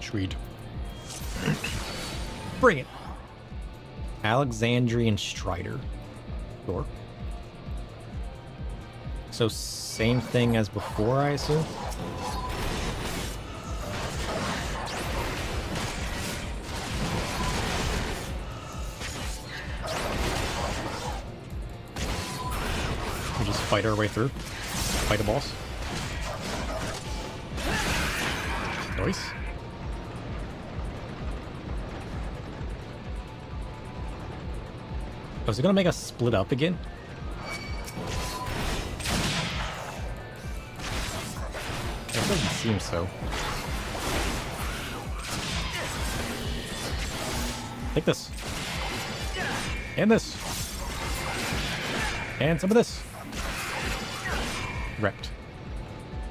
Sweet. Bring it. Alexandrian Strider. Sure. So same thing as before, I assume? We just fight our way through. Fight a boss. Nice. Oh, is it gonna make us split up again? It doesn't seem so. Take this. And this. And some of this. Wrecked.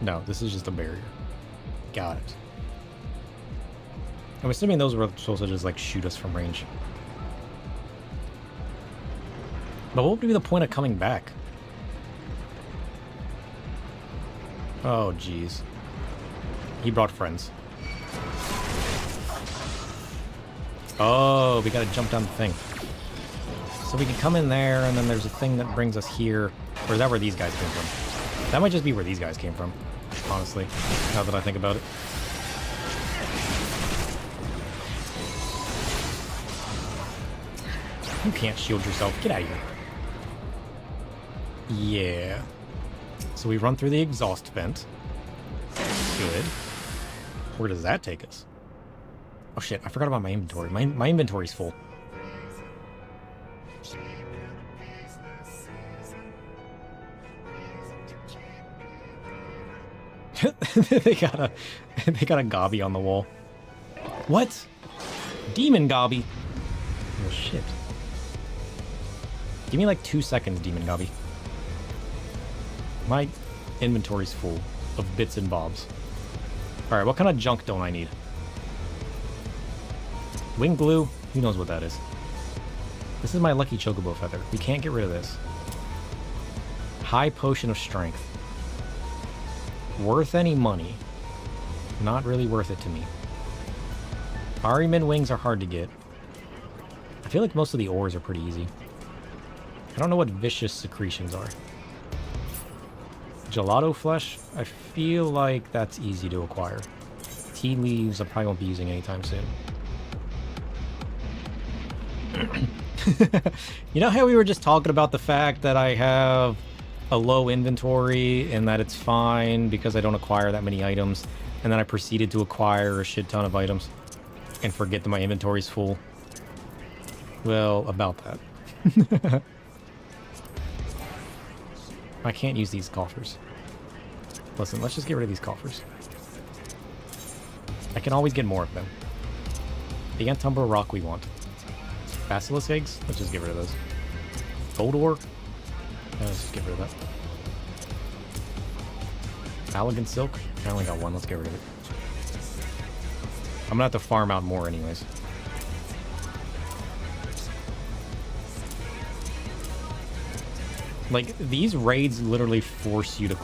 No, this is just a barrier. Got it. I'm assuming those were supposed to just like shoot us from range. But what would be the point of coming back? Oh, jeez. He brought friends. Oh, we gotta jump down the thing. So we can come in there, and then there's a thing that brings us here. Or is that where these guys came from? That might just be where these guys came from, honestly, now that I think about it. You can't shield yourself. Get out of here. Yeah. So we run through the exhaust vent. Good. Where does that take us? Oh shit, I forgot about my inventory. My inventory's full. they got a gobby on the wall. What? Demon gobby. Oh shit. Give me like 2 seconds, Demon gobby. My inventory's full of bits and bobs. Alright, what kind of junk don't I need? Wing glue? Who knows what that is? This is my lucky chocobo feather. We can't get rid of this. High potion of strength. Worth any money? Not really worth it to me. Ariman wings are hard to get. I feel like most of the ores are pretty easy. I don't know what vicious secretions are. Gelato flesh? I feel like that's easy to acquire. Tea leaves I probably won't be using anytime soon. You know how we were just talking about the fact that I have a low inventory and that it's fine because I don't acquire that many items, and then I proceeded to acquire a shit ton of items and forget that my inventory's full? Well, about that. I can't use these coffers. Listen, let's just get rid of these coffers. I can always get more of them. The Antumbra rock we want. Basilisk eggs? Let's just get rid of those. Gold ore? Let's just get rid of that. Elegant silk? I only got one, let's get rid of it. I'm gonna have to farm out more anyways. Like, these raids literally force you to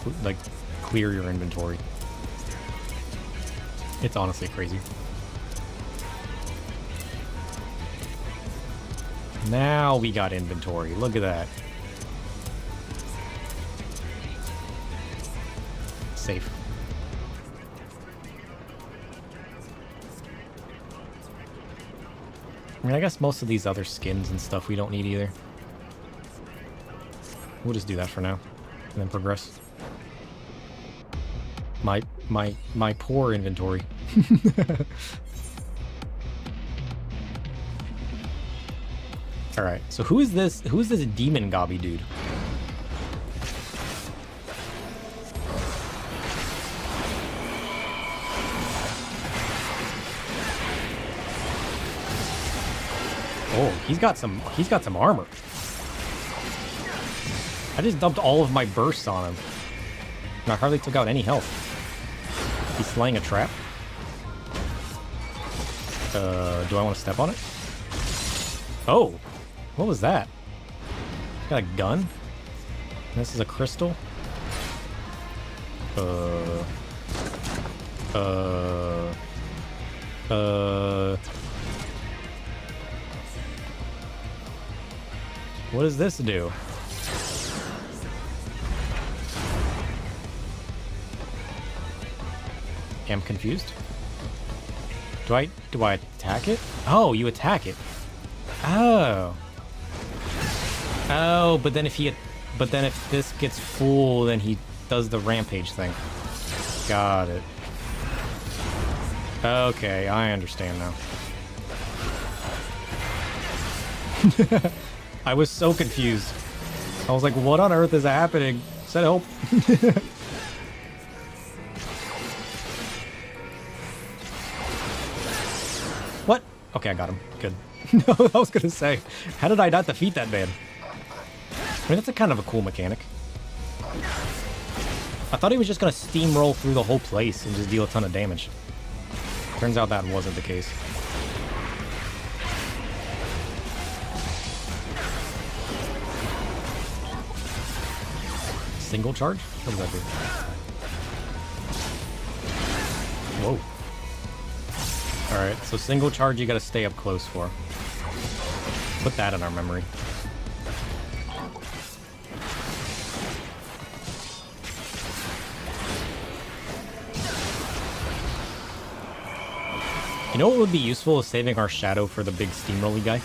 clear your inventory. It's honestly crazy. Now we got inventory. Look at that. Safe. I mean, I guess most of these other skins and stuff we don't need either. We'll just do that for now, and then progress. My poor inventory. All right, so who is this demon gobby dude? Oh, he's got some armor. I just dumped all of my bursts on him. And I hardly took out any health. He's slaying a trap. Do I want to step on it? Oh, what was that? Got a gun? This is a crystal? What does this do? I'm confused. Do I attack it? Oh, you attack it. Oh. Oh, but then if this gets full, then he does the rampage thing. Got it. Okay, I understand now. I was so confused. I was like, what on earth is happening? Said help. What? Okay, I got him. Good. No, I was gonna say, how did I not defeat that man? I mean, that's a kind of a cool mechanic. I thought he was just gonna steamroll through the whole place and just deal a ton of damage. Turns out that wasn't the case. Single charge? What does that do? Whoa. Alright, so single charge you gotta stay up close for. Put that in our memory. You know what would be useful is saving our shadow for the big steamrolly guy.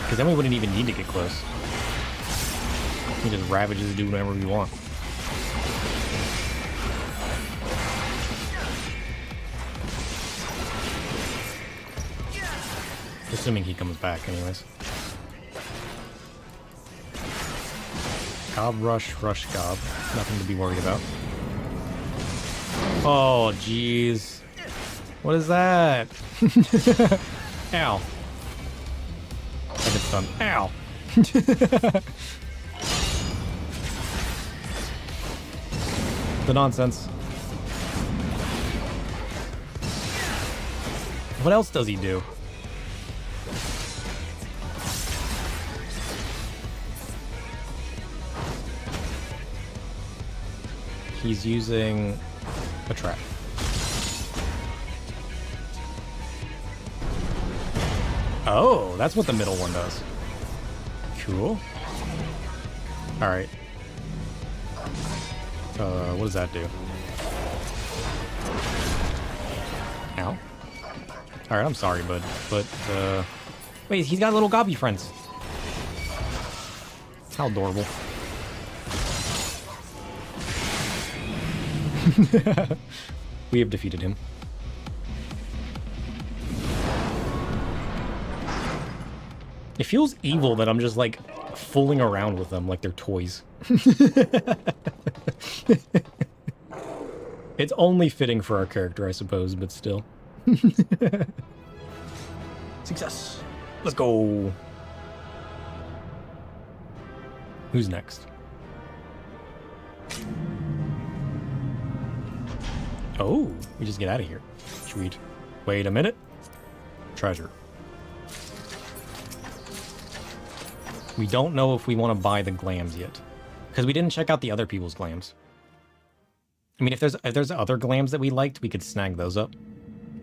Because then we wouldn't even need to get close. He just ravages and do whatever we want. Assuming he comes back anyways. Gob rush, rush gob. Nothing to be worried about. Oh, jeez. What is that? Ow. I get stunned. Ow. The nonsense. What else does he do? He's using a trap. Oh, that's what the middle one does. Cool. Alright. What does that do? Ow. Alright, I'm sorry, bud. But, wait, he's got little gobby friends. How adorable. We have defeated him. It feels evil that I'm just like fooling around with them like they're toys. It's only fitting for our character, I suppose, but still. Success. Let's go. Who's next? Oh, we just get out of here. Sweet. Wait a minute. Treasure. We don't know if we want to buy the glams yet, because we didn't check out the other people's glams. I mean, if there's other glams that we liked, we could snag those up.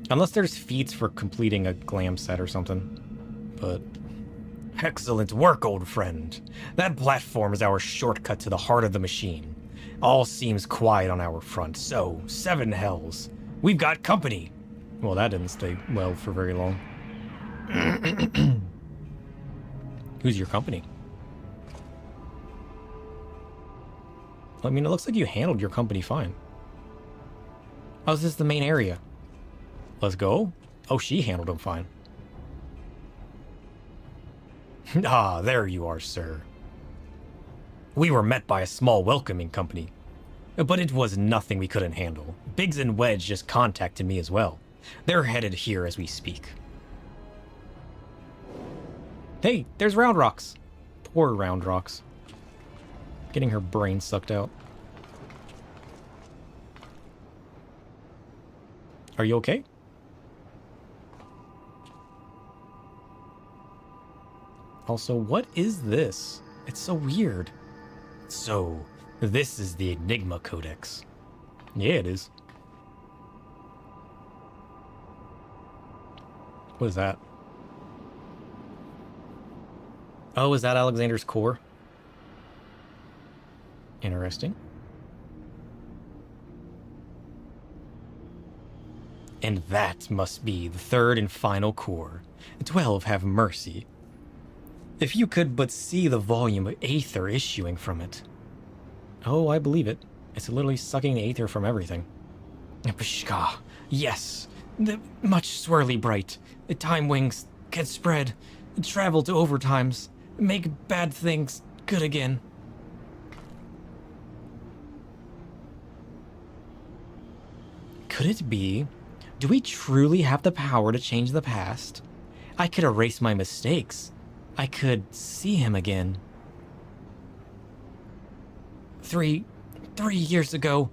Unless there's feats for completing a glam set or something. But excellent work, old friend. That platform is our shortcut to the heart of the machine. All seems quiet on our front, so 7 hells. We've got company. Well, that didn't stay well for very long. Who's your company? I mean, it looks like you handled your company fine. Oh, is this the main area? Let's go. Oh, she handled him fine. Ah, there you are, sir. We were met by a small welcoming company, but it was nothing we couldn't handle. Biggs and Wedge just contacted me as well. They're headed here as we speak. Hey, there's Round Rocks. Poor Round Rocks. Getting her brain sucked out. Are you okay? Also, what is this? It's so weird. So, this is the Enigma Codex. Yeah, it is. What is that? Oh, is that Alexander's core? Interesting. And that must be the third and final core. 12 have mercy. If you could but see the volume of aether issuing from it. Oh, I believe it. It's literally sucking the aether from everything. Pshka. Yes. The much swirly bright. The time wings can spread. Travel to overtimes. Make bad things good again. Could it be? Do we truly have the power to change the past? I could erase my mistakes. I could see him again. 3 years ago,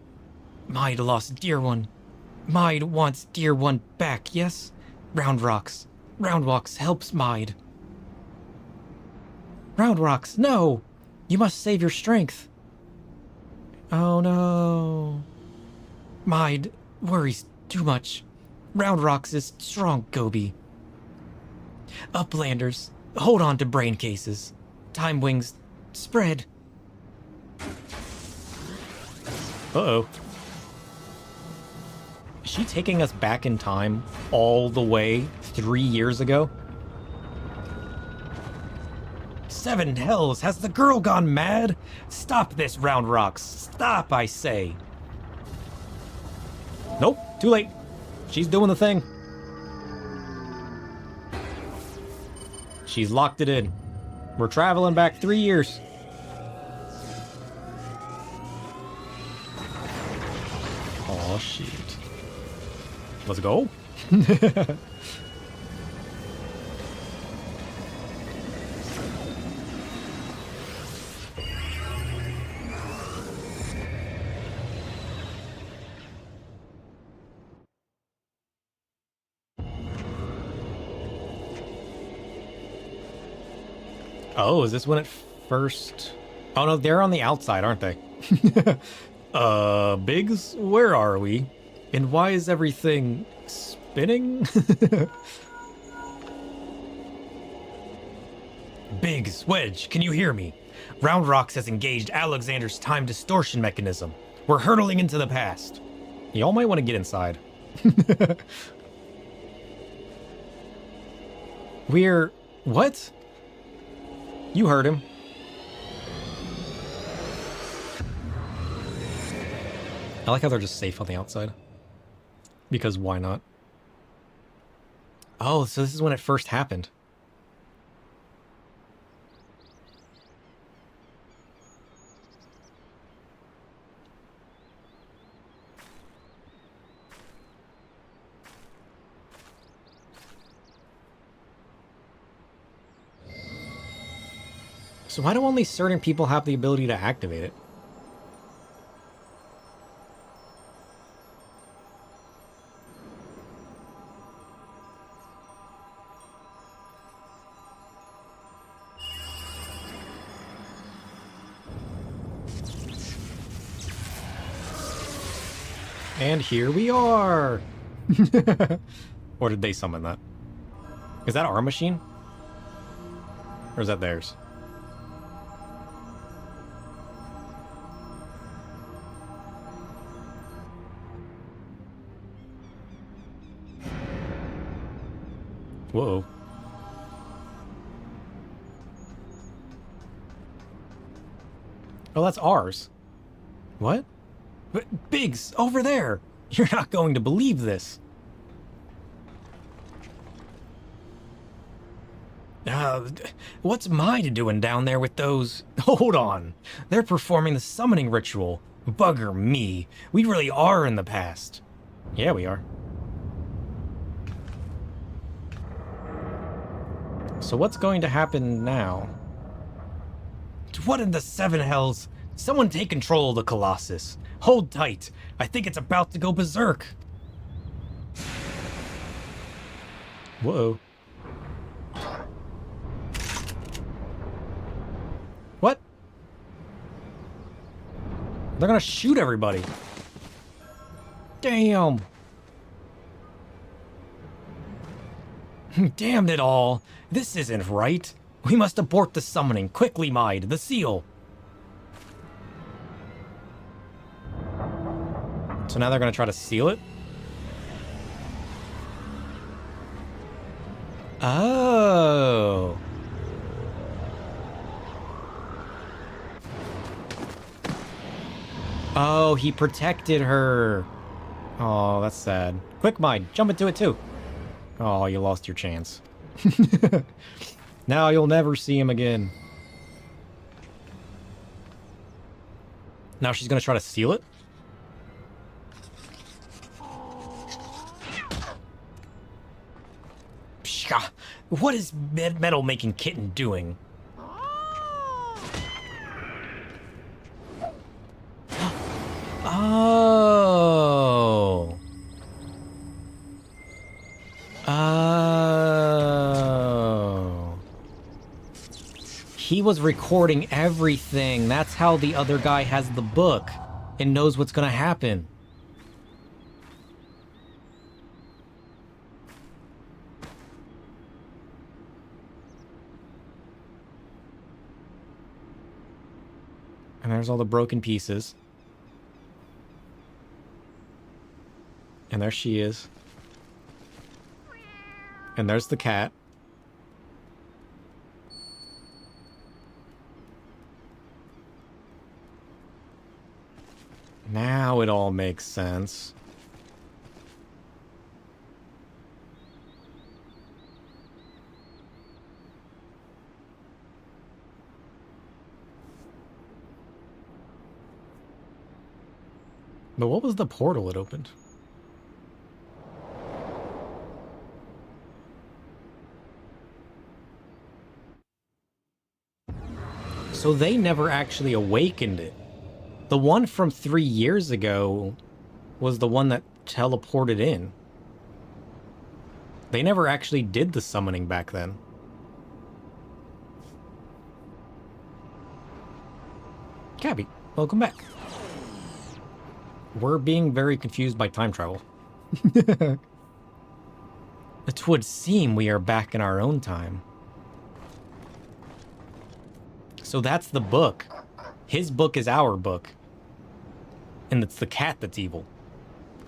Maid lost dear one. Maid wants dear one back, yes? Round Rocks. Round Rocks helps Maid. Round Rocks, no! You must save your strength. Oh no. Maid worries too much. Round Rocks is strong, Gobi. Uplanders, hold on to brain cases. Time wings, spread. Uh-oh. Is she taking us back in time all the way 3 years ago? 7 hells, has the girl gone mad? Stop this, Round Rocks. Stop, I say. Nope, too late. She's doing the thing. She's locked it in. We're traveling back 3 years. Oh, shit. Let's go. Oh, is this when it first... Oh no, they're on the outside, aren't they? Biggs, where are we? And why is everything spinning? Biggs, Wedge, can you hear me? Round Rocks has engaged Alexander's time distortion mechanism. We're hurtling into the past. Y'all might want to get inside. We're... What? You heard him. I like how they're just safe on the outside. Because why not? Oh, so this is when it first happened. So why do only certain people have the ability to activate it? And here we are! Or did they summon that? Is that our machine? Or is that theirs? Whoa. Oh, that's ours. What? But Biggs, over there! You're not going to believe this. What's Maid doing down there with those... Hold on. They're performing the summoning ritual. Bugger me. We really are in the past. Yeah, we are. So what's going to happen now? What in the seven hells? Someone take control of the Colossus. Hold tight. I think it's about to go berserk. Whoa. What? They're gonna shoot everybody. Damn. Damn it all. This isn't right. We must abort the summoning. Quickly, Maid. The seal. So now they're gonna try to seal it? Oh. Oh, he protected her. Oh, that's sad. Quick, Mind, jump into it too. Oh, you lost your chance. Now you'll never see him again. Now she's gonna try to seal it? Psha! What is metal making kitten doing? Oh. Oh. He was recording everything. That's how the other guy has the book and knows what's gonna happen. And there's all the broken pieces. And there she is. And there's the cat. Now it all makes sense. But what was the portal it opened? So they never actually awakened it. The one from 3 years ago was the one that teleported in. They never actually did the summoning back then. Cabby, welcome back. We're being very confused by time travel. It would seem we are back in our own time. So that's the book. His book is our book. And it's the cat that's evil.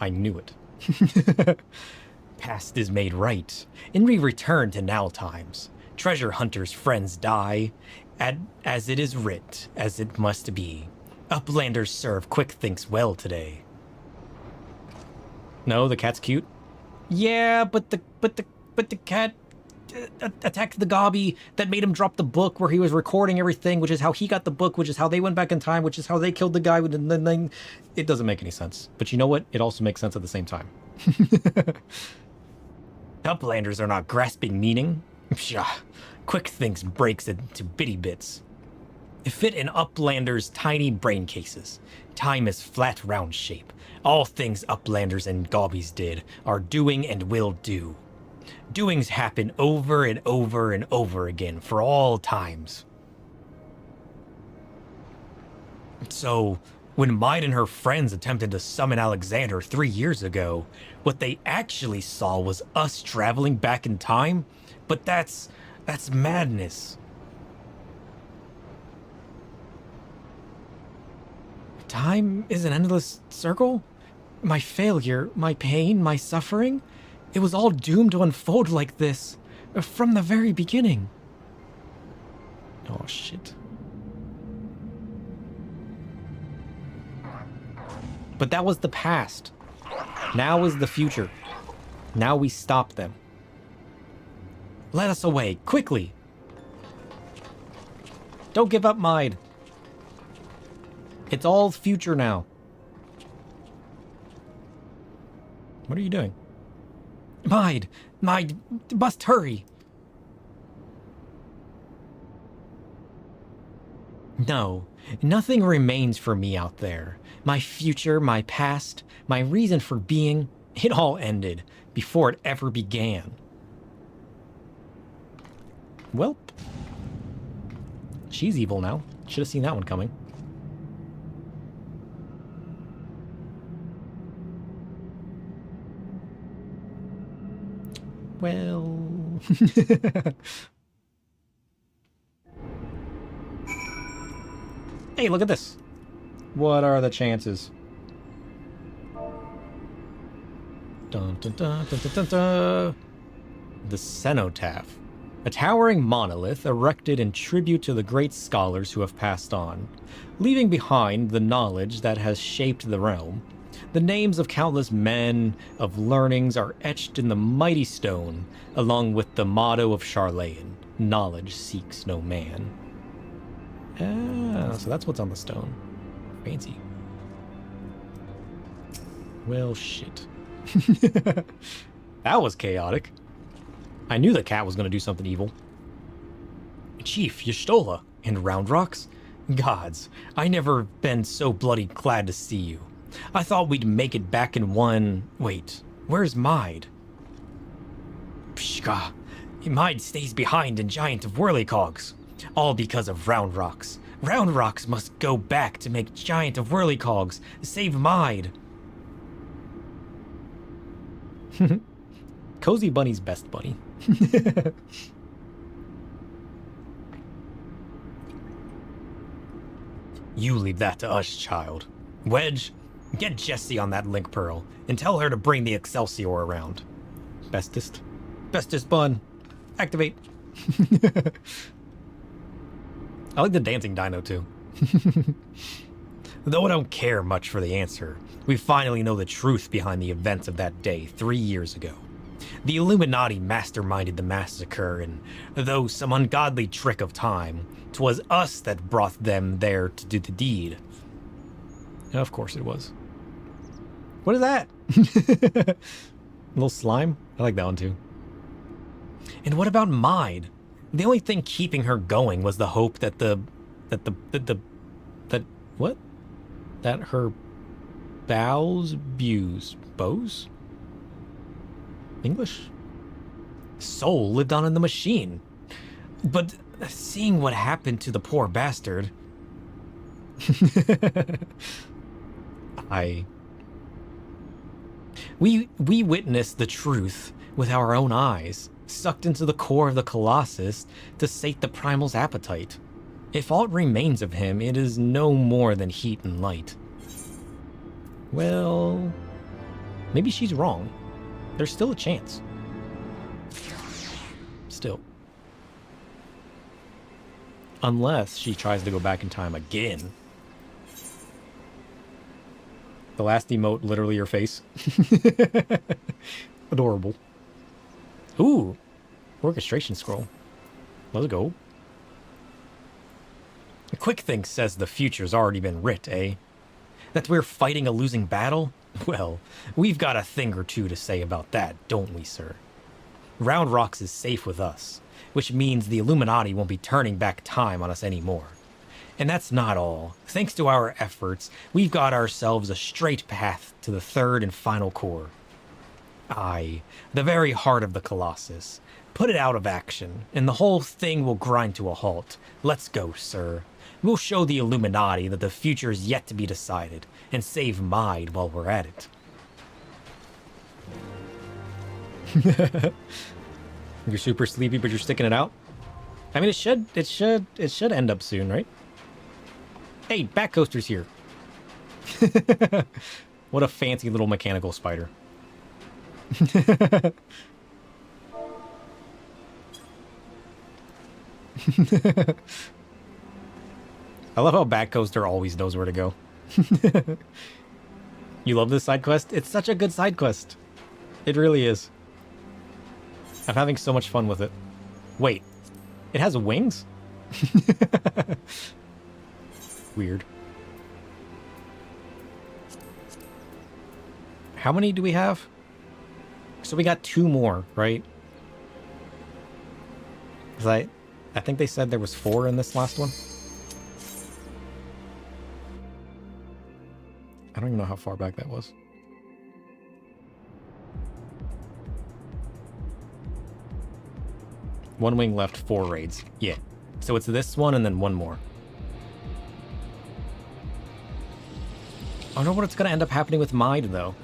I knew it. Past is made right, and we return to now times. Treasure hunters' friends die, as it is writ, as it must be. Uplanders serve quick thinks well today. No, the cat's cute. Yeah, but the cat attacked the gobby that made him drop the book where he was recording everything, which is how he got the book, which is how they went back in time, which is how they killed the guy with the thing. It doesn't make any sense. But you know what? It also makes sense at the same time. Uplanders are not grasping meaning. Pshaw. Quick thinks breaks it into bitty bits. Fit in Uplanders' tiny brain cases. Time is flat round shape. All things Uplanders and Gobbies did are doing and will do. Doings happen over and over and over again for all times. So, when Maid and her friends attempted to summon Alexander 3 years ago, what they actually saw was us traveling back in time? But that's madness. Time is an endless circle? My failure, my pain, my suffering? It was all doomed to unfold like this, from the very beginning. Oh, shit. But that was the past. Now is the future. Now we stop them. Let us away, quickly! Don't give up, Maid. It's all future now. What are you doing? Maid, must hurry. No, nothing remains for me out there. My future, my past, my reason for being, it all ended before it ever began. Welp. She's evil now. Should have seen that one coming. Well... Hey, look at this. What are the chances? Dun, dun, dun, dun, dun, dun, dun. The Cenotaph. A towering monolith erected in tribute to the great scholars who have passed on, leaving behind the knowledge that has shaped the realm. The names of countless men of learnings are etched in the mighty stone, along with the motto of Charlayan, knowledge seeks no man. Ah, so that's what's on the stone. Fancy. Well, shit. That was chaotic. I knew the cat was going to do something evil. Chief Y'shtola and Round Rocks? Gods, I never been so bloody glad to see you. I thought we'd make it back in one... Wait, where's Mide? Pshka, Mide stays behind in Giant of Whirlycogs. All because of Round Rocks. Round Rocks must go back to make Giant of Whirlycogs. Save Mide. Cozy Bunny's best bunny. You leave that to us, child. Wedge, get Jessie on that link pearl and tell her to bring the Excelsior around. Bestest. Bestest bun. Activate. I like the dancing dino too. Though I don't care much for the answer, we finally know the truth behind the events of that day 3 years ago. The Illuminati masterminded the massacre, and though some ungodly trick of time, 'twas us that brought them there to do the deed. Of course it was. What is that? A little slime? I like that one too. And what about Mide? The only thing keeping her going was the hope that that her bows? English? Soul lived on in the machine. But seeing what happened to the poor bastard... We witnessed the truth with our own eyes, sucked into the core of the Colossus to sate the primal's appetite. If aught remains of him, it is no more than heat and light. Well, maybe she's wrong. There's still a chance. Still. Unless she tries to go back in time again. The last emote, literally your face. Adorable. Ooh, orchestration scroll. Let's go. A quick thing says the future's already been writ, eh? That we're fighting a losing battle? Well, we've got a thing or two to say about that, don't we, sir? Round Rocks is safe with us, which means the Illuminati won't be turning back time on us anymore. And that's not all. Thanks to our efforts, we've got ourselves a straight path to the third and final core. Aye, the very heart of the Colossus. Put it out of action, and the whole thing will grind to a halt. Let's go, sir. We'll show the Illuminati that the future is yet to be decided, and save Mide while we're at it. You're super sleepy, but you're sticking it out? I mean, it should end up soon, right? Hey, Bat Coaster's here. What a fancy little mechanical spider. I love how Bat Coaster always knows where to go. You love this side quest? It's such a good side quest. It really is. I'm having so much fun with it. Wait, it has wings? Weird. How many do we have? So we got 2 more, right? Because I think they said there was 4 in this last one. I don't even know how far back that was. One wing left, 4 raids. Yeah. So it's this one and then one more. I don't know what's going to end up happening with Mide, though.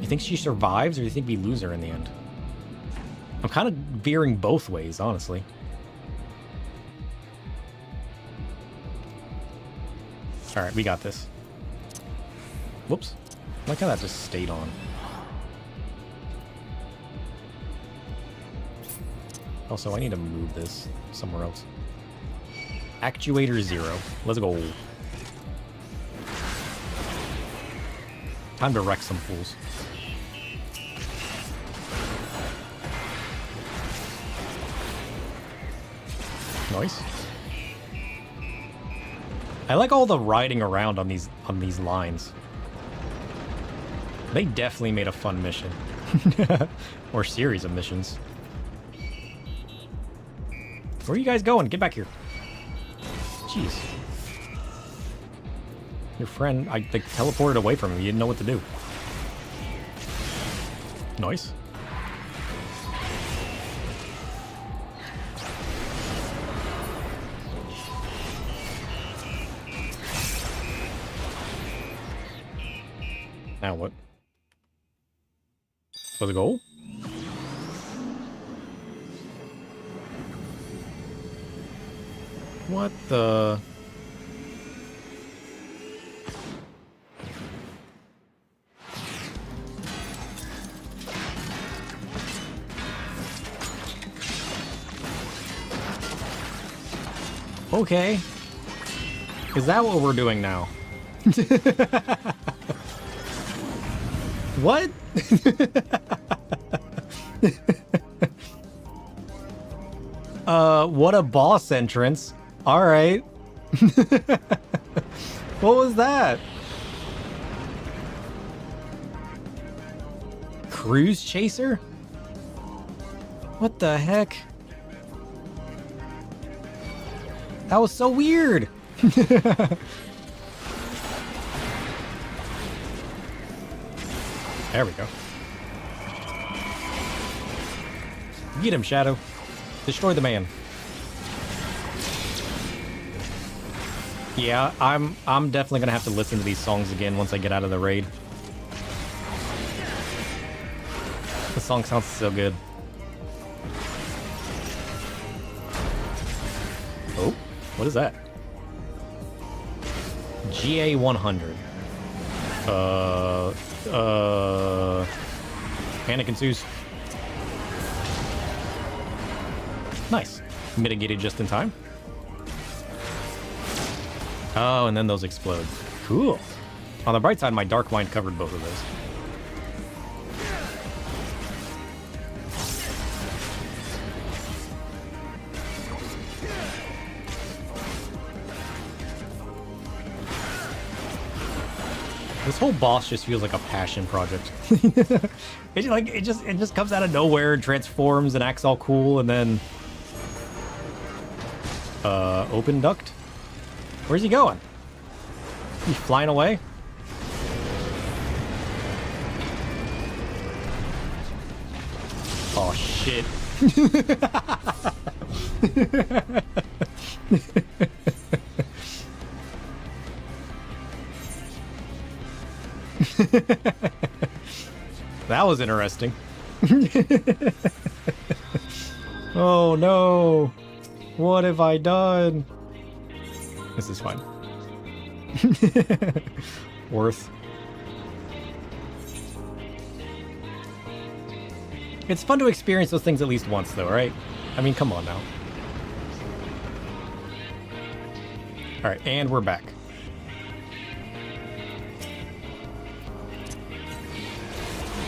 You think she survives, or do you think we lose her in the end? I'm kind of veering both ways, honestly. Alright, we got this. Whoops. I like how that just stayed on. Also, I need to move this somewhere else. Actuator 0. Let's go. Time to wreck some fools. Nice. I like all the riding around on these lines. They definitely made a fun mission. Or series of missions. Where are you guys going? Get back here. Jeez. Your friend, I like teleported away from him. You didn't know what to do. Nice. Now what? Let's go. What the? Okay. Is that what we're doing now? What? What a boss entrance. All right. What was that? Cruise chaser? What the heck? That was so weird. There we go. Get him, Shadow. Destroy the man. Yeah, I'm definitely gonna have to listen to these songs again once I get out of the raid. The song sounds so good. Oh, what is that? GA 100. Panic ensues. Nice. Mitigated just in time. Oh, and then those explode. Cool. On the bright side, my Dark Mind covered both of those. This whole boss just feels like a passion project. It just comes out of nowhere and transforms and acts all cool, and then open duct. Where's he going? He's flying away? Oh shit. That was interesting. Oh no. What have I done? This is fine. Worth. It's fun to experience those things at least once though, right? I mean, come on now. Alright, and we're back.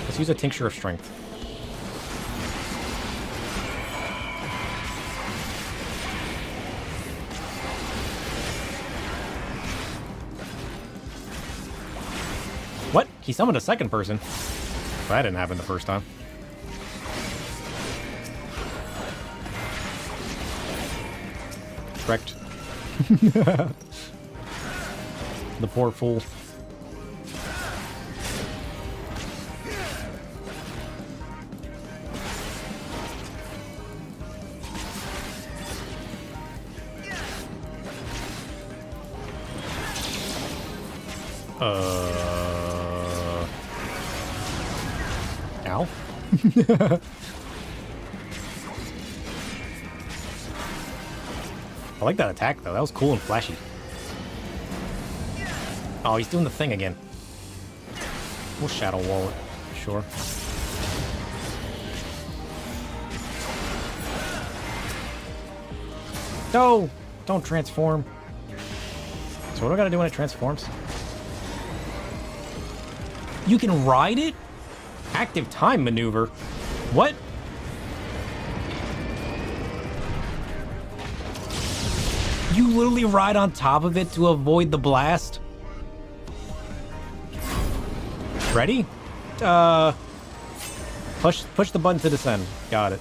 Let's use a Tincture of Strength. What? He summoned a second person? Well, that didn't happen the first time. Correct. The poor fool. Ow. I like that attack, though. That was cool and flashy. Oh, he's doing the thing again. We'll Shadow Wall it. Sure. No! Don't transform. So what do I gotta do when it transforms? You can ride it? Active time maneuver? What? You literally ride on top of it to avoid the blast? Ready? Push the button to descend. Got it.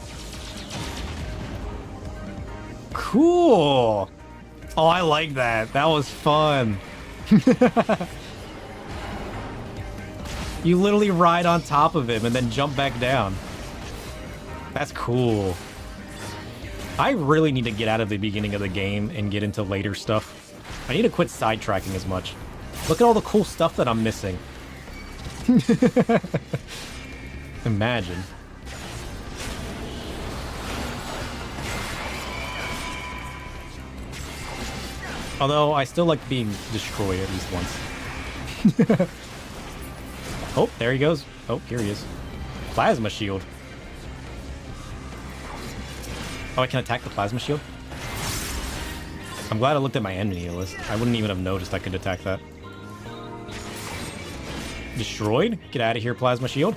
Cool. Oh, I like that. That was fun. You literally ride on top of him and then jump back down. That's cool. I really need to get out of the beginning of the game and get into later stuff. I need to quit sidetracking as much. Look at all the cool stuff that I'm missing. Imagine. Although, I still like being destroyed at least once. Oh, there he goes. Oh, here he is. Plasma shield. Oh, I can attack the plasma shield? I'm glad I looked at my enemy list. I wouldn't even have noticed I could attack that. Destroyed? Get out of here, plasma shield.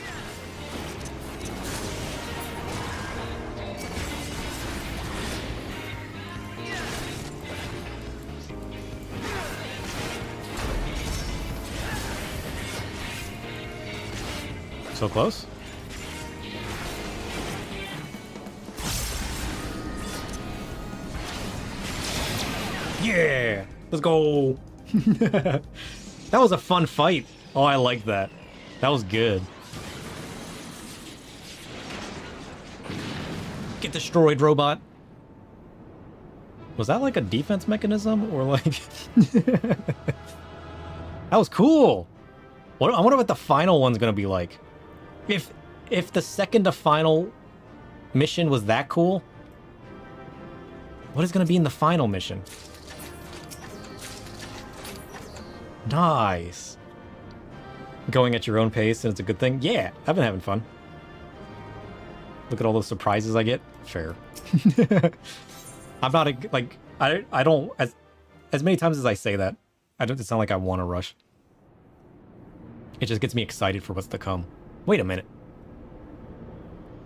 So close. Yeah! Let's go! That was a fun fight. Oh, I like that. That was good. Get destroyed, robot. Was that like a defense mechanism? Or like... That was cool! I wonder what the final one's gonna be like. If the second to final mission was that cool, what is gonna be in the final mission? Nice. Going at your own pace and it's a good thing? Yeah, I've been having fun. Look at all those surprises I get. Fair. I'm not like I don't as many times as I say that, I don't sound like I want to rush. It just gets me excited for what's to come. Wait a minute.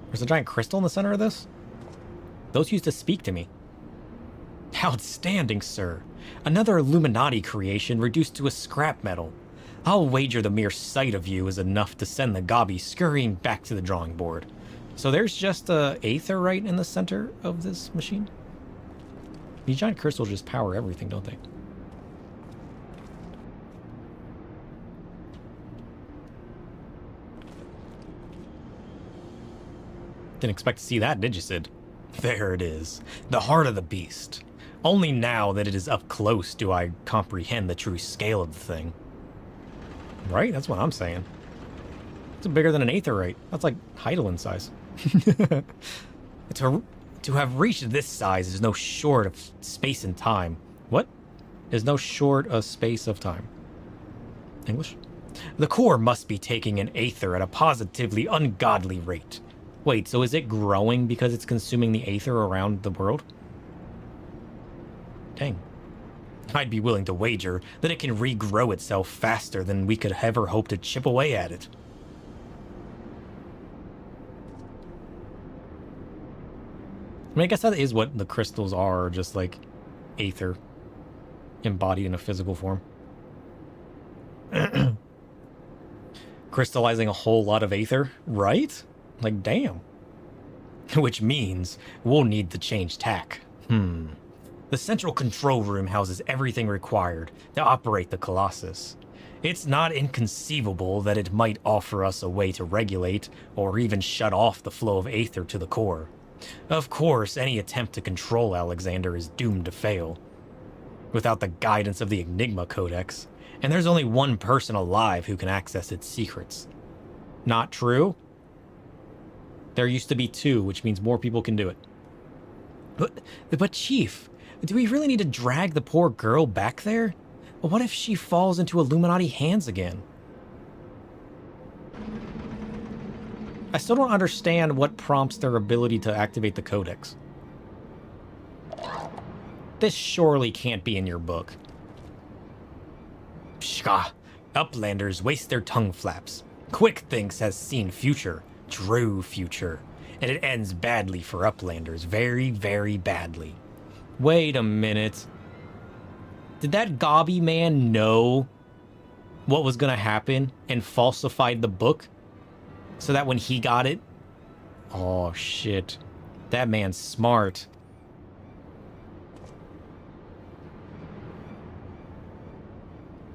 There's a giant crystal in the center of this? Those used to speak to me. Outstanding, sir. Another Illuminati creation reduced to a scrap metal. I'll wager the mere sight of you is enough to send the gobby scurrying back to the drawing board. So there's just a aetherite in the center of this machine? These giant crystals just power everything, don't they? Didn't expect to see that, did you, Sid? There it is. The heart of the beast. Only now that it is up close do I comprehend the true scale of the thing. Right? That's what I'm saying. It's bigger than an aetherite. That's like Heidelin size. To have reached this size is no short of space and time. What? Is no short of space of time. English? The core must be taking an aether at a positively ungodly rate. Wait, so is it growing because it's consuming the aether around the world? Dang. I'd be willing to wager that it can regrow itself faster than we could ever hope to chip away at it. I mean, I guess that is what the crystals are, just like aether embodied in a physical form. Crystallizing a whole lot of aether, right? Like, damn. Which means we'll need to change tack. The The central control room houses everything required to operate the Colossus. It's not inconceivable that it might offer us a way to regulate or even shut off the flow of aether to the core. Of course, any attempt to control Alexander is doomed to fail. Without the guidance of the Enigma Codex, and there's only one person alive who can access its secrets. Not true? There used to be two, which means more people can do it. But Chief, do we really need to drag the poor girl back there? What if she falls into Illuminati hands again? I still don't understand what prompts their ability to activate the Codex. This surely can't be in your book. Pshka! Uplanders waste their tongue flaps. Quick Thinks has seen future, true future, and it ends badly for Uplanders, very, very badly. Wait a minute. Did that gobby man know what was gonna happen and falsified the book so that when he got it? Oh shit. That man's smart.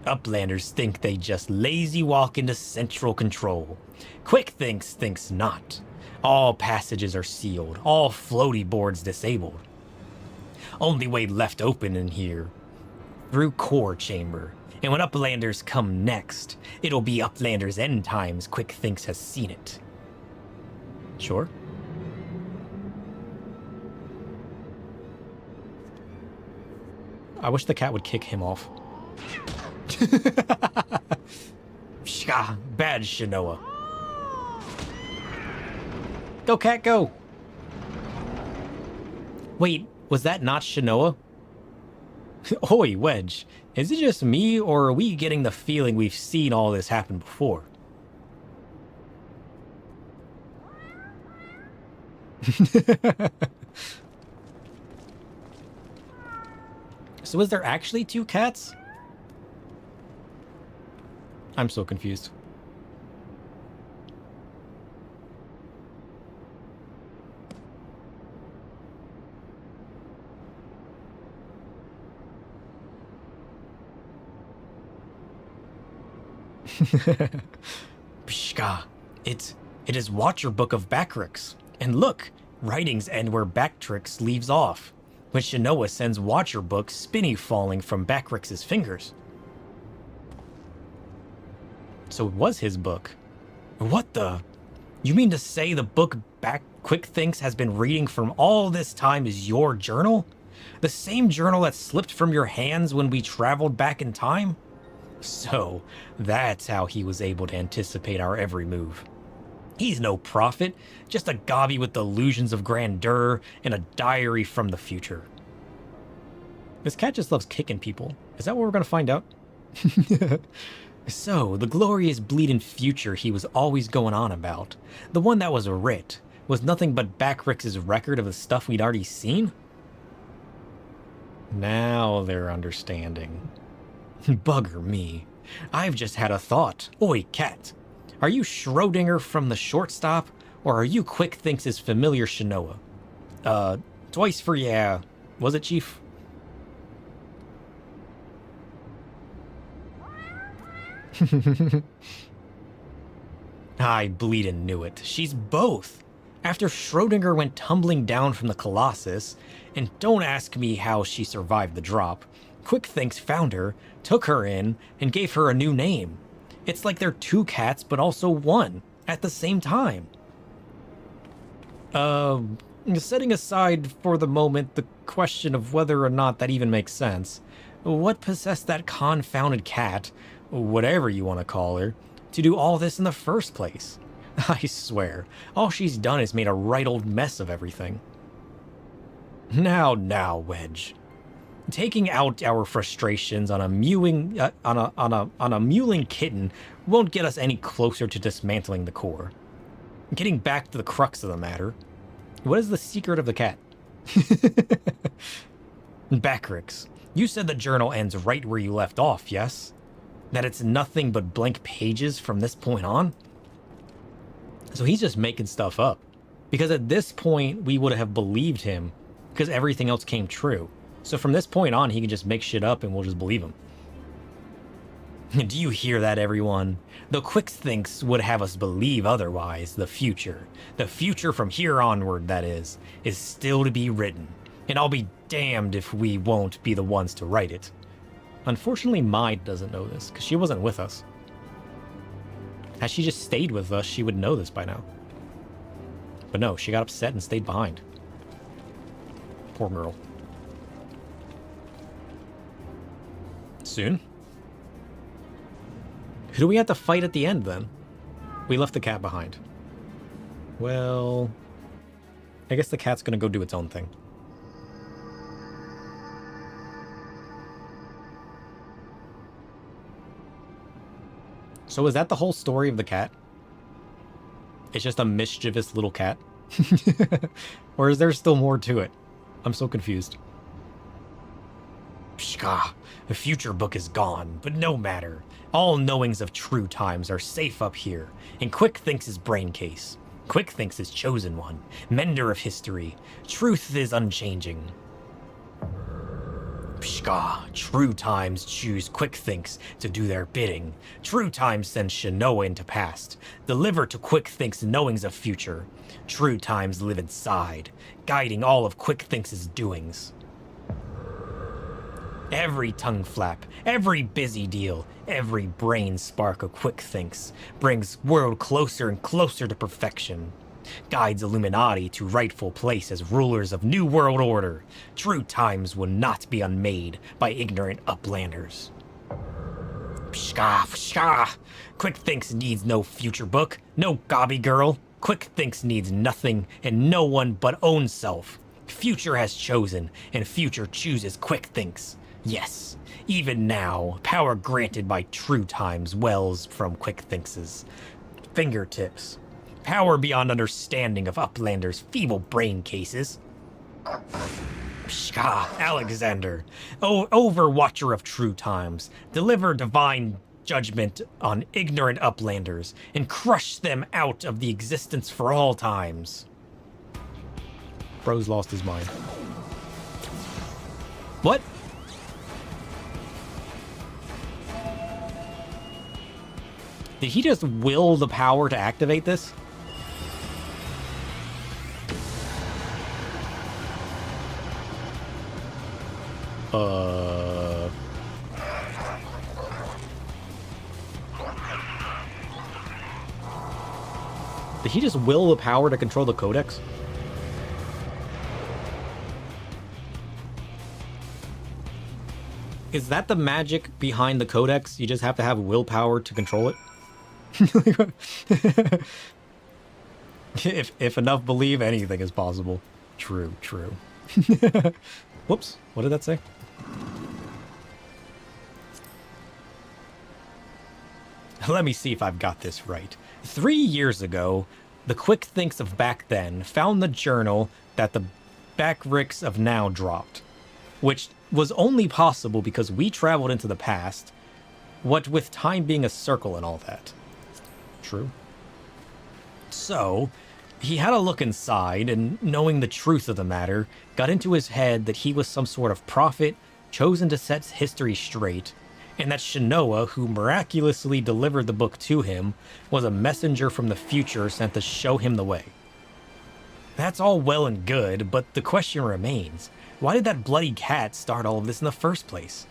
Uplanders think they just lazy walk into central control. Quick thinks not. All passages are sealed, all floaty boards disabled. Only way left open in here, through core chamber. And when Uplanders come next, it'll be Uplanders' end times. Quick Thinks has seen it. Sure. I wish the cat would kick him off. Shka, bad Shinoa. Go, cat, go! Wait, was that not Shinoa? Oi, Wedge, is it just me, or are we getting the feeling we've seen all this happen before? So is there actually two cats? I'm so confused. Pshka, it is Watcher Book of Backrix. And look, writings end where Bactrix leaves off, when Shinoa sends Watcher Book spinny falling from Backrix's fingers. So it was his book. What the? You mean to say the book Quick Thinks has been reading from all this time is your journal? The same journal that slipped from your hands when we traveled back in time? So, that's how he was able to anticipate our every move. He's no prophet, just a gobby with delusions of grandeur and a diary from the future. This cat just loves kicking people. Is that what we're gonna find out? So, the glorious bleeding future he was always going on about, the one that was writ, was nothing but Backrix's record of the stuff we'd already seen? Now they're understanding. Bugger me. I've just had a thought. Oi, cat. Are you Schrodinger from the shortstop, or are you Quick Thinks' familiar Shinoa? Twice for yeah. Was it, Chief? I bleedin' knew it. She's both. After Schrodinger went tumbling down from the Colossus, and don't ask me how she survived the drop, Quick Thinks found her, took her in, and gave her a new name. It's like they're two cats, but also one, at the same time. Setting aside for the moment the question of whether or not that even makes sense, what possessed that confounded cat, whatever you want to call her, to do all this in the first place? I swear, all she's done is made a right old mess of everything. Now, Wedge. Taking out our frustrations on a mewing kitten won't get us any closer to dismantling the core. Getting back to the crux of the matter, what is the secret of the cat? Backrix, you said the journal ends right where you left off, yes? That it's nothing but blank pages from this point on? So he's just making stuff up. Because at this point, we would have believed him, because everything else came true. So from this point on, he can just make shit up and we'll just believe him. Do you hear that, everyone? The Quick Thinks would have us believe otherwise. The future from here onward, that is still to be written. And I'll be damned if we won't be the ones to write it. Unfortunately, Maid doesn't know this, because she wasn't with us. Had she just stayed with us, she would know this by now. But no, she got upset and stayed behind. Poor girl. Soon? Who do we have to fight at the end, then? We left the cat behind. Well, I guess the cat's gonna go do its own thing. So is that the whole story of the cat? It's just a mischievous little cat? Or is there still more to it? I'm so confused. Pshka, the future book is gone, but no matter. All knowings of true times are safe up here, in Quick Thinks' brain case. Quick Thinks is chosen one, mender of history. Truth is unchanging. Pshka, true times choose Quick Thinks to do their bidding. True times send Shinoa into past, deliver to Quick Thinks knowings of future. True times live inside, guiding all of Quick Thinks' doings. Every tongue flap, every busy deal, every brain spark of Quick Thinks brings world closer and closer to perfection. Guides Illuminati to rightful place as rulers of new world order. True times will not be unmade by ignorant uplanders. Pshka, pshka. Quick Thinks needs no future book, no gobby girl. Quick Thinks needs nothing and no one but own self. Future has chosen, and future chooses Quick Thinks. Yes, even now, power granted by true times wells from Quick Thinks' fingertips. Power beyond understanding of Uplander's feeble brain cases. Pshka, Alexander, overwatcher of true times, deliver divine judgment on ignorant Uplanders and crush them out of the existence for all times. Bro's lost his mind. What? Did he just will the power to activate this? Did he just will the power to control the codex? Is that the magic behind the codex? You just have to have willpower to control it? if enough believe, anything is possible. True, true. Whoops, what did that say? Let me see if I've got this right. 3 years ago, the Quick Thinks of back then found the journal that the Backricks of now dropped, which was only possible because we traveled into the past, what with time being a circle and all that. True. So, he had a look inside, and knowing the truth of the matter, got into his head that he was some sort of prophet chosen to set history straight, and that Shinoa, who miraculously delivered the book to him, was a messenger from the future sent to show him the way. That's all well and good, but the question remains, why did that bloody cat start all of this in the first place?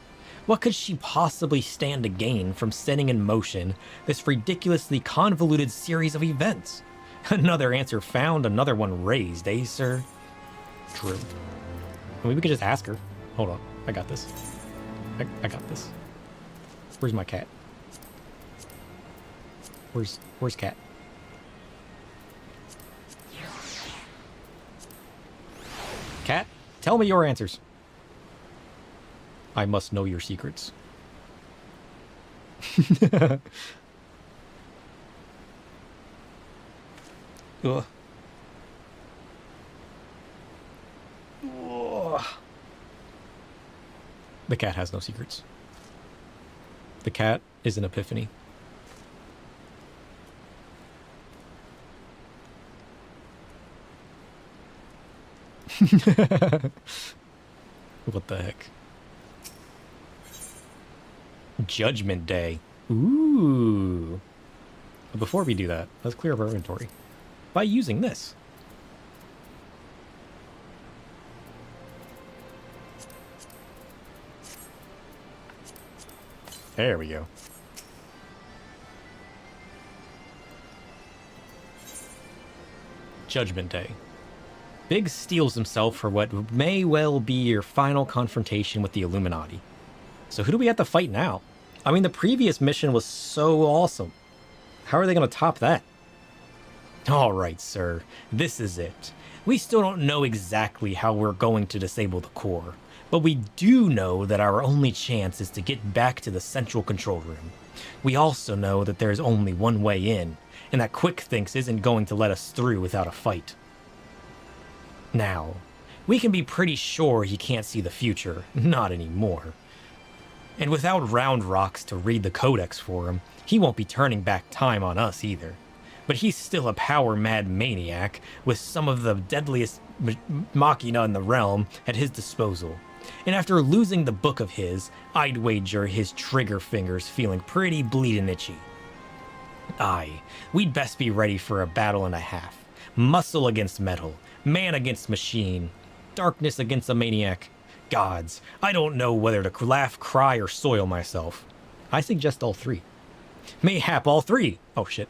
What could she possibly stand to gain from setting in motion this ridiculously convoluted series of events? Another answer found, another one raised, eh, sir? True. Maybe we could just ask her. Hold on, I got this. I got this. Where's my cat? Where's cat? Cat, tell me your answers. I must know your secrets. Ugh. Ugh. The cat has no secrets. The cat is an epiphany. What the heck? Judgment Day. Ooh. But before we do that, let's clear up our inventory by using this. There we go. Judgment Day. Biggs steels himself for what may well be your final confrontation with the Illuminati. So who do we have to fight now? I mean, the previous mission was so awesome. How are they going to top that? All right, sir. This is it. We still don't know exactly how we're going to disable the core, but we do know that our only chance is to get back to the central control room. We also know that there's only one way in, and that Quick Thinks isn't going to let us through without a fight. Now, we can be pretty sure he can't see the future, not anymore. And without Round Rocks to read the codex for him, he won't be turning back time on us either. But he's still a power-mad maniac with some of the deadliest machina in the realm at his disposal. And after losing the book of his, I'd wager his trigger fingers feeling pretty bleeding itchy. Aye, we'd best be ready for a battle and a half. Muscle against metal, man against machine, darkness against a maniac. Gods, I don't know whether to laugh, cry, or soil myself. I suggest all three. Mayhap all three. Oh shit.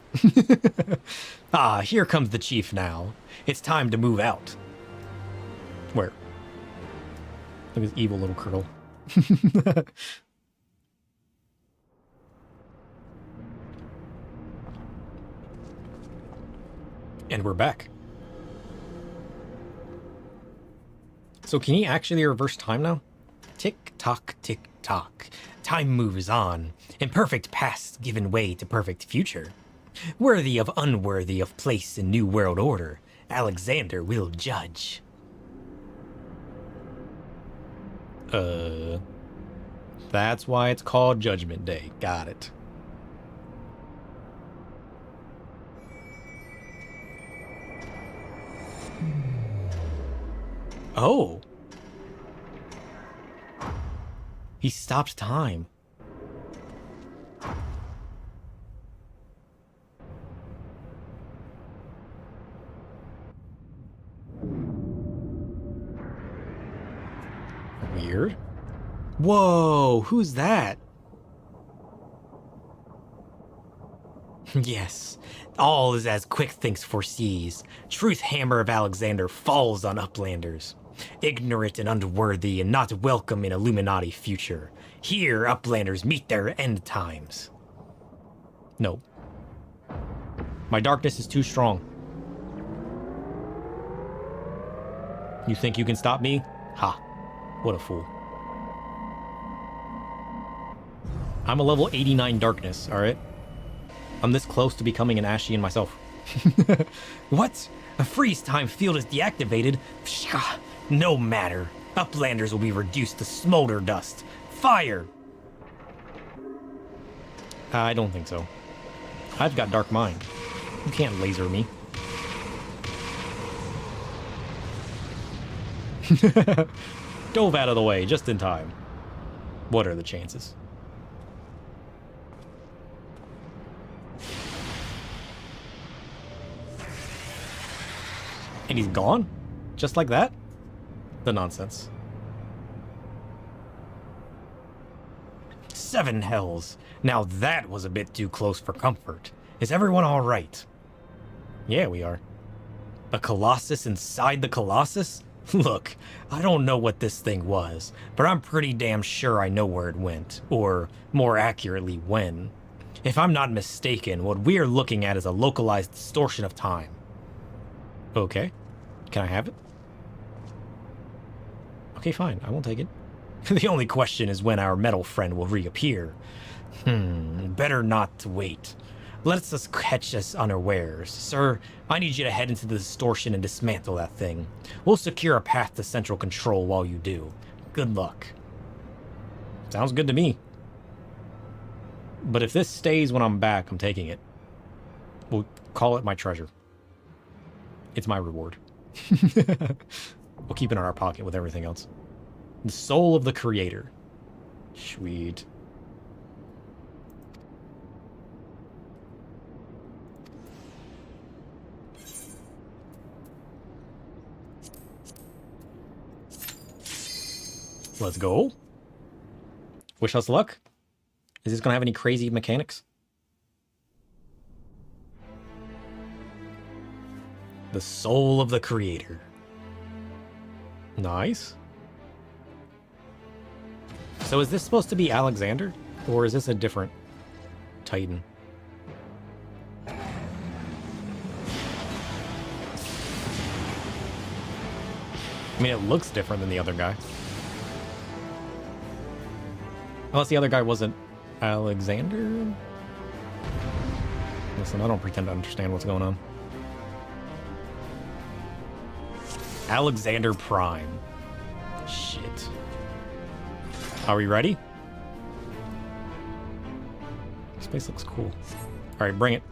Ah, here comes the chief now. It's time to move out. Where? Look at this evil little curl. And we're back. So can he actually reverse time now? Tick tock, tick tock. Time moves on. Imperfect past given way to perfect future. Worthy of unworthy of place in new world order, Alexander will judge. That's why it's called Judgment Day. Got it. Oh. He stopped time. Weird. Whoa, who's that? Yes, all is as Quick Thinks foresees. Truth hammer of Alexander falls on Uplanders. Ignorant and unworthy and not welcome in Illuminati future. Here, Uplanders meet their end times. No. My darkness is too strong. You think you can stop me? Ha. What a fool. I'm a level 89 darkness, alright? I'm this close to becoming an Ashian myself. What? A freeze time field is deactivated? Pshah. No matter. Uplanders will be reduced to smolder dust. Fire! I don't think so. I've got Dark Mind. You can't laser me. Dove out of the way just in time. What are the chances? And he's gone? Just like that? The nonsense. 7 hells. Now that was a bit too close for comfort. Is everyone alright? Yeah, we are. A Colossus inside the Colossus? Look, I don't know what this thing was, but I'm pretty damn sure I know where it went. Or, more accurately, when. If I'm not mistaken, what we are looking at is a localized distortion of time. Okay. Can I have it? Okay, fine. I won't take it. The only question is when our metal friend will reappear. Better not to wait. Let us catch us unawares. Sir, I need you to head into the distortion and dismantle that thing. We'll secure a path to central control while you do. Good luck. Sounds good to me. But if this stays when I'm back, I'm taking it. We'll call it my treasure. It's my reward. We'll keep it in our pocket with everything else. The soul of the creator. Sweet. Let's go. Wish us luck. Is this gonna have any crazy mechanics? The soul of the creator. Nice. So is this supposed to be Alexander? Or is this a different Titan? I mean, it looks different than the other guy. Unless the other guy wasn't Alexander? Listen, I don't pretend to understand what's going on. Alexander Prime. Shit. Are we ready? This place looks cool. Alright, bring it.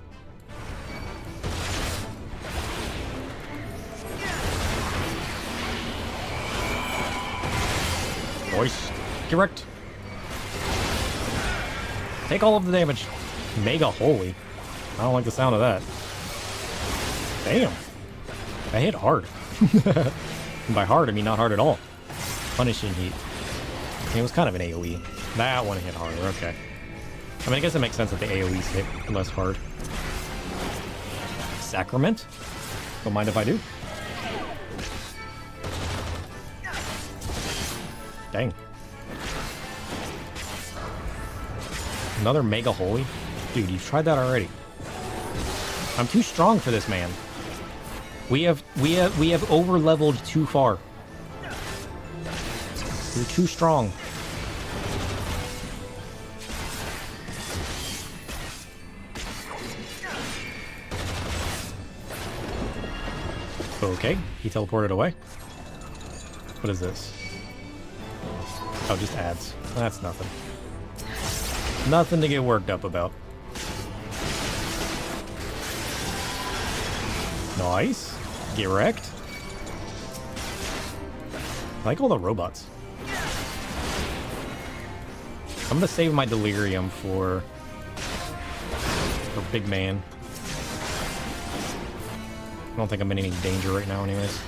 Voice. Correct. Take all of the damage. Mega holy. I don't like the sound of that. Damn. That hit hard. And by hard, I mean not hard at all. Punishing heat. It was kind of an AoE. That one hit harder, okay. I mean, I guess it makes sense that the AoEs hit less hard. Sacrament? Don't mind if I do. Dang. Another Mega Holy? Dude, you've tried that already. I'm too strong for this man. We have over-leveled too far. We're too strong. Okay, he teleported away. What is this? Oh, just ads. That's nothing. Nothing to get worked up about. Nice. Get wrecked. I like all the robots. I'm gonna save my delirium for big man. I don't think I'm in any danger right now anyways.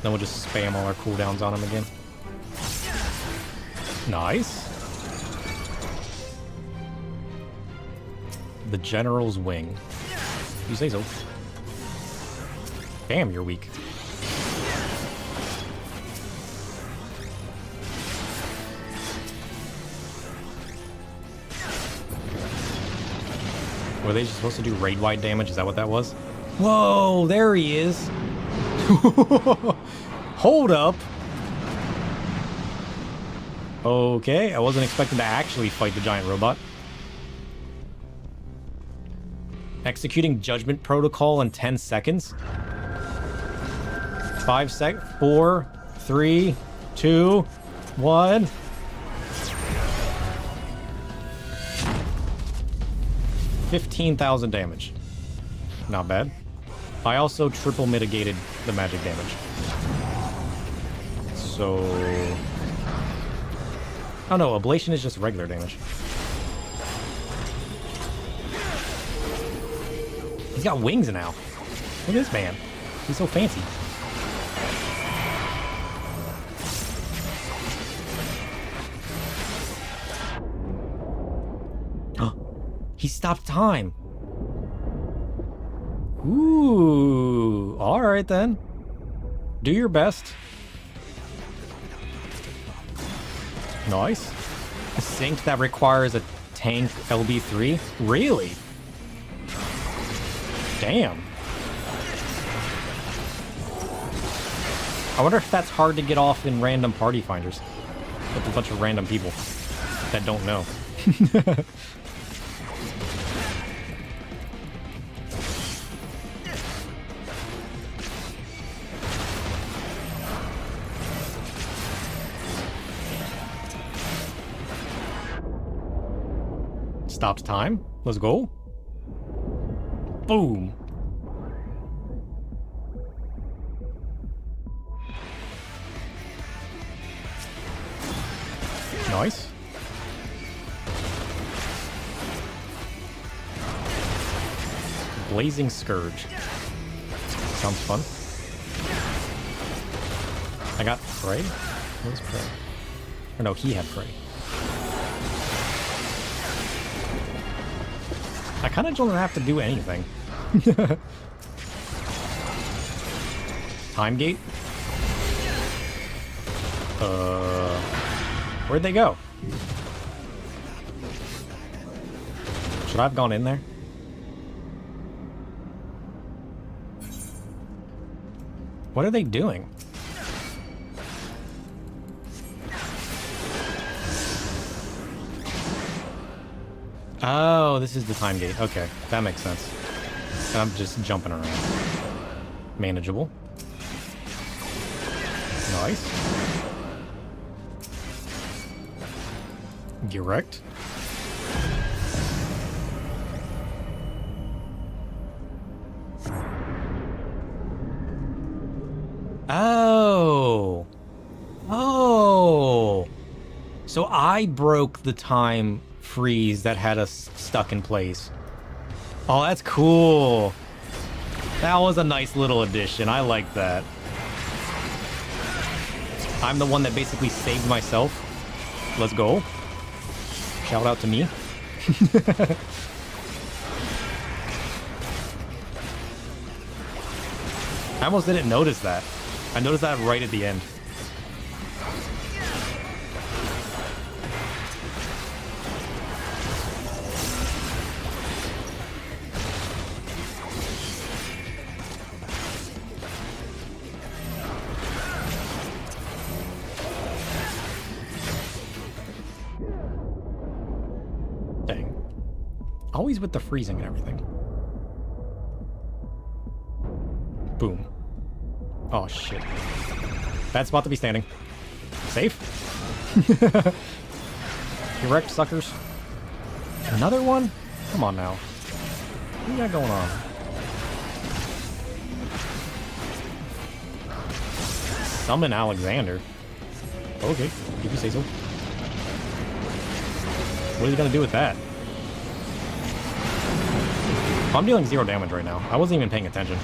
Then we'll just spam all our cooldowns on him again. Nice. The General's Wing. You say so. Damn, you're weak. Were they just supposed to do raid-wide damage? Is that what that was? Whoa, there he is. Hold up. Okay, I wasn't expecting to actually fight the giant robot. Executing Judgment Protocol in 10 seconds. 5 sec. 4, 3, 2, 1. $15,000 damage. Not bad. I also triple mitigated the magic damage. So... oh no, ablation is just regular damage. He's got wings now. Look at this man. He's so fancy. He stopped time. Ooh. Alright then. Do your best. Nice. A sync that requires a tank LB3? Really? Damn. I wonder if that's hard to get off in random party finders. With a bunch of random people that don't know. Stops time. Let's go. Boom. Nice. Blazing Scourge. Sounds fun. I got Prey? What is Prey? Or no, he had Prey. I kind of don't have to do anything. Time Gate? Where'd they go? Should I have gone in there? What are they doing? Oh, this is the time gate. Okay, that makes sense. And I'm just jumping around. Manageable. Nice. Direct. Oh. Oh. So I broke the time freeze that had us stuck in place. Oh, that's cool. That was a nice little addition. I like that. I'm the one that basically saved myself. Let's go. Shout out to me. I almost didn't notice that. I noticed that right at the end. Dang. Always with the freezing and everything. Boom. Oh, shit. Bad spot to be standing. Safe? You wrecked, suckers. Another one? Come on now. What you got going on? Summon Alexander. Okay, if you say so. What is he gonna do with that? I'm dealing 0 damage right now. I wasn't even paying attention.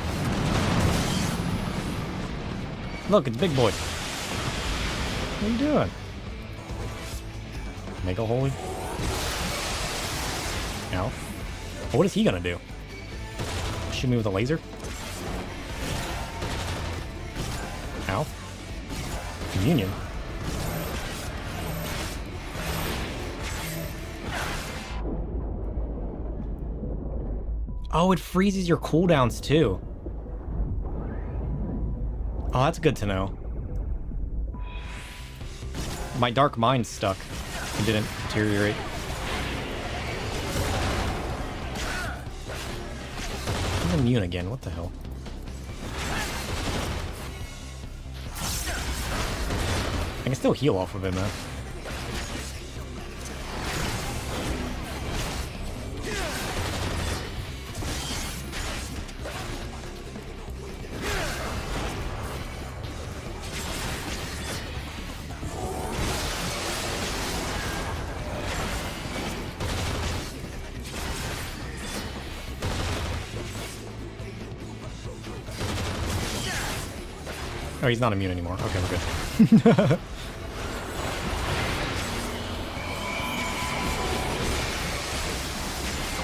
Look, it's Big Boy. What are you doing? Mega Holy? Ow. Oh, what is he gonna do? Shoot me with a laser? Ow. Communion. Oh, it freezes your cooldowns too. Oh, that's good to know. My Dark Mind's stuck. It didn't deteriorate. I'm immune again. What the hell? I can still heal off of him, though. Oh, he's not immune anymore. Okay, we're good.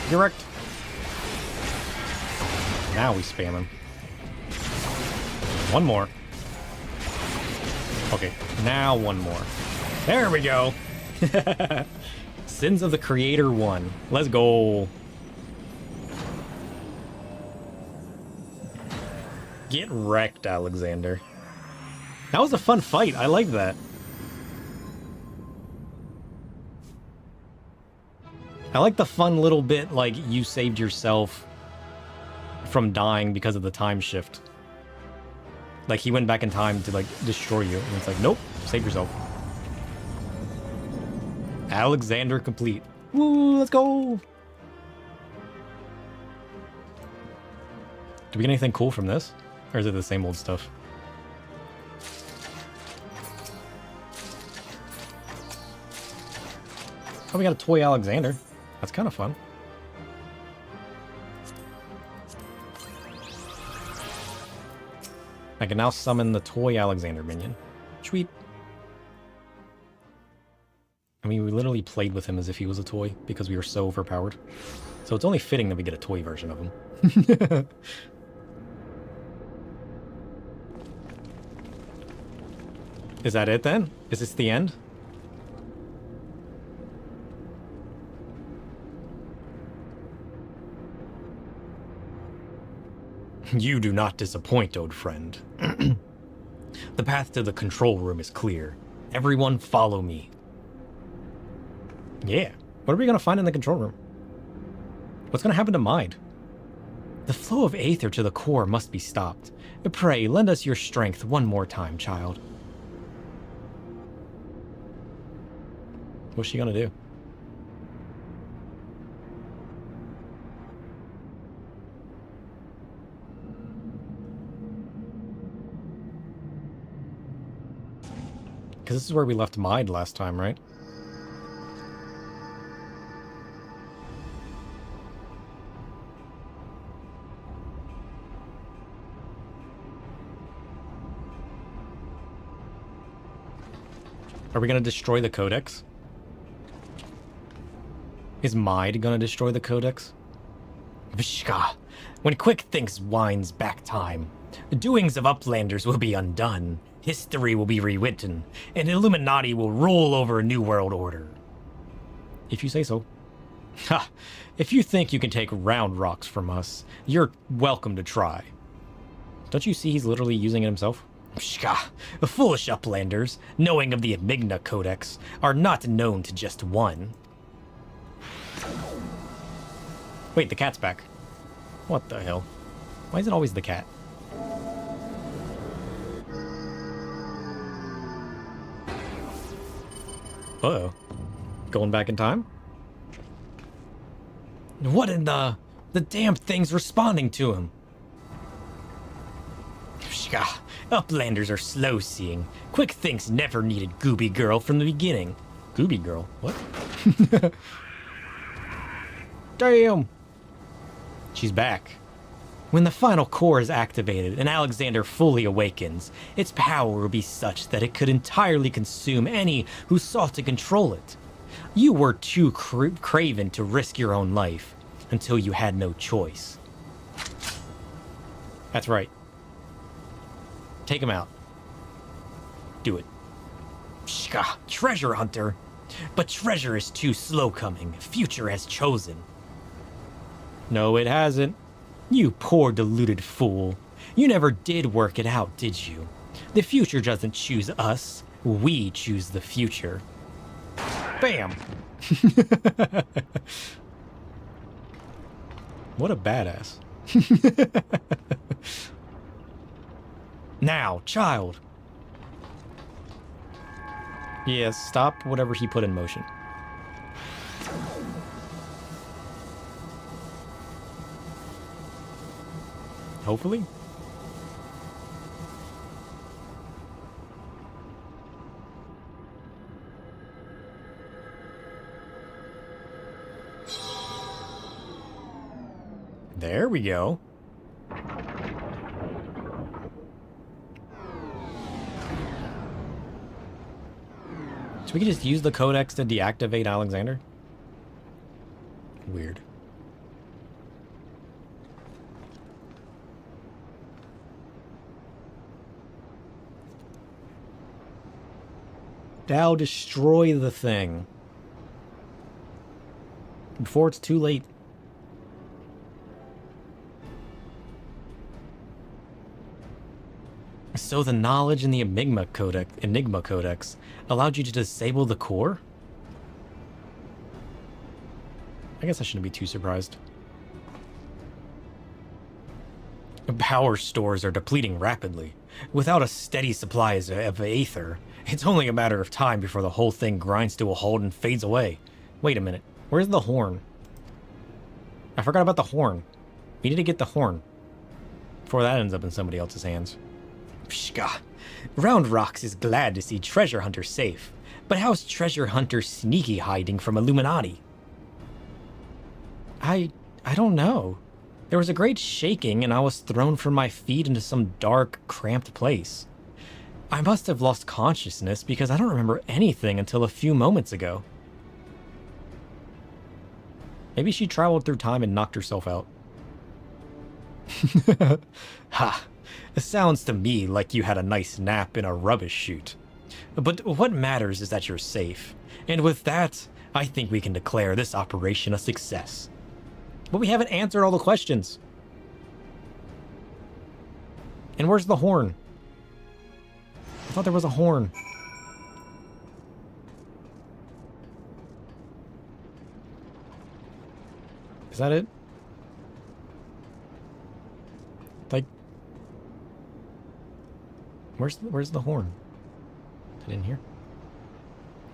Direct. Now we spam him. One more. Okay, now one more. There we go. Sins of the Creator 1. Let's go. Get wrecked, Alexander. That was a fun fight. I like that. I like the fun little bit, like, you saved yourself from dying because of the time shift. Like, he went back in time to, like, destroy you. And it's like, nope, save yourself. Alexander complete. Woo, let's go! Do we get anything cool from this? Or is it the same old stuff? Oh, we got a toy Alexander. That's kind of fun. I can now summon the toy Alexander minion. Sweet. I mean, we literally played with him as if he was a toy because we were so overpowered. So it's only fitting that we get a toy version of him. Is that it then? Is this the end? You do not disappoint, old friend. The path to the control room is clear. Everyone follow me. Yeah. What are we going to find in the control room? What's going to happen to Mind? The flow of aether to the core must be stopped. Pray, lend us your strength one more time, child. What's she going to do? Because this is where we left Mind last time, right? Are we going to destroy the Codex? Is Mind going to destroy the Codex? Vishka, when Quick thinks winds back time, the doings of Uplanders will be undone. History will be rewritten, and Illuminati will roll over a new world order. If you say so. Ha! If you think you can take round rocks from us, you're welcome to try. Don't you see he's literally using it himself? Shka! The foolish Uplanders, knowing of the Enigma Codex, are not known to just one. Wait, the cat's back. What the hell? Why is it always the cat? Uh-oh. Going back in time? What in the damn thing's responding to him? Shka! Uplanders are slow-seeing. Quick Thinks never needed Gooby Girl from the beginning. Gooby Girl? What? Damn! She's back. When the final core is activated and Alexander fully awakens, its power will be such that it could entirely consume any who sought to control it. You were too craven to risk your own life until you had no choice. That's right. Take him out. Do it. Shka, treasure hunter. But treasure is too slow coming. Future has chosen. No, it hasn't. You poor deluded fool. You never did work it out, did you? The future doesn't choose us. We choose the future. Bam! What a badass. Now, child. Yes, stop whatever he put in motion. Hopefully. There we go. So we can just use the codex to deactivate Alexander? Weird. Now destroy the thing before it's too late. So the knowledge in the Enigma Codex allowed you to disable the core? I guess I shouldn't be too surprised. Power stores are depleting rapidly. Without a steady supply of aether, it's only a matter of time before the whole thing grinds to a halt and fades away. Wait a minute. Where's the horn? I forgot about the horn. We need to get the horn before that ends up in somebody else's hands. Pshka. Round Rocks is glad to see Treasure Hunter safe, But how's Treasure Hunter Sneaky hiding from Illuminati? I don't know. There was a great shaking and I was thrown from my feet into some dark, cramped place. I must have lost consciousness because I don't remember anything until a few moments ago. Maybe she traveled through time and knocked herself out. Ha! It sounds to me like you had a nice nap in a rubbish chute. But what matters is that you're safe. And with that, I think we can declare this operation a success. But we haven't answered all the questions. And where's the horn? I thought there was a horn. Is that it? Like, where's the horn? Is it in here?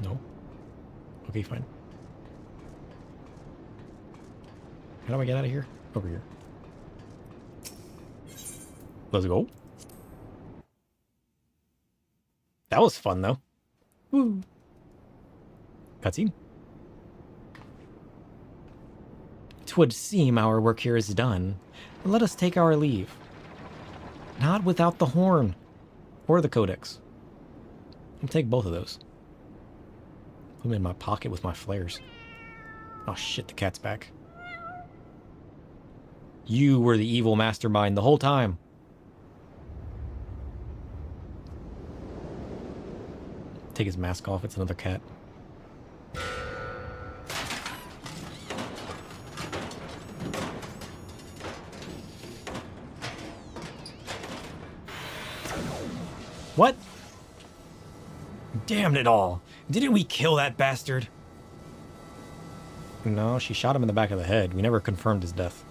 No. Okay, fine. How do I get out of here? Over here. Let's go. That was fun, though. Woo. Cutscene. "'Twould seem our work here is done. Let us take our leave. Not without the horn. Or the codex. I'll take both of those. Put them in my pocket with my flares. Oh shit, the cat's back. You were the evil mastermind the whole time. Take his mask off, it's another cat. What? Damn it all. Didn't we kill that bastard? No, she shot him in the back of the head. We never confirmed his death.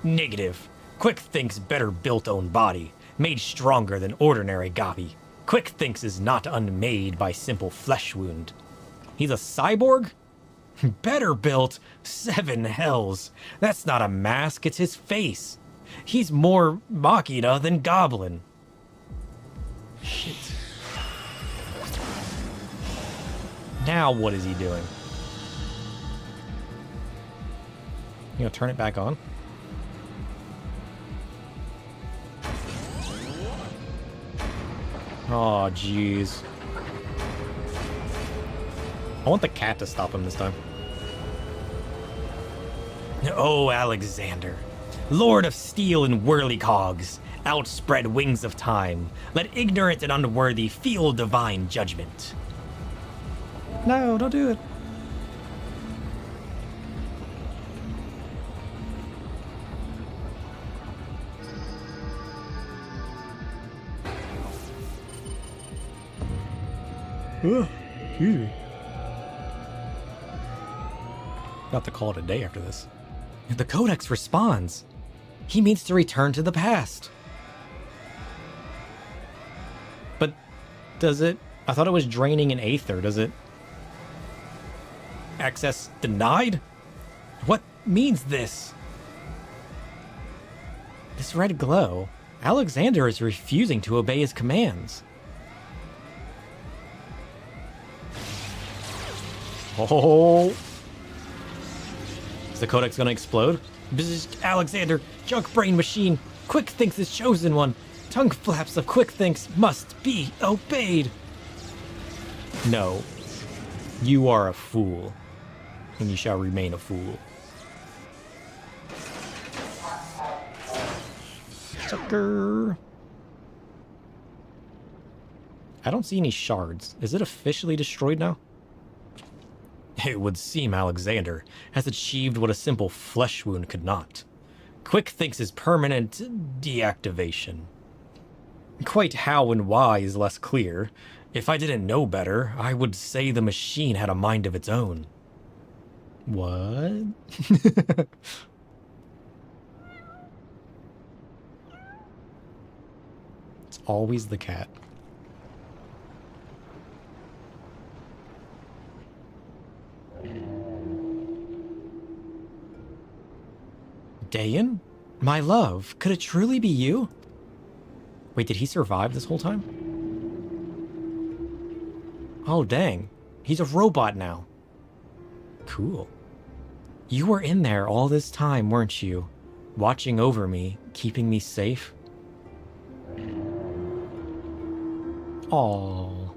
Negative. Quick thinks better built own body, made stronger than ordinary Gabi. Quick thinks is not unmade by simple flesh wound. He's a cyborg? Better built? 7 hells. That's not a mask, it's his face. He's more Machina than Goblin. Shit. Now what is he doing? You gonna turn it back on? Oh, jeez. I want the cat to stop him this time. Oh, Alexander, Lord of Steel and Whirlycogs, outspread wings of time, let ignorant and unworthy feel divine judgment. No, don't do it. Excuse me. About to call it a day after this. The Codex responds. He means to return to the past. But does it? I thought it was draining an aether. Does it? Access denied? What means this? This red glow. Alexander is refusing to obey his commands. Oh. Is the Codex gonna explode? Bzzz, Alexander, junk brain machine. Quick thinks is chosen one. Tongue flaps of quick thinks must be obeyed. No. You are a fool. And you shall remain a fool. Sucker. I don't see any shards. Is it officially destroyed now? It would seem Alexander has achieved what a simple flesh wound could not. Quick thinks is permanent deactivation. Quite how and why is less clear. If I didn't know better, I would say the machine had a mind of its own. What? It's always the cat. Dayan? My love, could it truly be you? Wait, did he survive this whole time? Oh, dang. He's a robot now. Cool. You were in there all this time, weren't you? Watching over me, keeping me safe? Aww.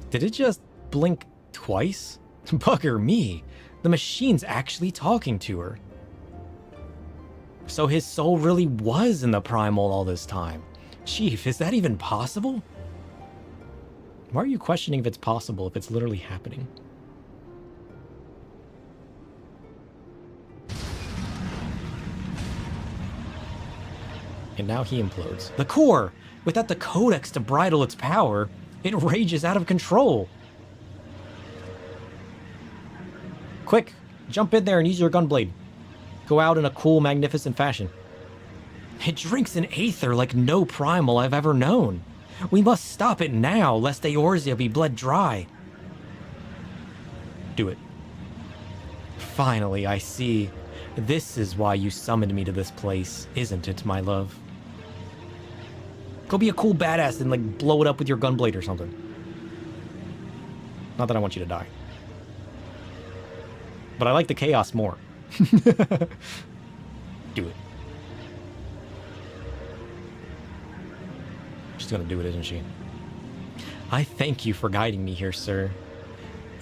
Did it just blink twice? Bugger me. The machine's actually talking to her. So his soul really was in the primal all this time. Chief, is that even possible? Why are you questioning if it's possible if it's literally happening? And now he implodes. The core! Without the codex to bridle its power, it rages out of control. Quick, jump in there and use your gunblade. Go out in a cool, magnificent fashion. It drinks an aether like no primal I've ever known. We must stop it now, lest Eorzea be bled dry. Do it. Finally, I see. This is why you summoned me to this place, isn't it, my love? Go be a cool badass and, like, blow it up with your gunblade or something. Not that I want you to die. But I like the chaos more. Do it. She's gonna do it, isn't she? I thank you for guiding me here, sir.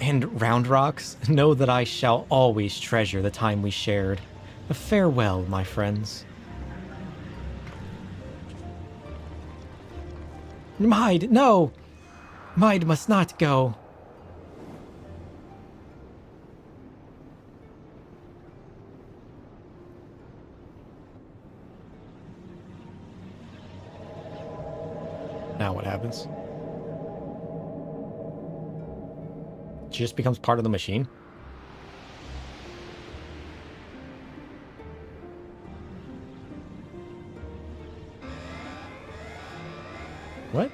And Round Rocks, know that I shall always treasure the time we shared. Farewell, my friends. Maid, no! Maid must not go. Now what happens? She just becomes part of the machine? What?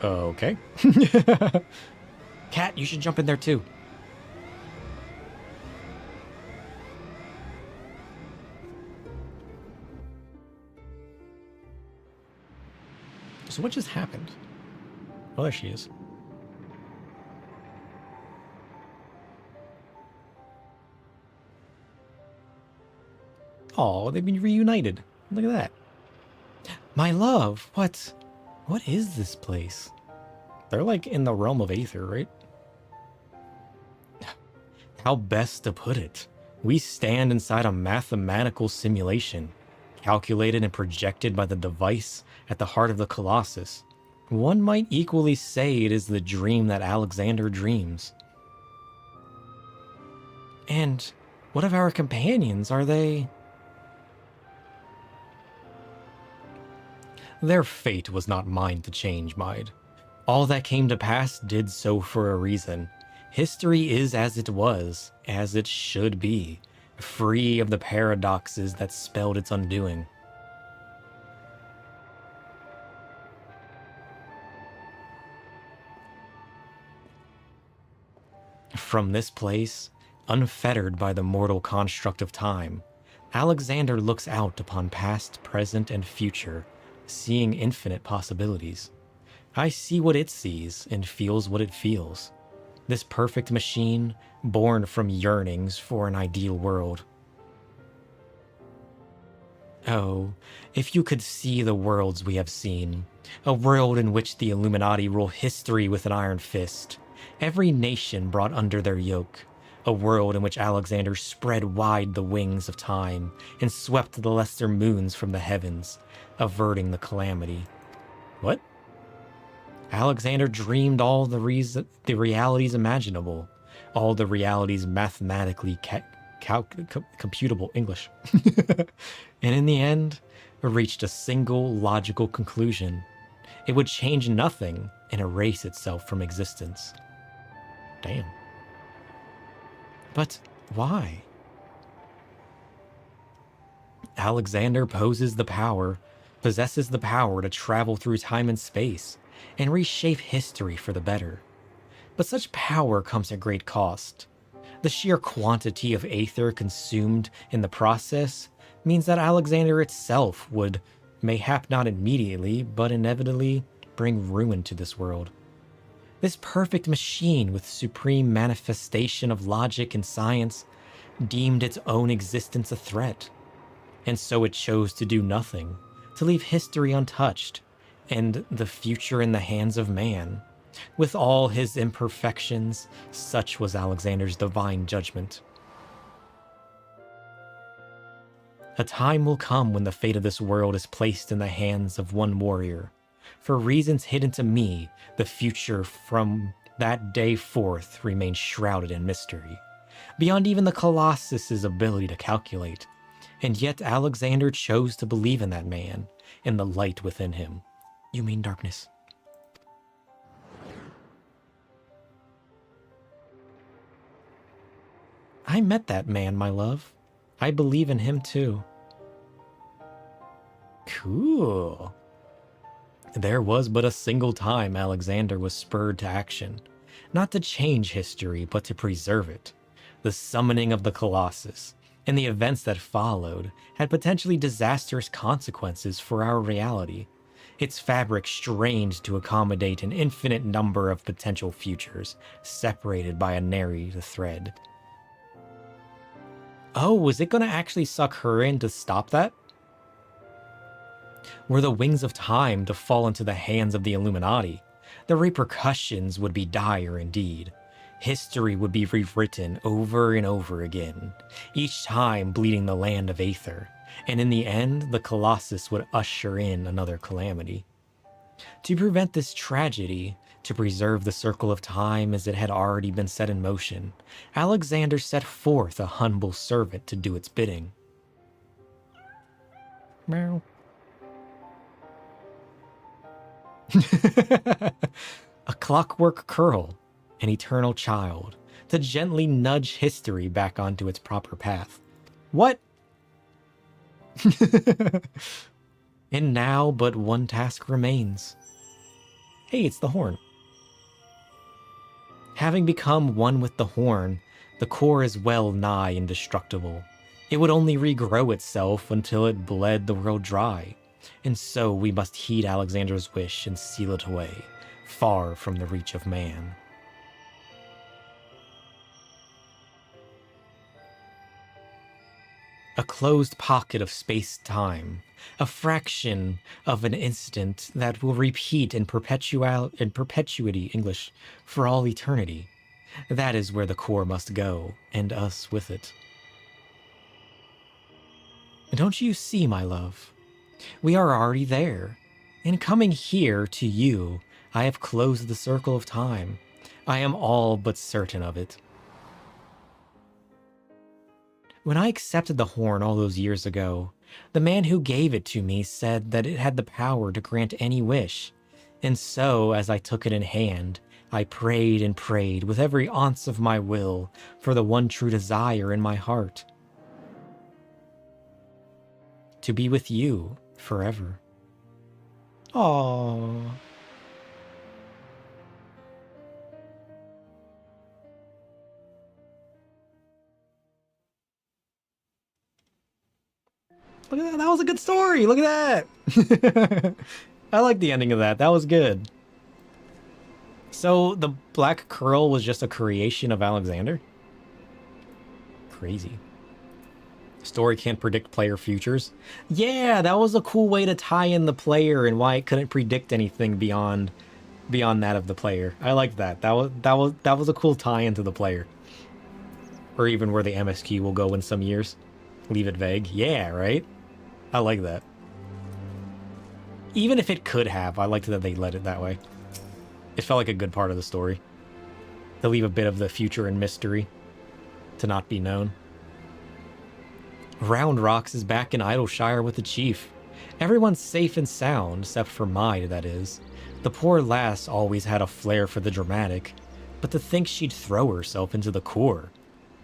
Okay. Cat, you should jump in there too. So what just happened? Oh, there she is. Oh, they've been reunited. Look at that. My love, what is this place? They're like in the realm of Aether, right? How best to put it? We stand inside a mathematical simulation, calculated and projected by the device at the heart of the Colossus. One might equally say it is the dream that Alexander dreams. And what of our companions? Are they... Their fate was not mine to change, Maid. All that came to pass did so for a reason. History is as it was, as it should be, free of the paradoxes that spelled its undoing. From this place, unfettered by the mortal construct of time, Alexander looks out upon past, present, and future, seeing infinite possibilities. I see what it sees and feels what it feels. This perfect machine, born from yearnings for an ideal world. Oh, if you could see the worlds we have seen, a world in which the Illuminati rule history with an iron fist, every nation brought under their yoke, a world in which Alexander spread wide the wings of time and swept the lesser moons from the heavens, averting the calamity. What? Alexander dreamed all the realities imaginable, all the realities mathematically computable English, and in the end, reached a single logical conclusion. It would change nothing and erase itself from existence. Damn. But why? Alexander poses the power, possesses the power to travel through time and space and reshape history for the better. But such power comes at great cost. The sheer quantity of aether consumed in the process means that Alexander itself would, mayhap not immediately, but inevitably bring ruin to this world. This perfect machine with supreme manifestation of logic and science deemed its own existence a threat, and so it chose to do nothing, to leave history untouched, and the future in the hands of man. With all his imperfections, such was Alexander's divine judgment. A time will come when the fate of this world is placed in the hands of one warrior. For reasons hidden to me, the future from that day forth remains shrouded in mystery, beyond even the Colossus's ability to calculate. And yet Alexander chose to believe in that man, in the light within him. You mean darkness? I met that man, my love. I believe in him too. Cool. There was but a single time Alexander was spurred to action, not to change history, but to preserve it. The summoning of the Colossus, and the events that followed, had potentially disastrous consequences for our reality. Its fabric strained to accommodate an infinite number of potential futures, separated by a nary thread. Oh, was it going to actually suck her in to stop that? Were the wings of time to fall into the hands of the Illuminati, the repercussions would be dire indeed. History would be rewritten over and over again, each time bleeding the land of Aether, and in the end, the Colossus would usher in another calamity. To prevent this tragedy, to preserve the circle of time as it had already been set in motion, Alexander set forth a humble servant to do its bidding. Meow. A clockwork curl, an eternal child, to gently nudge history back onto its proper path. What? And now but one task remains. Hey, it's the horn. Having become one with the horn, the core is well nigh indestructible. It would only regrow itself until it bled the world dry. And so we must heed Alexander's wish and seal it away, far from the reach of man. A closed pocket of space-time, a fraction of an instant that will repeat in perpetuity English for all eternity. That is where the core must go, and us with it. Don't you see, my love? We are already there. In coming here to you, I have closed the circle of time. I am all but certain of it. When I accepted the horn all those years ago, the man who gave it to me said that it had the power to grant any wish. And so, as I took it in hand, I prayed and prayed with every ounce of my will for the one true desire in my heart. To be with you forever. Aww. Look at that. That was a good story. Look at that. I like the ending of that. That was good. So the black curl was just a creation of Alexander? Crazy. Story can't predict player futures. Yeah, that was a cool way to tie in the player and why it couldn't predict anything beyond that of the player. I liked that. That was a cool tie into the player. Or even where the MSQ will go in some years. Leave it vague. Yeah, right? I like that. Even if it could have, I liked that they let it that way. It felt like a good part of the story. To leave a bit of the future in mystery. To not be known. Round Rocks is back in Idleshire with the chief. Everyone's safe and sound, except for Maid, that is. The poor lass always had a flair for the dramatic, but to think she'd throw herself into the core.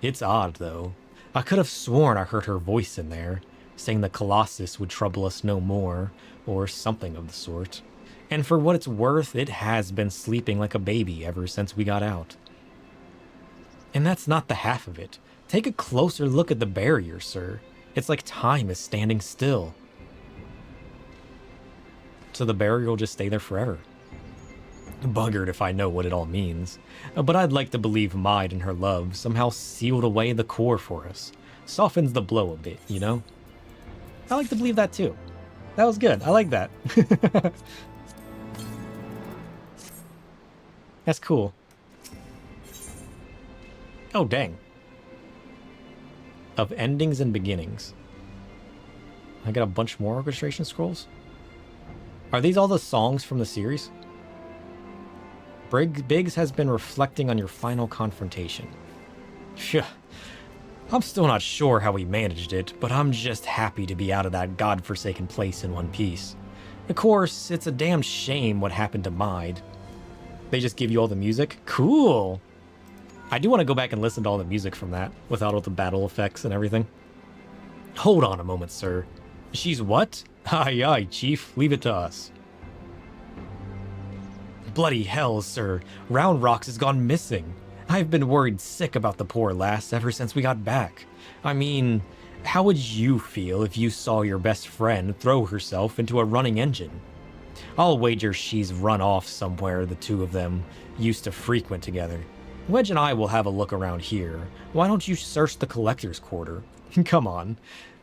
It's odd, though. I could have sworn I heard her voice in there, saying the Colossus would trouble us no more, or something of the sort. And for what it's worth, it has been sleeping like a baby ever since we got out. And that's not the half of it. Take a closer look at the barrier, sir. It's like time is standing still. So the barrier will just stay there forever. Buggered if I know what it all means. But I'd like to believe Maid and her love somehow sealed away the core for us. Softens the blow a bit, you know? I like to believe that too. That was good. I like that. That's cool. Oh, dang. Of endings and beginnings. I got a bunch more orchestration scrolls? Are these all the songs from the series? Biggs has been reflecting on your final confrontation. Phew. I'm still not sure how we managed it, but I'm just happy to be out of that godforsaken place in one piece. Of course, it's a damn shame what happened to Maid. They just give you all the music? Cool! I do want to go back and listen to all the music from that, without all the battle effects and everything. Hold on a moment, sir. She's what? Aye, aye, Chief. Leave it to us. Bloody hell, sir. Round Rocks has gone missing. I've been worried sick about the poor lass ever since we got back. I mean, how would you feel if you saw your best friend throw herself into a running engine? I'll wager she's run off somewhere the two of them used to frequent together. Wedge and I will have a look around here. Why don't you search the collector's quarter? Come on.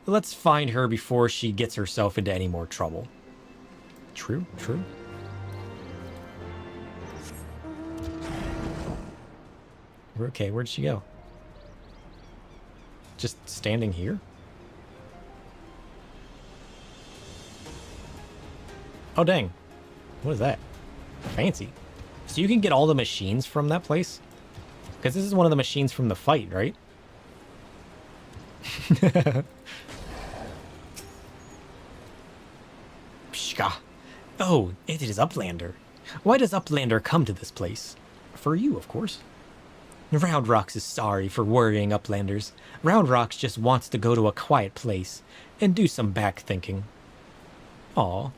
Let's find her before she gets herself into any more trouble. True, true. Okay, where'd she go? Just standing here? Oh, dang. What is that? Fancy. So you can get all the machines from that place? Because this is one of the machines from the fight, right? Pshka. Oh, it is Uplander. Why does Uplander come to this place? For you, of course. Round Rocks is sorry for worrying Uplanders. Round Rocks just wants to go to a quiet place and do some back thinking. Aw,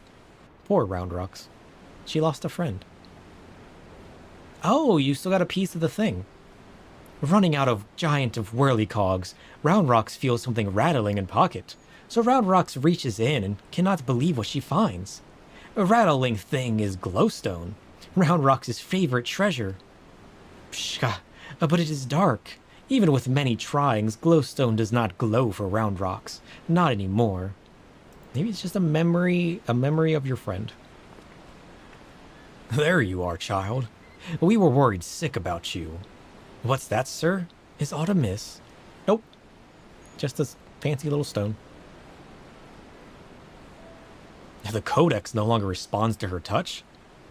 poor Round Rocks. She lost a friend. Oh, you still got a piece of the thing. Running out of giant of whirly cogs, Round Rocks feels something rattling in pocket. So Round Rocks reaches in and cannot believe what she finds. A rattling thing is glowstone, Round Rocks' favorite treasure. Pshka. But it is dark. Even with many tryings, glowstone does not glow for Round Rocks. Not anymore. Maybe it's just a memory of your friend. There you are, child. We were worried sick about you. What's that, sir? Is aught amiss? Nope. Just a fancy little stone. The Codex no longer responds to her touch?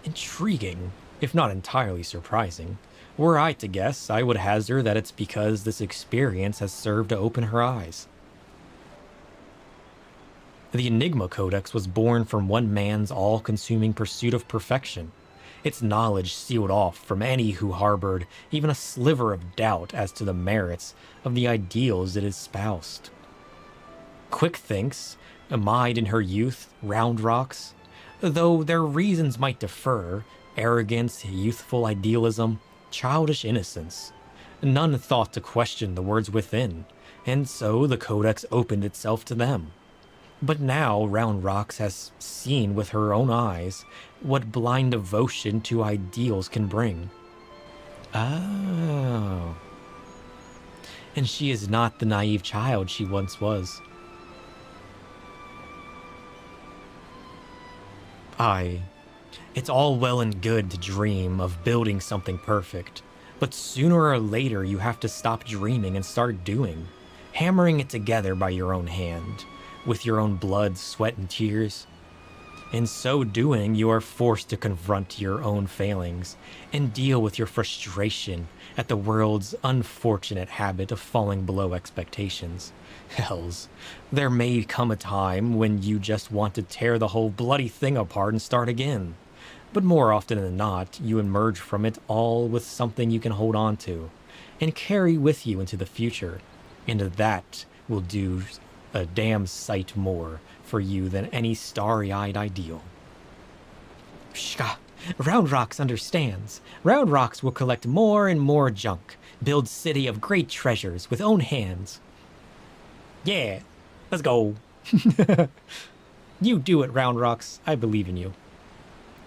Intriguing, if not entirely surprising. Were I to guess, I would hazard that it's because this experience has served to open her eyes. The Enigma Codex was born from one man's all-consuming pursuit of perfection. Its knowledge sealed off from any who harbored even a sliver of doubt as to the merits of the ideals it espoused. Quick thinks, Maid in her youth, Round Rocks, though their reasons might differ, arrogance, youthful idealism, childish innocence. None thought to question the words within, and so the Codex opened itself to them. But now Round Rocks has seen with her own eyes what blind devotion to ideals can bring. Oh. And she is not the naive child she once was. It's all well and good to dream of building something perfect, but sooner or later you have to stop dreaming and start doing, hammering it together by your own hand, with your own blood, sweat, and tears. In so doing, you are forced to confront your own failings and deal with your frustration at the world's unfortunate habit of falling below expectations. Hells, there may come a time when you just want to tear the whole bloody thing apart and start again. But more often than not, you emerge from it all with something you can hold on to and carry with you into the future, and that will do a damn sight more for you than any starry-eyed ideal. Shka! Round Rocks understands. Round Rocks will collect more and more junk, build city of great treasures with own hands. Yeah, let's go. You do it, Round Rocks. I believe in you.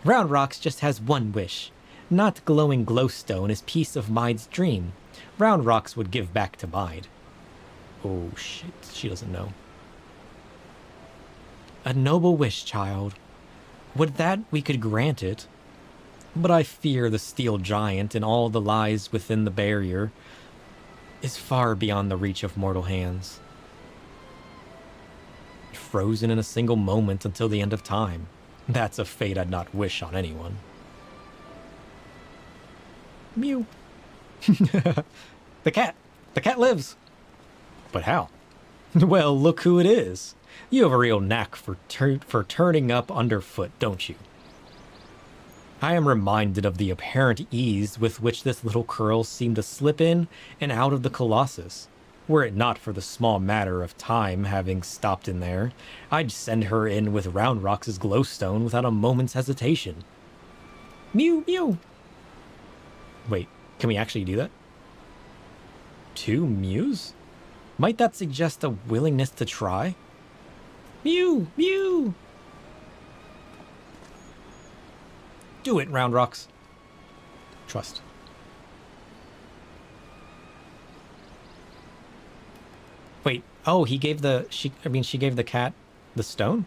Round Rocks just has one wish. Not glowing glowstone is peace of Mide's dream. Round Rocks would give back to Mide. Oh shit, she doesn't know. A noble wish, child. Would that we could grant it. But I fear the steel giant and all the lies within the barrier is far beyond the reach of mortal hands. Frozen in a single moment until the end of time. That's a fate I'd not wish on anyone. Mew. The cat. The cat lives. But how? Well, look who it is. You have a real knack for turning up underfoot, don't you? I am reminded of the apparent ease with which this little curl seemed to slip in and out of the Colossus. Were it not for the small matter of time having stopped in there, I'd send her in with Round Rocks' glowstone without a moment's hesitation. Mew, mew. Wait, can we actually do that? 2 mews? Might that suggest a willingness to try? Mew, mew. Do it, Round Rocks. Trust. Wait, oh, she gave the cat the stone?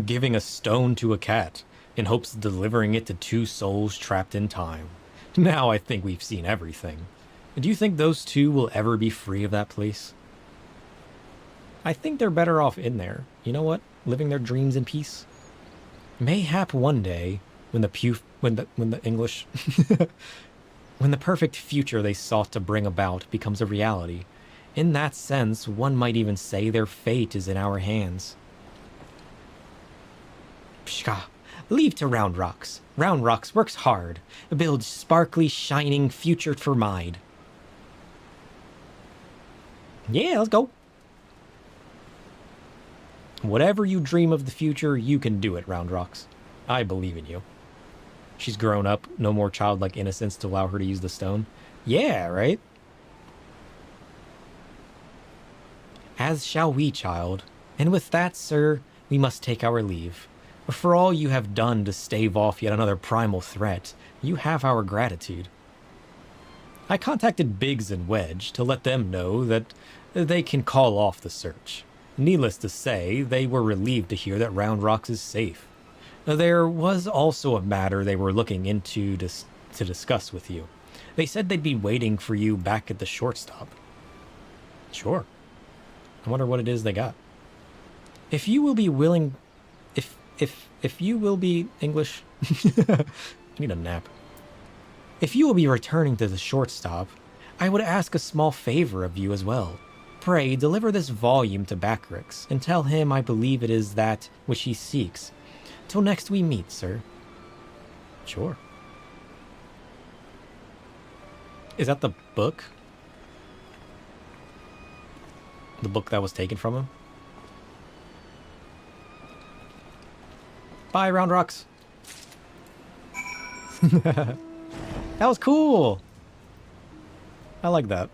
Giving a stone to a cat in hopes of delivering it to 2 souls trapped in time. Now I think we've seen everything. Do you think those 2 will ever be free of that place? I think they're better off in there. You know what? Living their dreams in peace. Mayhap one day, when the perfect future they sought to bring about becomes a reality, in that sense, one might even say their fate is in our hands. Pshka, leave to Round Rocks. Round Rocks works hard, builds sparkly, shining future for Mide. Yeah, let's go. Whatever you dream of the future, you can do it, Round Rocks. I believe in you. She's grown up, no more childlike innocence to allow her to use the stone. Yeah, right? As shall we, child. And with that, sir, we must take our leave. For all you have done to stave off yet another primal threat, you have our gratitude. I contacted Biggs and Wedge to let them know that they can call off the search. Needless to say, they were relieved to hear that Round Rocks is safe. There was also a matter they were looking into to discuss with you. They said they'd be waiting for you back at the shortstop. Sure. I wonder what it is they got. If you will be willing... If you will be English... I need a nap. If you will be returning to the shortstop, I would ask a small favor of you as well. Pray, deliver this volume to Bactrix, and tell him I believe it is that which he seeks. Till next we meet, sir. Sure. Is that the book? The book that was taken from him? Bye, Round Rocks. That was cool. I like that.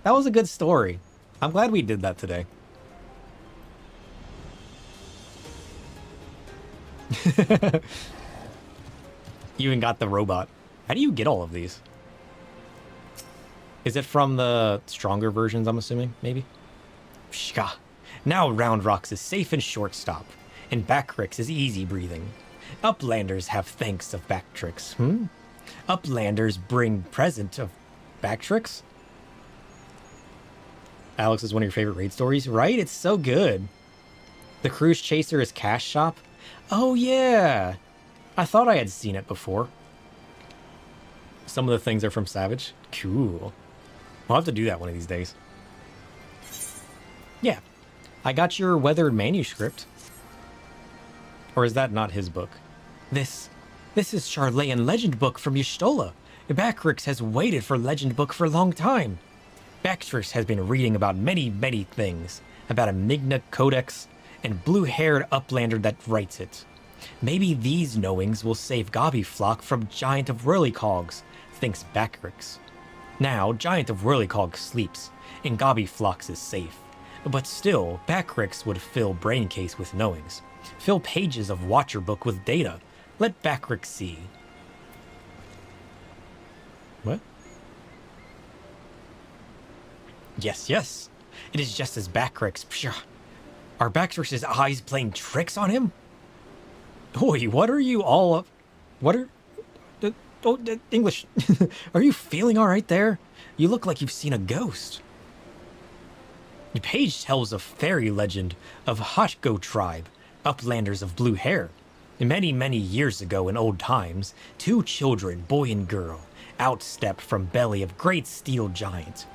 That was a good story. I'm glad we did that today. You even got the robot. How do you get all of these? Is it from the stronger versions, I'm assuming, maybe? Shka. Now Round Rocks is safe in shortstop, and Bactrix is easy breathing. Uplanders have thanks of Bactrix, Uplanders bring present of Bactrix? Alex is one of your favorite raid stories, right? It's so good. The Cruise Chaser is Cash Shop? Oh yeah! I thought I had seen it before. Some of the things are from Savage. Cool. I'll have to do that one of these days. Yeah. I got your weathered manuscript. Or is that not his book? This is Charlayan Legend Book from Y'shtola. Bactrix has waited for Legend Book for a long time. Bactrix has been reading about many, many things. about a Migna Codex and blue-haired uplander that writes it. Maybe these knowings will save Gobbyflock from Giant of Whirlycogs, thinks Backrix. Now, Giant of Whirlycog sleeps, and Gobbyflox is safe. But still, Backrix would fill Braincase with knowings. Fill pages of Watcher Book with data. Let Backrix see. What? Yes, yes. It is just as Backrix. Pshaw. Are Backrix's eyes playing tricks on him? Oi, what are you all up? What are... English. Are you feeling alright there? You look like you've seen a ghost. The page tells a fairy legend of Hotgo tribe, uplanders of blue hair. Many, many years ago in old times, 2 children, boy and girl, outstepped from belly of great steel giant.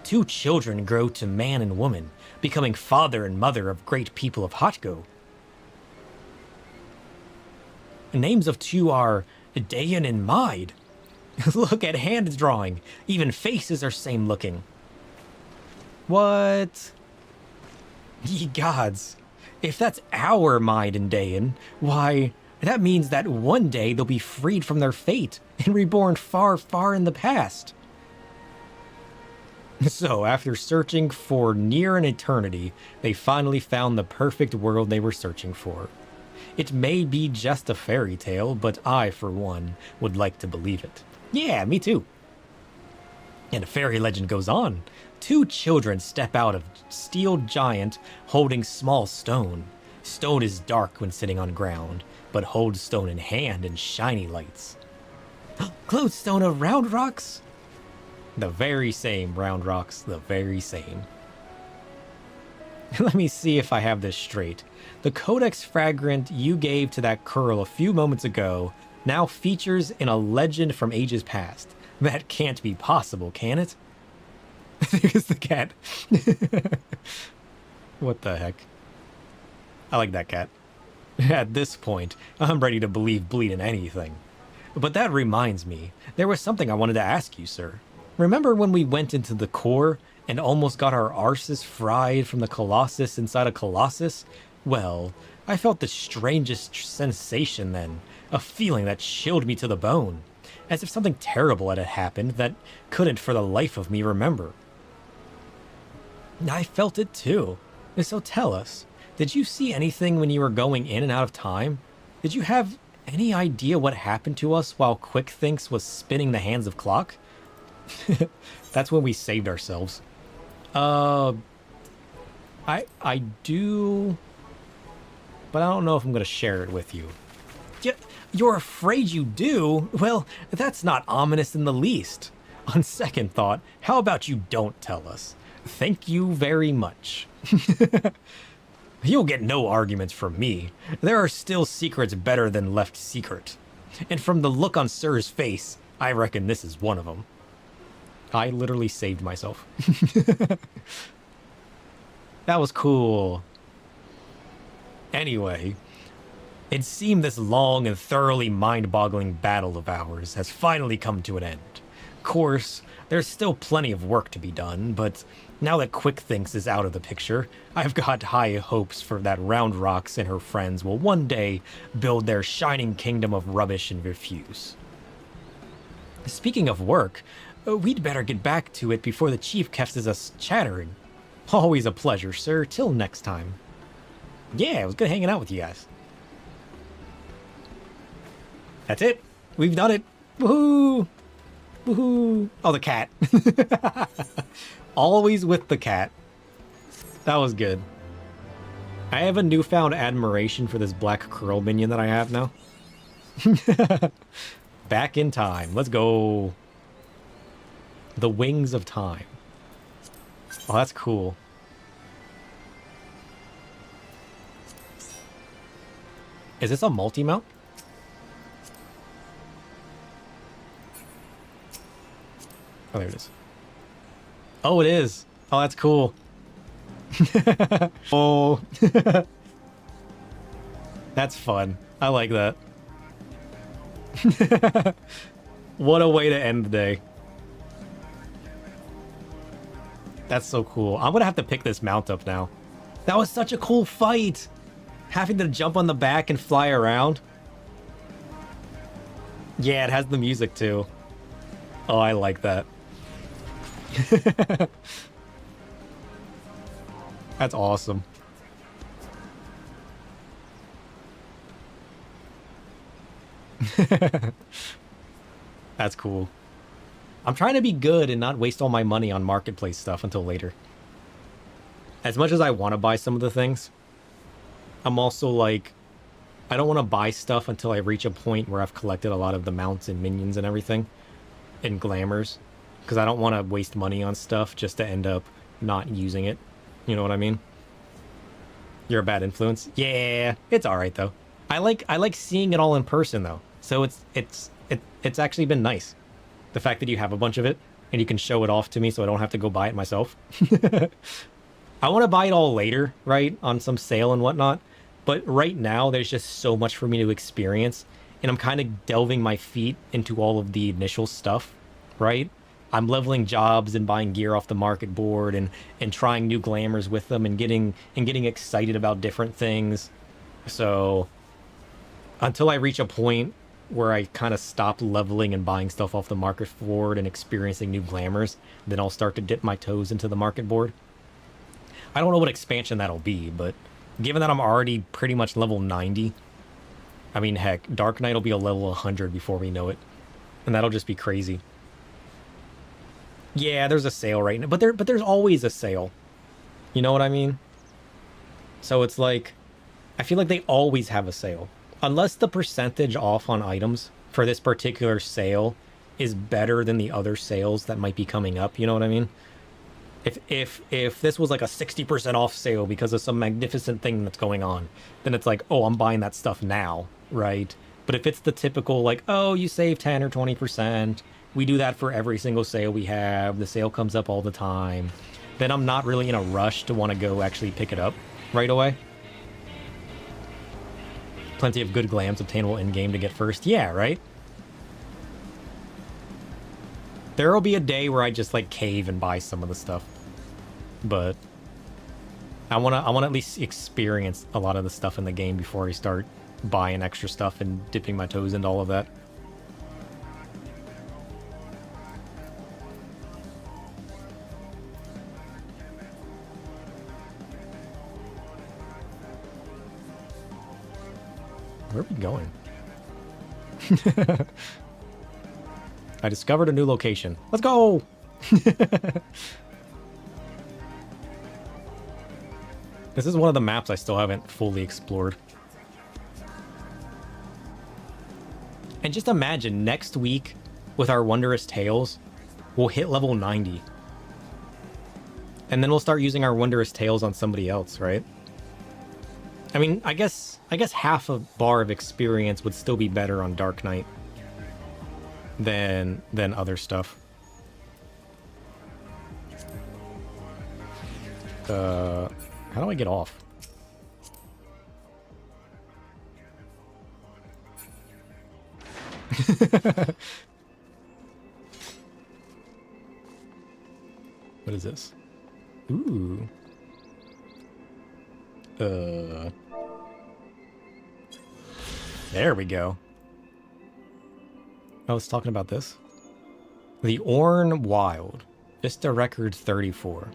2 children grow to man and woman, becoming father and mother of great people of Hotgo. The names of 2 are Dayan and Maid. Look at hand drawing. Even faces are same looking. What? Ye gods. If that's our Maid and Dayan, why, that means that one day they'll be freed from their fate and reborn far, far in the past. So, after searching for near an eternity, they finally found the perfect world they were searching for. It may be just a fairy tale, but I, for one, would like to believe it. Yeah, me too. And the fairy legend goes on. 2 children step out of steel giant holding small stone. Stone is dark when sitting on ground, but holds stone in hand and shiny lights. Glowstone of round rocks? The very same round rocks, the very same. Let me see if I have this straight. The Codex Fragrant you gave to that curl a few moments ago now features in a legend from ages past. That can't be possible, can it? There's the cat. What the heck? I like that cat. At this point, I'm ready to believe bleed in anything. But that reminds me, there was something I wanted to ask you, sir. Remember when we went into the core and almost got our arses fried from the Colossus inside a Colossus? Well, I felt the strangest sensation then, a feeling that chilled me to the bone, as if something terrible had happened that couldn't for the life of me remember. I felt it too. So tell us, did you see anything when you were going in and out of time? Did you have any idea what happened to us while Quick Thinks was spinning the hands of clock? That's when we saved ourselves. I do, but I don't know if I'm going to share it with you. You're afraid you do? Well, that's not ominous in the least. On second thought, how about you don't tell us? Thank you very much. You'll get no arguments from me. There are still secrets better than left secret. And from the look on Sir's face, I reckon this is one of them. I literally saved myself. That was cool. Anyway, it seemed this long and thoroughly mind-boggling battle of ours has finally come to an end. Of course, there's still plenty of work to be done, but now that Quick Thinks is out of the picture, I've got high hopes for that Round Rocks and her friends will one day build their shining kingdom of rubbish and refuse. Speaking of work, we'd better get back to it before the chief catches us chattering. Always a pleasure, sir. Till next time. Yeah, it was good hanging out with you guys. That's it. We've done it. Woohoo! Woohoo! Oh, the cat. Always with the cat. That was good. I have a newfound admiration for this black curl minion that I have now. Back in time. Let's go. The Wings of Time. Oh, that's cool. Is this a multi-mount? Oh, there it is. Oh, it is. Oh, that's cool. Oh. That's fun. I like that. What a way to end the day. That's so cool. I'm gonna have to pick this mount up now. That was such a cool fight! Having to jump on the back and fly around. Yeah, it has the music too. Oh, I like that. That's awesome. That's cool. I'm trying to be good and not waste all my money on marketplace stuff until later. As much as I want to buy some of the things, I'm also like, I don't want to buy stuff until I reach a point where I've collected a lot of the mounts and minions and everything, and glamours, because I don't want to waste money on stuff just to end up not using it. You know what I mean? You're a bad influence. Yeah, it's all right though. I like seeing it all in person though. So it's actually been nice. The fact that you have a bunch of it and you can show it off to me so I don't have to go buy it myself. I want to buy it all later, right? On some sale and whatnot. But right now, there's just so much for me to experience. And I'm kind of delving my feet into all of the initial stuff, right? I'm leveling jobs and buying gear off the market board and trying new glamours with them and getting excited about different things. So until I reach a point where I kind of stop leveling and buying stuff off the market board and experiencing new glamours, then I'll start to dip my toes into the market board. I don't know what expansion that'll be, but given that I'm already pretty much level 90, I mean, heck, Dark Knight will be a level 100 before we know it. And that'll just be crazy. Yeah, there's a sale right now, but there's always a sale. You know what I mean? So it's like, I feel like they always have a sale. Unless the percentage off on items for this particular sale is better than the other sales that might be coming up, you know what I mean? If this was like a 60% off sale because of some magnificent thing that's going on, then it's like, oh, I'm buying that stuff now, right? But if it's the typical like, oh, you save 10 or 20%, we do that for every single sale we have, the sale comes up all the time, then I'm not really in a rush to want to go actually pick it up right away. Plenty of good glams obtainable in-game to get first. Yeah, right? There'll be a day where I just like cave and buy some of the stuff. But I wanna at least experience a lot of the stuff in the game before I start buying extra stuff and dipping my toes into all of that. Where are we going? I discovered a new location. Let's go! This is one of the maps I still haven't fully explored. And just imagine, next week, with our Wondrous Tales, we'll hit level 90. And then we'll start using our Wondrous Tales on somebody else, right? I mean, I guess half a bar of experience would still be better on Dark Knight than other stuff. How do I get off? What is this? Ooh. There we go. I was talking about this. The Orne Wild, Vista Record 34.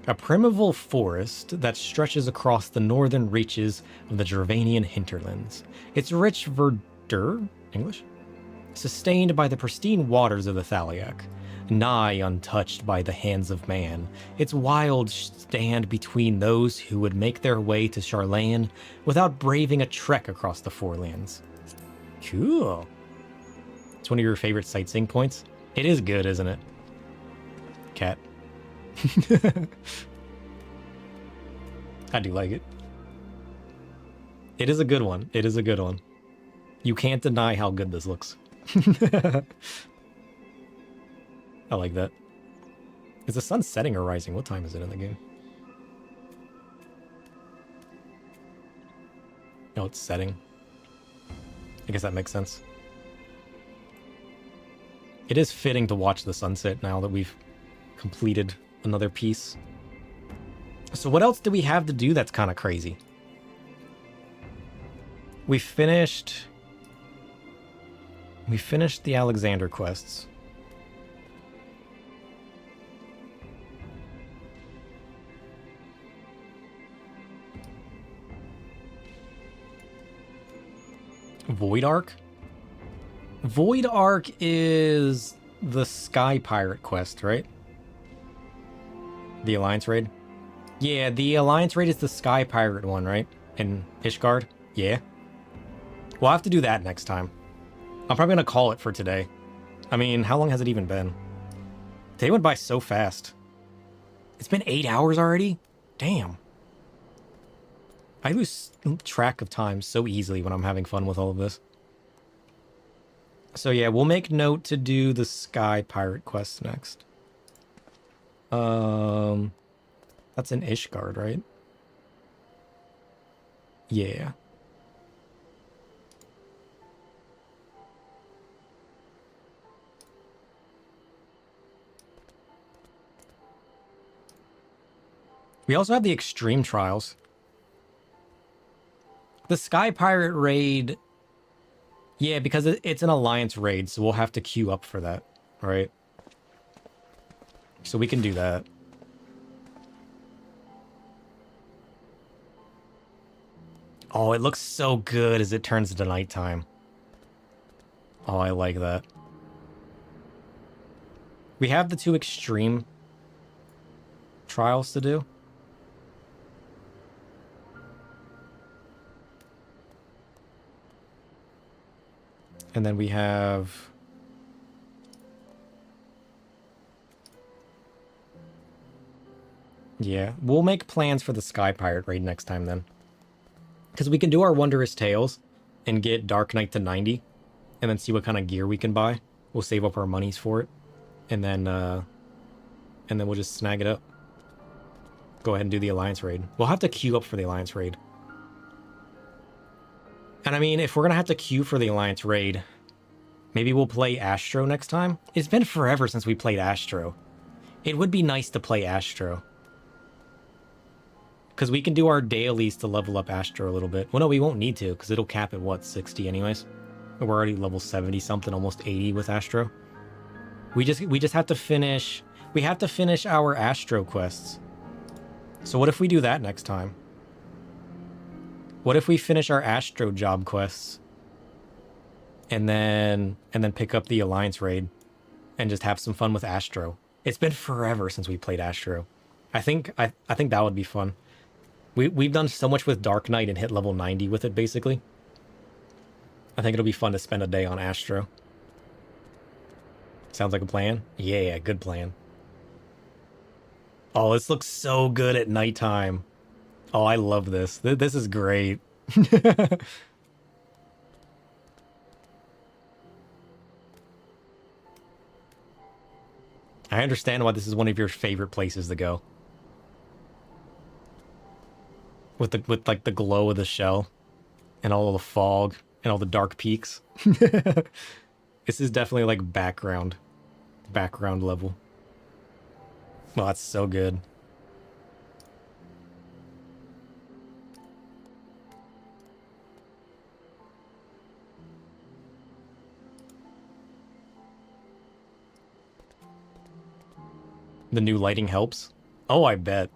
A primeval forest that stretches across the northern reaches of the Gervanian hinterlands. Its rich verdure, English? Sustained by the pristine waters of the Thaliac, nigh untouched by the hands of man, its wilds stand between those who would make their way to Charlayan without braving a trek across the forelands. Cool. It's one of your favorite sightseeing points? It is good, isn't it? Cat. I do like it. It is a good one. It is a good one. You can't deny how good this looks. I like that. Is the sun setting or rising? What time is it in the game? No, it's setting. I guess that makes sense. It is fitting to watch the sunset now that we've completed another piece. So what else do we have to do that's kind of crazy? We finished the Alexander quests. Void Ark? Void Ark is the Sky Pirate quest, right? The Alliance raid? Yeah, the Alliance raid is the Sky Pirate one, right? In Ishgard? Yeah. We'll have to do that next time. I'm probably gonna call it for today. I mean, how long has it even been? Today went by so fast. It's been 8 hours already? Damn. I lose track of time so easily when I'm having fun with all of this. So yeah, we'll make note to do the Sky Pirate quest next. That's in Ishgard, right? Yeah. We also have the Extreme Trials. The Sky Pirate raid... Yeah, because it's an Alliance raid, so we'll have to queue up for that, right? So we can do that. Oh, it looks so good as it turns into nighttime. Oh, I like that. We have the 2 Extreme Trials to do. And then we have... Yeah, we'll make plans for the Sky Pirate raid next time then. Because we can do our Wondrous Tales and get Dark Knight to 90. And then see what kind of gear we can buy. We'll save up our monies for it. And then we'll just snag it up. Go ahead and do the Alliance raid. We'll have to queue up for the Alliance raid. And I mean, if we're going to have to queue for the Alliance raid, maybe we'll play Astro next time. It's been forever since we played Astro. It would be nice to play Astro. Because we can do our dailies to level up Astro a little bit. Well, no, we won't need to, because it'll cap at, what, 60 anyways? We're already level 70-something, almost 80 with Astro. We just have to finish... We have to finish our Astro quests. So what if we do that next time? What if we finish our Astro job quests and then pick up the Alliance raid and just have some fun with Astro? It's been forever since we played Astro. I think that would be fun. We've done so much with Dark Knight and hit level 90 with it basically. I think it'll be fun to spend a day on Astro. Sounds like a plan? Yeah, good plan. Oh, this looks so good at nighttime. Oh, I love this. This is great. I understand why this is one of your favorite places to go. With like the glow of the shell and all of the fog and all the dark peaks. This is definitely like background level. Oh, that's so good. The new lighting helps. Oh, I bet.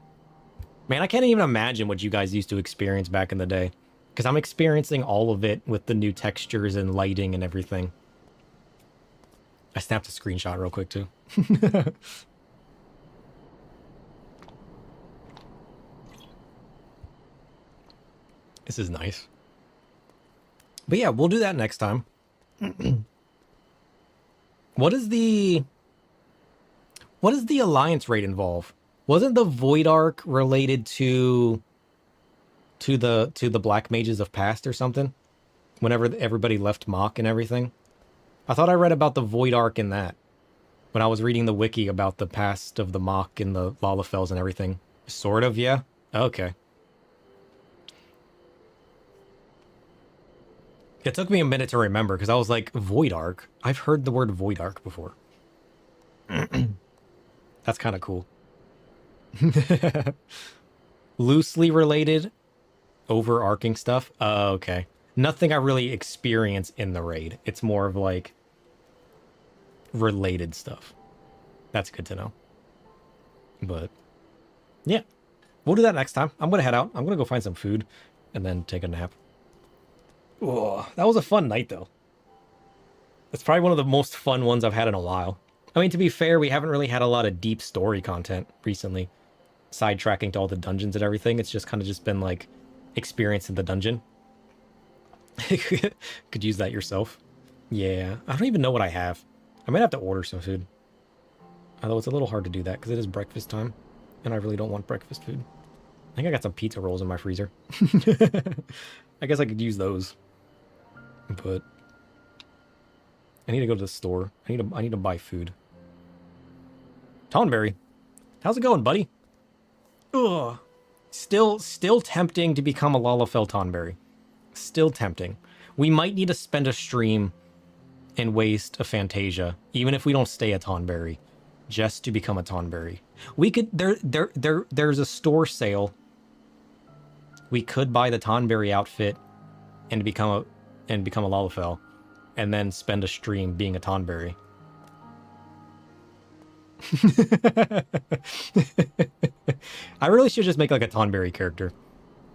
Man, I can't even imagine what you guys used to experience back in the day. Because I'm experiencing all of it with the new textures and lighting and everything. I snapped a screenshot real quick, too. This is nice. But yeah, we'll do that next time. What does the Alliance raid involve? Wasn't the Void Ark related to the Black Mages of Past or something? Whenever everybody left Mach and everything? I thought I read about the Void Ark in that. When I was reading the wiki about the past of the Mach and the Lalafells and everything. Sort of, yeah? Okay. It took me a minute to remember, because I was like, Void Ark? I've heard the word Void Ark before. That's kind of cool. Loosely related, overarching stuff. Oh, okay. Nothing I really experience in the raid. It's more of like related stuff. That's good to know. But yeah, we'll do that next time. I'm gonna head out. I'm gonna go find some food and then take a nap. Oh, that was a fun night though. It's probably one of the most fun ones I've had in a while. I mean, to be fair, we haven't really had a lot of deep story content recently. Sidetracking to all the dungeons and everything. It's just kind of just been like experience in the dungeon. Could use that yourself. Yeah, I don't even know what I have. I might have to order some food. Although it's a little hard to do that because it is breakfast time. And I really don't want breakfast food. I think I got some pizza rolls in my freezer. I guess I could use those. But I need to go to the store. I need to buy food. Tonberry, how's it going, buddy? Ugh. Still tempting to become a Lalafell Tonberry. Still tempting. We might need to spend a stream and waste a Fantasia, even if we don't stay a Tonberry, just to become a Tonberry. We could there's a store sale. We could buy the Tonberry outfit and become a Lalafell, and then spend a stream being a Tonberry. I really should just make like a Tonberry character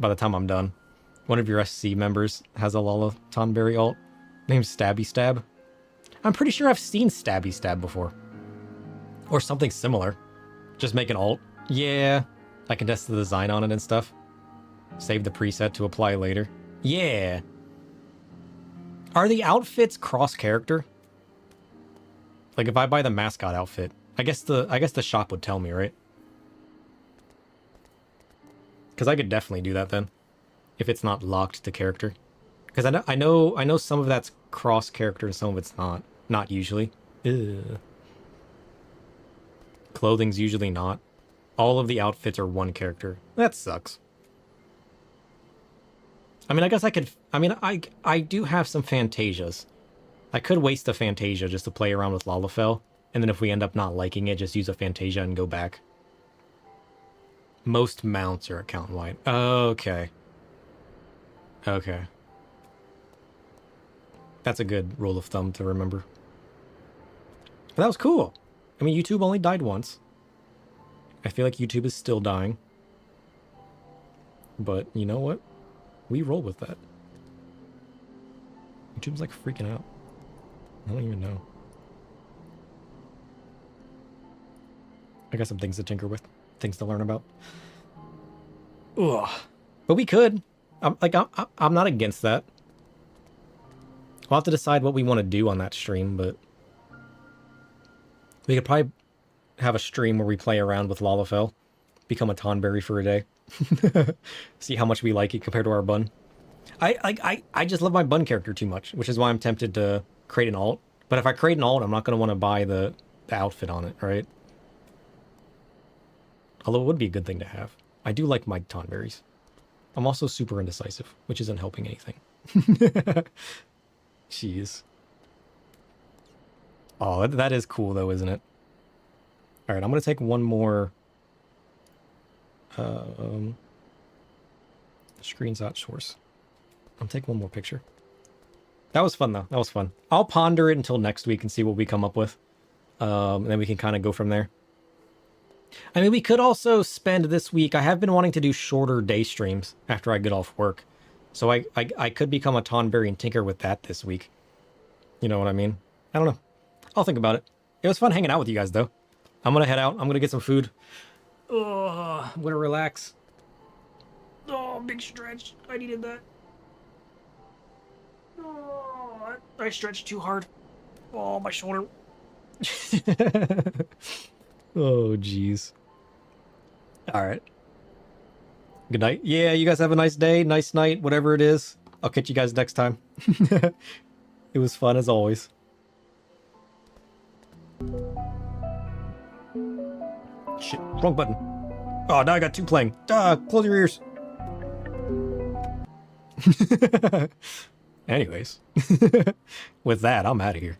by the time I'm done. One of your SC members has a Lala Tonberry alt named Stabby Stab. I'm pretty sure I've seen Stabby Stab before. Or something similar. Just make an alt. Yeah. I can test the design on it and stuff. Save the preset to apply later. Yeah. Are the outfits cross-character? Like if I buy the mascot outfit, I guess the shop would tell me, right? Because I could definitely do that then, if it's not locked to character. Because I know some of that's cross character and some of it's not. Not usually. Ugh. Clothing's usually not. All of the outfits are one character. That sucks. I mean, I guess I could. I mean, I do have some Fantasias. I could waste a Fantasia just to play around with Lalafell, and then if we end up not liking it, just use a Fantasia and go back. Most mounts are account-wide. Okay. Okay. That's a good rule of thumb to remember. But that was cool. I mean, YouTube only died once. I feel like YouTube is still dying. But you know what? We roll with that. YouTube's like freaking out. I don't even know. I got some things to tinker with. Things to learn about. Ugh. But we could. I'm not against that. We'll have to decide what we want to do on that stream, but we could probably have a stream where we play around with Lalafell, become a Tonberry for a day, see how much we like it compared to our bun. I just love my bun character too much, which is why I'm tempted to create an alt. But if I create an alt, I'm not going to want to buy the outfit on it, right? Although it would be a good thing to have. I do like my Tonberries. I'm also super indecisive, which isn't helping anything. Jeez. Oh, that is cool though, isn't it? All right, I'm going to take one more screenshot source. I'll take one more picture. That was fun though. That was fun. I'll ponder it until next week and see what we come up with. And then we can kind of go from there. I mean, we could also spend this week. I have been wanting to do shorter day streams after I get off work. So I could become a Tonberry and tinker with that this week. You know what I mean? I don't know. I'll think about it. It was fun hanging out with you guys, though. I'm going to head out. I'm going to get some food. Oh, I'm going to relax. Oh, big stretch. I needed that. Oh, I stretched too hard. Oh, my shoulder. Oh, jeez. All right. Good night. Yeah, you guys have a nice day, nice night, whatever it is. I'll catch you guys next time. It was fun as always. Shit, wrong button. Oh, now I got two playing. Close your ears. Anyways, with that, I'm out of here.